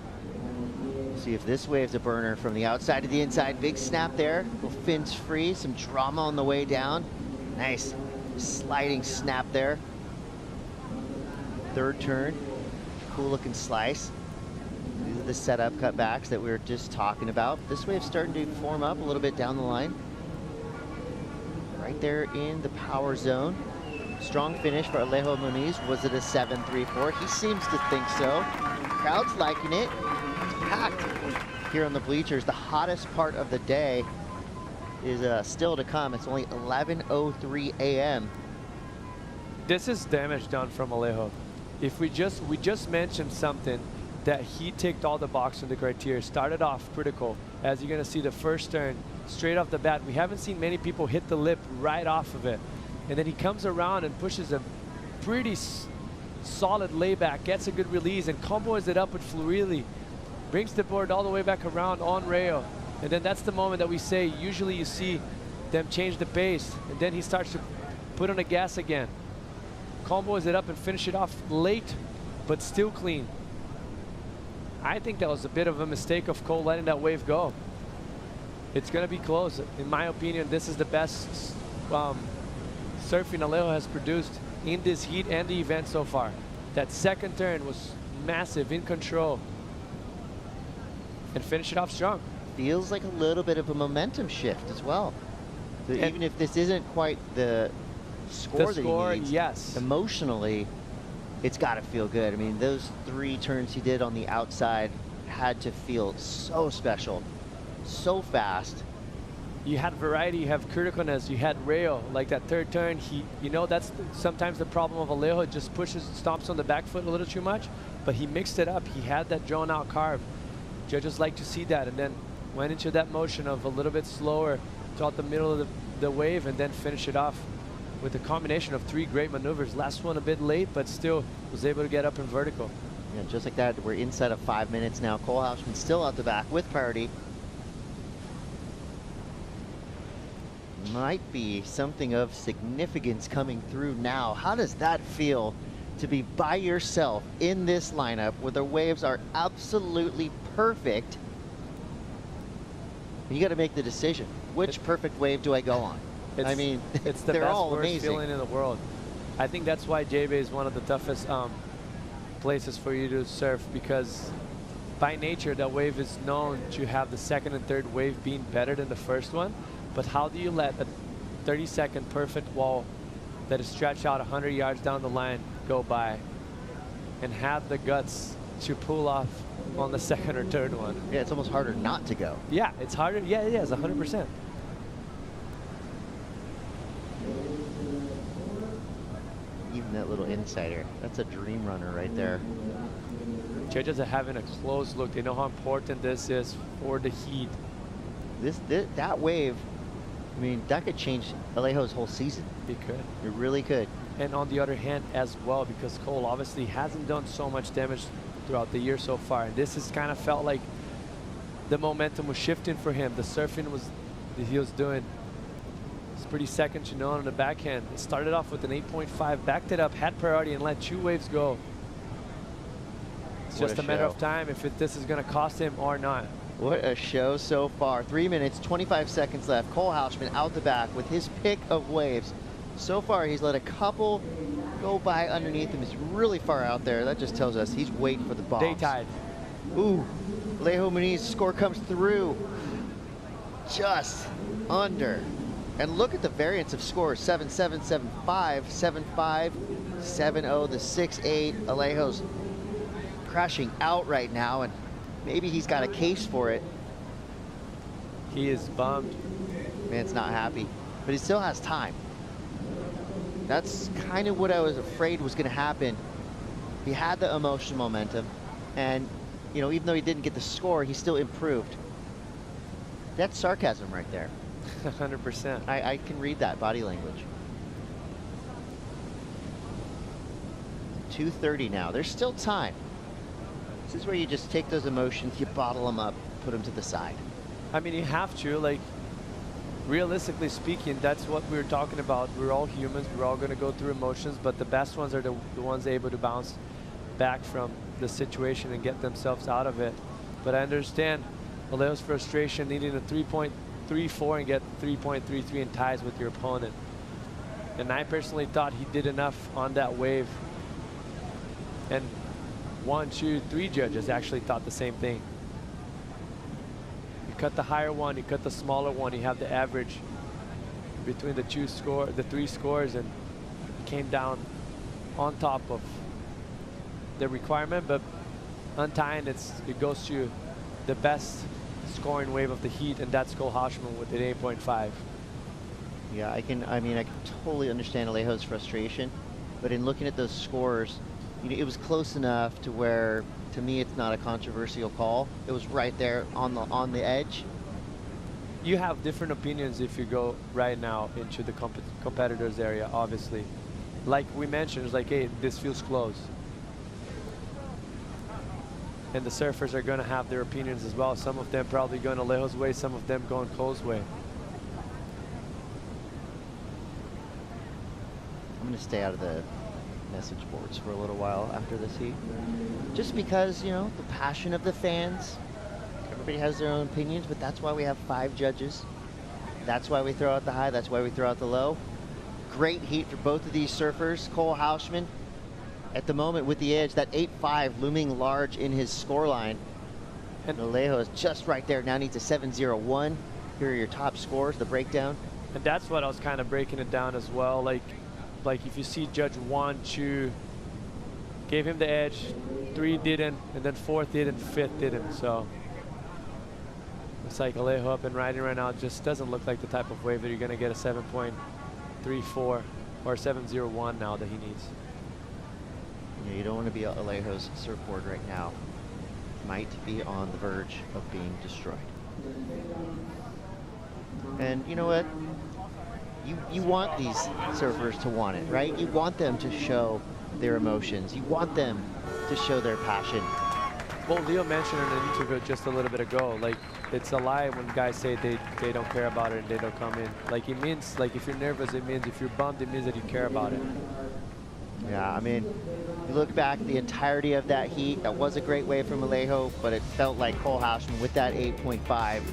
See if this wave's a burner from the outside to the inside. Big snap there. Little fins free. Some drama on the way down. Nice sliding snap there. Third turn. Cool looking slice. These are the setup cutbacks that we were just talking about. This wave's starting to form up a little bit down the line. Right there in the power zone. Strong finish for Alejo Muniz. Was it a 7.34? He seems to think so. Crowd's liking it. Packed here on the bleachers. The hottest part of the day is still to come. It's only 11:03 a.m. This is damage done from Alejo. If we just mentioned something that he ticked all the boxes in the criteria. Started off critical, as you're gonna see the first turn straight off the bat. We haven't seen many people hit the lip right off of it, and then he comes around and pushes a pretty solid layback, gets a good release, and combos it up with Fluili. Brings the board all the way back around on rail. And then that's the moment that we say, usually you see them change the pace, and then he starts to put on the gas again. Combos it up and finish it off late, but still clean. I think that was a bit of a mistake of Cole letting that wave go. It's gonna be close. In my opinion, this is the best surfing Alejo has produced in this heat and the event so far. That second turn was massive, in control. And finish it off strong. Feels like a little bit of a momentum shift as well. So even if this isn't quite the score that he needs, yes, emotionally, it's got to feel good. I mean, those 3 turns he did on the outside had to feel so special, so fast. You had variety, you have criticalness, you had rail, like that third turn. You know, that's sometimes the problem of Alejo. It just pushes, stomps on the back foot a little too much, but he mixed it up. He had that drawn out carve. Judges like to see that, and then went into that motion of a little bit slower throughout the middle of the wave, and then finish it off with a combination of 3 great maneuvers. Last one a bit late, but still was able to get up in vertical. Yeah, just like that, we're inside of 5 minutes now. Cole Hausman still out the back with priority. Might be something of significance coming through now. How does that feel to be by yourself in this lineup where the waves are absolutely perfect? You got to make the decision. Which perfect wave do I go on? I mean, it's the they're best, all worst amazing. feeling in the world. I think that's why J-Bay is one of the toughest places for you to surf, because by nature that wave is known to have the second and third wave being better than the first one. But how do you let a 30-second perfect wall that is stretched out 100 yards down the line go by and have the guts to pull off on the second or third one? Yeah, it's almost harder not to go. Yeah, it's harder. Yeah, it is, 100%. Even that little insider, that's a dream runner right there. Judges are having a close look. They know how important this is for the heat. That wave, I mean, that could change Alejo's whole season. It could. It really could. And on the other hand as well, because Cole obviously hasn't done so much damage throughout the year so far. And this has kind of felt like the momentum was shifting for him. The surfing that he was doing, it's pretty second to none on the backhand. It started off with an 8.5, backed it up, had priority, and let 2 waves go. It's just a matter of time if this is going to cost him or not. What a show so far. 3 minutes, 25 seconds left. Cole Hausman out the back with his pick of waves. So far, he's let a couple go by underneath him. He's really far out there. That just tells us he's waiting for the bombs. Day tide. Ooh, Alejo Muniz's score comes through. Just under. And look at the variance of scores. 7-7, 7-5, 7-5, 7-0, the 6-8. Alejo's crashing out right now, and maybe he's got a case for it. He is bummed. Man's not happy, but he still has time. That's kind of what I was afraid was going to happen. He had the emotional momentum, and you know, even though he didn't get the score, he still improved. That's sarcasm right there. 100%. I can read that body language. 2:30 now. There's still time. This is where you just take those emotions, you bottle them up, put them to the side. I mean, you have to, like, realistically speaking, that's what we're talking about. We're all humans. We're all going to go through emotions, but the best ones are the ones able to bounce back from the situation and get themselves out of it. But I understand Alejo's frustration, needing a 3.34 and get 3.33 in ties with your opponent. And I personally thought he did enough on that wave. And 1, 2, 3 judges actually thought the same thing. You cut the higher one, you cut the smaller one, you have the average between the three scores, and came down on top of the requirement. But untying, it goes to the best scoring wave of the heat, and that's Cole Hausman with an 8.5. Yeah, I can totally understand Alejo's frustration, but in looking at those scores, you know, it was close enough to where, to me, it's not a controversial call. It was right there on the edge. You have different opinions if you go right now into the competitors area, obviously. Like we mentioned, it's like, hey, this feels close. And the surfers are going to have their opinions as well. Some of them probably going Alejo's way, some of them going Cole's way. I'm going to stay out of the message boards for a little while after this heat. Just because, you know, the passion of the fans. Everybody has their own opinions, but that's why we have 5 judges. That's why we throw out the high. That's why we throw out the low. Great heat for both of these surfers. Cole Hausman, at the moment with the edge, that 8.5 looming large in his scoreline. And Alejo is just right there. Now needs a 7.01. Here are your top scores, the breakdown. And that's what I was kind of breaking it down as well. Like if you see judge 1, 2, gave him the edge, 3 didn't, and then 4th did, and 5th didn't. So it's like Alejo up and riding right now. It just doesn't look like the type of wave that you're going to get a 7.34 or 7.01 now that he needs. Yeah, you don't want to be Alejo's surfboard right now. Might be on the verge of being destroyed. And you know what? You want these surfers to want it, right? You want them to show their emotions. You want them to show their passion. Well, Leo mentioned in an interview just a little bit ago, like, it's a lie when guys say they don't care about it and they don't come in. Like, it means, like, if you're nervous, it means, if you're bummed, it means that you care about it. Yeah, I mean, you look back at the entirety of that heat, that was a great wave from Alejo, but it felt like Cole Hausman with that 8.5,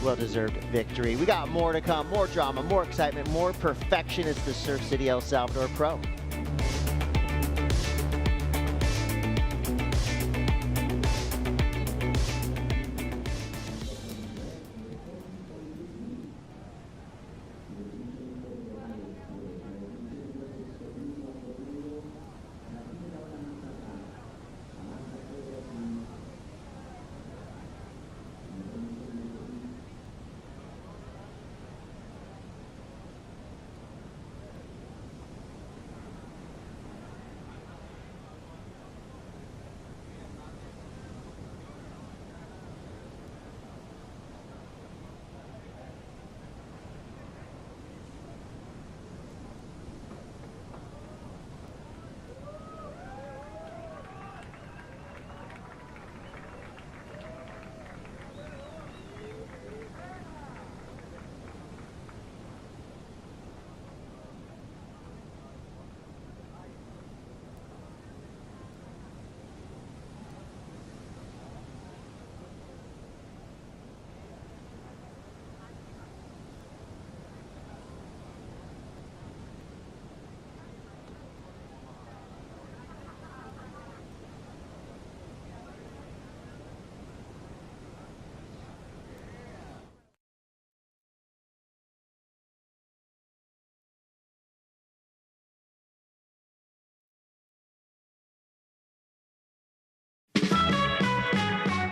well-deserved victory. We got more to come, more drama, more excitement, more perfection. It's the Surf City El Salvador Pro.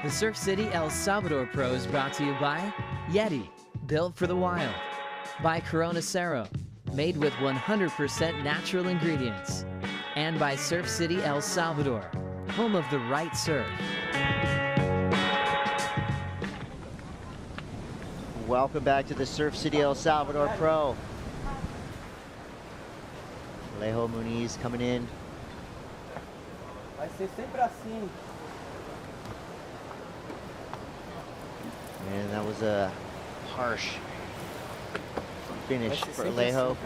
The Surf City El Salvador Pro is brought to you by Yeti, built for the wild. By Corona Cero, made with 100% natural ingredients. And by Surf City El Salvador, home of the right surf. Welcome back to the Surf City El Salvador Pro. Alejo Muniz coming in. Vai ser sempre assim. And that was a harsh finish for Alejo.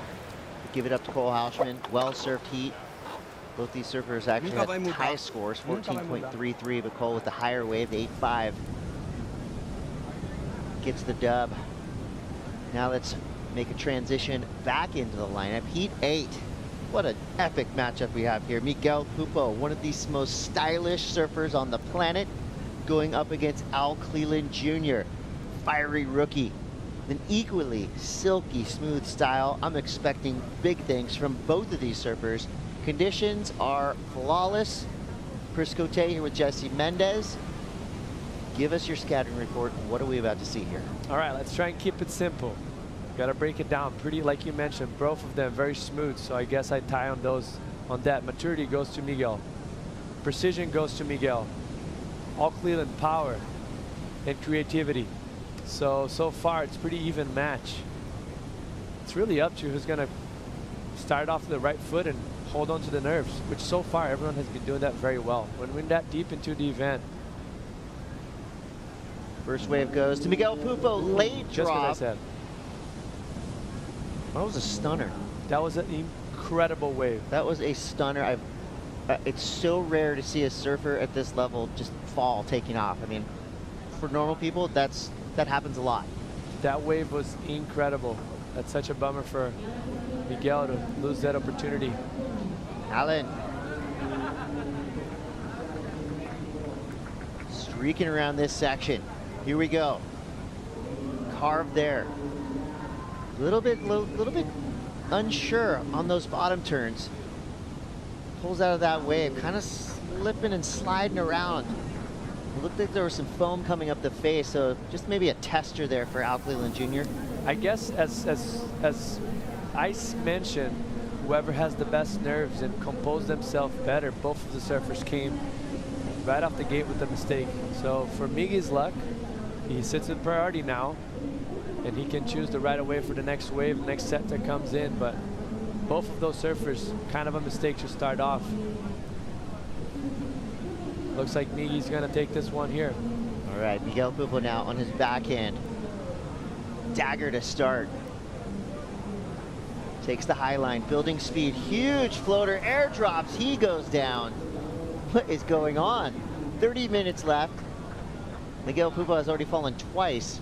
Give it up to Cole Hauschman. Well-served heat. Both these surfers actually had high scores, 14.33, but Cole with the higher wave, 8.5. Gets the dub. Now let's make a transition back into the lineup. Heat 8. What an epic matchup we have here. Miguel Pupo, one of the most stylish surfers on the planet, going up against Al Cleland Jr., fiery rookie. An equally silky smooth style. I'm expecting big things from both of these surfers. Conditions are flawless. Chris Cote here with Jesse Mendez. Give us your scattering report. What are we about to see here? All right, let's try and keep it simple. Got to break it down. Pretty, like you mentioned, both of them very smooth. So I guess I tie on those. On that, maturity goes to Miguel. Precision goes to Miguel. All Cleland, power and creativity. So far it's pretty even match. It's really up to who's gonna start off with the right foot and hold on to the nerves, which so far everyone has been doing that very well. When we're that deep into the event. First wave goes to Miguel Pupo, late drop. Just what I said. That was a stunner. That was an incredible wave. That was a stunner. It's so rare to see a surfer at this level just fall taking off. I mean, for normal people, that happens a lot. That wave was incredible. That's such a bummer for Miguel to lose that opportunity. Allen. Streaking around this section. Here we go. Carved there. Little bit unsure on those bottom turns. Pulls out of that wave, kind of slipping and sliding around. It looked like there was some foam coming up the face, so just maybe a tester there for Al Cleland Jr. I guess as Ice mentioned, whoever has the best nerves and compose themselves better, both of the surfers came right off the gate with a mistake. So for Miggy's luck, he sits in priority now, and he can choose the right away for the next wave, next set that comes in. But both of those surfers, kind of a mistake to start off. Looks like Miggy's gonna take this one here. All right, Miguel Pupo now on his backhand. Dagger to start. Takes the high line, building speed, huge floater, airdrops, he goes down. What is going on? 30 minutes left. Miguel Pupo has already fallen twice.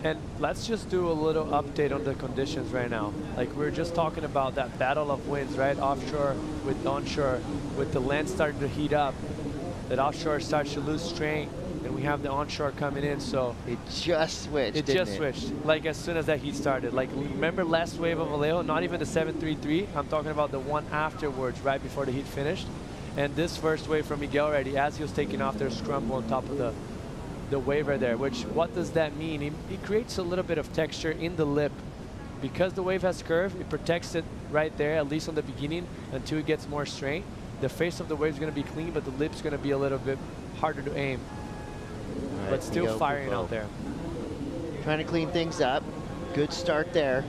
And let's just do a little update on the conditions right now. Like we're just talking about that battle of winds, right? Offshore with onshore, with the land starting to heat up. That offshore starts to lose strength, and we have the onshore coming in, so. It just switched, It just switched, like as soon as that heat started. Like remember last wave of Alejo, not even the 733, I'm talking about the one afterwards, right before the heat finished. And this first wave from Miguel already, as he was taking off, there's scrumble on top of the wave right there, which what does that mean? It creates a little bit of texture in the lip. Because the wave has curve, it protects it right there, at least on the beginning, until it gets more strength. The face of the wave is going to be clean, but the lip's going to be a little bit harder to aim. Right, but still firing out there. Trying to clean things up. Good start there.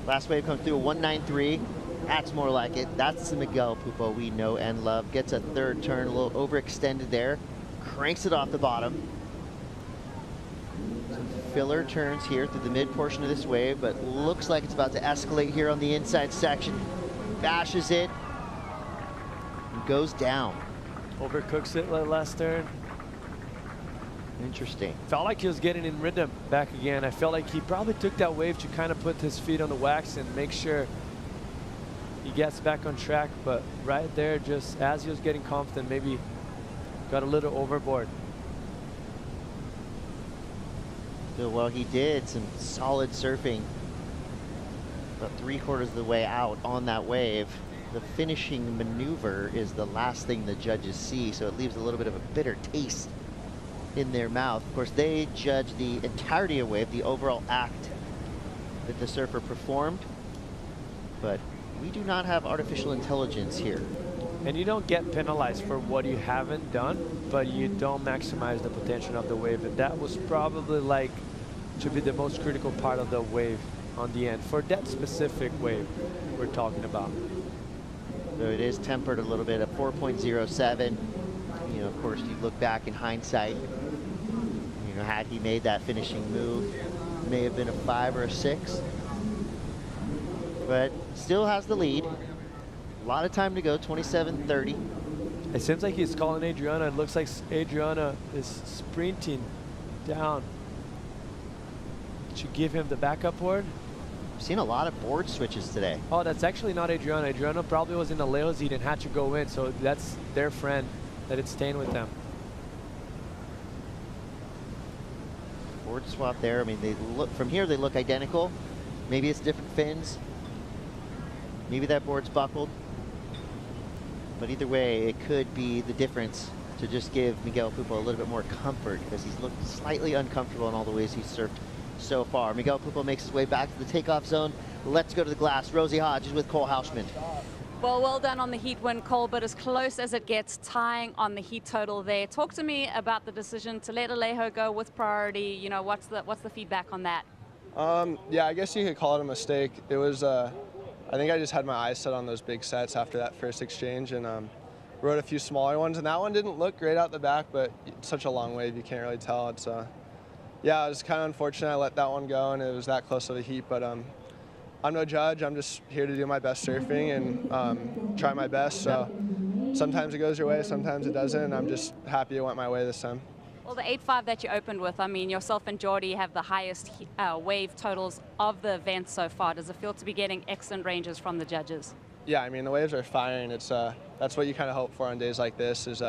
Last wave comes through a 193. That's more like it. That's the Miguel Pupo we know and love. Gets a third turn, a little overextended there. Cranks it off the bottom. Filler turns here through the mid portion of this wave, but looks like it's about to escalate here on the inside section. Bashes it and goes down. Overcooks it last turn. Interesting. Felt like he was getting in rhythm back again. I felt like he probably took that wave to kind of put his feet on the wax and make sure he gets back on track, but right there, just as he was getting confident, maybe got a little overboard. Well, he did some solid surfing about 3/4 of the way out on that wave. The finishing maneuver is the last thing the judges see, so it leaves a little bit of a bitter taste in their mouth. Of course, they judge the entirety of wave, the overall act that the surfer performed, but we do not have artificial intelligence here. And you don't get penalized for what you haven't done, but you don't maximize the potential of the wave. And that was probably like to be the most critical part of the wave on the end for that specific wave we're talking about. So it is tempered a little bit at 4.07. You know, of course, you look back in hindsight, You know, had he made that finishing move, may have been a 5 or a 6. But still has the lead. A lot of time to go, 27:30. It seems like he's calling Adriana. It looks like Adriana is sprinting down. Should give him the backup board. I've seen a lot of board switches today. Oh, that's actually not Adriana. Adriana probably was in the Leo's heat and had to go in, so that's their friend that it's staying with them. Board swap there. I mean, they look from here. They look identical. Maybe it's different fins. Maybe that board's buckled. But either way, it could be the difference to just give Miguel Pupo a little bit more comfort, because he's looked slightly uncomfortable in all the ways he's surfed so far. Miguel Pupo makes his way back to the takeoff zone. Let's go to the glass. Rosie Hodge is with Cole Hausman. Well done on the heat win, Cole, but as close as it gets, tying on the heat total there. Talk to me about the decision to let Alejo go with priority. You know, what's the feedback on that? Yeah, I guess you could call it a mistake. It was, I think I just had my eyes set on those big sets after that first exchange, and rode a few smaller ones, and that one didn't look great out the back, but it's such a long wave, you can't really tell. It's, yeah, it was kind of unfortunate I let that one go, and it was that close of a heat, but I'm no judge. I'm just here to do my best surfing and try my best. So sometimes it goes your way, sometimes it doesn't, and I'm just happy it went my way this time. Well, the 8.5 that you opened with, I mean, yourself and Jordy have the highest wave totals of the event so far. Does it feel to be getting excellent ranges from the judges? Yeah, I mean, the waves are firing. It's that's what you kind of hope for on days like this, is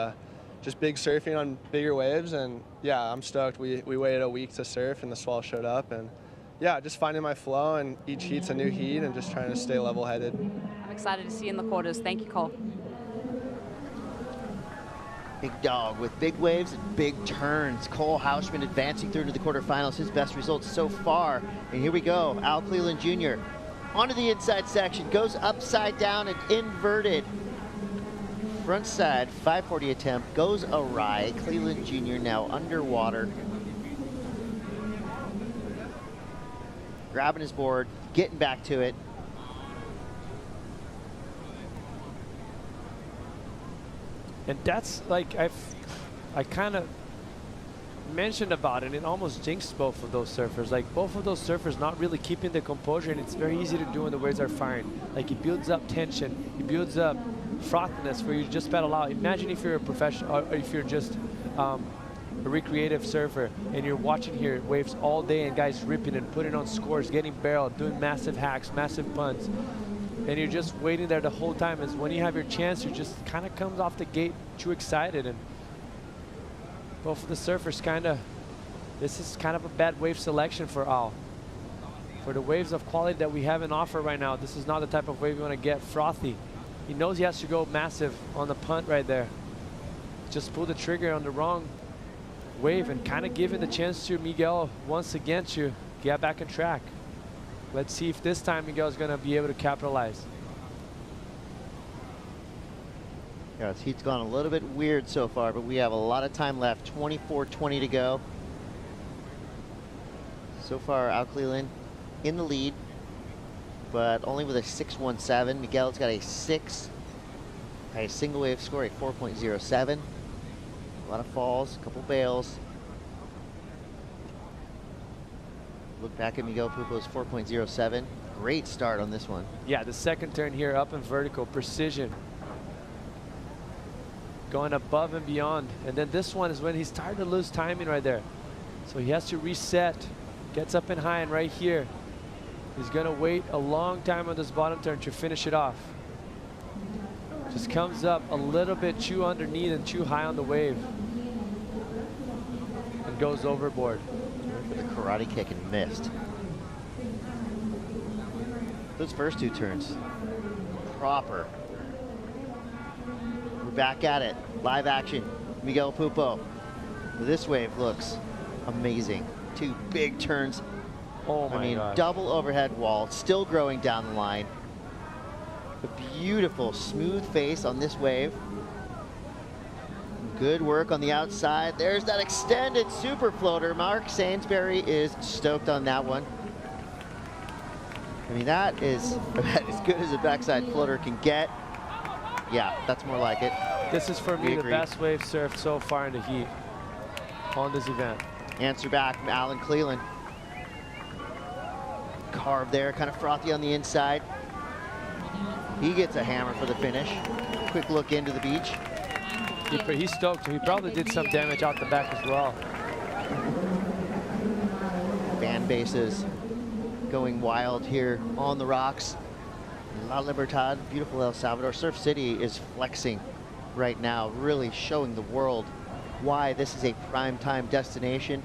just big surfing on bigger waves. And yeah, I'm stoked. We waited a week to surf, and the swell showed up, and yeah, just finding my flow, and each heat's a new heat, and just trying to stay level-headed. I'm excited to see you in the quarters. Thank you, Cole. Big dog with big waves and big turns. Cole Hausman advancing through to the quarterfinals. His best results so far. And here we go. Al Cleland Jr. onto the inside section. Goes upside down and inverted. Front side 540 attempt. Goes awry. Cleland Jr. now underwater. Grabbing his board. Getting back to it. And that's like I kind of mentioned about it. It almost jinxed both of those surfers. Like both of those surfers not really keeping the composure, and it's very easy to do when the waves are firing. Like it builds up tension, it builds up frothiness for you to just pedal out. Imagine if you're a professional, or if you're just a recreative surfer and you're watching here waves all day and guys ripping and putting on scores, getting barreled, doing massive hacks, massive punts. And you're just waiting there the whole time. Is when you have your chance, you just kind of comes off the gate too excited. And both of the surfers this is kind of a bad wave selection for Al. For the waves of quality that we have in offer right now, this is not the type of wave you want to get. Frothy. He knows he has to go massive on the punt right there. Just pull the trigger on the wrong wave and kind of giving the chance to Miguel once again to get back on track. Let's see if this time Miguel's going to be able to capitalize. Yeah, this heat's gone a little bit weird so far, but we have a lot of time left. 24:20 to go. So far, Al Cleland in the lead, but only with a 6.17. Miguel's got a 6. A single wave score, a 4.07. A lot of falls, a couple bails. Look back at Miguel Pupo's 4.07. Great start on this one. Yeah, the second turn here up in vertical, precision. Going above and beyond. And then this one is when he's starting to lose timing right there. So he has to reset. Gets up and high, and right here, he's gonna wait a long time on this bottom turn to finish it off. Just comes up a little bit too underneath and too high on the wave. And goes overboard. With a karate kick and missed. Those first two turns, proper. We're back at it. Live action. Miguel Pupo. This wave looks amazing. Two big turns. Oh my gosh. Double overhead wall. Still growing down the line. A beautiful smooth face on this wave. Good work on the outside. There's that extended super floater. Mark Sainsbury is stoked on that one. I mean, that is about as good as a backside floater can get. Yeah, that's more like it. This is for me the best wave surfed so far in the heat on this event. Answer back from Alan Cleland. Carved there, kind of frothy on the inside. He gets a hammer for the finish. Quick look into the beach. He's stoked. He probably did some damage out the back as well. Fan bases going wild here on the rocks. La Libertad, beautiful El Salvador. Surf City is flexing right now, really showing the world why this is a prime time destination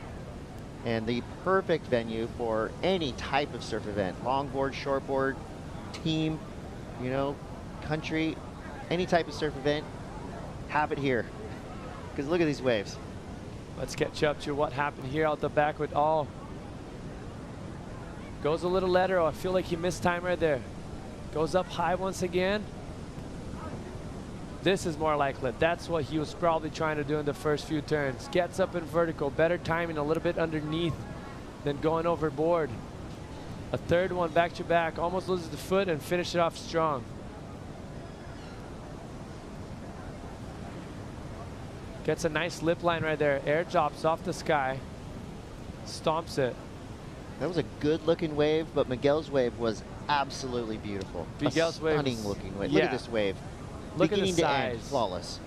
and the perfect venue for any type of surf event. Longboard, shortboard, team, you know, country, any type of surf event, have it here. Because look at these waves. Let's catch up to what happened here out the back with all. Goes a little lateral. I feel like he missed time right there. Goes up high once again. This is more likely. That's what he was probably trying to do in the first few turns. Gets up in vertical, better timing, a little bit underneath than going overboard. A third one back to back, almost loses the foot and finish it off strong. Gets a nice lip line right there. Air drops off the sky, stomps it. That was a good looking wave, but Miguel's wave was absolutely beautiful. Miguel's wave, stunning looking wave. Yeah. Look at this wave. Look at the Beginning to size. end, flawless.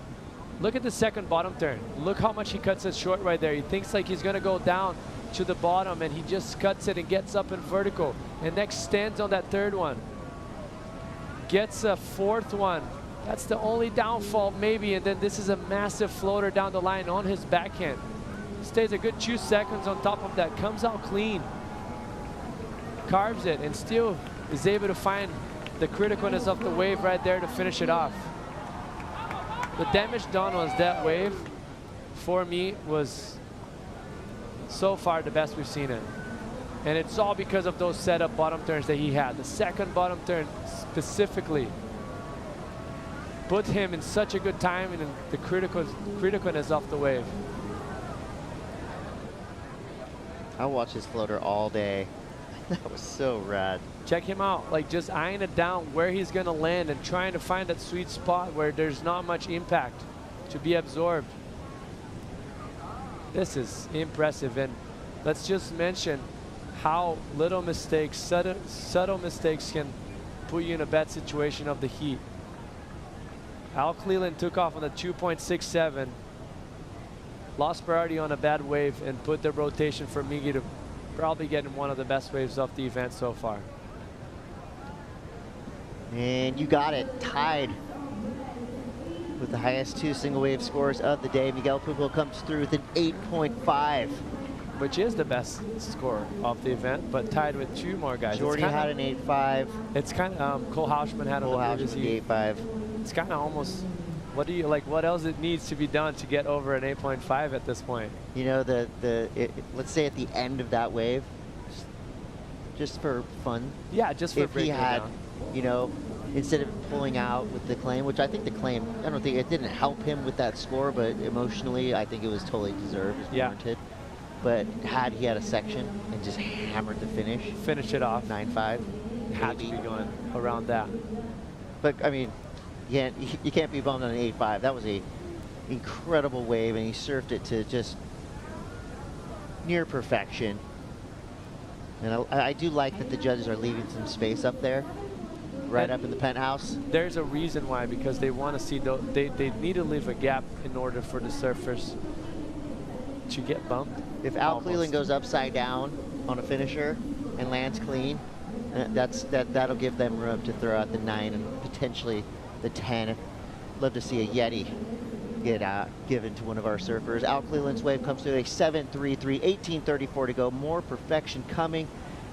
Look at the second bottom turn. Look how much he cuts it short right there. He thinks like he's gonna go down to the bottom and he just cuts it and gets up in vertical. And next stands on that third one. Gets a fourth one. That's the only downfall maybe. And then this is a massive floater down the line on his backhand. Stays a good 2 seconds on top of that. Comes out clean. Carves it and still is able to find the criticalness of the wave right there to finish it off. The damage done on that wave, for me, was so far the best we've seen it. And it's all because of those setup bottom turns that he had. The second bottom turn specifically put him in such a good time and the criticalness of the wave. I'll watch this floater all day. That was so rad. Check him out, like just eyeing it down where he's gonna land and trying to find that sweet spot where there's not much impact to be absorbed. This is impressive, and let's just mention how little mistakes, subtle mistakes can put you in a bad situation of the heat. Al Cleland took off on the 2.67, lost priority on a bad wave and put the rotation for Miggy to probably get in one of the best waves of the event so far. And you got it, tied with the highest 2 single wave scores of the day. Miguel Pupil comes through with an 8.5. Which is the best score of the event, but tied with 2 more guys. Jordy had an 8.5. It's kind of, Cole Hausman had Cole on the previous heat. 8.5. It's kind of almost, what else it needs to be done to get over an 8.5 at this point? You know, let's say at the end of that wave, just for fun. Yeah, just for if he breaking it had, down. you know, instead of pulling out with the claim, which I think the claim, I don't think it didn't help him with that score, but emotionally, I think it was totally deserved, it was warranted. But had he had a section and just hammered the finish, finish it off, 9.5, had to be going around that. But I mean, you can't be bummed on an 8.5. That was a incredible wave, and he surfed it to just near perfection. And I do like that the judges are leaving some space up there, right up in the penthouse. There's a reason why, because they want to see, they need to leave a gap in order for the surfers to get bumped. If Al Cleland goes upside down on a finisher and lands clean, that'll give them room to throw out the 9 and potentially the 10. Love to see a Yeti get given to one of our surfers. Al Cleland's wave comes through a 7.33, 18.34 to go. More perfection coming.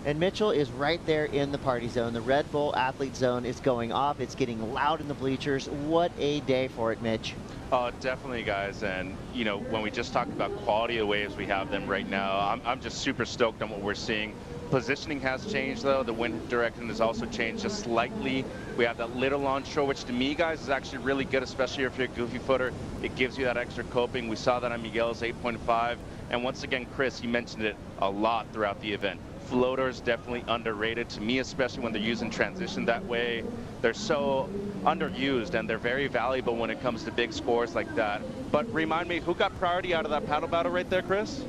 And Mitchell is right there in the party zone. The Red Bull athlete zone is going off. It's getting loud in the bleachers. What a day for it, Mitch. Oh, definitely, guys. And, you know, when we just talked about quality of waves, we have them right now. I'm just super stoked on what we're seeing. Positioning has changed, though. The wind direction has also changed just slightly. We have that little onshore, which to me, guys, is actually really good, especially if you're a goofy footer. It gives you that extra coping. We saw that on Miguel's 8.5. And once again, Chris, you mentioned it a lot throughout the event. Floaters definitely underrated to me, especially when they're using transition that way. They're so underused, and they're very valuable when it comes to big scores like that. But remind me, who got priority out of that paddle battle right there, Chris?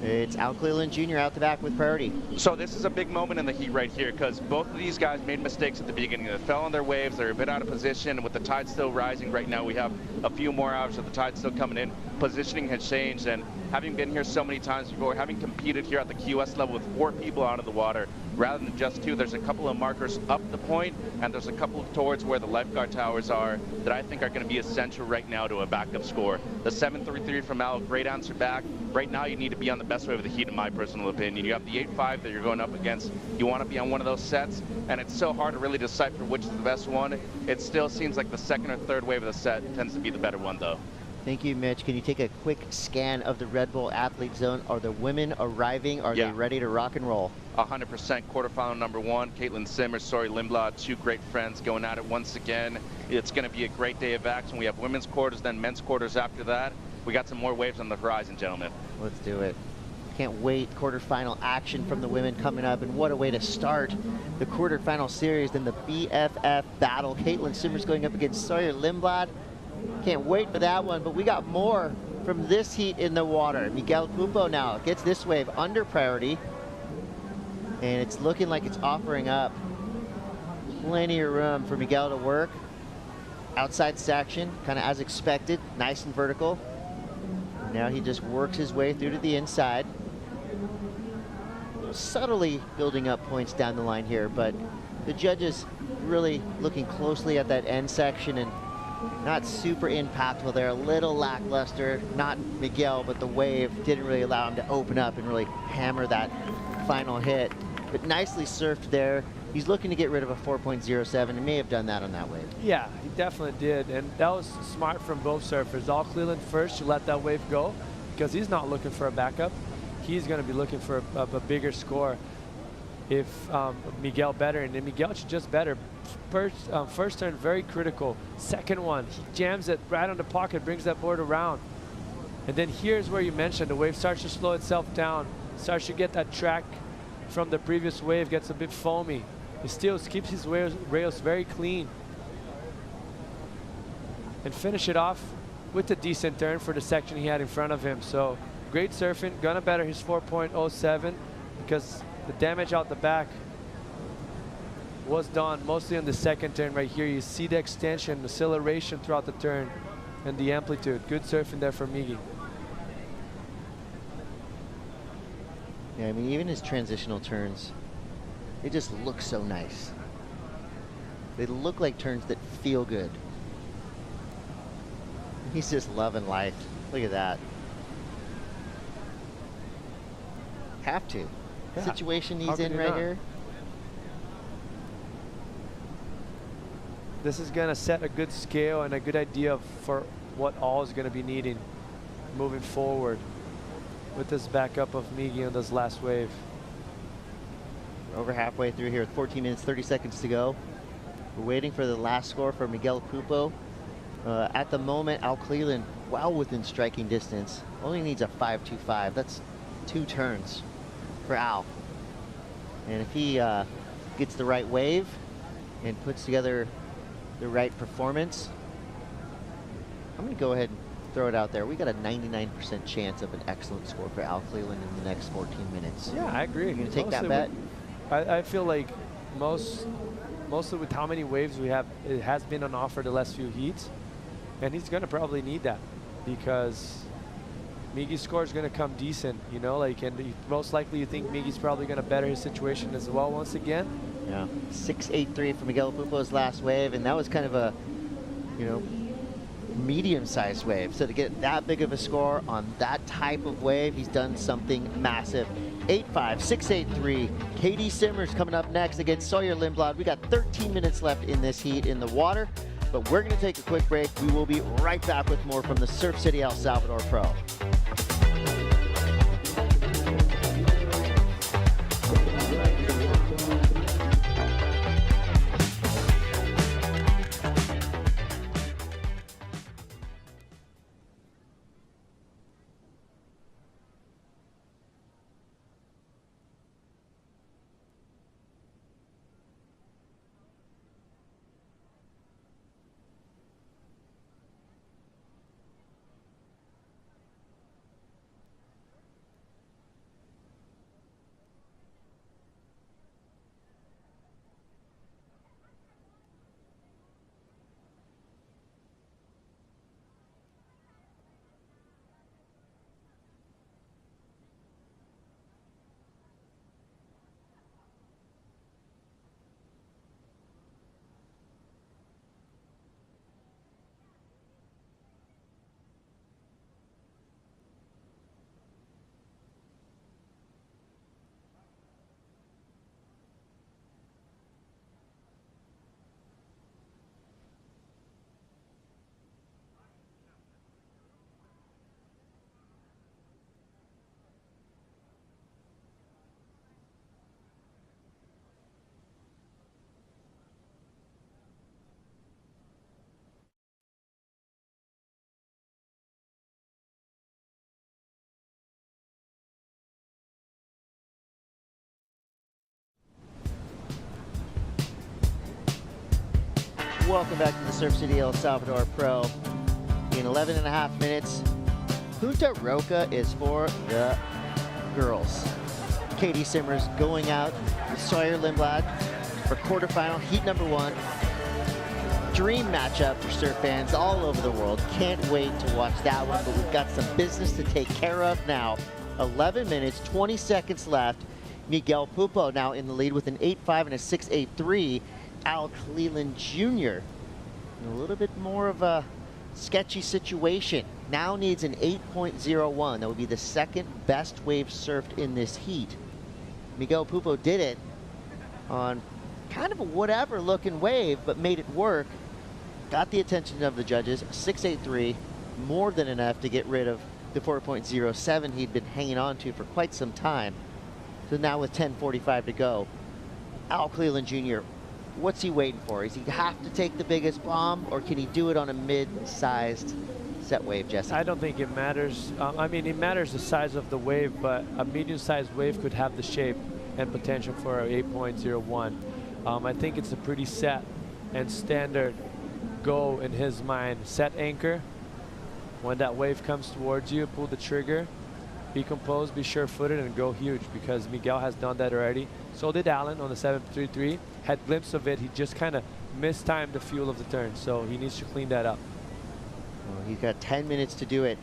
It's Al Cleland Jr. out the back with priority. So this is a big moment in the heat right here because both of these guys made mistakes at the beginning. They fell on their waves. They're a bit out of position. With the tide still rising right now, we have a few more hours of the tide still coming in. Positioning has changed, and having been here so many times before, having competed here at the QS level with 4 people out of the water rather than just 2, there's a couple of markers up the point, and there's a couple towards where the lifeguard towers are that I think are going to be essential right now to a backup score. The 7.33 from Al, great answer back. Right now, you need to be on the best wave of the heat, in my personal opinion. You have the 8.5 that you're going up against. You want to be on one of those sets, and it's so hard to really decipher which is the best one. It still seems like the second or third wave of the set tends to be the better one, though. Thank you, Mitch. Can you take a quick scan of the Red Bull Athlete Zone? Are the women arriving? Are they ready to rock and roll? 100%. Quarterfinal number 1, Caitlin Simmers, Sori Lindblad, 2 great friends going at it once again. It's going to be a great day of action. We have women's quarters, then men's quarters after that. We got some more waves on the horizon, gentlemen. Let's do it. Can't wait. Quarterfinal action from the women coming up, and what a way to start the quarterfinal series in the BFF battle. Caitlin Simmers going up against Sawyer Lindblad. Can't wait for that one, but we got more from this heat in the water. Miguel Pupo now gets this wave under priority, and it's looking like it's offering up plenty of room for Miguel to work. Outside section, kind of as expected, nice and vertical. Now he just works his way through to the inside. Subtly building up points down the line here, but the judges really looking closely at that end section and not super impactful there, a little lackluster. Not Miguel, but the wave didn't really allow him to open up and really hammer that final hit. But nicely surfed there. He's looking to get rid of a 4.07 and may have done that on that wave. Yeah, he definitely did, and that was smart from both surfers. Al Cleland first to let that wave go because he's not looking for a backup. He's going to be looking for a bigger score if Miguel better, and then Miguel should just better. First turn, very critical. Second one, he jams it right on the pocket, brings that board around. And then here's where you mentioned the wave starts to slow itself down, starts to get that track from the previous wave, gets a bit foamy. He still keeps his rails very clean. And finish it off with a decent turn for the section he had in front of him. So great surfing, gonna better his 4.07 because the damage out the back was done mostly on the second turn right here. You see the extension, acceleration throughout the turn, and the amplitude. Good surfing there for Miggy. Yeah, I mean, even his transitional turns, they just look so nice. They look like turns that feel good. He's just loving life. Look at that. Have to. Yeah. Situation How he's could in you right not? here. This is going to set a good scale and a good idea for what Al is going to be needing moving forward with this backup of Miggy on this last wave. We're over halfway through here with 14 minutes, 30 seconds to go. We're waiting for the last score for Miguel Pupo. At the moment, Al Cleland well within striking distance. Only needs a 5.25. That's 2 turns for Al. And if he gets the right wave and puts together the right performance, I'm going to go ahead and throw it out there. We got a 99% chance of an excellent score for Al Cleland in the next 14 minutes. Yeah, I agree. You going to take that bet? I feel like mostly with how many waves we have, it has been on offer the last few heats. And he's going to probably need that because Miggy's score is going to come decent, you know, like, and most likely you think Miggy's probably going to better his situation as well once again. Yeah, 6.83 for Miguel Pupo's last wave, and that was kind of a, you know, medium-sized wave. So to get that big of a score on that type of wave, he's done something massive. 8.5, 6.83. Katie Simmers coming up next against Sawyer Lindblad. We got 13 minutes left in this heat in the water, but we're going to take a quick break. We will be right back with more from the Surf City El Salvador Pro. Welcome back to the Surf City El Salvador Pro. In 11 and a half minutes, Punta Roca is for the girls. Katie Simmers going out with Sawyer Lindblad for quarterfinal, heat number 1. Dream matchup for surf fans all over the world. Can't wait to watch that one, but we've got some business to take care of now. 11 minutes, 20 seconds left. Miguel Pupo now in the lead with an 8.5 and a 6.83. Al Cleland Jr. in a little bit more of a sketchy situation. Now needs an 8.01. That would be the second best wave surfed in this heat. Miguel Pupo did it on kind of a whatever looking wave, but made it work. Got the attention of the judges. 6.83, more than enough to get rid of the 4.07 he'd been hanging on to for quite some time. So now with 10:45 to go, Al Cleland Jr., what's he waiting for? Does he have to take the biggest bomb, or can he do it on a mid-sized set wave, Jesse? I don't think it matters. I mean, it matters the size of the wave, but a medium-sized wave could have the shape and potential for an 8.01. I think it's a pretty set and standard go in his mind. Set anchor. When that wave comes towards you, pull the trigger, be composed, be sure-footed, and go huge, because Miguel has done that already. So did Alan on the 7.33. Had a glimpse of it. He just kind of mistimed the fuel of the turn, so he needs to clean that up. Well, he's got 10 minutes to do it.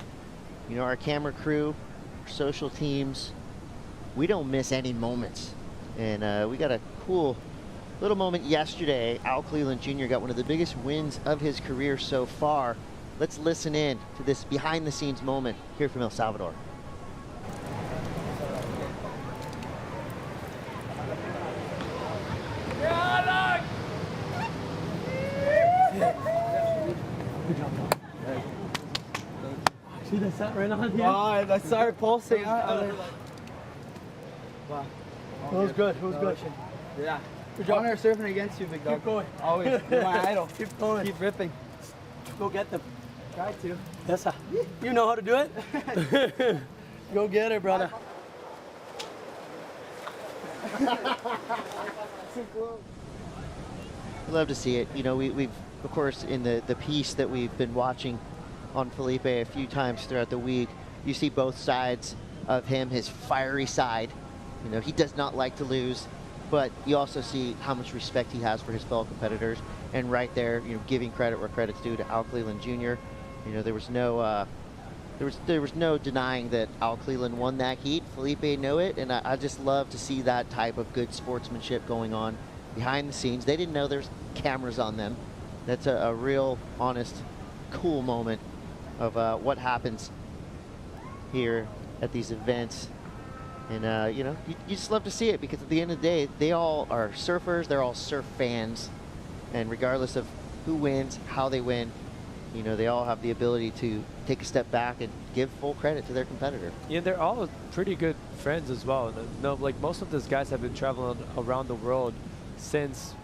You know, our camera crew, our social teams, we don't miss any moments. And we got a cool little moment yesterday. Al Cleland Jr. got one of the biggest wins of his career so far. Let's listen in to this behind-the-scenes moment here from El Salvador. See that set right on here? Oh, I started pulsing. Wow. It was good. It was good. Yeah. Good job. Honor surfing against you, big dog. Keep going. Always. You're my idol. Keep going. Keep ripping. Go get them. Try to. Yes, sir. You know how to do it? Go get her, brother. Love to see it. You know, we've, of course, in the piece that we've been watching on Felipe a few times throughout the week, you see both sides of him, his fiery side. You know, he does not like to lose, but you also see how much respect he has for his fellow competitors. And right there, you know, giving credit where credit's due to Al Cleland Jr. You know, there was no denying that Al Cleland won that heat. Felipe knew it, and I just love to see that type of good sportsmanship going on behind the scenes. They didn't know there's cameras on them. That's a real, honest, cool moment of what happens here at these events. And, you know, you just love to see it, because at the end of the day, they all are surfers, they're all surf fans. And regardless of who wins, how they win, you know, they all have the ability to take a step back and give full credit to their competitor. Yeah, they're all pretty good friends as well. No, like most of these guys have been traveling around the world since,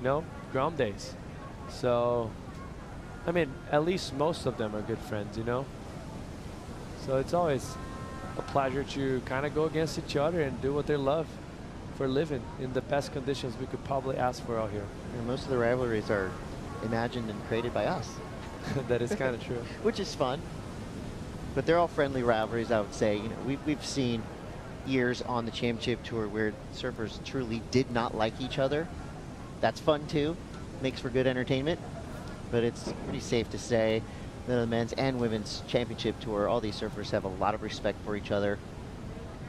you know, Grom days. So, I mean, at least most of them are good friends, you know? So it's always a pleasure to kind of go against each other and do what they love for a living in the best conditions we could probably ask for out here. You know, most of the rivalries are imagined and created by us. That is kind of true. Which is fun. But they're all friendly rivalries, I would say. You know, we've seen years on the championship tour where surfers truly did not like each other. That's fun too. Makes for good entertainment. But it's pretty safe to say that the men's and women's championship tour, all these surfers have a lot of respect for each other.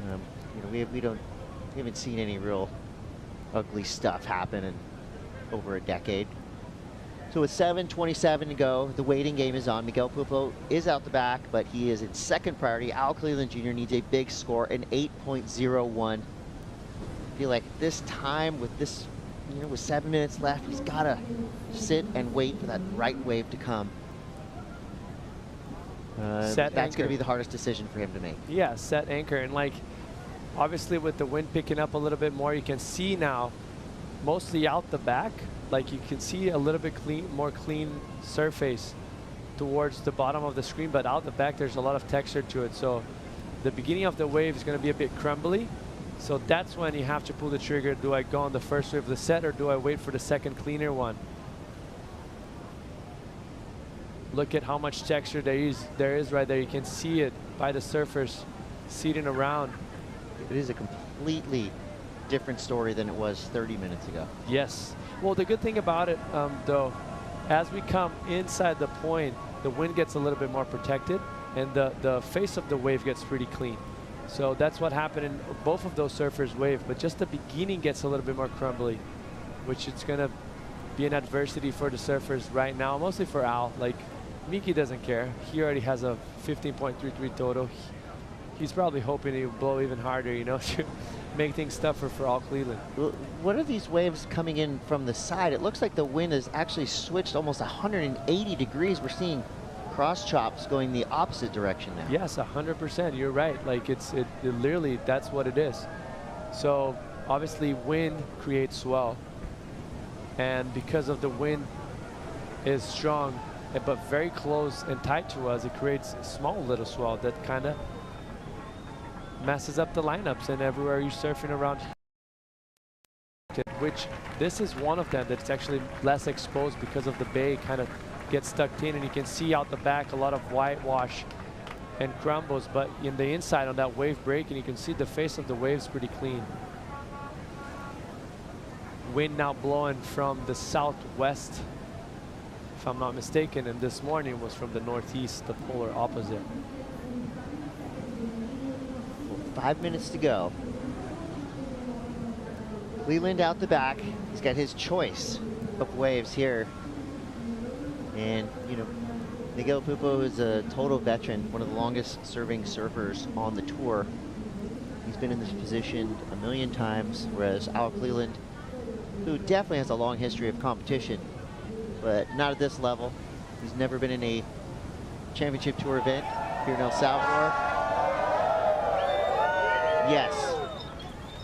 You know, we haven't seen any real ugly stuff happen in over a decade. So with 7:27 to go, the waiting game is on. Miguel Pupo is out the back, but he is in second priority. Al Cleland Jr. needs a big score, an 8.01. I feel like this time with this, you know, with 7 minutes left, he's got to sit and wait for that right wave to come. That's going to be the hardest decision for him to make. Yeah, set anchor. And like, obviously with the wind picking up a little bit more, you can see now mostly out the back. Like you can see a little bit more clean surface towards the bottom of the screen, but out the back there's a lot of texture to it. So the beginning of the wave is going to be a bit crumbly. So that's when you have to pull the trigger. Do I go on the first wave of the set, or do I wait for the second cleaner one? Look at how much texture there is right there. You can see it by the surfers seating around. It is a completely different story than it was 30 minutes ago. Yes. Well, the good thing about it, though, as we come inside the point, the wind gets a little bit more protected, and the face of the wave gets pretty clean. So that's what happened in both of those surfers' wave, but just the beginning gets a little bit more crumbly, which it's going to be an adversity for the surfers right now, mostly for Al. Like, Miki doesn't care. He already has a 15.33 total. He's probably hoping he'll blow even harder, you know, to make things tougher for Al Cleland. What are these waves coming in from the side? It looks like the wind has actually switched almost 180 degrees. We're seeing cross chops going the opposite direction now. Yes, 100%. You're right. Like it literally, that's what it is. So obviously wind creates swell. And because of the wind is strong, but very close and tight to us, it creates a small little swell that kind of messes up the lineups and everywhere you're surfing around. Which this is one of them that's actually less exposed because of the bay kind of gets stuck in, and you can see out the back a lot of whitewash and crumbles, but in the inside on that wave break, and you can see the face of the waves pretty clean. Wind now blowing from the southwest, if I'm not mistaken, and this morning was from the northeast, the polar opposite. 5 minutes to go. Cleland out the back. He's got his choice of waves here. And, you know, Miguel Pupo is a total veteran, one of the longest serving surfers on the tour. He's been in this position a million times, whereas Al Cleland, who definitely has a long history of competition, but not at this level. He's never been in a championship tour event here in El Salvador. Yes,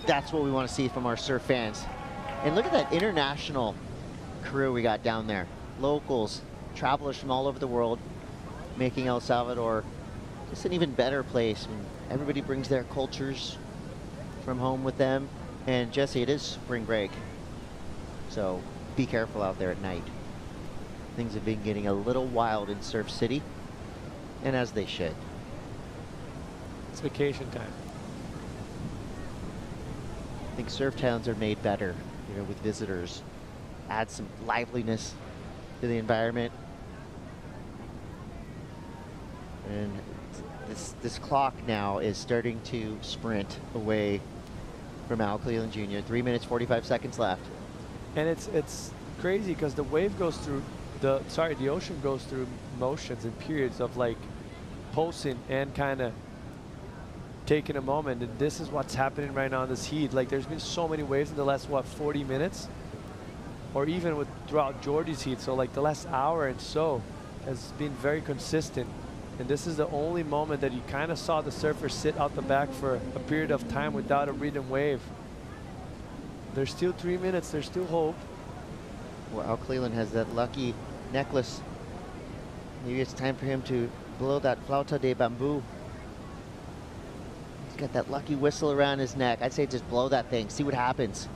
that's what we want to see from our surf fans. And look at that international crew we got down there. Locals, travelers from all over the world, making El Salvador just an even better place. I mean, everybody brings their cultures from home with them. And Jesse, it is spring break, so be careful out there at night. Things have been getting a little wild in Surf City, and as they should. It's vacation time. I think surf towns are made better, you know, with visitors. Add some liveliness to the environment. And this clock now is starting to sprint away from Al Cleland Jr. 3 minutes, 45 seconds left. And it's crazy because the wave goes through, the ocean goes through motions and periods of like pulsing and kind of taking a moment. And this is what's happening right now in this heat. Like there's been so many waves in the last, what, 40 minutes? Or even throughout Jordy's heat. So like the last hour and so has been very consistent. And this is the only moment that you kind of saw the surfers sit out the back for a period of time without a rhythm wave. There's still 3 minutes, there's still hope. Well, Al Cleland has that lucky necklace. Maybe it's time for him to blow that flauta de bamboo. He's got that lucky whistle around his neck. I'd say just blow that thing, see what happens.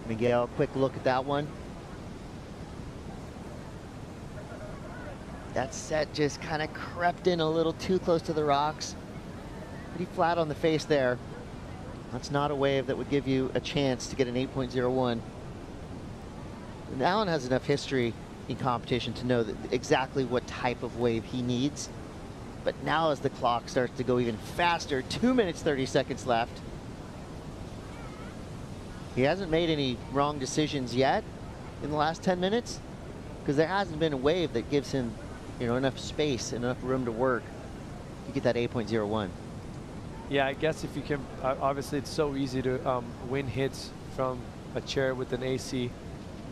Miguel, quick look at that one. That set just kind of crept in a little too close to the rocks. Pretty flat on the face there. That's not a wave that would give you a chance to get an 8.01. And Alan has enough history in competition to know that exactly what type of wave he needs. But now as the clock starts to go even faster, 2 minutes, 30 seconds left. He hasn't made any wrong decisions yet in the last 10 minutes because there hasn't been a wave that gives him, you know, enough space, enough room to work to get that 8.01. Yeah, I guess if you can, obviously it's so easy to win hits from a chair with an AC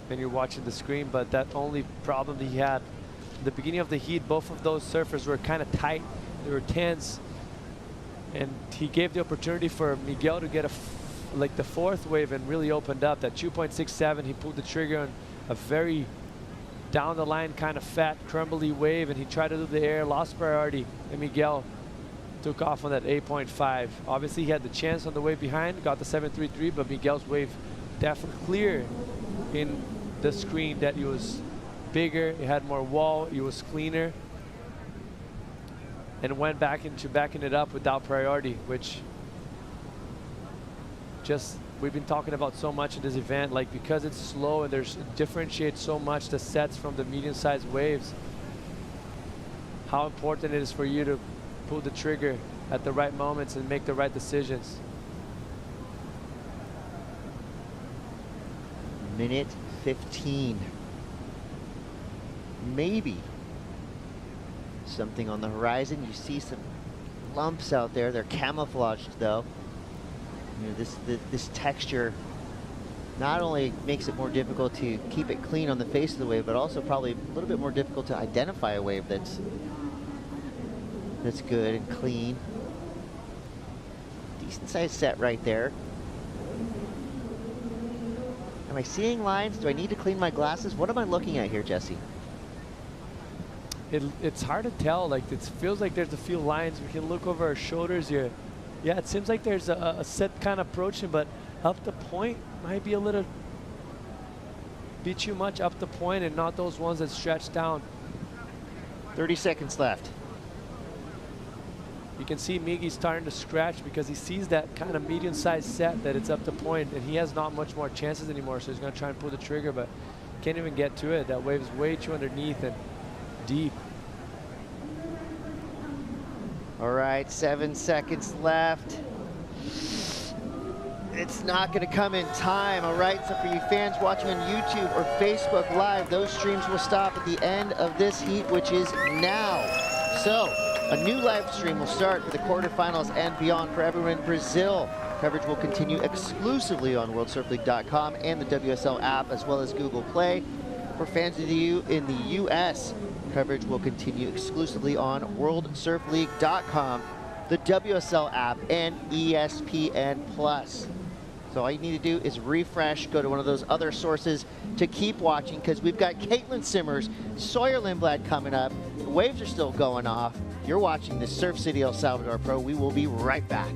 when you're watching the screen, but that only problem that he had at the beginning of the heat, both of those surfers were kind of tight, they were tense, and he gave the opportunity for Miguel to get like the fourth wave and really opened up. That 2.67, he pulled the trigger on a very down the line kind of fat, crumbly wave, and he tried to do the air, lost priority, and Miguel took off on that 8.5. Obviously he had the chance on the wave behind, got the 7.33, but Miguel's wave definitely clear in the screen that he was bigger, it had more wall, it was cleaner, and went back into backing it up without priority, which just we've been talking about so much in this event, like because it's slow and it differentiates so much the sets from the medium-sized waves, how important it is for you to pull the trigger at the right moments and make the right decisions. Minute 15. Maybe something on the horizon. You see some lumps out there. They're camouflaged though. You know, this texture not only makes it more difficult to keep it clean on the face of the wave, but also probably a little bit more difficult to identify a wave that's good and clean. Decent sized set right there. Am I seeing lines? Do I need to clean my glasses? What am I looking at here, Jesse? It's hard to tell. Like, it feels like there's a few lines. We can look over our shoulders here. Yeah, it seems like there's a set kind of approaching, but up the point might be a little be too much up the point and not those ones that stretch down. 30 seconds left. You can see Miggy's starting to scratch because he sees that kind of medium-sized set that it's up the point, and he has not much more chances anymore, so he's going to try and pull the trigger, but can't even get to it. That wave's way too underneath and deep. All right, 7 seconds left. It's not going to come in time. All right, so for you fans watching on YouTube or Facebook Live, those streams will stop at the end of this heat, which is now. So a new live stream will start for the quarterfinals and beyond for everyone in Brazil. Coverage will continue exclusively on WorldSurfLeague.com and the WSL app, as well as Google Play. For fans of you in the U.S., coverage will continue exclusively on WorldSurfLeague.com, the WSL app, and ESPN+. So all you need to do is refresh, go to one of those other sources to keep watching, because we've got Caitlin Simmers, Sawyer Lindblad coming up. The waves are still going off. You're watching the Surf City El Salvador Pro. We will be right back.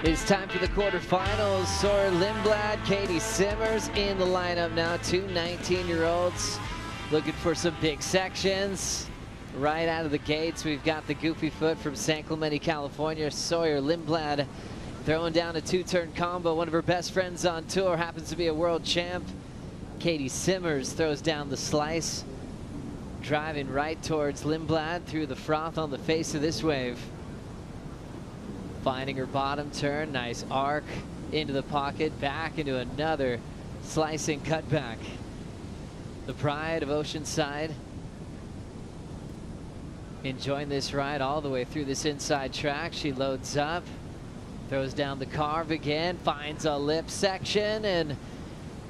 It's time for the quarterfinals. Sawyer Lindblad, Katie Simmers in the lineup now. Two 19-year-olds looking for some big sections. Right out of the gates, we've got the goofy foot from San Clemente, California. Sawyer Lindblad throwing down a two-turn combo. One of her best friends on tour happens to be a world champ. Katie Simmers throws down the slice, driving right towards Lindblad through the froth on the face of this wave. Finding her bottom turn, nice arc. into the pocket, back into another slicing cutback. The pride of Oceanside enjoying this ride all the way through this inside track. She loads up, throws down the carve again, finds a lip section, and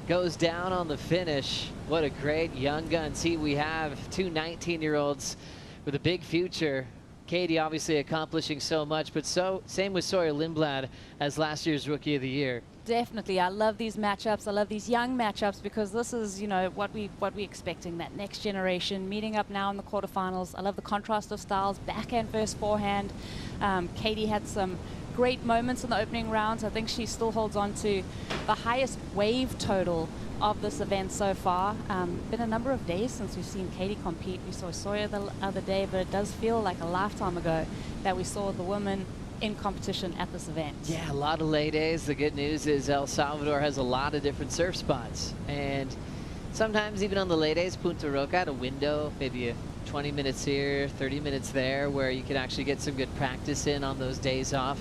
goes down on the finish. What a great young gun. See, we have two 19-year-olds with a big future. Katie obviously accomplishing so much, but same with Sawyer Lindblad as last year's Rookie of the Year. Definitely, I love these matchups. I love these young matchups because this is, you know, what we're expecting, that next generation meeting up now in the quarterfinals. I love the contrast of styles, backhand versus forehand. Katie had some great moments in the opening rounds. I think she still holds on to the highest wave total of this event so far. Been a number of days since we've seen Katie compete. We saw Sawyer the other day, but it does feel like a lifetime ago that we saw the women in competition at this event. Yeah, a lot of lay days. The good news is El Salvador has a lot of different surf spots, and sometimes even on the lay days, Punta Roca had a window, maybe 20 minutes here, 30 minutes there, where you can actually get some good practice in on those days off.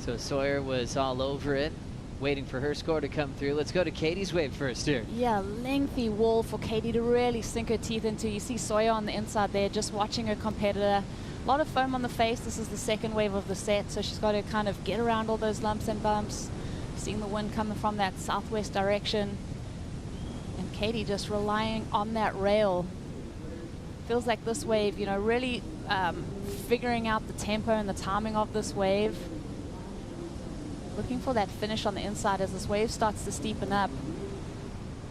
So Sawyer was all over it, waiting for her score to come through. Let's go to Katie's wave first here. Yeah, lengthy wall for Katie to really sink her teeth into. You see Sawyer on the inside there, just watching her competitor. A lot of foam on the face. This is the second wave of the set, so she's got to kind of get around all those lumps and bumps. Seeing the wind coming from that southwest direction. And Katie just relying on that rail. Feels like this wave, you know, really figuring out the tempo and the timing of this wave. Looking for that finish on the inside as this wave starts to steepen up.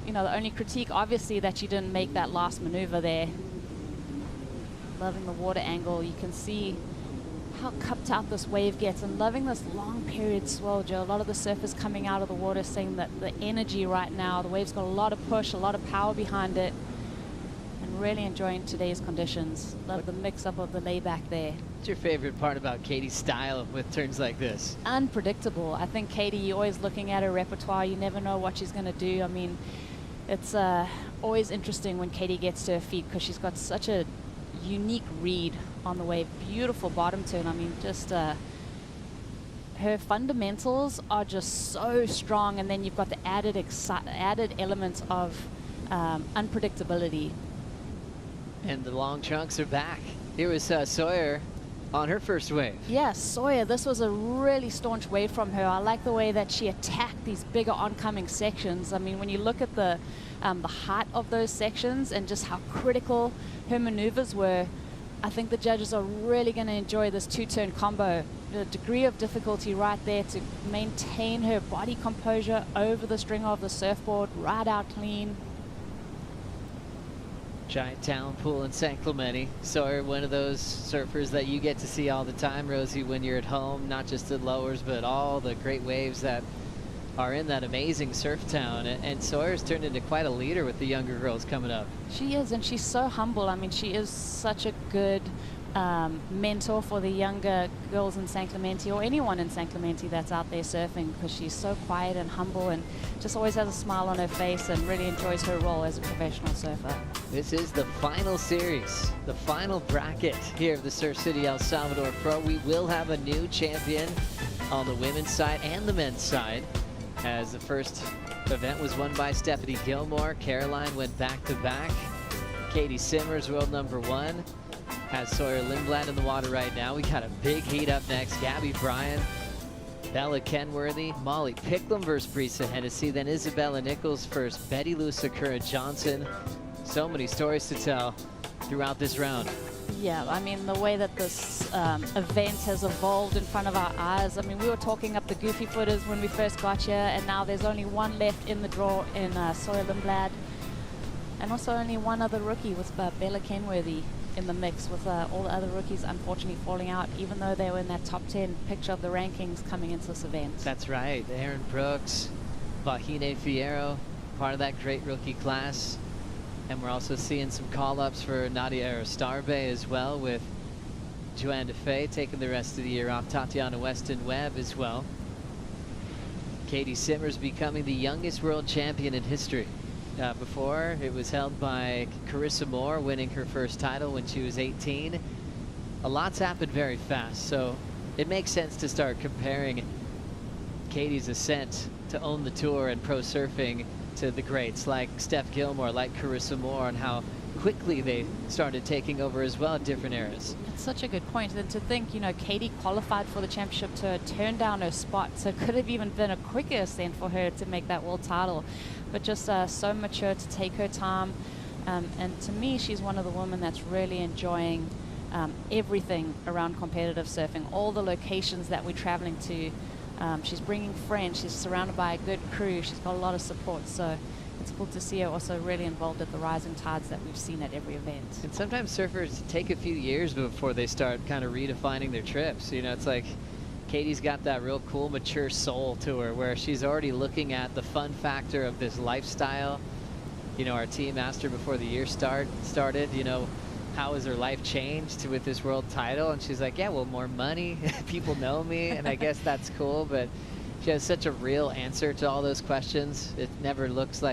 You know, the only critique, obviously, that you didn't make that last maneuver there. Loving the water angle. You can see how cupped out this wave gets, and loving this long period swell, Joe. A lot of the surfers coming out of the water saying that the energy right now, the wave's got a lot of push, a lot of power behind it, and really enjoying today's conditions. Love the mix-up of the layback there. What's your favorite part about Katie's style with turns like this? Unpredictable. I think Katie, you're always looking at her repertoire. You never know what she's going to do. I mean, it's always interesting when Katie gets to her feet because she's got such a unique read on the wave. Beautiful bottom turn. I mean, just her fundamentals are just so strong, and then you've got the added elements of unpredictability. And the long trunks are back. Here was Sawyer on her first wave. Yeah, Sawyer, this was a really staunch wave from her. I like the way that she attacked these bigger oncoming sections. I mean, when you look at the height of those sections and just how critical her maneuvers were, I think the judges are really going to enjoy this two-turn combo. The degree of difficulty right there to maintain her body composure over the stringer of the surfboard, ride out clean. Giant talent pool in San Clemente. Sawyer, one of those surfers that you get to see all the time, Rosie, when you're at home, not just at lowers, but all the great waves that are in that amazing surf town. And Sawyer's turned into quite a leader with the younger girls coming up. She is, and she's so humble. I mean, she is such a good mentor for the younger girls in San Clemente, or anyone in San Clemente that's out there surfing, because she's so quiet and humble and just always has a smile on her face and really enjoys her role as a professional surfer. This is the final series, the final bracket here of the Surf City El Salvador Pro. We will have a new champion on the women's side and the men's side, as the first event was won by Stephanie Gilmore. Caroline went back-to-back. Katie Simmers, world #1, has Sawyer Lindblad in the water right now. We got a big heat up next. Gabby Bryan, Bella Kenworthy, Molly Picklum versus Brisa Hennessy, then Isabella Nichols first, Betty Lou Sakura Johnson. So many stories to tell throughout this round. Yeah, I mean, the way that this event has evolved in front of our eyes. I mean, we were talking up the goofy footers when we first got here, and now there's only one left in the draw in Sawyer Lindblad. And also only one other rookie with Bella Kenworthy in the mix, with all the other rookies unfortunately falling out, even though they were in that top 10 picture of the rankings coming into this event. That's right. Aaron Brooks, Vahine Fierro, part of that great rookie class. And we're also seeing some call-ups for Nadia Aristarbe as well, with Joanne DeFay taking the rest of the year off, Tatiana Weston Webb as well. Katie Simmers becoming the youngest world champion in history. Before, it was held by Carissa Moore, winning her first title when she was 18. A lot's happened very fast, so it makes sense to start comparing Katie's ascent to own the tour and pro surfing to the greats like Steph Gilmore, like Carissa Moore, and how quickly they started taking over as well at different eras. That's such a good point. And to think, you know, Katie qualified for the championship tour, turned down her spot, so it could have even been a quicker ascent for her to make that world title. But just so mature to take her time. And to me, she's one of the women that's really enjoying everything around competitive surfing, all the locations that we're traveling to. She's bringing friends, she's surrounded by a good crew, she's got a lot of support, so it's cool to see her also really involved at the rising tides that we've seen at every event. And sometimes surfers take a few years before they start kind of redefining their trips. You know, it's like Katie's got that real cool, mature soul to her where she's already looking at the fun factor of this lifestyle. You know, our team asked her before the year started, you know, how has her life changed with this world title? And she's like, yeah, well, more money, people know me, and I guess that's cool, but she has such a real answer to all those questions. It never looks like